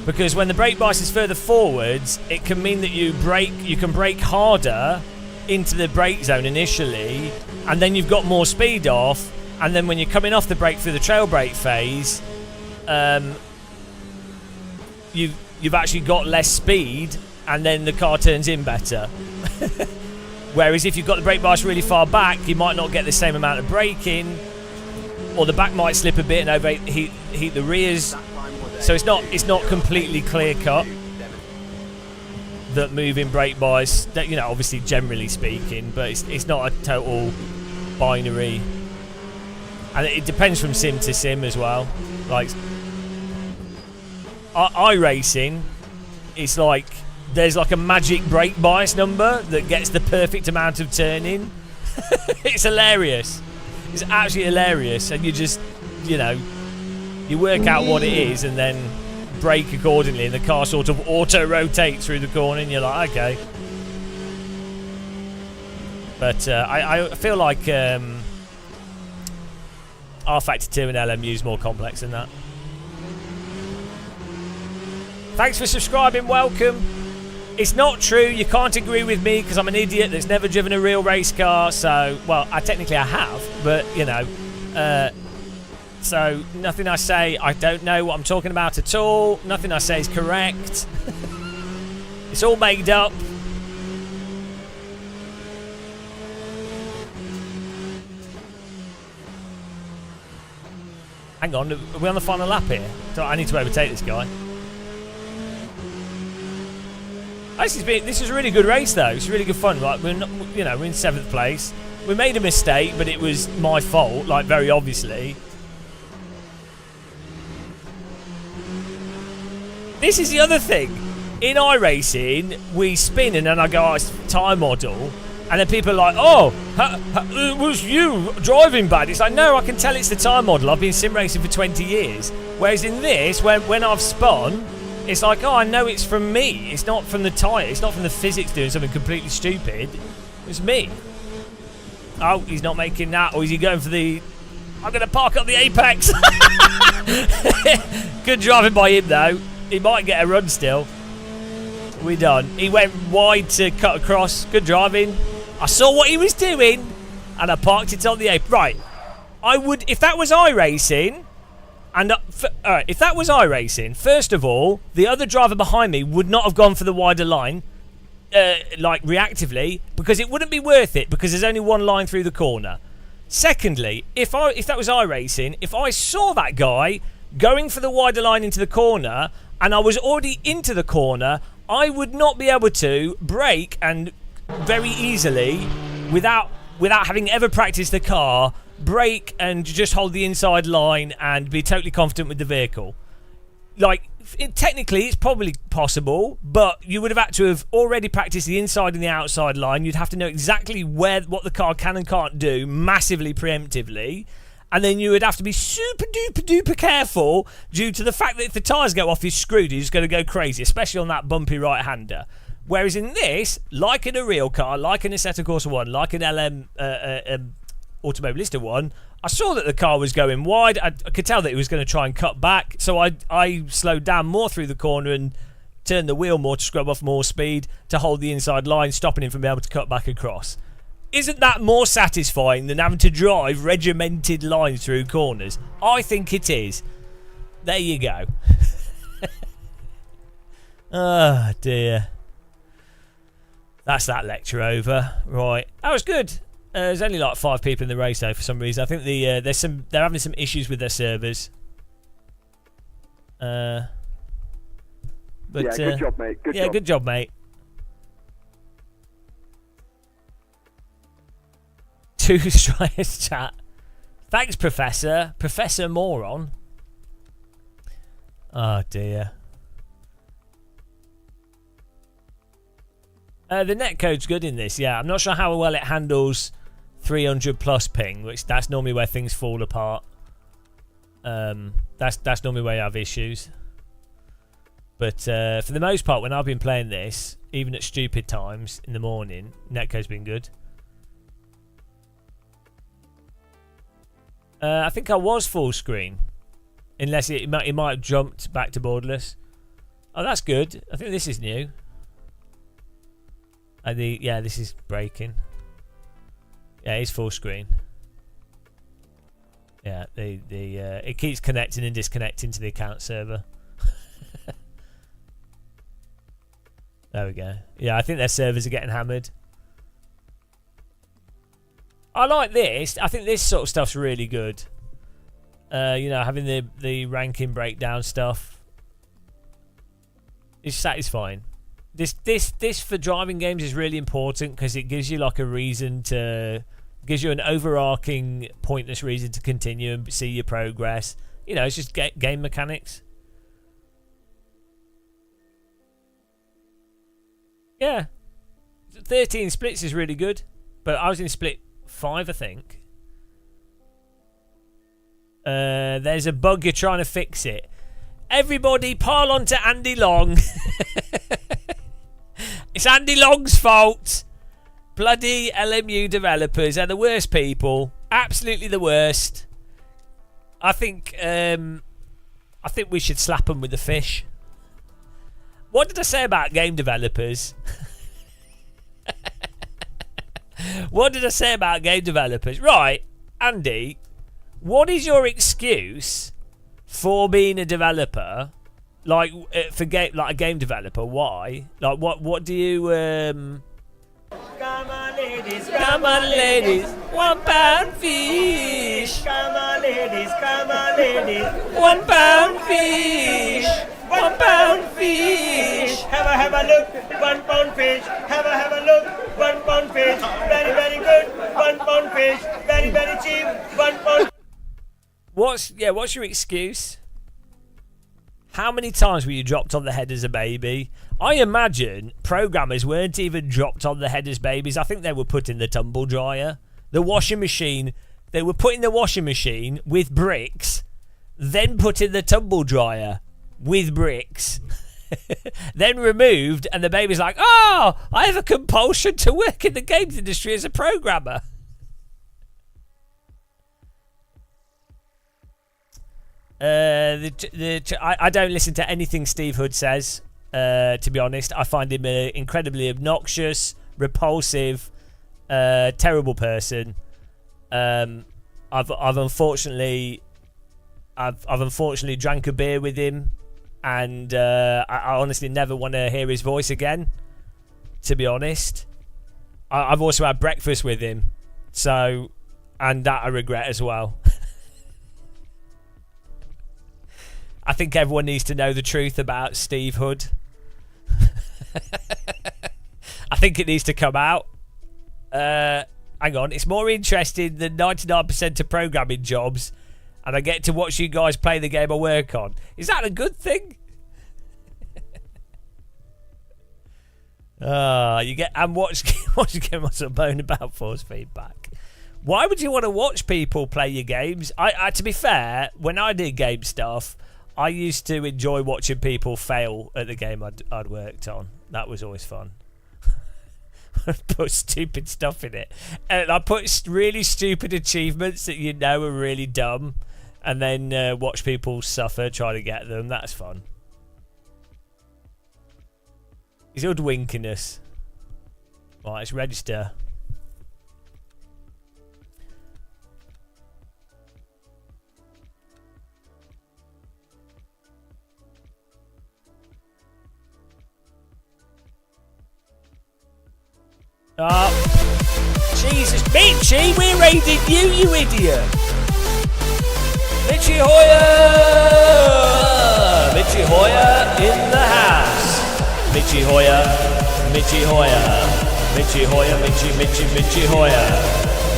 because when the brake bias is further forwards, it can mean that you can brake harder into the brake zone initially, and then you've got more speed off, and then when you're coming off the brake through the trail brake phase, you've actually got less speed, and then the car turns in better. Whereas if you've got the brake bias really far back, you might not get the same amount of braking, or the back might slip a bit and overheat the rears. So it's not completely clear cut that moving brake bias, that, you know, obviously generally speaking, but it's not a total binary, and it depends from sim to sim as well. Like iRacing, it's like there's like a magic brake bias number that gets the perfect amount of turning. It's hilarious. It's absolutely hilarious, and you just, you know, you work out what it is and then brake accordingly, and the car sort of auto rotates through the corner, and you're like, okay. But I feel like R-Factor 2 and LMU is more complex than that. Thanks for subscribing, welcome. It's not true, you can't agree with me because I'm an idiot that's never driven a real race car, so, well, technically I have, but, you know, so nothing I say, I don't know what I'm talking about at all. Nothing I say is correct. It's all made up. Hang on, are we on the final lap here? I need to overtake this guy. This is a really good race though. It's really good fun. Like we're in 7th place. We made a mistake, but it was my fault, like very obviously. This is the other thing. In iRacing, we spin and then I go, oh, it's tyre model. And then people are like, oh, it was you driving bad. It's like, no, I can tell it's the time model. I've been sim racing for 20 years. Whereas in this, when I've spun, it's like, oh, I know it's from me. It's not from the tyre. It's not from the physics doing something completely stupid. It's me. Oh, he's not making that. Or is he going for the... I'm going to park up the apex. Good driving by him, though. He might get a run still. We done. He went wide to cut across. Good driving. I saw what he was doing, and I parked it on the ape. Right. I would, if that was iRacing, and alright, if that was iRacing, first of all, the other driver behind me would not have gone for the wider line, like reactively, because it wouldn't be worth it, because there's only one line through the corner. Secondly, if that was iRacing, if I saw that guy going for the wider line into the corner, and I was already into the corner, I would not be able to brake and very easily, without having ever practiced the car, brake and just hold the inside line and be totally confident with the vehicle. Like, technically, it's probably possible, but you would have had to have already practiced the inside and the outside line. You'd have to know exactly what the car can and can't do, massively preemptively. And then you would have to be super duper duper careful due to the fact that if the tyres go off, you're screwed. You're just going to go crazy, especially on that bumpy right-hander. Whereas in this, like in a real car, like in a Assetto Corsa 1, like an LM Automobilista 1, I saw that the car was going wide. I could tell that it was going to try and cut back. So I slowed down more through the corner and turned the wheel more to scrub off more speed to hold the inside line, stopping him from being able to cut back across. Isn't that more satisfying than having to drive regimented lines through corners? I think it is. There you go. Oh, dear. That's that lecture over. Right. That was good. There's only like 5 people in the race though for some reason. I think they're having some issues with their servers. But yeah, good job, mate. Good job, mate. 2 strikes chat. Thanks, Professor. Professor Moron. Oh dear. The netcode's good in this, yeah. I'm not sure how well it handles 300 plus ping, which that's normally where things fall apart. That's normally where you have issues. But for the most part, when I've been playing this, even at stupid times in the morning, netcode's been good. I think I was full screen, unless it might have jumped back to borderless. Oh, that's good. I think this is new. Yeah, this is breaking. Yeah, it's full screen. Yeah, it keeps connecting and disconnecting to the account server. There we go. Yeah, I think their servers are getting hammered. I like this. I think this sort of stuff's really good. You know, having the ranking breakdown stuff is satisfying. This for driving games is really important because it gives you like a reason to, gives you an overarching pointless reason to continue and see your progress. You know, it's just game mechanics. Yeah, 13 splits is really good, but I was in split 5, I think. There's a bug, you're trying to fix it. Everybody pile on to Andy Long. It's Andy Long's fault. Bloody LMU developers are the worst people. Absolutely the worst. I think we should slap them with the fish. What did I say about game developers? What did I say about game developers? Right, Andy, what is your excuse for being a developer? Like for like a game developer, why? Like what do you Come on ladies, £1 fish. Come on ladies, £1 fish. £1 fish. Have a look, £1 fish. Have a look, £1 fish. Very, very good, £1 fish. Very, very cheap, £1. What's your excuse? How many times were you dropped on the head as a baby? I imagine programmers weren't even dropped on the head as babies. I think they were put in the tumble dryer. The washing machine, they were put in the washing machine with bricks, then put in the tumble dryer with bricks, then removed, and the baby's like, oh, I have a compulsion to work in the games industry as a programmer. I don't listen to anything Steve Hood says, to be honest. I find him an incredibly obnoxious, repulsive, terrible person. I've unfortunately drank a beer with him, and I honestly never want to hear his voice again, to be honest. I've also had breakfast with him, so, and that I regret as well. I think everyone needs to know the truth about Steve Hood. I think it needs to come out. Hang on, it's more interesting than 99% of programming jobs, and I get to watch you guys play the game I work on. Is that a good thing? You get and watch Game on some bone about force feedback. Why would you want to watch people play your games? I to be fair, when I did game stuff, I used to enjoy watching people fail at the game I'd worked on. That was always fun. Put stupid stuff in it, and I put really stupid achievements that you know are really dumb, and then watch people suffer trying to get them. That's fun. He's hoodwinking us. Right, let's register. Oh, Jesus, Mitchie, we're raiding you, you idiot! Mitchie Hoyer! Mitchie Hoyer in the house! Mitchie Hoyer, Mitchie Hoyer, Mitchie Hoyer, Mitchie Hoyer,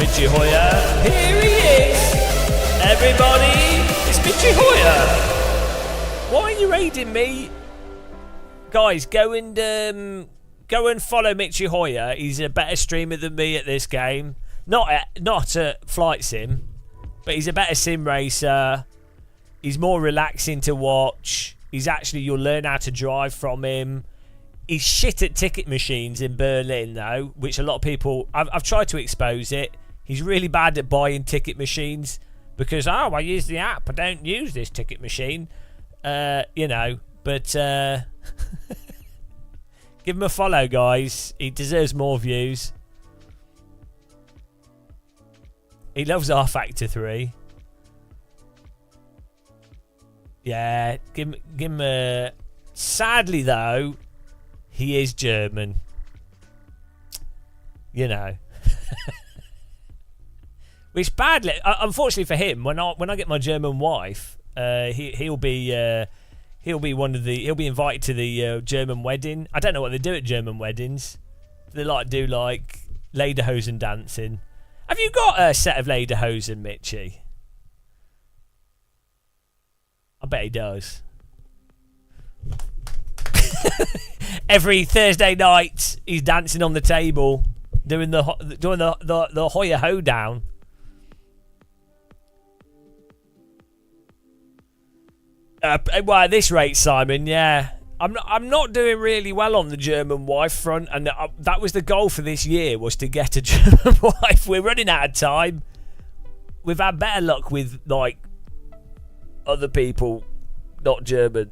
Mitchie Hoyer, here he is! Everybody, it's Mitchie Hoyer! Why are you raiding me? Guys, go and follow Mitchie Hoyer. He's a better streamer than me at this game. Not at Flight Sim, but he's a better sim racer. He's more relaxing to watch. You'll learn how to drive from him. He's shit at ticket machines in Berlin, though, which a lot of people... I've tried to expose it. He's really bad at buying ticket machines because, I use the app. I don't use this ticket machine. But... Give him a follow, guys. He deserves more views. He loves R Factor 3. Yeah, give him a... Sadly, though, he is German. You know. Which badly... Unfortunately for him, when I get my German wife, he'll be invited to the German wedding. I don't know what they do at German weddings. They do lederhosen dancing. Have you got a set of lederhosen, Mitchie? I bet he does. Every Thursday night, he's dancing on the table, doing the Hoyer hoedown. Well, at this rate, Simon, yeah, I'm not doing really well on the German wife front, and that was the goal for this year, was to get a German wife. We're running out of time. We've had better luck with other people, not German,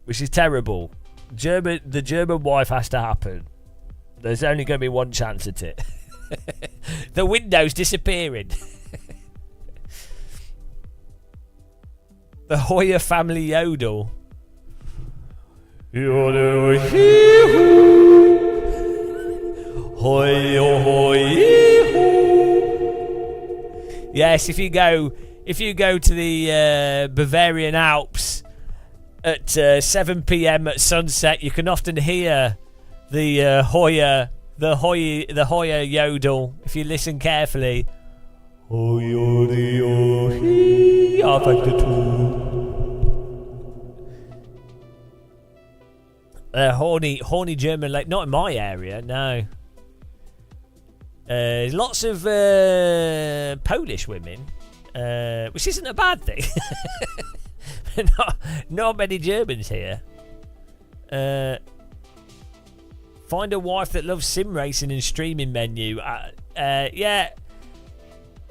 which is terrible. The German wife has to happen. There's only going to be one chance at it. The window's disappearing. The Hoyer family yodel. Hoyer, yes, if you go to the Bavarian Alps at 7 p.m. at sunset, you can often hear the Hoyer yodel if you listen carefully. Horny German, like not in my area, no. Lots of Polish women, which isn't a bad thing. not many Germans here. Find a wife that loves sim racing and streaming menu. Yeah.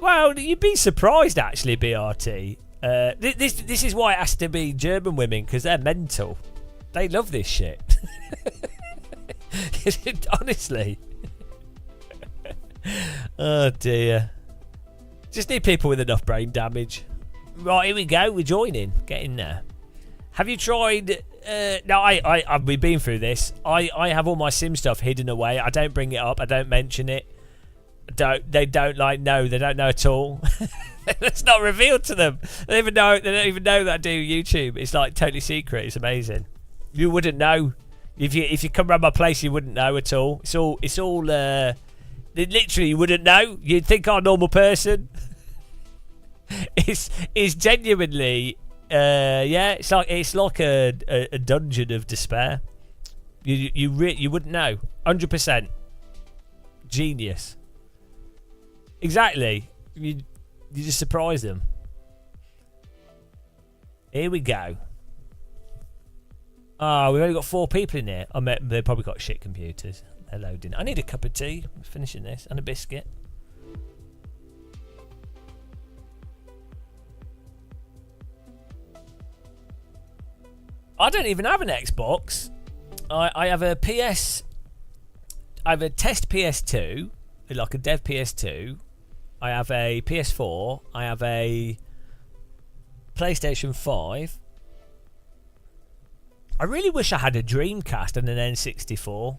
Well, you'd be surprised actually, BRT. This is why it has to be German women, because they're mental. They love this shit. Honestly. Oh dear. Just need people with enough brain damage. Right, here we go. We're joining. Get in there. Have you tried? No, we've been through this. I have all my sim stuff hidden away. I don't bring it up. I don't mention it. They don't know at all. It's not revealed to them. They don't even know that I do YouTube. It's like totally secret. It's amazing. You wouldn't know if you come around my place. You wouldn't know at all. It's all. Literally, you wouldn't know. You'd think I'm a normal person. It's genuinely. Yeah, it's like a dungeon of despair. You wouldn't know. 100%. Genius. Exactly. You just surprise them. Here we go. Oh, we've only got 4 people in here. I bet they've probably got shit computers. They're loading. I need a cup of tea. I'm finishing this. And a biscuit. I don't even have an Xbox. I have a PS. I have a test PS2, like a dev PS2. I have a PS4. I have a PlayStation 5. I really wish I had a Dreamcast and an N64.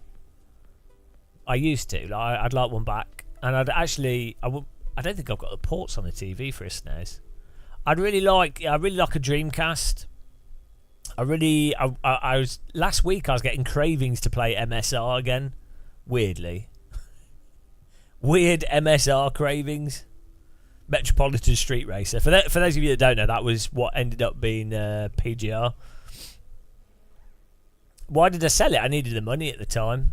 I used to. I'd like one back, and I'd actually. I don't think I've got the ports on the TV for a SNES. I really like a Dreamcast. I was last week. I was getting cravings to play MSR again. Weirdly, weird MSR cravings. Metropolitan Street Racer. For those of you that don't know, that was what ended up being PGR. Why did I sell it? I needed the money at the time.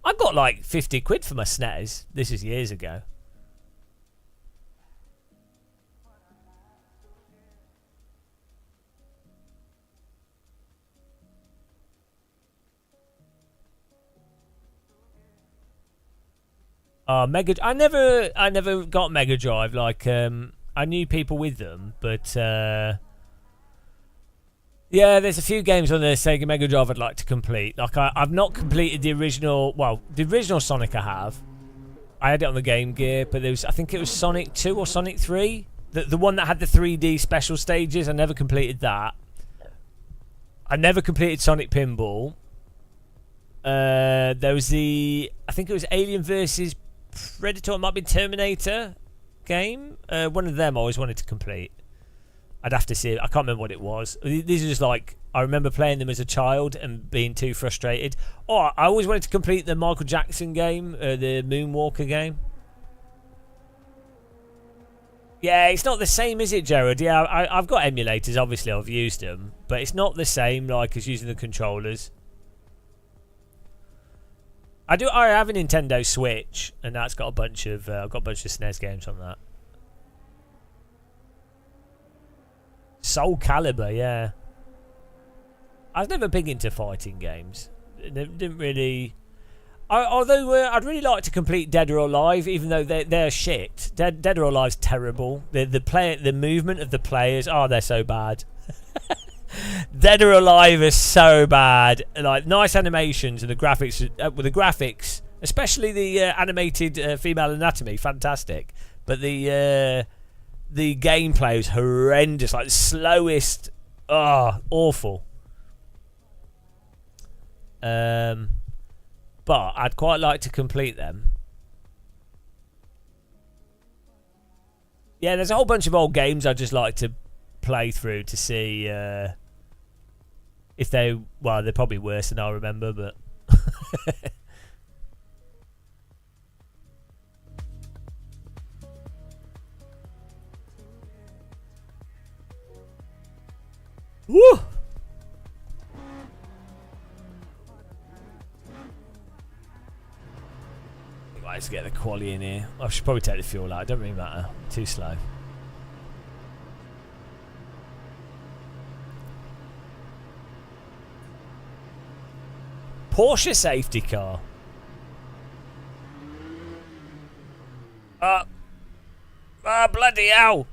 I got like 50 quid for my SNES. This is years ago. Mega. I never got Mega Drive. Like, I knew people with them, but yeah, there's a few games on the Sega Mega Drive I'd like to complete. Like, I've not completed the original. Well, the original Sonic I have. I had it on the Game Gear, but I think it was Sonic 2 or Sonic 3, the one that had the 3D special stages. I never completed that. I never completed Sonic Pinball. There was I think it was Alien vs Predator. It might be Terminator game. One of them I always wanted to complete. I'd have to see it. I can't remember what it was. These are just like, I remember playing them as a child and being too frustrated. Oh, I always wanted to complete the Michael Jackson game, the Moonwalker game. Yeah, it's not the same, is it, Jared? Yeah, I've got emulators. Obviously, I've used them, but it's not the same like as using the controllers. I have a Nintendo Switch, and that's got a bunch of I've got a bunch of SNES games on that. Soul Calibur, yeah. I was never big into fighting games. Didn't really. Although I'd really like to complete Dead or Alive, even though they're shit. Dead or Alive's terrible. The movement of the players, they're so bad. Dead or Alive is so bad. Like, nice animations and the graphics, especially the animated female anatomy, fantastic. But the gameplay was horrendous, like the slowest. Awful. But I'd quite like to complete them. Yeah, there's a whole bunch of old games I'd just like to play through to see if they're probably worse than I remember, but woo! let's get the quali in here. I should probably take the fuel out. It don't really matter. Too slow. Porsche safety car. Bloody hell.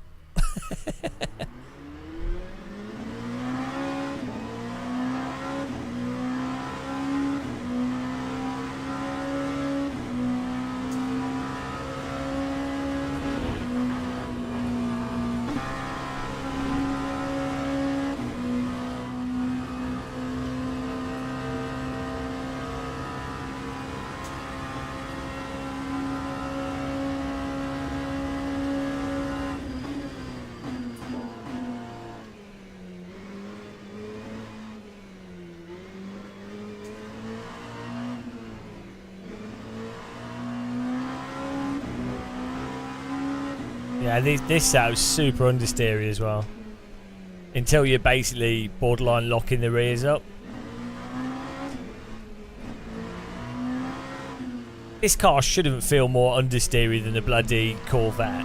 Yeah, this sounds super understeery as well. Until you're basically borderline locking the rears up. This car shouldn't feel more understeery than the bloody Corvette.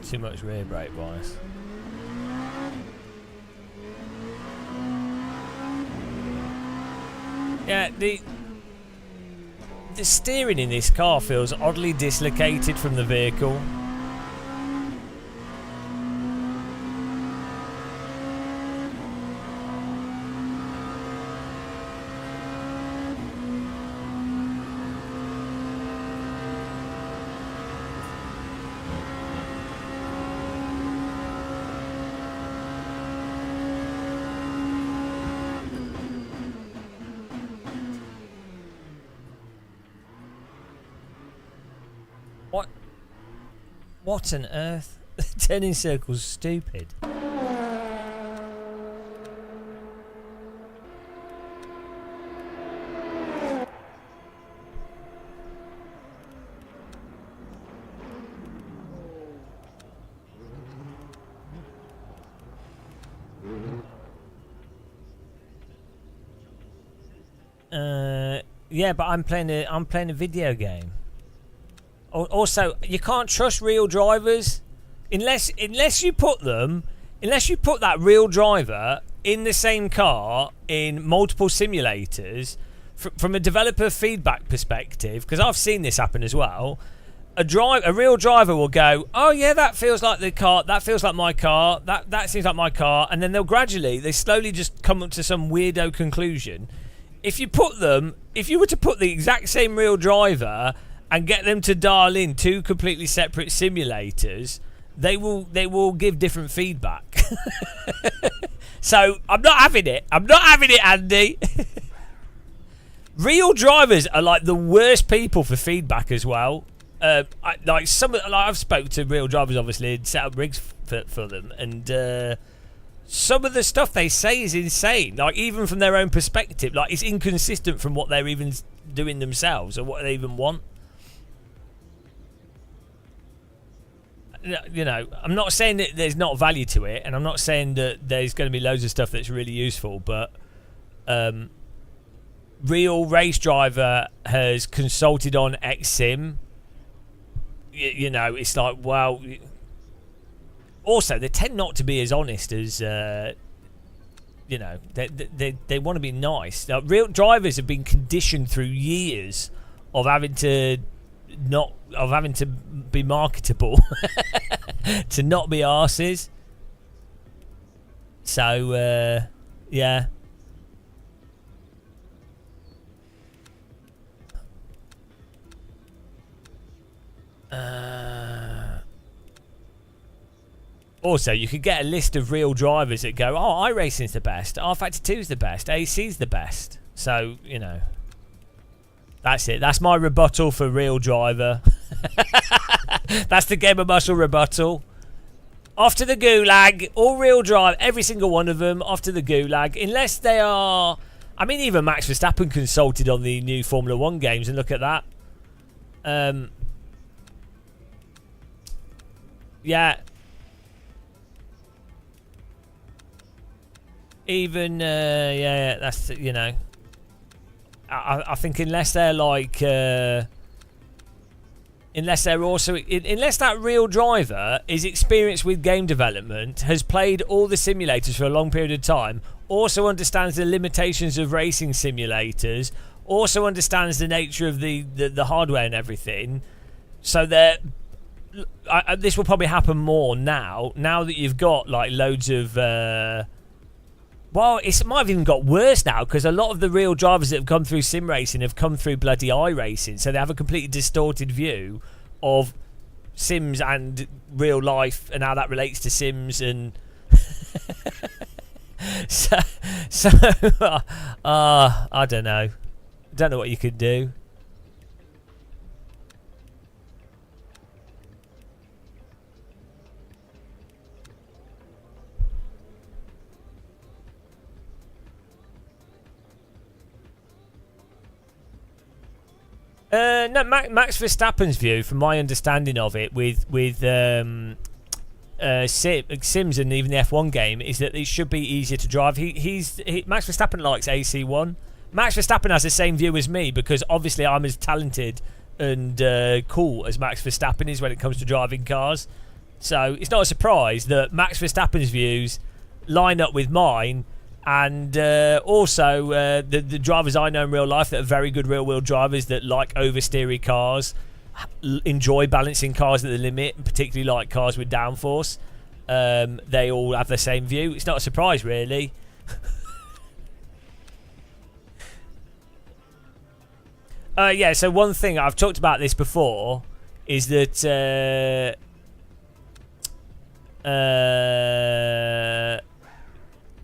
Too much rear brake bias. Yeah, the steering in this car feels oddly dislocated from the vehicle. What on earth? Turning circles stupid. Yeah, but I'm playing a video game. Also, you can't trust real drivers unless you put that real driver in the same car in multiple simulators. From a developer feedback perspective, because I've seen this happen as well. A real driver will go, oh yeah, that feels like the car. That feels like my car. That seems like my car. And then they slowly just come up to some weirdo conclusion. If you were to put the exact same real driver and get them to dial in two completely separate simulators, they will give different feedback. So I'm not having it. I'm not having it, Andy. Real drivers are like the worst people for feedback as well. I've spoke to real drivers obviously and set up rigs for them, and some of the stuff they say is insane. Like even from their own perspective, like it's inconsistent from what they're even doing themselves or what they even want. You know, I'm not saying that there's not value to it, and I'm not saying that there's going to be loads of stuff that's really useful, but Real Race Driver has consulted on XSim. You know, it's like, well, also they tend not to be as honest as you know, they want to be nice. Now, real drivers have been conditioned through years of having to be marketable to not be arses. So yeah. Also, you could get a list of real drivers that go, oh, iRacing's the best, rFactor 2's the best, AC's the best. So, you know, that's it. That's my rebuttal for real driver. That's the Game of Muscle rebuttal. Off to the gulag. All-wheel drive, every single one of them, off to the gulag. Unless they are... I mean, even Max Verstappen consulted on the new Formula 1 games, and look at that. Yeah. Even, yeah, that's, you know... I think unless they're like... unless they're also... Unless that real driver is experienced with game development, has played all the simulators for a long period of time, also understands the limitations of racing simulators, also understands the nature of the hardware and everything, so that... this will probably happen more now that you've got like loads of... well, it might have even got worse now, because a lot of the real drivers that have come through sim racing have come through bloody iRacing, so they have a completely distorted view of Sims and real life and how that relates to Sims, and so I don't know what you could do. No, Max Verstappen's view, from my understanding of it, with Sims and even the F1 game, is that it should be easier to drive. Max Verstappen likes AC1. Max Verstappen has the same view as me, because obviously I'm as talented and cool as Max Verstappen is when it comes to driving cars. So it's not a surprise that Max Verstappen's views line up with mine. And also the drivers I know in real life that are very good real-wheel drivers that like oversteery cars, enjoy balancing cars at the limit, and particularly like cars with downforce. They all have the same view. It's not a surprise, really. Yeah, so one thing, I've talked about this before, is that...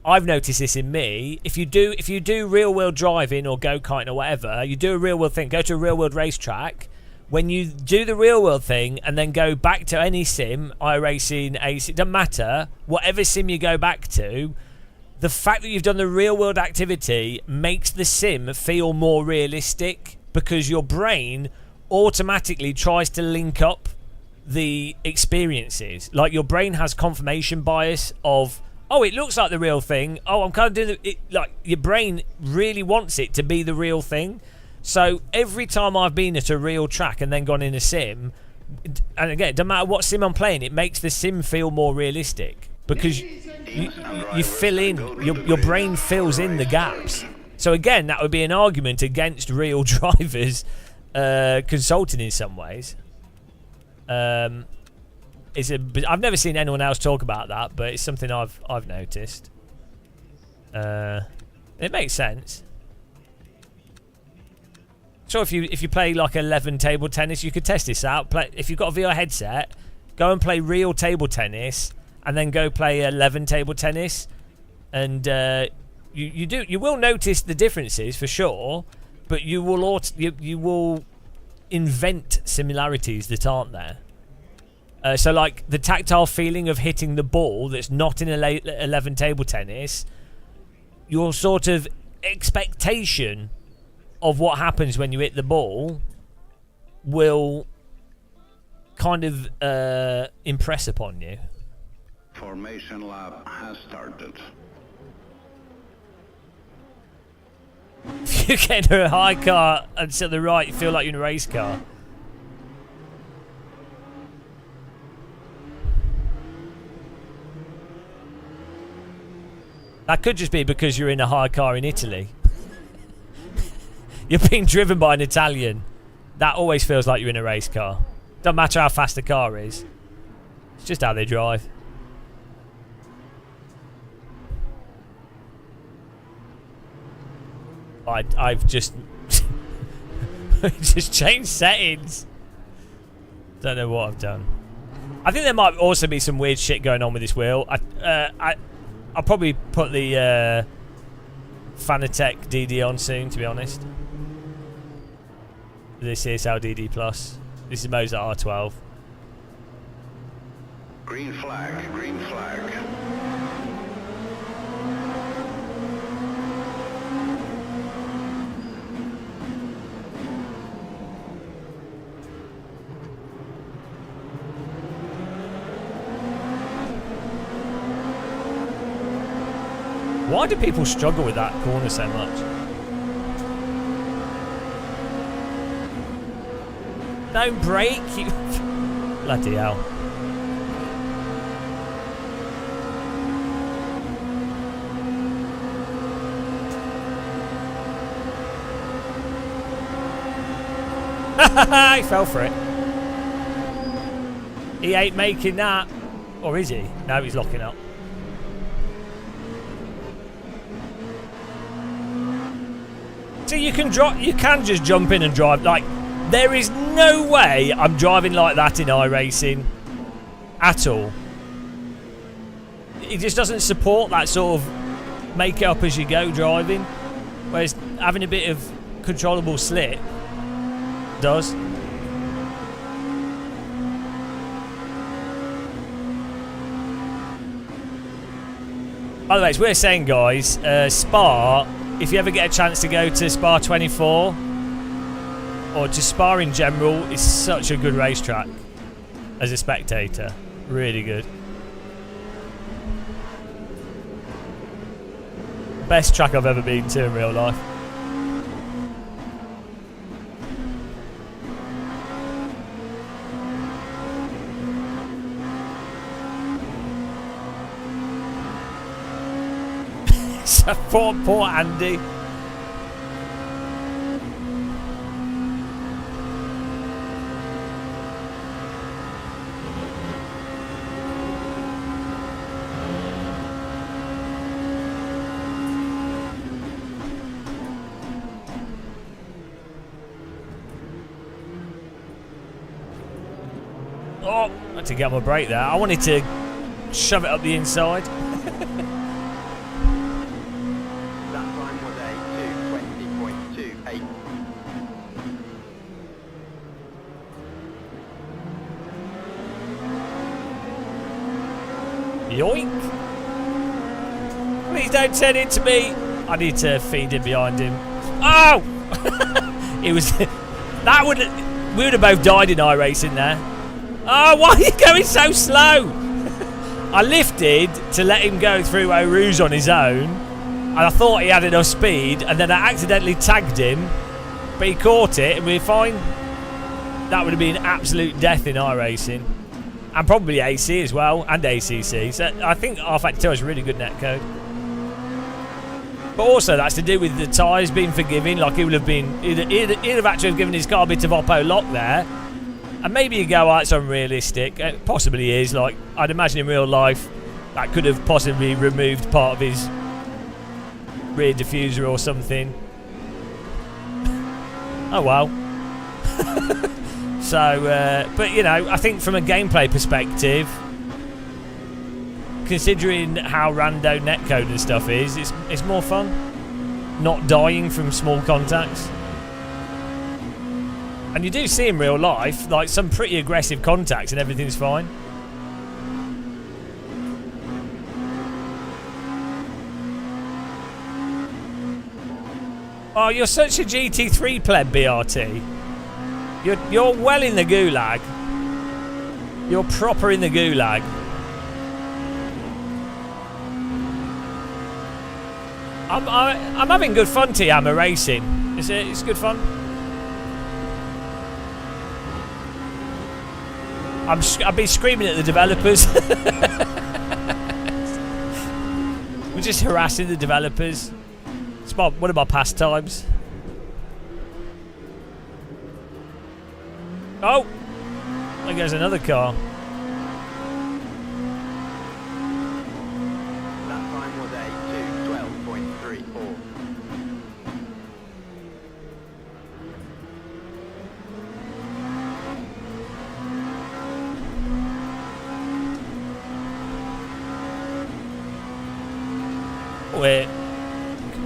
I've noticed this in me. If you do real world driving or go-karting or whatever, you do a real world thing, go to a real world racetrack. When you do the real world thing and then go back to any sim, iRacing, AC, it doesn't matter, whatever sim you go back to, the fact that you've done the real world activity makes the sim feel more realistic, because your brain automatically tries to link up the experiences. Like, your brain has confirmation bias of, oh, it looks like the real thing. Oh, I'm kind of doing it. Like, your brain really wants it to be the real thing. So every time I've been at a real track and then gone in a sim, and again, it doesn't matter what sim I'm playing, it makes the sim feel more realistic, because you fill in, your brain fills in the gaps. So again, that would be an argument against real drivers consulting in some ways. I've never seen anyone else talk about that, but it's something I've noticed. It makes sense. So if you play like 11 table tennis, you could test this out. If you've got a VR headset, go and play real table tennis, and then go play 11 table tennis, and you will notice the differences for sure, but you will invent similarities that aren't there. So like the tactile feeling of hitting the ball that's not in 11 table tennis, your sort of expectation of what happens when you hit the ball will kind of impress upon you. Formation lap has started. If you get into a high car and to the right, you feel like you're in a race car. That could just be because you're in a high car in Italy. You're being driven by an Italian. That always feels like you're in a race car. Doesn't matter how fast the car is. It's just how they drive. I've just just changed settings. Don't know what I've done. I think there might also be some weird shit going on with this wheel. I'll probably put the Fanatec DD on soon, to be honest. This is CSL DD Plus. This is Mozart R12. Green flag, green flag. Why do people struggle with that corner so much? Don't brake, you... Bloody hell. He fell for it. He ain't making that. Or is he? No, he's locking up. So you can just jump in and drive. Like, there is no way I'm driving like that in iRacing at all. It just doesn't support that sort of make it up as you go driving. Whereas having a bit of controllable slip does. By the way, as we're saying, guys, Spa, if you ever get a chance to go to Spa 24 or just Spa in general, is such a good racetrack as a spectator. Really good. Best track I've ever been to in real life. So poor Andy. Oh, I had to get my brake there. I wanted to shove it up the inside. Yoink! Please don't turn into me. I need to feed him behind him. Oh! It was that would we would have both died in iRacing there. Oh, why are you going so slow? I lifted to let him go through Eau Rouge on his own, and I thought he had enough speed, and then I accidentally tagged him, but he caught it, and we were fine. That would have been absolute death in iRacing. And probably AC as well, and ACC. So I think R-Factor is really good netcode. But also that's to do with the tyres being forgiving. Like, he would have been, he'd have actually given his car a bit of Oppo lock there. And maybe you go, oh, it's unrealistic. It possibly is. Like, I'd imagine in real life that could have possibly removed part of his rear diffuser or something. Oh well. So, but you know, I think from a gameplay perspective, considering how rando netcode and stuff is, it's more fun. Not dying from small contacts. And you do see in real life, like, some pretty aggressive contacts and everything's fine. Oh, you're such a GT3 pleb, BRT. You're well in the gulag. You're proper in the gulag. I'm having good fun, Tiama, racing. It's good fun. I've been screaming at the developers. We're just harassing the developers. It's one of my pastimes. Oh! There goes another car. That time was a 2:12.34. Wait.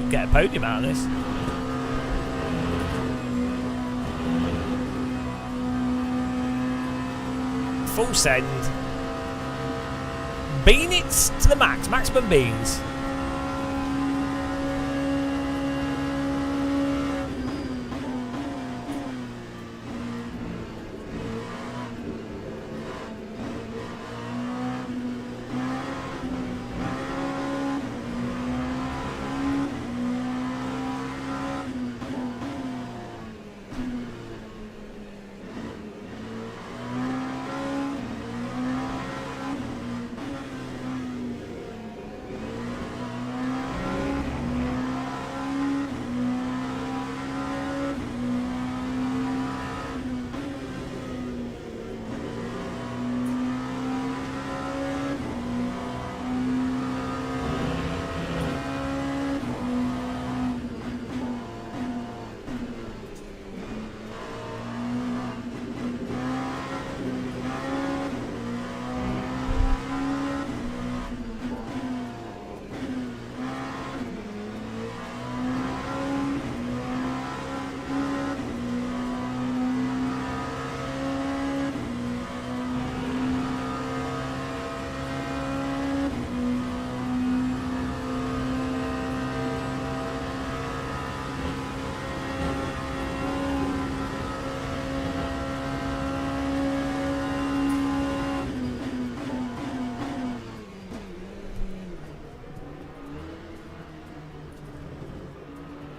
Get a podium out of this. Full send. bean it to the max. Maximum beans.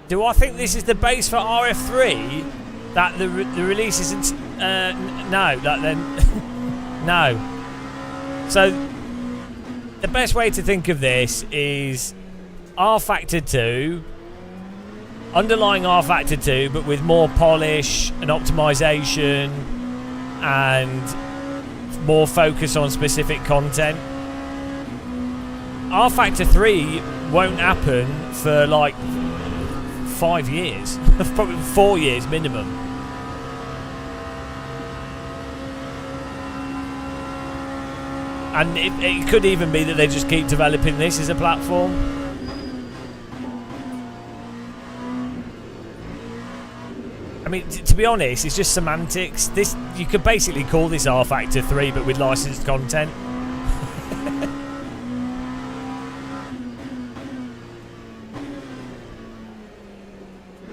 Do I think this is the base for RF3? That the release isn't... no, that then... no. So, the best way to think of this is R Factor 2, underlying R Factor 2, but with more polish and optimization and more focus on specific content. R Factor 3 won't happen for like 5 years, probably 4 years minimum. And it could even be that they just keep developing this as a platform. I mean, to be honest, it's just semantics. This, you could basically call this R Factor 3, but with licensed content.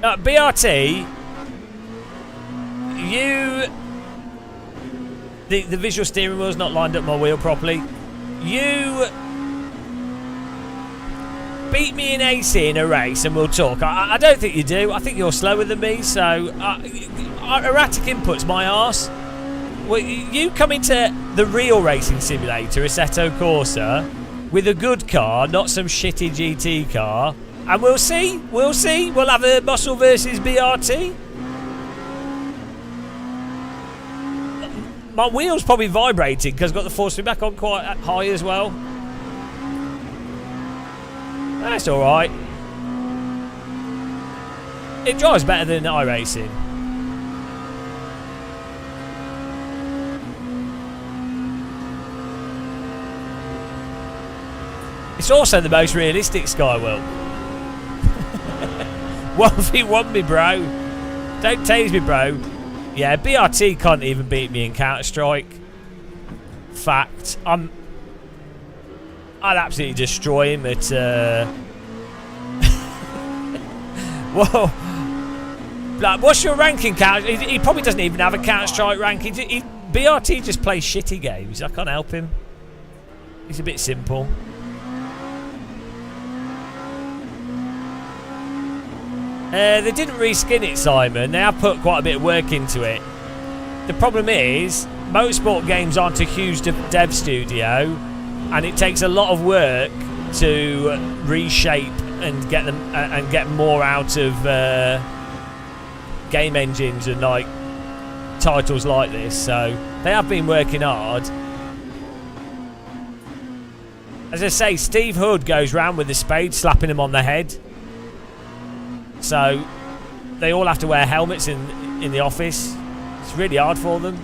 BRT, the visual steering wheel's not lined up my wheel properly. You beat me in AC in a race and we'll talk. I don't think you do. I think you're slower than me, so erratic input's my arse. Well, you come into the real racing simulator, Assetto Corsa, with a good car, not some shitty GT car. And we'll see. We'll have a muscle versus BRT. My wheel's probably vibrating because I've got the force feedback on quite high as well. That's alright. It drives better than iRacing. It's also the most realistic Skywheel. 1v1 me, bro. Don't tase me, bro. Yeah, BRT can't even beat me in Counter-Strike. Fact. I'd absolutely destroy him at... Whoa. Like, what's your ranking, Counter? He probably doesn't even have a Counter-Strike ranking. BRT just plays shitty games. I can't help him. He's a bit simple. They didn't reskin it, Simon. They have put quite a bit of work into it. The problem is, motorsport games aren't a huge dev studio, and it takes a lot of work to reshape and get them and get more out of game engines and like titles like this. So they have been working hard. As I say, Steve Hood goes round with a spade, slapping him on the head. So they all have to wear helmets in the office. It's really hard for them,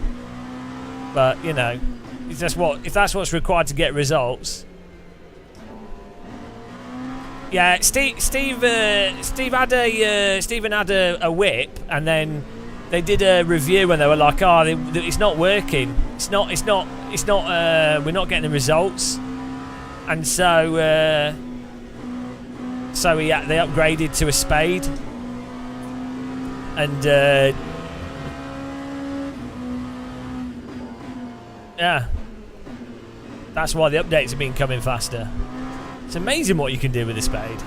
but you know, if that's what's required to get results. Yeah, Stephen had a whip, and then they did a review when they were like, "Oh, it's not working. It's not. We're not getting the results." And so they upgraded to a spade, and yeah, that's why the updates have been coming faster. It's amazing what you can do with a spade.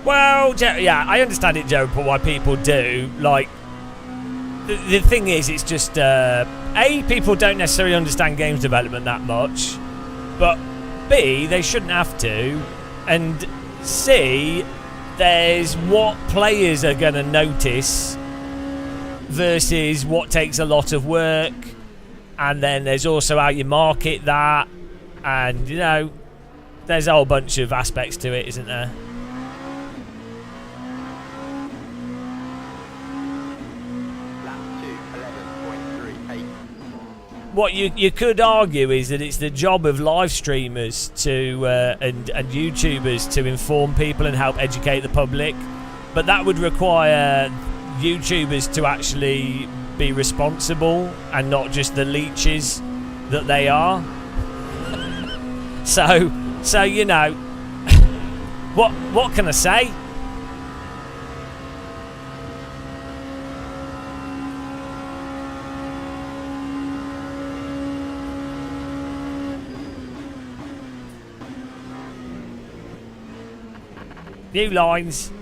Well, yeah, I understand it, Joe, but why people do. Like, the thing is, it's just, A, people don't necessarily understand games development that much, but B, they shouldn't have to, and C, there's what players are going to notice versus what takes a lot of work, and then there's also how you market that, and, you know, there's a whole bunch of aspects to it, isn't there? What you could argue is that it's the job of live streamers to and YouTubers to inform people and help educate the public, but that would require YouTubers to actually be responsible and not just the leeches that they are. So you know, what can I say? New lines.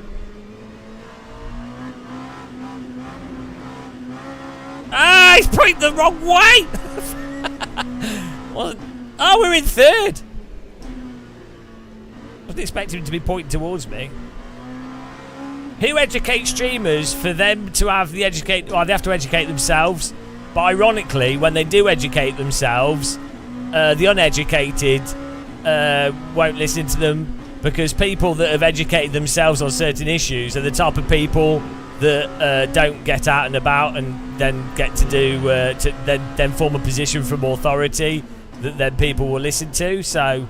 Ah, he's pointing the wrong way! Well, oh, we're in third! Wasn't expecting him to be pointing towards me. Who educates streamers for them to have the educate... Well, they have to educate themselves. But ironically, when they do educate themselves, the uneducated won't listen to them, because people that have educated themselves on certain issues are the type of people that don't get out and about and then get to do then form a position from authority that then people will listen to. So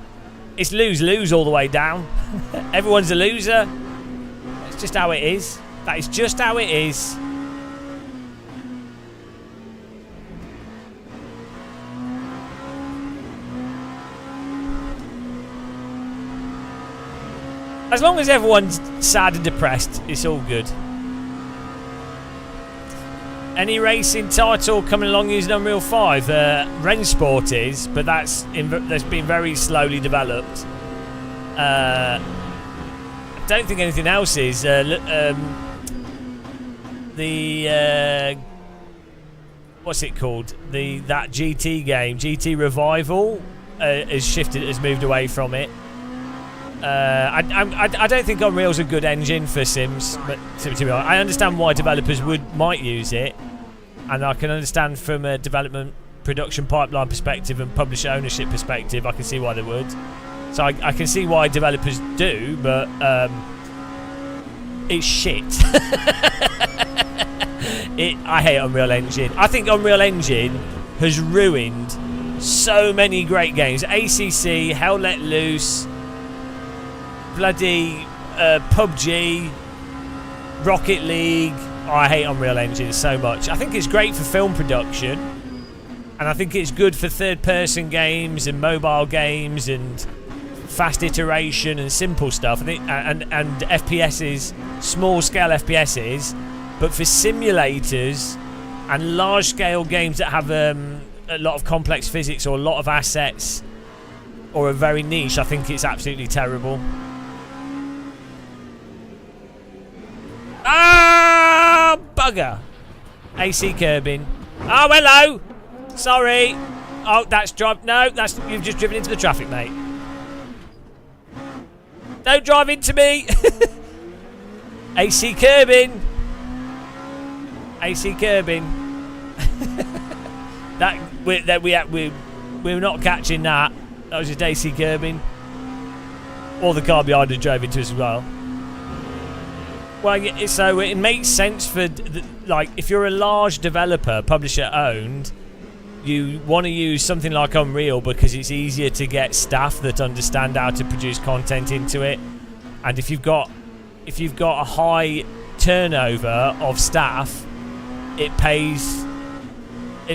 it's lose-lose all the way down. Everyone's a loser. It's just how it is. That is just how it is. As long as everyone's sad and depressed, it's all good. Any racing title coming along using Unreal 5? Rennsport is, but that's been very slowly developed. I don't think anything else is. What's it called? That GT game, GT Revival, has moved away from it. I don't think Unreal's a good engine for Sims, but to be honest, I understand why developers might use it, and I can understand from a development production pipeline perspective and publisher ownership perspective, I can see why they would. So I can see why developers do, but it's shit. I hate Unreal Engine. I think Unreal Engine has ruined so many great games. ACC, Hell Let Loose, bloody PUBG, Rocket League. Oh, I hate Unreal Engine so much. I think it's great for film production, and I think it's good for third-person games and mobile games and fast iteration and simple stuff. I think, and FPSs, small-scale FPSs, but for simulators and large-scale games that have a lot of complex physics or a lot of assets or are very niche, I think it's absolutely terrible. Ah, bugger. AC curbing. Oh, hello. Sorry. Oh, you've just driven into the traffic, mate. Don't drive into me. AC curbing. AC curbing. we're not catching that. That was just AC curbing. Or the car behind us drove into us as well. Well, so it makes sense for, like, if you're a large developer, publisher owned, you want to use something like Unreal because it's easier to get staff that understand how to produce content into it. And if you've got if you've got a high turnover of staff, it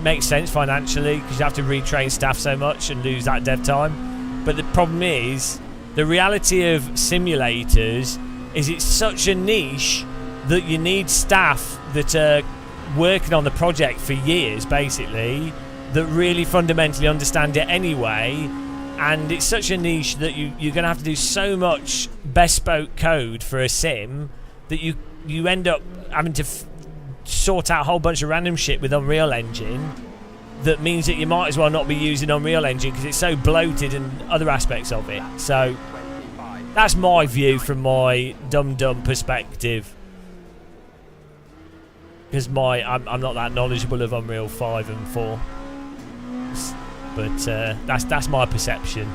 makes sense financially because you have to retrain staff so much and lose that dev time. But the problem is, the reality of simulators is it's such a niche that you need staff that are working on the project for years, basically, that really fundamentally understand it anyway. And it's such a niche that you're going to have to do so much bespoke code for a sim that you end up having to sort out a whole bunch of random shit with Unreal Engine. That means that you might as well not be using Unreal Engine because it's so bloated and other aspects of it. So that's my view from my dumb perspective. Because I'm not that knowledgeable of Unreal 5 and 4. But that's my perception.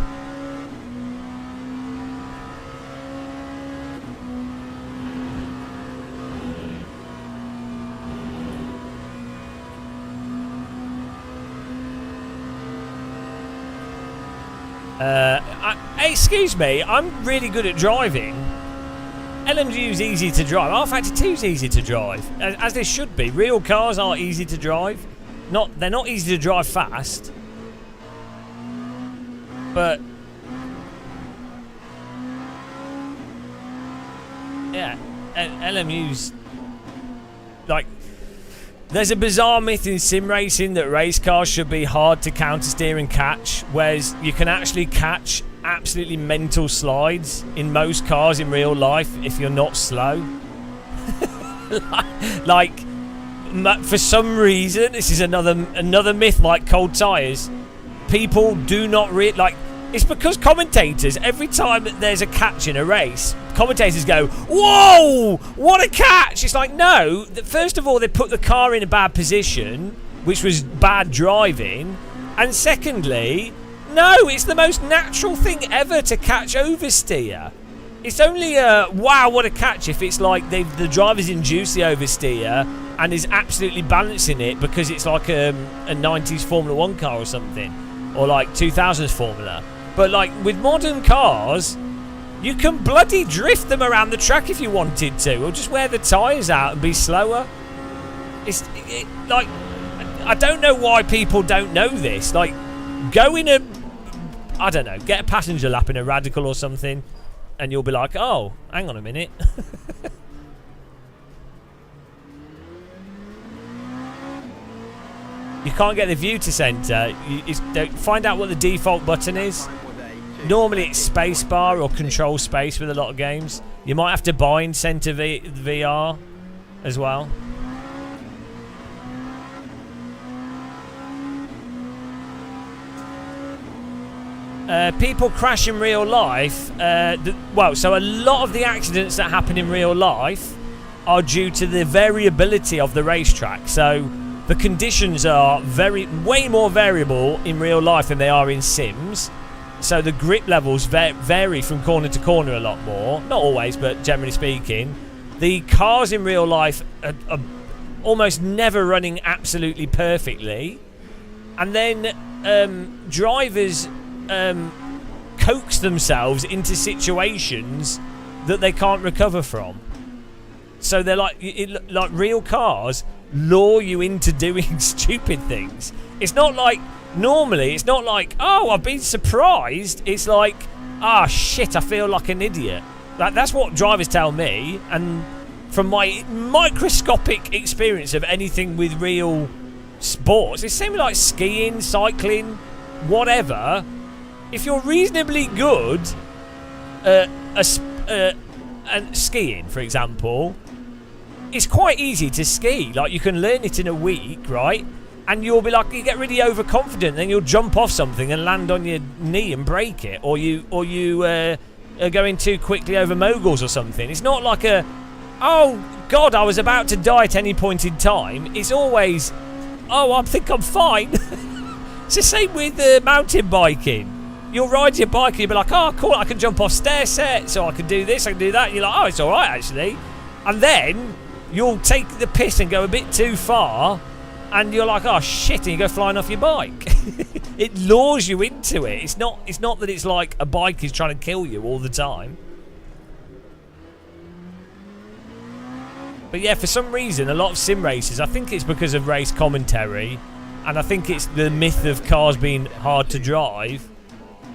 Excuse me, I'm really good at driving. LMG's easy to drive. R-Factor 2's easy to drive, as they should be. Real cars are easy to drive. They're not easy to drive fast. But yeah, LMU's like, there's a bizarre myth in sim racing that race cars should be hard to counter steer and catch, whereas you can actually catch absolutely mental slides in most cars in real life if you're not slow. like for some reason, this is another myth like cold tires. People do not like. It's because commentators, every time that there's a catch in a race, commentators go, "Whoa, what a catch!" It's like, no. First of all, they put the car in a bad position, which was bad driving, and secondly, no, it's the most natural thing ever to catch oversteer. It's only a wow, what a catch if it's like the driver's induced the oversteer and is absolutely balancing it because it's like a 90s Formula 1 car or something, or like 2000s Formula. But like with modern cars, you can bloody drift them around the track if you wanted to, or just wear the tyres out and be slower. Like, I don't know why people don't know this. Like, go in I don't know, get a passenger lap in a Radical or something, and you'll be like, oh, hang on a minute. You can't get the view to centre. Find out what the default button is. Normally it's spacebar or control space with a lot of games. You might have to bind Centre VR as well. People crash in real life. So a lot of the accidents that happen in real life are due to the variability of the racetrack. So the conditions are way more variable in real life than they are in sims. So the grip levels vary from corner to corner a lot more. Not always, but generally speaking. The cars in real life are almost never running absolutely perfectly. And then drivers coax themselves into situations that they can't recover from. So they're like real cars lure you into doing stupid things. It's not like normally. It's not like, oh, I've been surprised. It's like, ah, shit, I feel like an idiot. That's what drivers tell me. And from my microscopic experience of anything with real sports, it's same like skiing, cycling, whatever. If you're reasonably good and skiing, for example, it's quite easy to ski. Like, you can learn it in a week, right? And you'll be like, you get really overconfident, then you'll jump off something and land on your knee and break it, or you are going too quickly over moguls or something. It's not like oh God, I was about to die at any point in time. It's always, oh, I think I'm fine. It's the same with mountain biking. You'll ride your bike and you'll be like, oh, cool, I can jump off stair sets, so I can do this, I can do that. And you're like, oh, it's all right, actually. And then you'll take the piss and go a bit too far, and you're like, oh, shit, and you go flying off your bike. It lures you into it. It's not that it's like a bike is trying to kill you all the time. But yeah, for some reason, a lot of sim races, I think it's because of race commentary, and I think it's the myth of cars being hard to drive.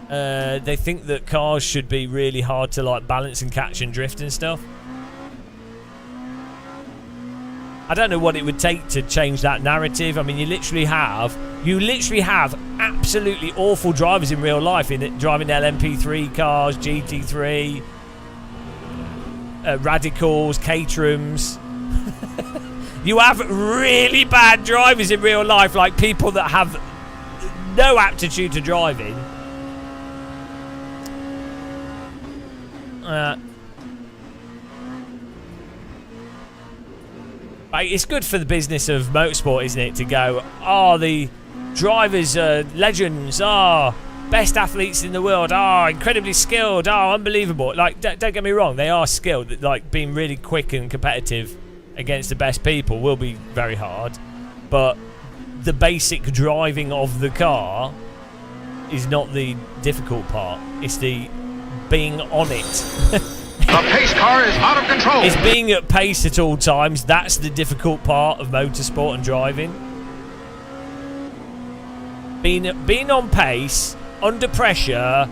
They think that cars should be really hard to like balance and catch and drift and stuff. I don't know what it would take to change that narrative. I mean, you literally have absolutely awful drivers in real life in driving LMP3 cars, GT3, Radicals, Caterhams. You have really bad drivers in real life, like people that have no aptitude to driving. It's good for the business of motorsport, isn't it, to go, oh, the drivers are legends, oh, best athletes in the world, oh, incredibly skilled, oh, unbelievable. Like, don't get me wrong, they are skilled. Like, being really quick and competitive against the best people will be very hard, but the basic driving of the car is not the difficult part. It's the being on it. The pace car is out of control. It's being at pace at all times. That's the difficult part of motorsport and driving. Being on pace, under pressure,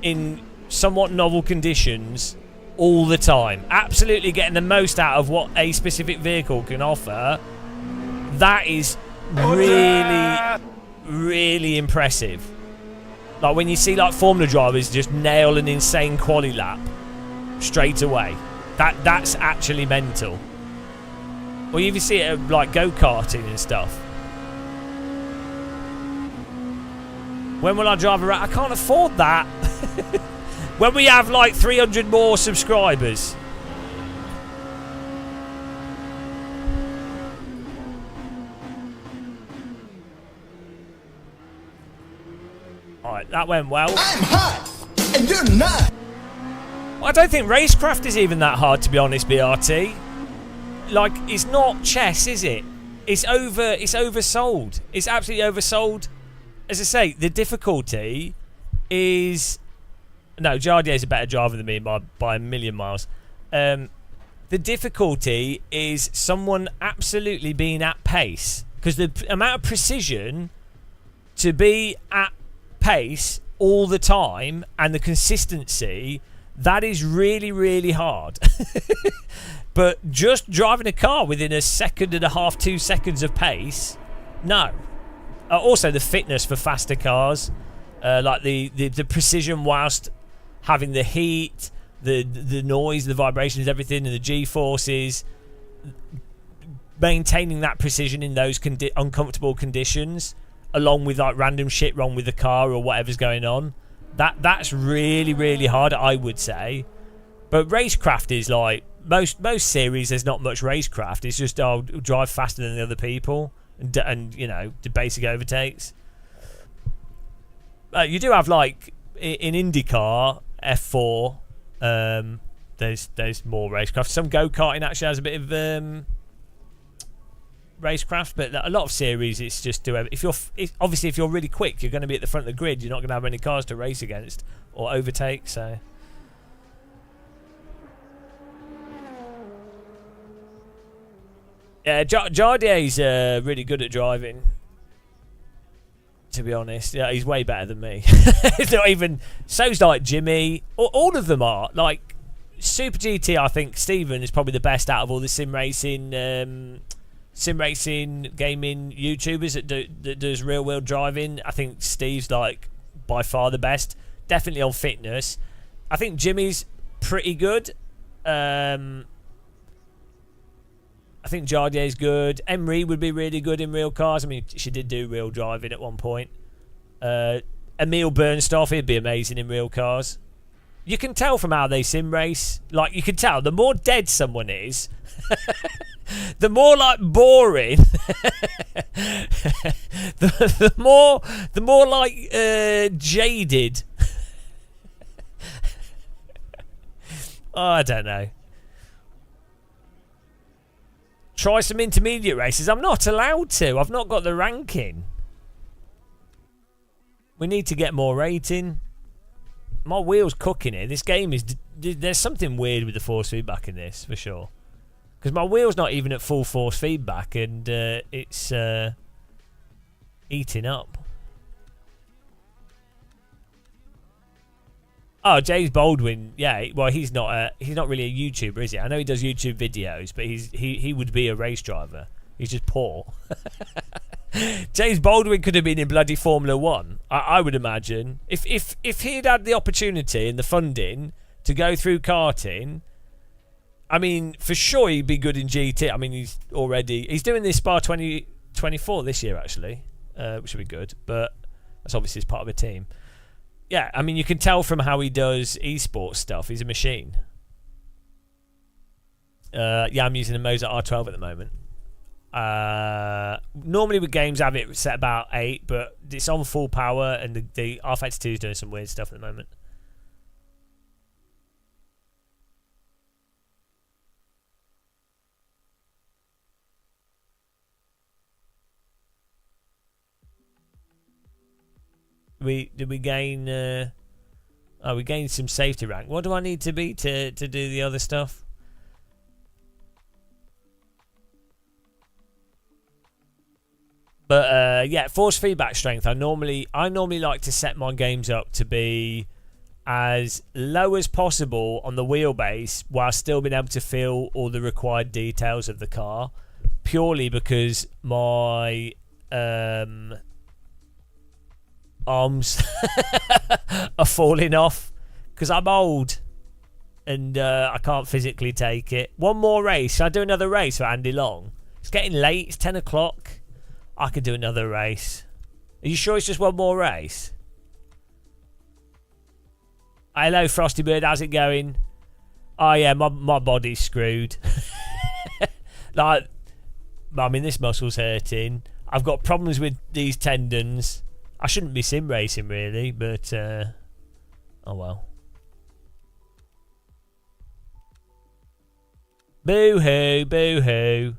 in somewhat novel conditions all the time. Absolutely getting the most out of what a specific vehicle can offer. That is really, really impressive. Like when you see like Formula drivers just nail an insane quali lap straight away. That's actually mental. Or you even see it at like go-karting and stuff. When will I drive around? I can't afford that. When we have like 300 more subscribers. Alright, that went well. I'm hot, and you're not. I don't think racecraft is even that hard, to be honest, BRT. Like, it's not chess, is it? It's oversold. It's absolutely oversold. As I say, the difficulty is... No, Jardier's a better driver than me by a million miles. The difficulty is someone absolutely being at pace. Because the amount of precision to be at pace all the time and the consistency, that is really, really hard. But just driving a car within a second and a half, 2 seconds of pace, no. Also the fitness for faster cars, like the precision whilst having the heat, the noise, the vibrations, everything, and the G-forces, maintaining that precision in those uncomfortable conditions, along with like random shit wrong with the car or whatever's going on. That's really, really hard, I would say. But racecraft is like most series. There's not much racecraft. It's just drive faster than the other people and you know, the basic overtakes. You do have like in IndyCar F4. There's more racecraft. Some go-karting actually has a bit of racecraft, but a lot of series it's just obviously if you're really quick, you're going to be at the front of the grid. You're not going to have any cars to race against or overtake. So yeah, Jardier's really good at driving, to be honest. Yeah, he's way better than me. It's not even... So's like Jimmy. All of them are. Like, Super GT, I think Steven is probably the best out of all the sim racing gaming YouTubers that does real world driving. I think Steve's like by far the best. Definitely on fitness. I think Jimmy's pretty good. I think Jardier's good. Emery would be really good in real cars. I mean, she did do real driving at one point. Emil Bernstoff, he'd be amazing in real cars. You can tell from how they sim race. Like, you can tell the more dead someone is, the more like boring, the more like jaded. Oh, I don't know. Try some intermediate races. I'm not allowed to. I've not got the ranking. We need to get more rating. My wheel's cooking here. This game is... There's something weird with the force feedback in this, for sure. Because my wheel's not even at full force feedback, and it's eating up. Oh, James Baldwin, yeah. Well, he's not really a YouTuber, is he? I know he does YouTube videos, but he would be a race driver. He's just poor. James Baldwin could have been in bloody Formula 1, I would imagine. If he'd had the opportunity and the funding to go through karting, I mean, for sure he'd be good in GT. I mean, he's doing this Spa 2024 this year, actually, which would be good, but that's obviously as part of a team. Yeah, I mean, you can tell from how he does esports stuff. He's a machine. Yeah, I'm using a Mozart R12 at the moment. Normally with games I have it set about 8, but it's on full power, and the R32 is doing some weird stuff at the moment. Did we gain we gained some safety rank. What do I need to be to do the other stuff? But yeah, force feedback strength. I normally like to set my games up to be as low as possible on the wheelbase while still being able to feel all the required details of the car, purely because my arms are falling off because I'm old and I can't physically take it. One more race. Should I do another race for Andy Long? It's getting late. It's 10 o'clock. I could do another race. Are you sure it's just one more race? Hello, Frosty Bird. How's it going? Oh, yeah, my body's screwed. Like, I mean, this muscle's hurting. I've got problems with these tendons. I shouldn't be sim racing, really, but oh well. Boo-hoo, boo-hoo.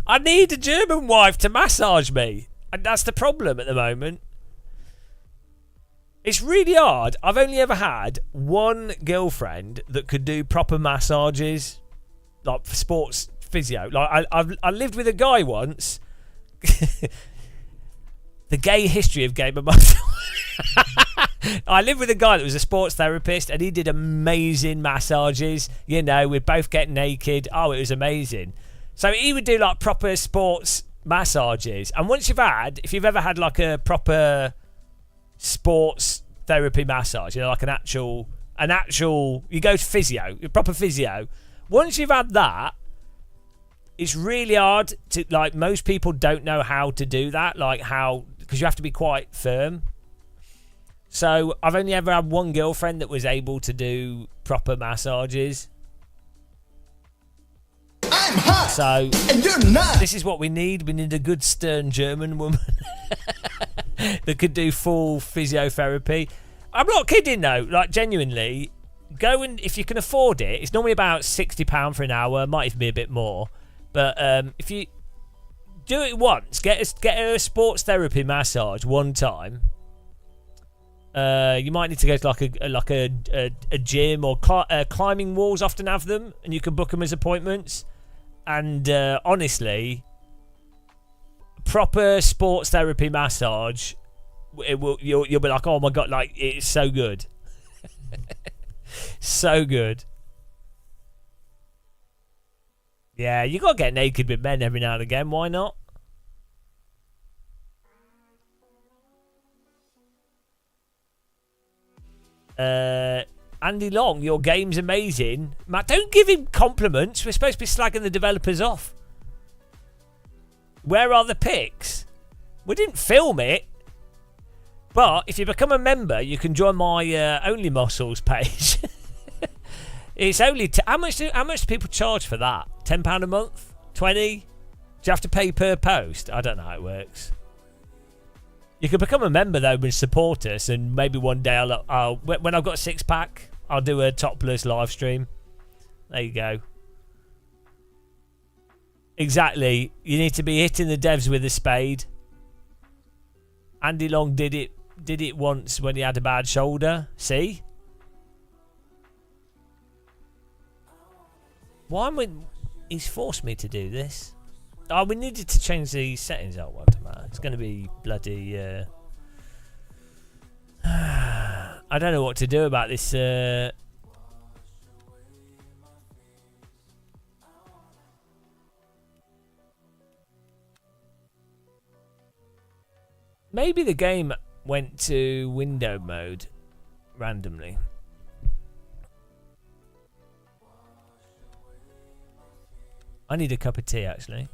I need a German wife to massage me, and that's the problem at the moment. It's really hard. I've only ever had one girlfriend that could do proper massages, like for sports physio. Like I lived with a guy once. The gay history of Gamer Muscle. I lived with a guy that was a sports therapist, and he did amazing massages. You know, we'd both get naked. Oh, it was amazing. So he would do like proper sports massages. And once if you've ever had like a proper sports therapy massage, you know, like an actual, you go to physio, a proper physio. Once you've had that, it's really hard to, like, most people don't know how to do that, like how, because you have to be quite firm. So I've only ever had one girlfriend that was able to do proper massages. I'm hot, so and you're not. This is what we need. We need a good stern German woman that could do full physiotherapy. I'm not kidding though. Like, genuinely, go, and if you can afford it, it's normally about £60 for an hour. Might even be a bit more. But if you do it once, get a sports therapy massage one time. You might need to go to like a gym, or climbing walls often have them, and you can book them as appointments. And honestly, proper sports therapy massage, you'll be like, oh my god, like, it's so good. So good. Yeah, you gotta get naked with men every now and again. Why not? Andy Long, your game's amazing. Matt, don't give him compliments. We're supposed to be slagging the developers off. Where are the pics? We didn't film it. But if you become a member, you can join my Only Muscles page. It's only how much do people charge for that? £10 a month? 20? Do you have to pay per post? I don't know how it works. You can become a member though and support us, and maybe one day I'll when I've got a 6-pack, I'll do a topless live stream. There you go. Exactly. You need to be hitting the devs with a spade. Andy Long did it once when he had a bad shoulder. See? Why am I... He's forced me to do this. Oh, we needed to change the settings. Oh, well, doesn't matter. It's going to be bloody... I don't know what to do about this... Maybe the game went to window mode randomly. I need a cup of tea, actually.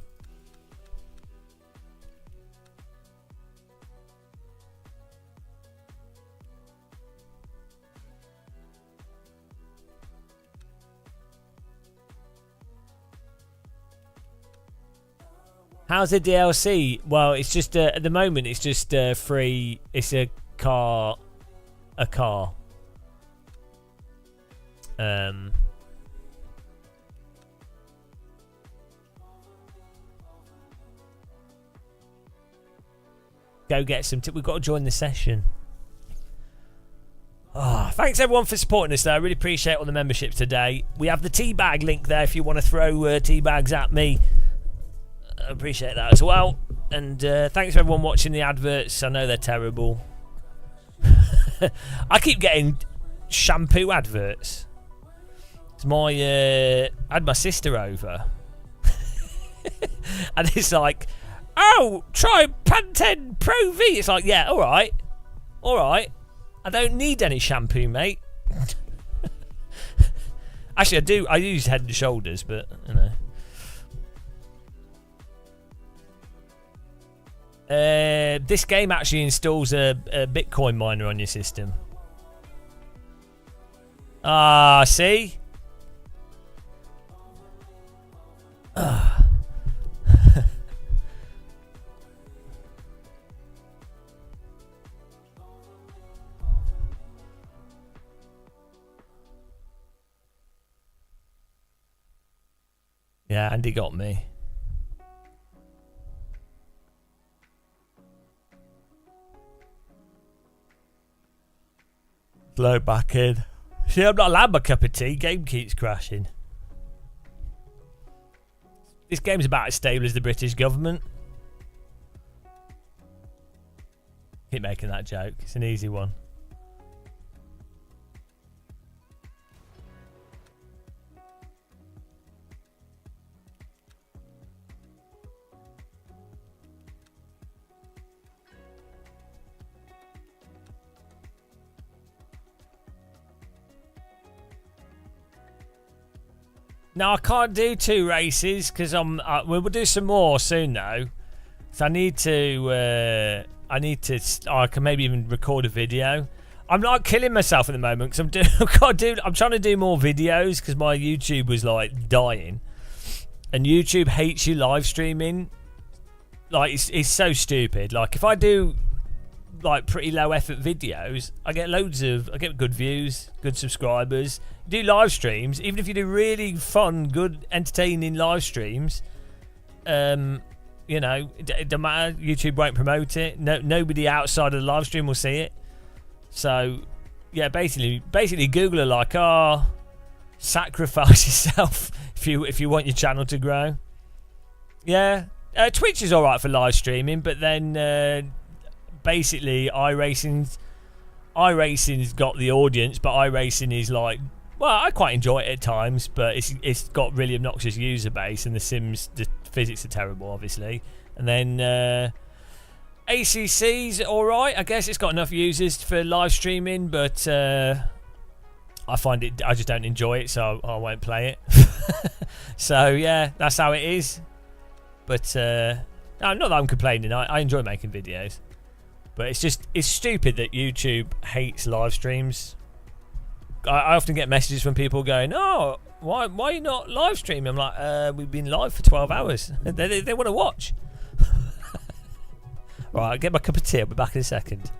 How's the DLC? Well, it's just at the moment it's just free. It's a car. Go get some. We've got to join the session. Oh, thanks everyone for supporting us though. I really appreciate all the memberships today. We have the teabag link there if you want to throw tea bags at me. I appreciate that as well. And thanks for everyone watching the adverts. I know they're terrible. I keep getting shampoo adverts. It's my I had my sister over. And it's like, oh, try Pantene Pro V. It's like, yeah, alright. Alright. I don't need any shampoo, mate. Actually, I do. I use Head and Shoulders, but, you know. This game actually installs a Bitcoin miner on your system. Ah, see? Yeah, Andy got me. Blow back in. See, I'm not allowed my cup of tea. Game keeps crashing. This game's about as stable as the British government. Keep making that joke. It's an easy one. No, I can't do 2 races because we'll do some more soon though. So I need to. I can maybe even record a video. I'm not killing myself at the moment because I'm trying to do more videos because my YouTube was like dying, and YouTube hates you live streaming. Like it's so stupid. Like if I do like pretty low effort videos, I get good views, good subscribers. Do live streams, even if you do really fun, good, entertaining live streams, you know, it doesn't matter. YouTube won't promote it. Nobody outside of the live stream will see it. So, yeah, basically, Google are like, sacrifice yourself if you want your channel to grow. Yeah, Twitch is all right for live streaming, but then basically iRacing's got the audience, but iRacing is like. Well, I quite enjoy it at times, but it's got really obnoxious user base, and the physics are terrible, obviously. And then ACC's alright. I guess it's got enough users for live streaming, but I just don't enjoy it, so I won't play it. So yeah, that's how it is. But no, not that I'm complaining. I enjoy making videos, but it's stupid that YouTube hates live streams. I often get messages from people going, "Oh, why are you not live streaming?" I'm like, "We've been live for 12 hours. They want to watch." Right, I'll get my cup of tea. I'll be back in a second.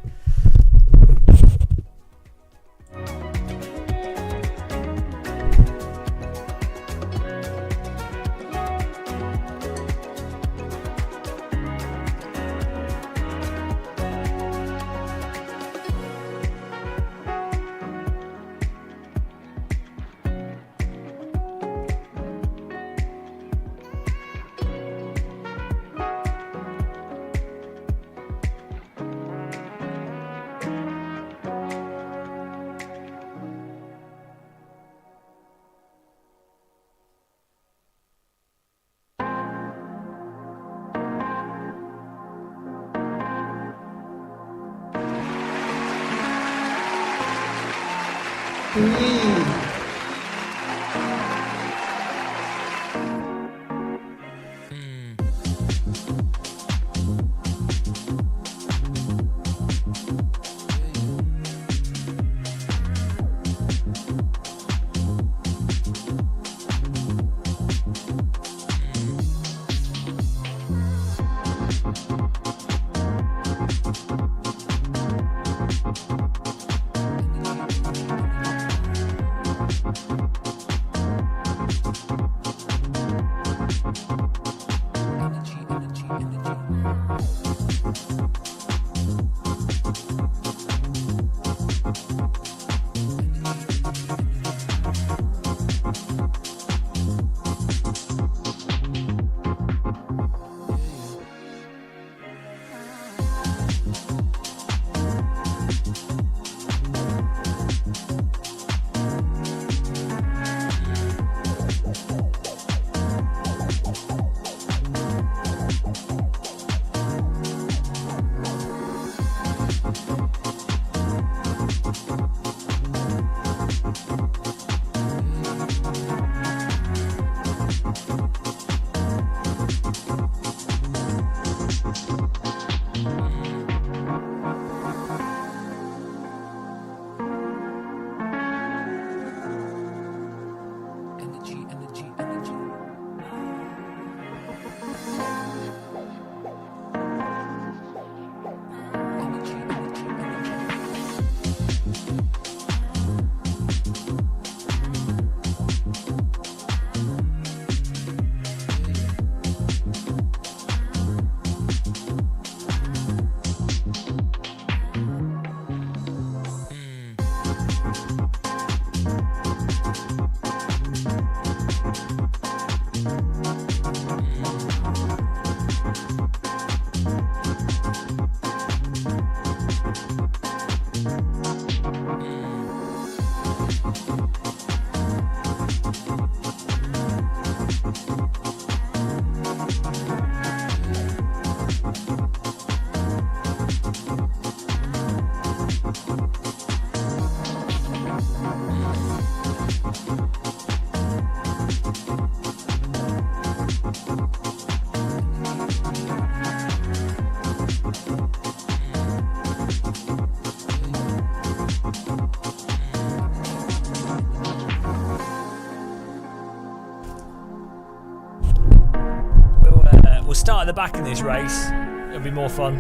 We'll start at the back in this race. It'll be more fun.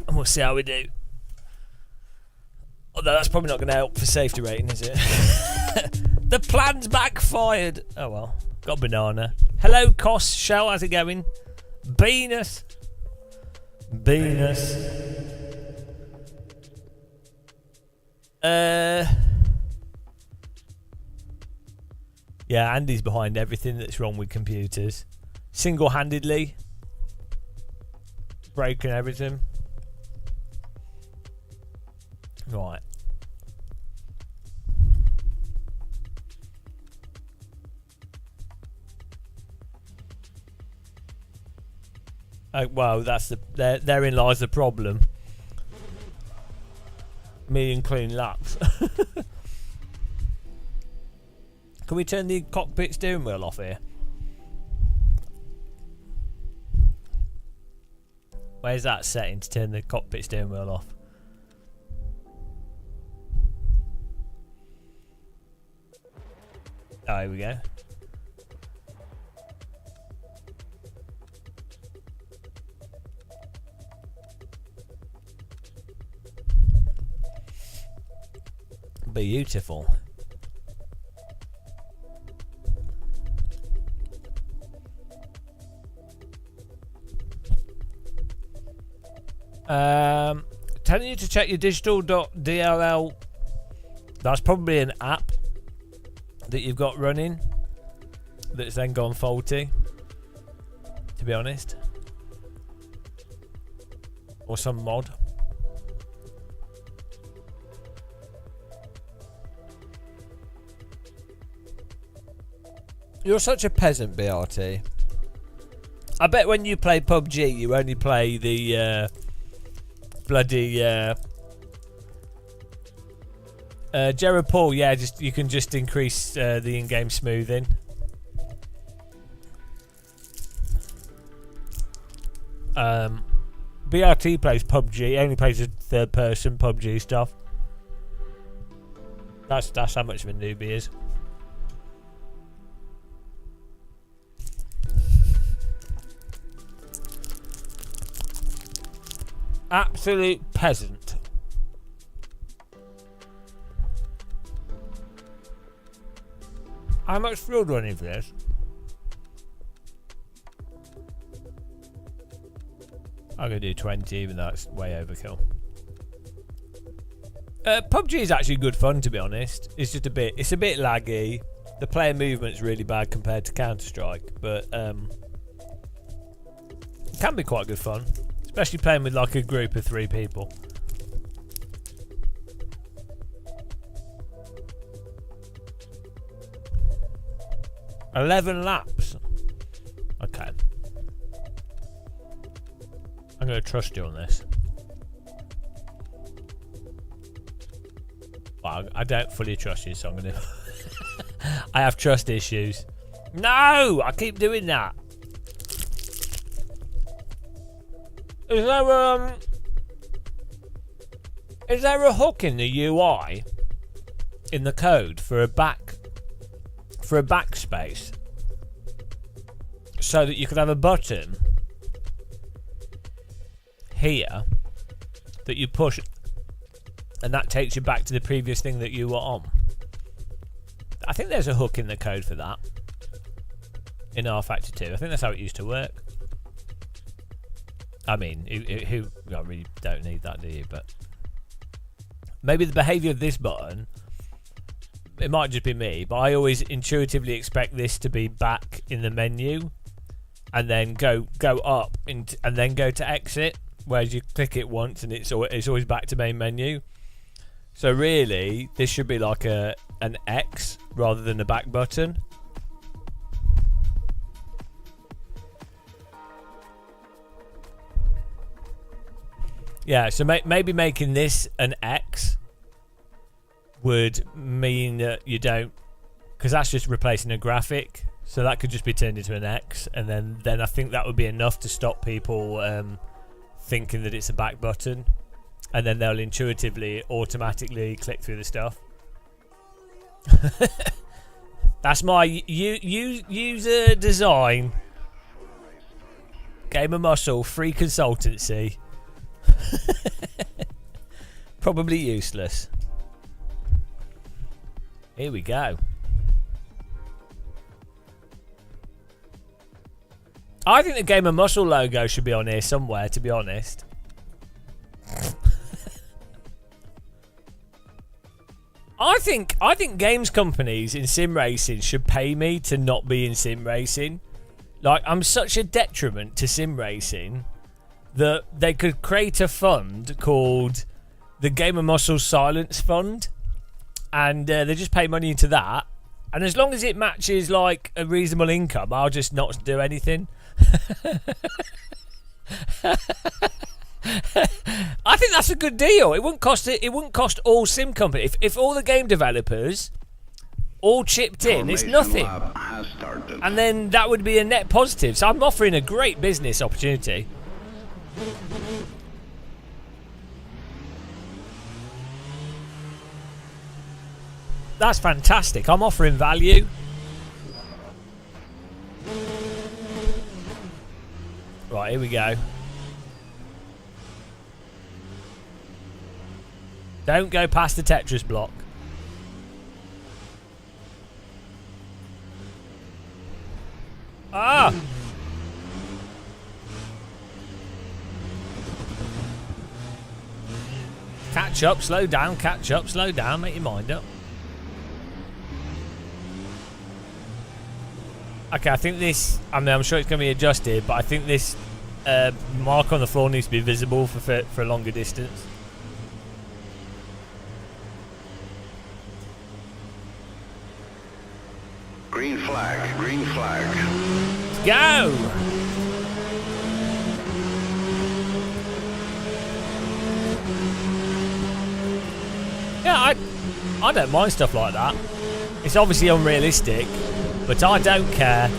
And we'll see how we do. Although that's probably not going to help for safety rating, is it? The plan's backfired. Oh well. Got a banana. Hello, Cos Shell. How's it going? Venus. Yeah, Andy's behind everything that's wrong with computers. Single-handedly breaking everything. Right. Well, that's therein lies the problem. Me and clean laps. Can we turn the cockpit steering wheel off here? Where's that setting to turn the cockpit steering wheel off? Oh, here we go. Beautiful. Telling you to check your digital.dll. That's probably an app that you've got running that's then gone faulty, to be honest, or some mod. You're such a peasant, BRT. I bet when you play PUBG, you only play the bloody Jared Paul, yeah, you can just increase the in-game smoothing. BRT plays PUBG, only plays the third-person PUBG stuff. That's how much of a noob he is. Absolute peasant. How much fuel do I need for this? I'm gonna do 20, even though it's way overkill. PUBG is actually good fun, to be honest. It's just it's a bit laggy. The player movement's really bad compared to Counter-Strike, but it can be quite good fun, especially playing with like a group of 3 people. $11 laps. Okay. I'm going to trust you on this. Well, I don't fully trust you, so I'm going to... I have trust issues. No! I keep doing that. Is there a hook in the UI, in the code, for a backspace, so that you could have a button here that you push and that takes you back to the previous thing that you were on? I think there's a hook in the code for that in rFactor 2. I think that's how it used to work. I mean, who I really don't need that, do you? But maybe the behaviour of this button, it might just be me, but I always intuitively expect this to be back in the menu and then go up and then go to exit, whereas you click it once and it's always back to main menu. So really, this should be like an X rather than a back button. Yeah, so maybe making this an X would mean that you don't, because that's just replacing a graphic, so that could just be turned into an X, and then I think that would be enough to stop people thinking that it's a back button, and then they'll intuitively automatically click through the stuff. That's my user design Gamer Muscle free consultancy. Probably useless. Here we go. I think the Gamer Muscle logo should be on here somewhere, to be honest. I think games companies in sim racing should pay me to not be in sim racing. Like, I'm such a detriment to sim racing that they could create a fund called the Gamer Muscle Silence Fund, and they just pay money into that, and as long as it matches like a reasonable income, I'll just not do anything. I think that's a good deal. It wouldn't cost all sim companies if all the game developers all chipped in. It's nothing, and then that would be a net positive. So I'm offering a great business opportunity. That's fantastic. I'm offering value. Right, here we go. Don't go past the Tetris block. Ah! Catch up, slow down, catch up, slow down, make your mind up. Okay, I think this, I mean, I'm sure it's going to be adjusted, but I think this mark on the floor needs to be visible for a longer distance. Green flag, green flag. Let's go! Yeah, I don't mind stuff like that. It's obviously unrealistic, but I don't care.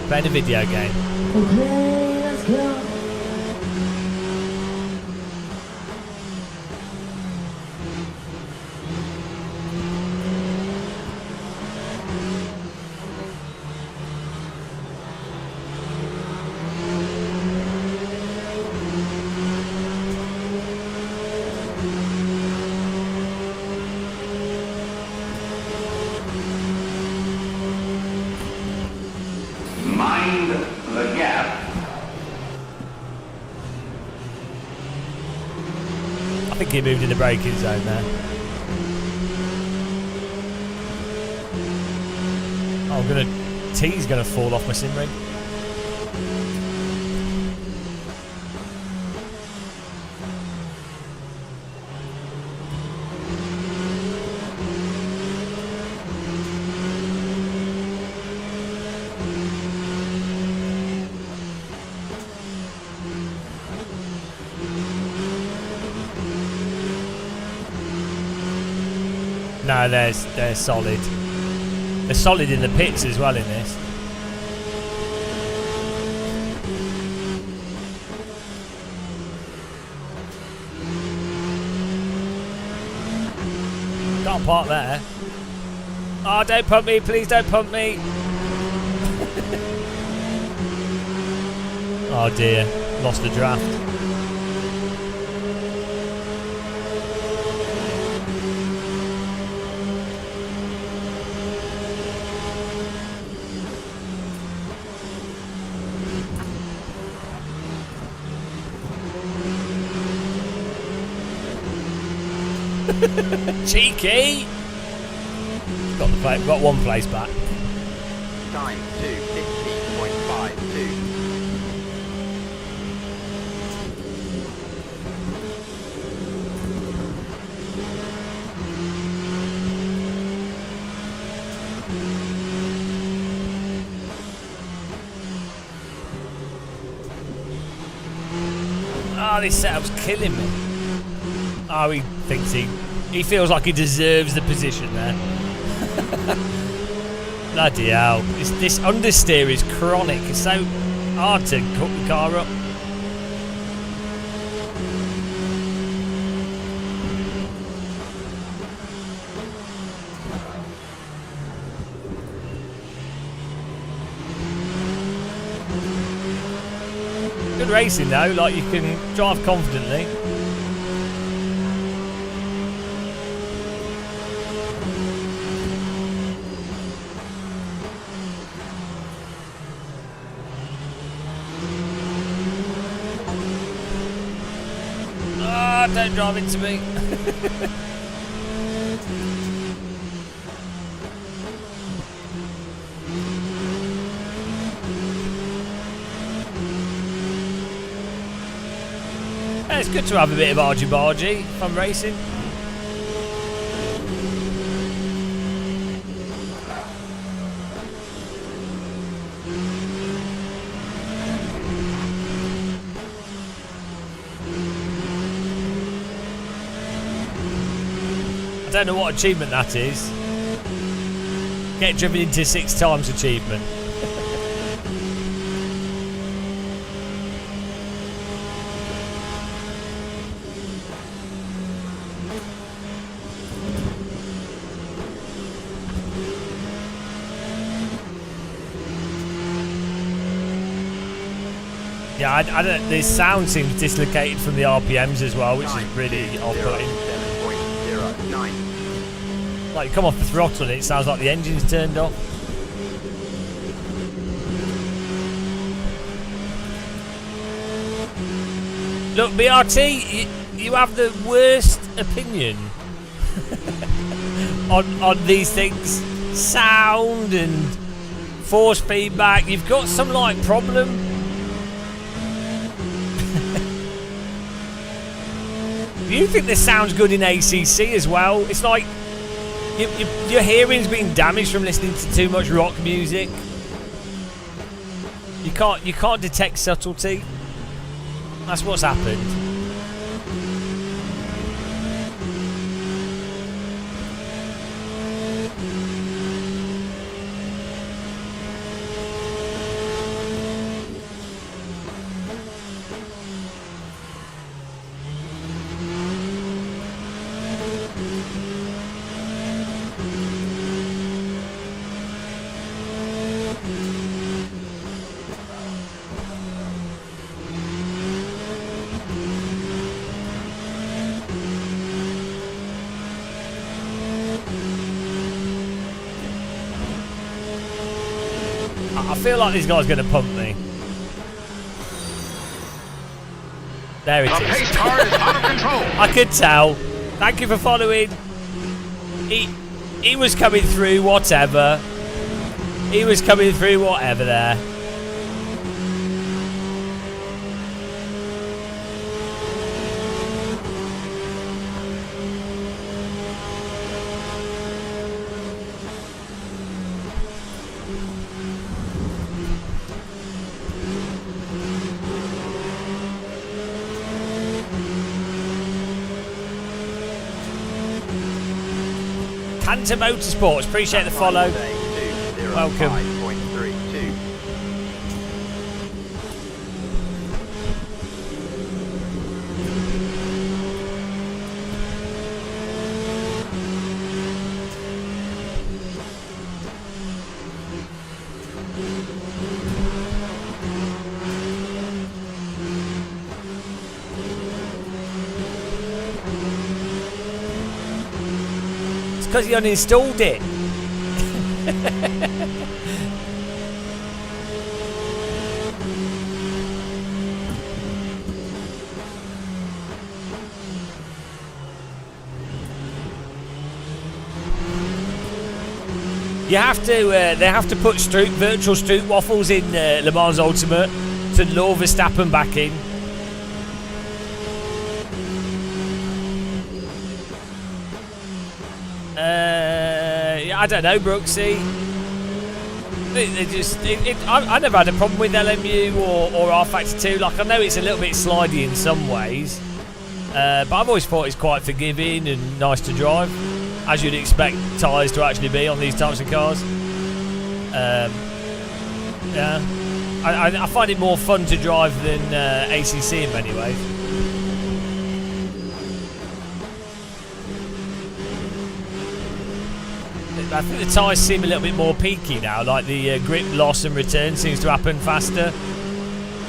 Playing a video game. Okay, let's go. Mind the gap. I think he moved in the braking zone there. Oh, T's gonna fall off my sim rig. No, they're solid. They're solid in the pits as well in this. Can't park there. Oh, don't pump me, please don't pump me. Oh dear, lost the draft. Cheeky! Got one place back. Time to 50.52. Oh, this setup's killing me. Oh, he thinks he feels like he deserves the position there. Bloody hell. This understeer is chronic. It's so hard to cook the car up. Good racing though, like you can drive confidently. Don't drive into me. It's good to have a bit of argy-bargy if I'm racing. I don't know what achievement that is. Get driven into 6 times achievement. Yeah, I don't. The sound seems dislocated from the RPMs as well, which is really off-putting. 7.09. Like you come off the throttle and it sounds like the engine's turned off. Look, BRT, you have the worst opinion on these things. Sound and force feedback. You've got some like problem. You think this sounds good in ACC as well? It's like your hearing's been damaged from listening to too much rock music. You can't detect subtlety. That's what's happened. I feel like this guy's going to pump me. There it The is. pace car is out of control. I could tell. Thank you for following. He was coming through, whatever. He was coming through, whatever there. Cantor Motorsports, appreciate the follow. Welcome. 5.32. It's because he uninstalled it. You have to. They have to put virtual Stroop waffles in Le Mans Ultimate to lure Verstappen back in. I don't know, Brooksy. They just. I never had a problem with LMU or R-Factor 2. Like, I know it's a little bit slidey in some ways, but I've always thought it's quite forgiving and nice to drive, as you'd expect tyres to actually be on these types of cars. Yeah, I find it more fun to drive than ACC in many ways. I think the tyres seem a little bit more peaky now, like the grip loss and return seems to happen faster.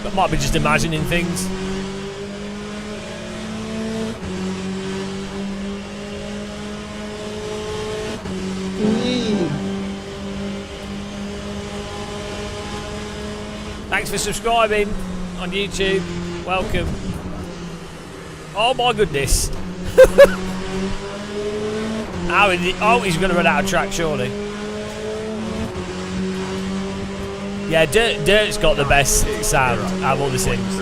But might be just imagining things. Thanks for subscribing on YouTube. Welcome. Oh my goodness. Oh, he's going to run out of track, surely. Yeah, Dirt's got the best sound out of all the Sims.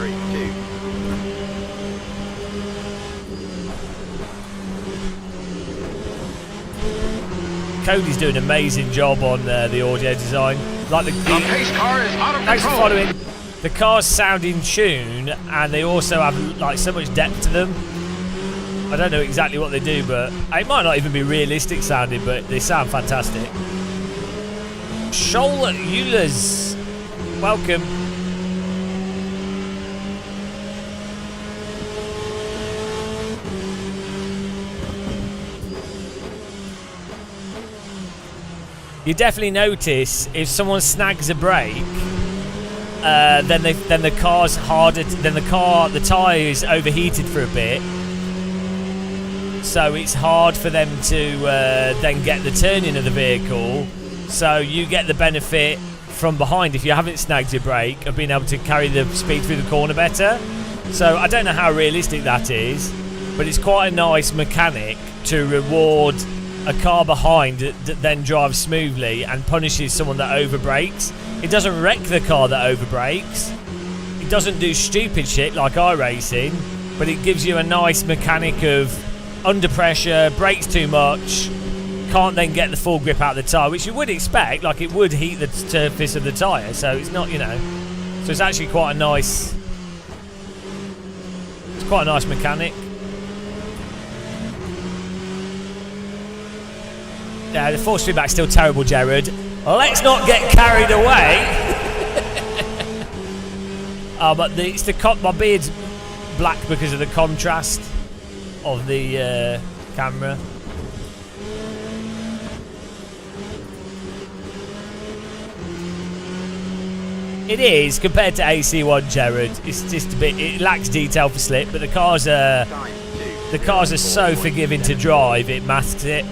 Cody's doing an amazing job on the audio design. Like the pace car is out of thanks for control. following. The cars sound in tune, and they also have like so much depth to them. I don't know exactly what they do, but it might not even be realistic sounding, but they sound fantastic. Shoal Eulers, welcome. You definitely notice if someone snags a brake, then the car's harder. Then the tyre is overheated for a bit. So it's hard for them to then get the turning of the vehicle. So you get the benefit from behind if you haven't snagged your brake of being able to carry the speed through the corner better. So I don't know how realistic that is, but it's quite a nice mechanic to reward a car behind that then drives smoothly and punishes someone that overbrakes. It doesn't wreck the car that overbrakes. It doesn't do stupid shit like iRacing, but it gives you a nice mechanic of under pressure, brakes too much, can't then get the full grip out of the tyre, which you would expect, like it would heat the surface of the tyre, so it's not, you know, so it's actually quite a nice, it's quite a nice mechanic. Yeah, the force feedback's still terrible, Jared. Let's not get carried away. But my beard's black because of the contrast of the camera. It is compared to AC1, Jared. It's just a bit. It lacks detail for slip, but the cars are so forgiving to drive. It masks it.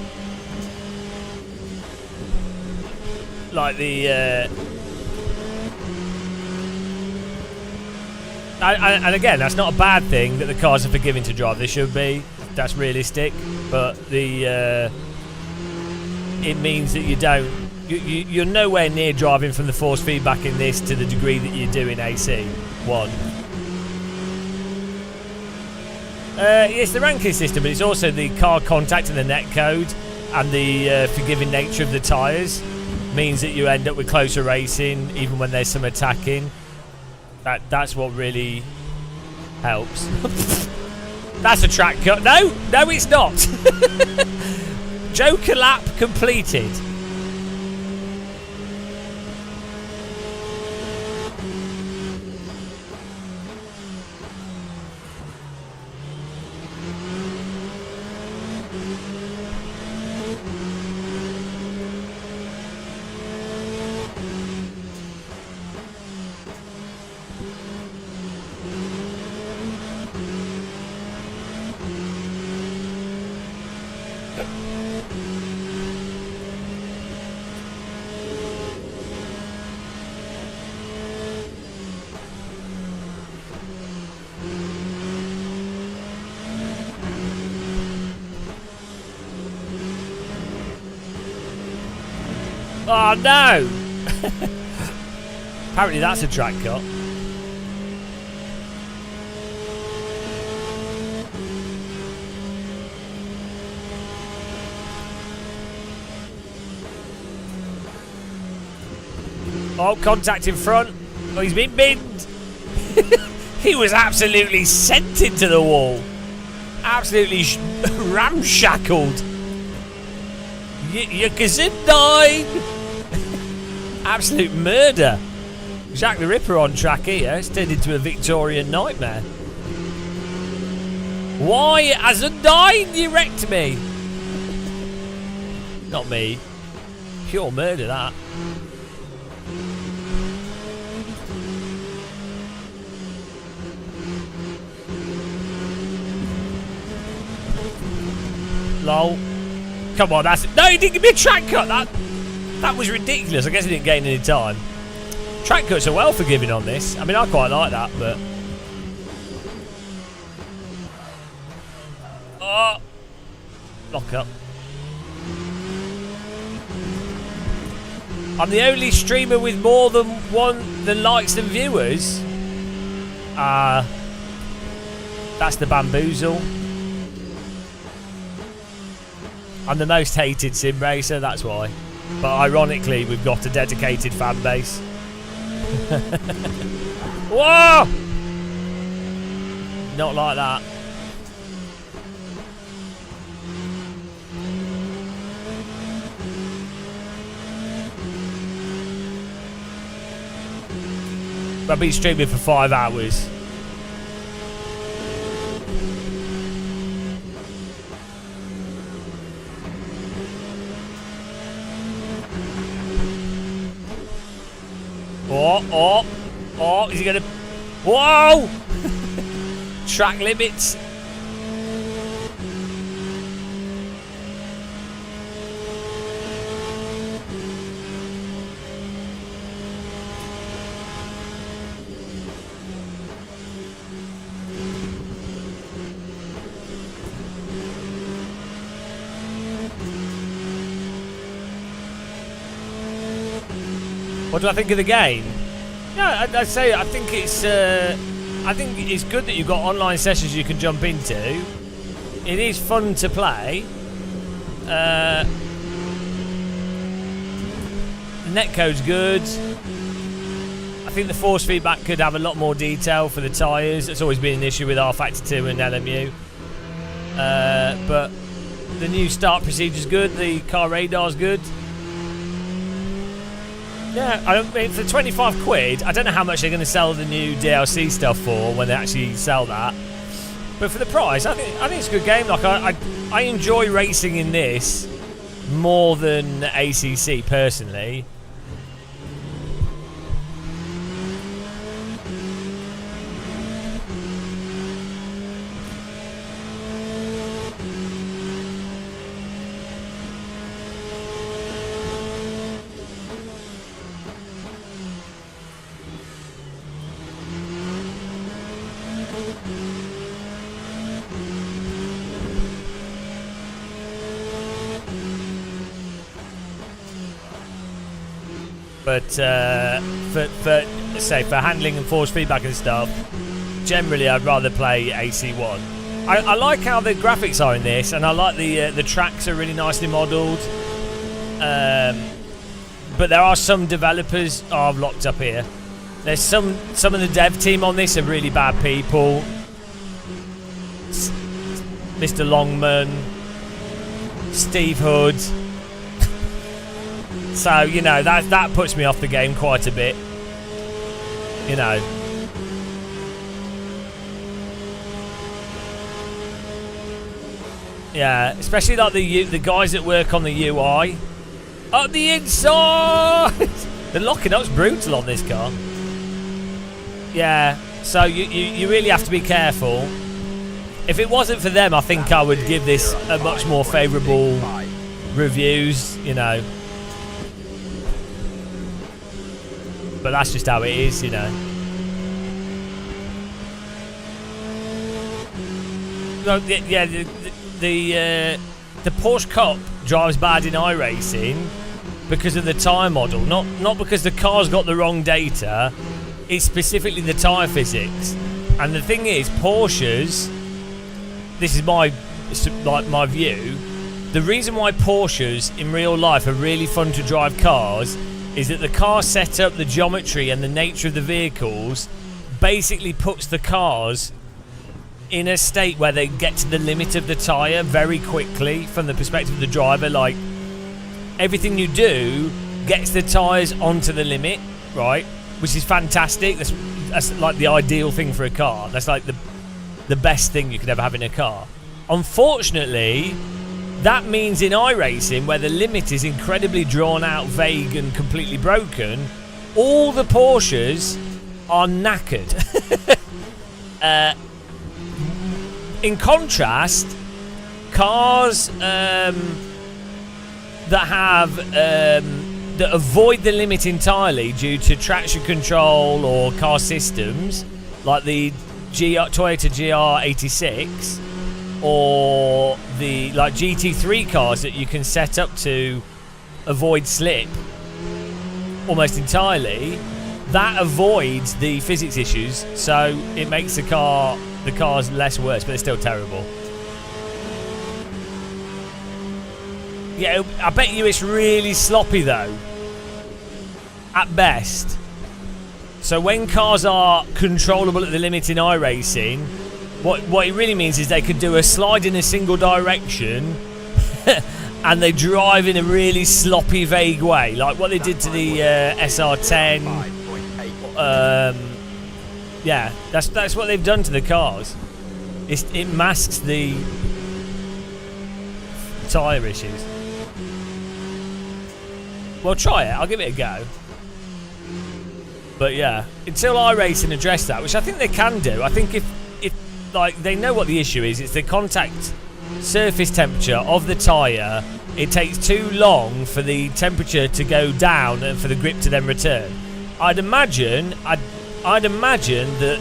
Like the And again, that's not a bad thing that the cars are forgiving to drive. They should be. That's realistic. But it means that you don't. You're nowhere near driving from the force feedback in this to the degree that you do in AC1. It's the ranking system, but it's also the car contact and the net code, and the forgiving nature of the tyres means that you end up with closer racing, even when there's some attacking. That's what really helps. That's a track cut. No, it's not. Joker lap completed. Oh no! Apparently that's a track cut. Oh, contact in front. Oh, he's been binned. He was absolutely sent into the wall. Absolutely ramshackled. Gesundheit! Absolute murder. Jack the Ripper on track here. It's turned into a Victorian nightmare. Why, Gesundheit, you wrecked me? Not me. Pure murder, that. Lol. Come on, that's it. No, he didn't give me a track cut. That was ridiculous. I guess he didn't gain any time. Track cuts are well forgiving on this. I mean, I quite like that, but... Oh! Lock up. I'm the only streamer with more than likes than viewers. That's the bamboozle. I'm the most hated sim racer, that's why. But ironically, we've got a dedicated fan base. Whoa! Not like that. I've been streaming for 5 hours. Oh, is he gonna... Whoa! Track limits. What do I think of the game? Yeah, I'd say I think it's good that you've got online sessions you can jump into. It is fun to play. The netcode's good. I think the force feedback could have a lot more detail for the tyres. It's always been an issue with R-Factor 2 and LMU. But the new start procedure's good. The car radar's good. Yeah, I mean, for 25 quid, I don't know how much they're going to sell the new DLC stuff for when they actually sell that. But for the price, I think it's a good game. Like I enjoy racing in this more than ACC personally. But for handling and force feedback and stuff, generally I'd rather play AC1. I like how the graphics are in this, and I like the tracks are really nicely modelled. But there are some developers I've locked up here. There's some of the dev team on this are really bad people. Mr. Longman, Steve Hood. So, you know, that puts me off the game quite a bit. You know. Yeah, especially like the guys that work on the UI. Up the inside! The locking up's brutal on this car. Yeah, so you really have to be careful. If it wasn't for them, I think I would give this a much more favourable reviews, you know. But that's just how it is, you know. No, yeah, the Porsche Cup drives bad in iRacing because of the tyre model, not because the car's got the wrong data. It's specifically the tyre physics. And the thing is, Porsches, this is my view, the reason why Porsches in real life are really fun to drive cars is that the car setup, the geometry and the nature of the vehicles basically puts the cars in a state where they get to the limit of the tyre very quickly from the perspective of the driver. Like, everything you do gets the tyres onto the limit, right? Which is fantastic. That's like the ideal thing for a car. That's like the best thing you could ever have in a car. Unfortunately, that means in iRacing, where the limit is incredibly drawn out, vague and completely broken, all the Porsches are knackered. In contrast, cars that avoid the limit entirely due to traction control or car systems, like the Toyota GR86 or the GT3 cars that you can set up to avoid slip almost entirely, that avoids the physics issues, so it makes the cars less worse, but they're still terrible. Yeah, I bet you it's really sloppy though, at best. So when cars are controllable at the limit in iRacing, what it really means is they could do a slide in a single direction and they drive in a really sloppy, vague way, like what they did to the SR10. Yeah, that's what they've done to the cars. It masks the tyre issues. Well, try it. I'll give it a go. But yeah, until iRacing address that, which I think they can do. I think if like they know what the issue is, it's the contact surface temperature of the tyre. It takes too long for the temperature to go down and for the grip to then return. I'd imagine that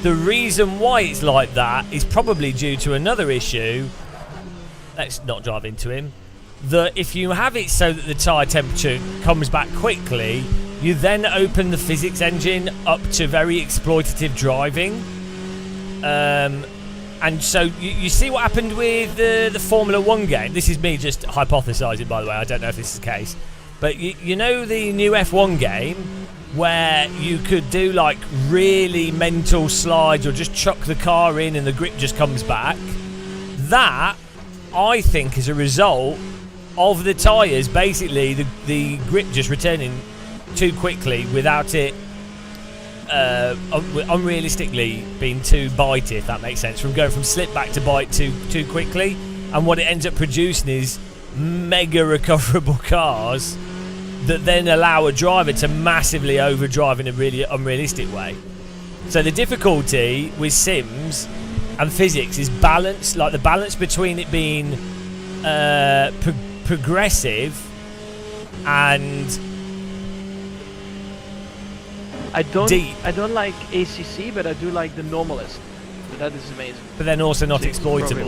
the reason why it's like that is probably due to another issue. Let's not drive into him. That if you have it so that the tyre temperature comes back quickly, you then open the physics engine up to very exploitative driving. And so you see what happened with the Formula 1 game. This is me just hypothesising, by the way. I don't know if this is the case. But you know the new F1 game where you could do like really mental slides or just chuck the car in and the grip just comes back? That, I think, is a result of the tyres, basically the grip just returning too quickly without it unrealistically being too bitey, if that makes sense, from going from slip back to bite too quickly. And what it ends up producing is mega recoverable cars that then allow a driver to massively overdrive in a really unrealistic way. So the difficulty with sims and physics is balance, like the balance between it being progressive and I don't deep. I don't like ACC, but I do like the Normalist. So that is amazing. But then also not It's exploitable.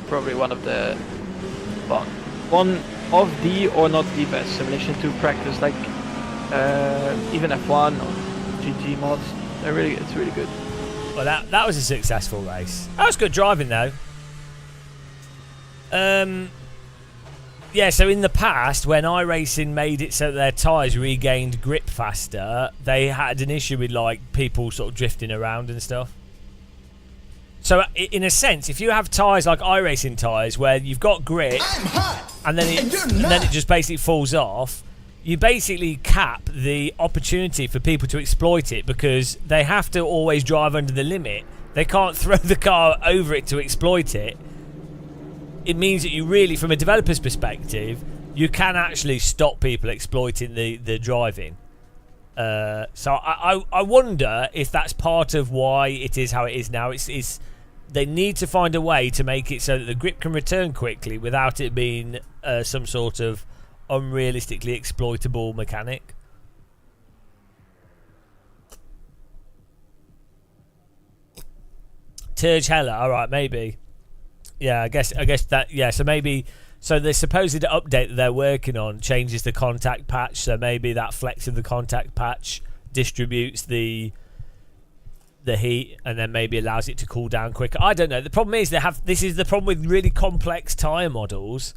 Probably one of the one of the, or not the best simulation to practice like even F1 or GT mods. It's really good. Well, that was a successful race. That was good driving though. Yeah, so in the past, when iRacing made it so that their tyres regained grip faster, they had an issue with like people sort of drifting around and stuff. So in a sense, if you have tyres like iRacing tyres where you've got grip and then it just basically falls off, you basically cap the opportunity for people to exploit it because they have to always drive under the limit. They can't throw the car over it to exploit it. It means that you really, from a developer's perspective, you can actually stop people exploiting the driving. So I wonder if that's part of why it is how it is now. It's they need to find a way to make it so that the grip can return quickly without it being some sort of unrealistically exploitable mechanic. Turge Hella, alright, maybe. Yeah, I guess that, yeah, so maybe, so the supposed update that they're working on changes the contact patch, so maybe that flex of the contact patch distributes the heat and then maybe allows it to cool down quicker. I don't know. The problem is this is the problem with really complex tyre models.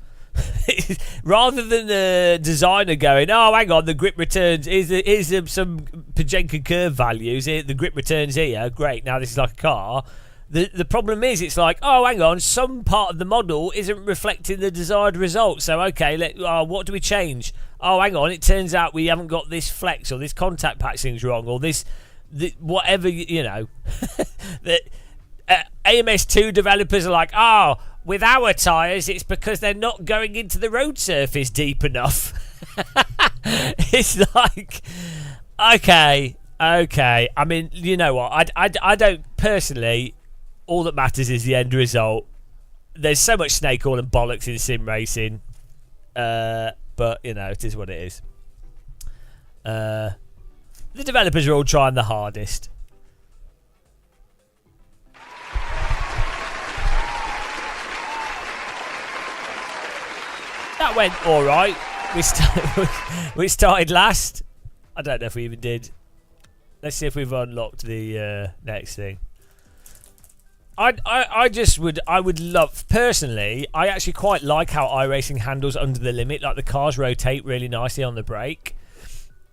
Rather than the designer going, oh, hang on, the grip returns, here's some Pajenka curve values, the grip returns here, great, now this is like a car. The problem is, it's like, oh, hang on, some part of the model isn't reflecting the desired result. So, okay, what do we change? Oh, hang on, it turns out we haven't got this flex or this contact patch thing's wrong or this whatever, you know. AMS2 developers are like, oh, with our tyres, it's because they're not going into the road surface deep enough. It's like, okay. I mean, you know what? I don't personally. All that matters is the end result. There's so much snake oil and bollocks in sim racing, but you know it is what it is. The developers are all trying the hardest. That went all right. We started last. I don't know if we even did. Let's see if we've unlocked the next thing. I would love, personally, I actually quite like how iRacing handles under the limit. Like the cars rotate really nicely on the brake.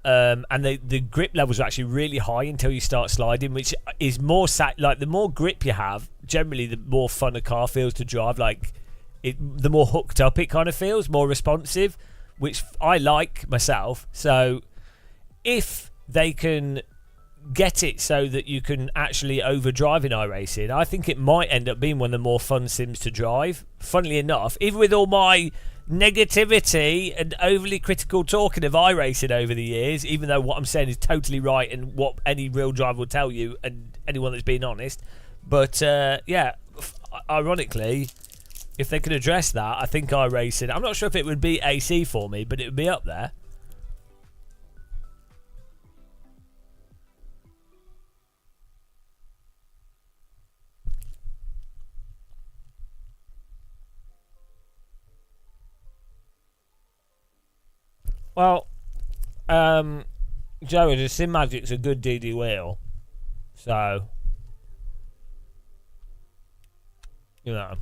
And the grip levels are actually really high until you start sliding, which is more like the more grip you have, generally the more fun a car feels to drive. Like the more hooked up it kind of feels, more responsive, which I like myself. So if they can get it so that you can actually overdrive in iRacing, I think it might end up being one of the more fun sims to drive. Funnily enough, even with all my negativity and overly critical talking of iRacing over the years, even though what I'm saying is totally right and what any real driver will tell you and anyone that's been honest, but yeah, ironically, if they could address that, I think iRacing, I'm not sure if it would be AC for me, but it would be up there. Well, Joey, the Sim Magic's a good DD wheel, so you know.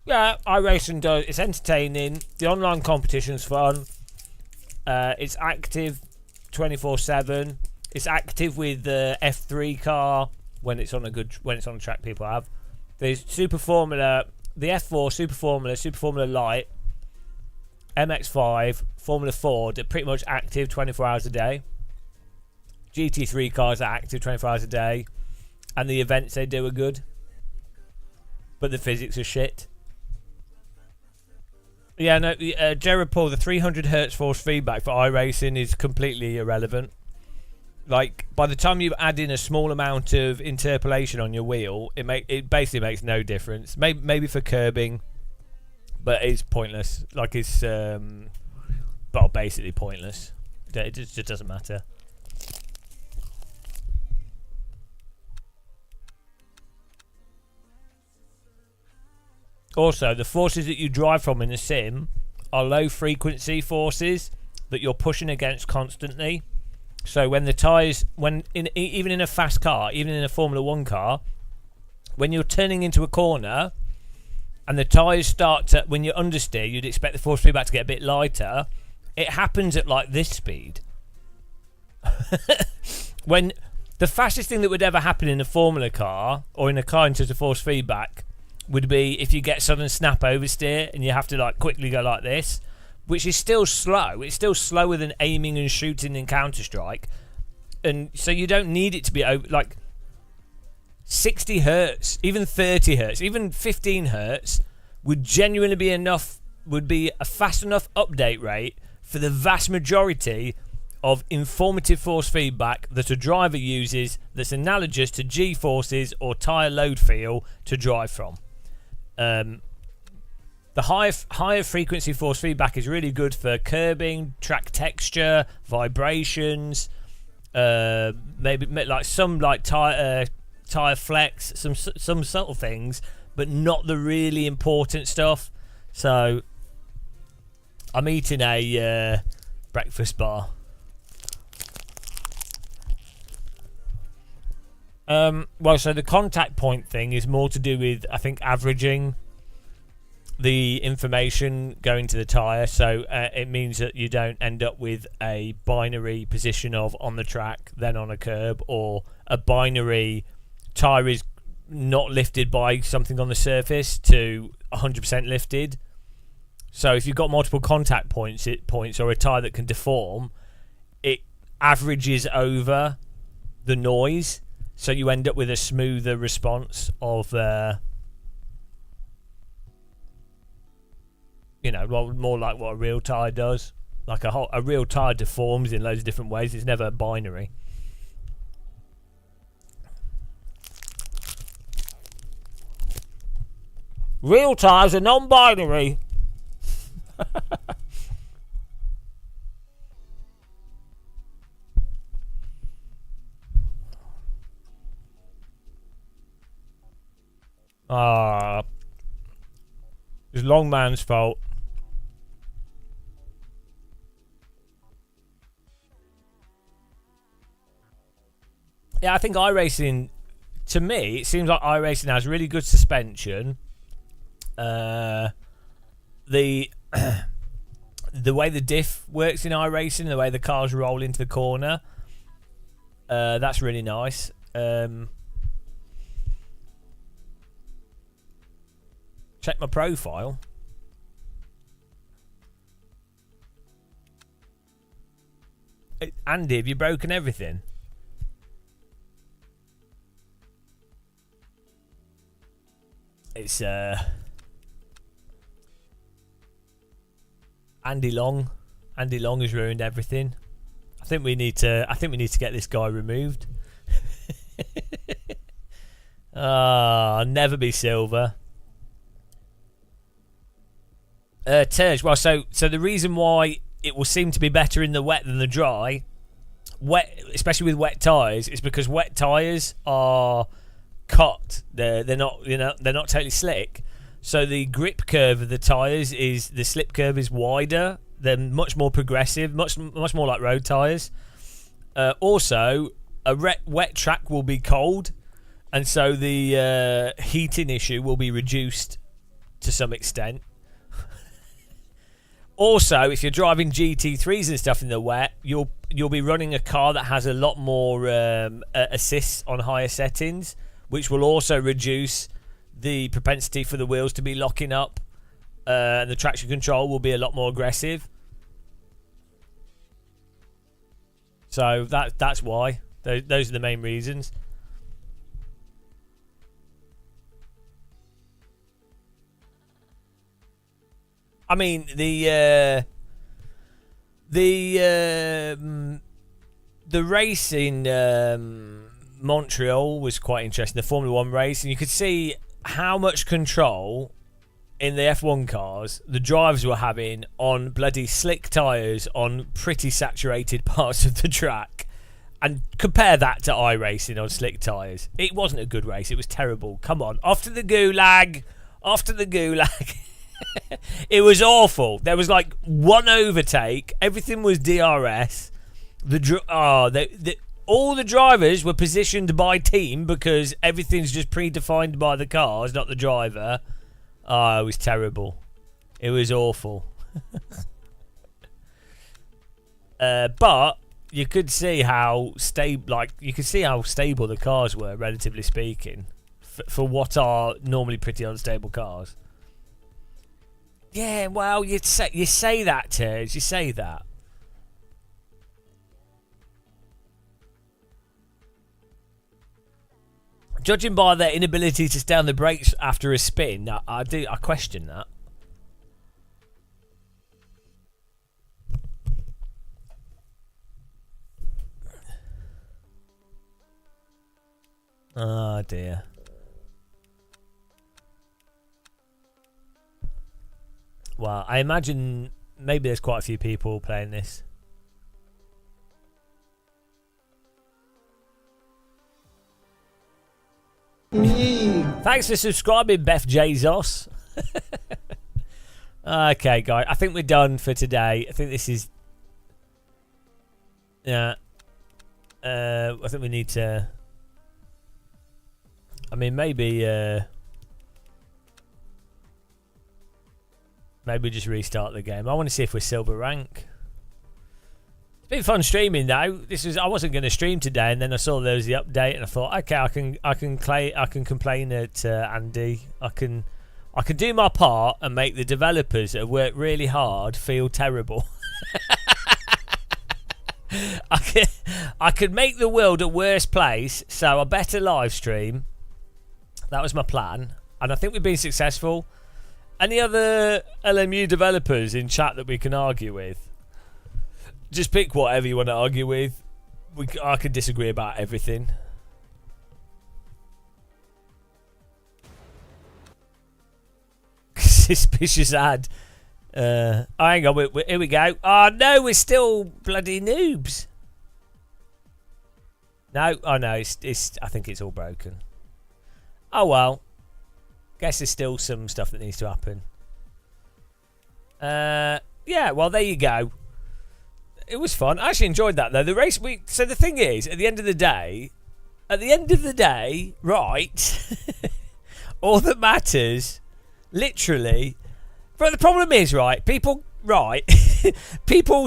Yeah, iRacing does. It's entertaining. The online competition's fun. It's active 24/7. It's active with the F3 car. When it's on a track people have. There's Super Formula, the F4, Super Formula Light, MX5, Formula 4, they're pretty much active 24 hours a day. GT3 cars are active 24 hours a day. And the events they do are good. But the physics are shit. Yeah, no, Jared Paul, the 300 Hz force feedback for iRacing is completely irrelevant. Like, by the time you add in a small amount of interpolation on your wheel, it basically makes no difference. Maybe for curbing, but it's pointless. Like, it's well, basically pointless. It just doesn't matter. Also, the forces that you drive from in a sim are low frequency forces that you're pushing against constantly. So when the tyres, even in a fast car, even in a Formula 1 car, when you're turning into a corner and the tyres start to, when you're understeer, you'd expect the force feedback to get a bit lighter. It happens at like this speed. When the fastest thing that would ever happen in a Formula car or in a car in terms of force feedback would be if you get sudden snap oversteer and you have to like quickly go like this, which is still slow. It's still slower than aiming and shooting in Counter-Strike. And so you don't need it to be like 60 hertz, even 30 hertz, even 15 hertz would genuinely be enough, would be a fast enough update rate for the vast majority of informative force feedback that a driver uses that's analogous to G-forces or tyre load feel to drive from. The higher frequency force feedback is really good for curbing, track texture, vibrations, maybe like some like tire flex, some subtle things, but not the really important stuff. So I'm eating a breakfast bar. Well, so the contact point thing is more to do with, I think, averaging the information going to the tyre. So it means that you don't end up with a binary position of on the track, then on a curb, or a binary tyre is not lifted by something on the surface to 100% lifted. So if you've got multiple contact points or a tyre that can deform, it averages over the noise. So you end up with a smoother response of, more like what a real tyre does. Like a real tyre deforms in loads of different ways. It's never binary. Real tyres are non-binary. It's Longman's fault. Yeah, I think iRacing, to me, it seems like iRacing has really good suspension. The way the diff works in iRacing, the way the cars roll into the corner, that's really nice. Check my profile. Andy, have you broken everything? It's Andy Long. Andy Long has ruined everything. I think we need to get this guy removed. I'll never be silver. Terj, well, so the reason why it will seem to be better in the wet than the dry, wet, especially with wet tyres, is because wet tyres are cut. They're not, they're not totally slick. So the grip curve of the tyres the slip curve is wider. They're much more progressive, much more like road tyres. Also, a wet track will be cold, and so the heating issue will be reduced to some extent. Also, if you're driving GT3s and stuff in the wet, you'll be running a car that has a lot more assists on higher settings, which will also reduce the propensity for the wheels to be locking up, and the traction control will be a lot more aggressive. So that's why. Those are the main reasons. I mean, the race in Montreal was quite interesting, the Formula 1 race, and you could see how much control in the F1 cars the drivers were having on bloody slick tyres on pretty saturated parts of the track. And compare that to iRacing on slick tyres. It wasn't a good race, it was terrible. Come on, off to the gulag! after the gulag. It was awful. There was like one overtake. Everything was DRS. All the drivers were positioned by team because everything's just predefined by the cars, not the driver. Oh, it was terrible. It was awful. But you could see how stable the cars were, relatively speaking, for what are normally pretty unstable cars. Yeah, well, you say that, Ters. You say that. Judging by their inability to stay on the brakes after a spin, I question that. Oh dear. Well, I imagine maybe there's quite a few people playing this. Thanks for subscribing, Beth Jesus. Okay, guys. I think we're done for today. I think this is... Yeah. I think we need to... I mean, maybe just restart the game. I want to see if we're silver rank. It's been fun streaming though. I wasn't going to stream today, and then I saw there was the update, and I thought, okay, I can complain at Andy. I can do my part and make the developers that have worked really hard feel terrible. I could make the world a worse place, so I better live stream. That was my plan, and I think we've been successful. Any other LMU developers in chat that we can argue with? Just pick whatever you want to argue with. I can disagree about everything. Suspicious ad. Hang on, here we go. Oh no, we're still bloody noobs. No, oh no, it's. I think it's all broken. Oh well. Guess there's still some stuff that needs to happen. Yeah, well there you go. It was fun. I actually enjoyed that though. The race week. So the thing is, at the end of the day, right? All that matters, literally. But the problem is, right? People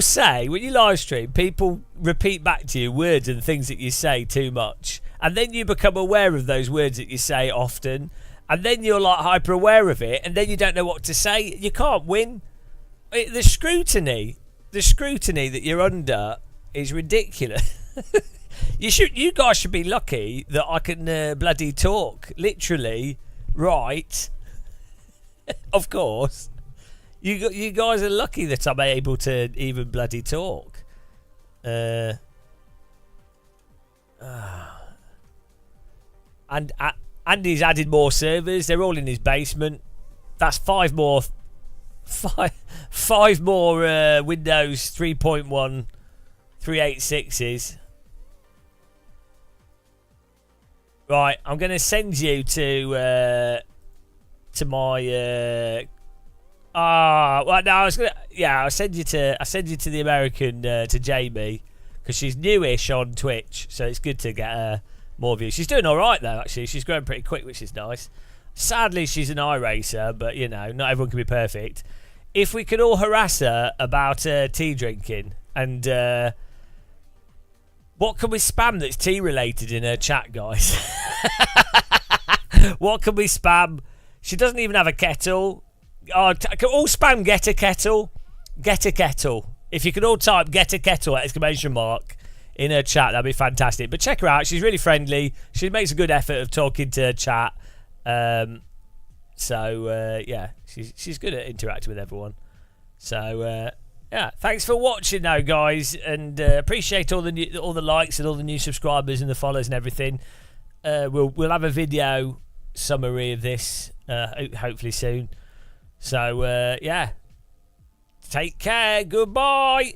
say when you live stream, people repeat back to you words and things that you say too much, and then you become aware of those words that you say often. And then you're like hyper aware of it, and then you don't know what to say. You can't win. The scrutiny that you're under is ridiculous. You guys should be lucky that I can bloody talk, literally, right? Of course, you guys are lucky that I'm able to even bloody talk. And Andy's added more servers. They're all in his basement. That's five more Windows 3.1 386s. Right, I'm going to send you to my well, no, I'll send you to the American to Jamie, because she's newish on Twitch, so it's good to get her more views. She's doing all right though, actually. She's growing pretty quick, which is nice. Sadly, she's an iRacer, but you know, not everyone can be perfect. If we could all harass her about tea drinking, and what can we spam that's tea related in her chat, guys? What can we spam? She doesn't even have a kettle. Oh, can all spam get a kettle? Get a kettle. If you could all type get a kettle ! In her chat, that'd be fantastic. But check her out. She's really friendly. She makes a good effort of talking to chat. Yeah, she's good at interacting with everyone. So yeah, thanks for watching, though, guys, and appreciate all the likes and all the new subscribers and the follows and everything. We'll have a video summary of this hopefully soon. So yeah, take care. Goodbye.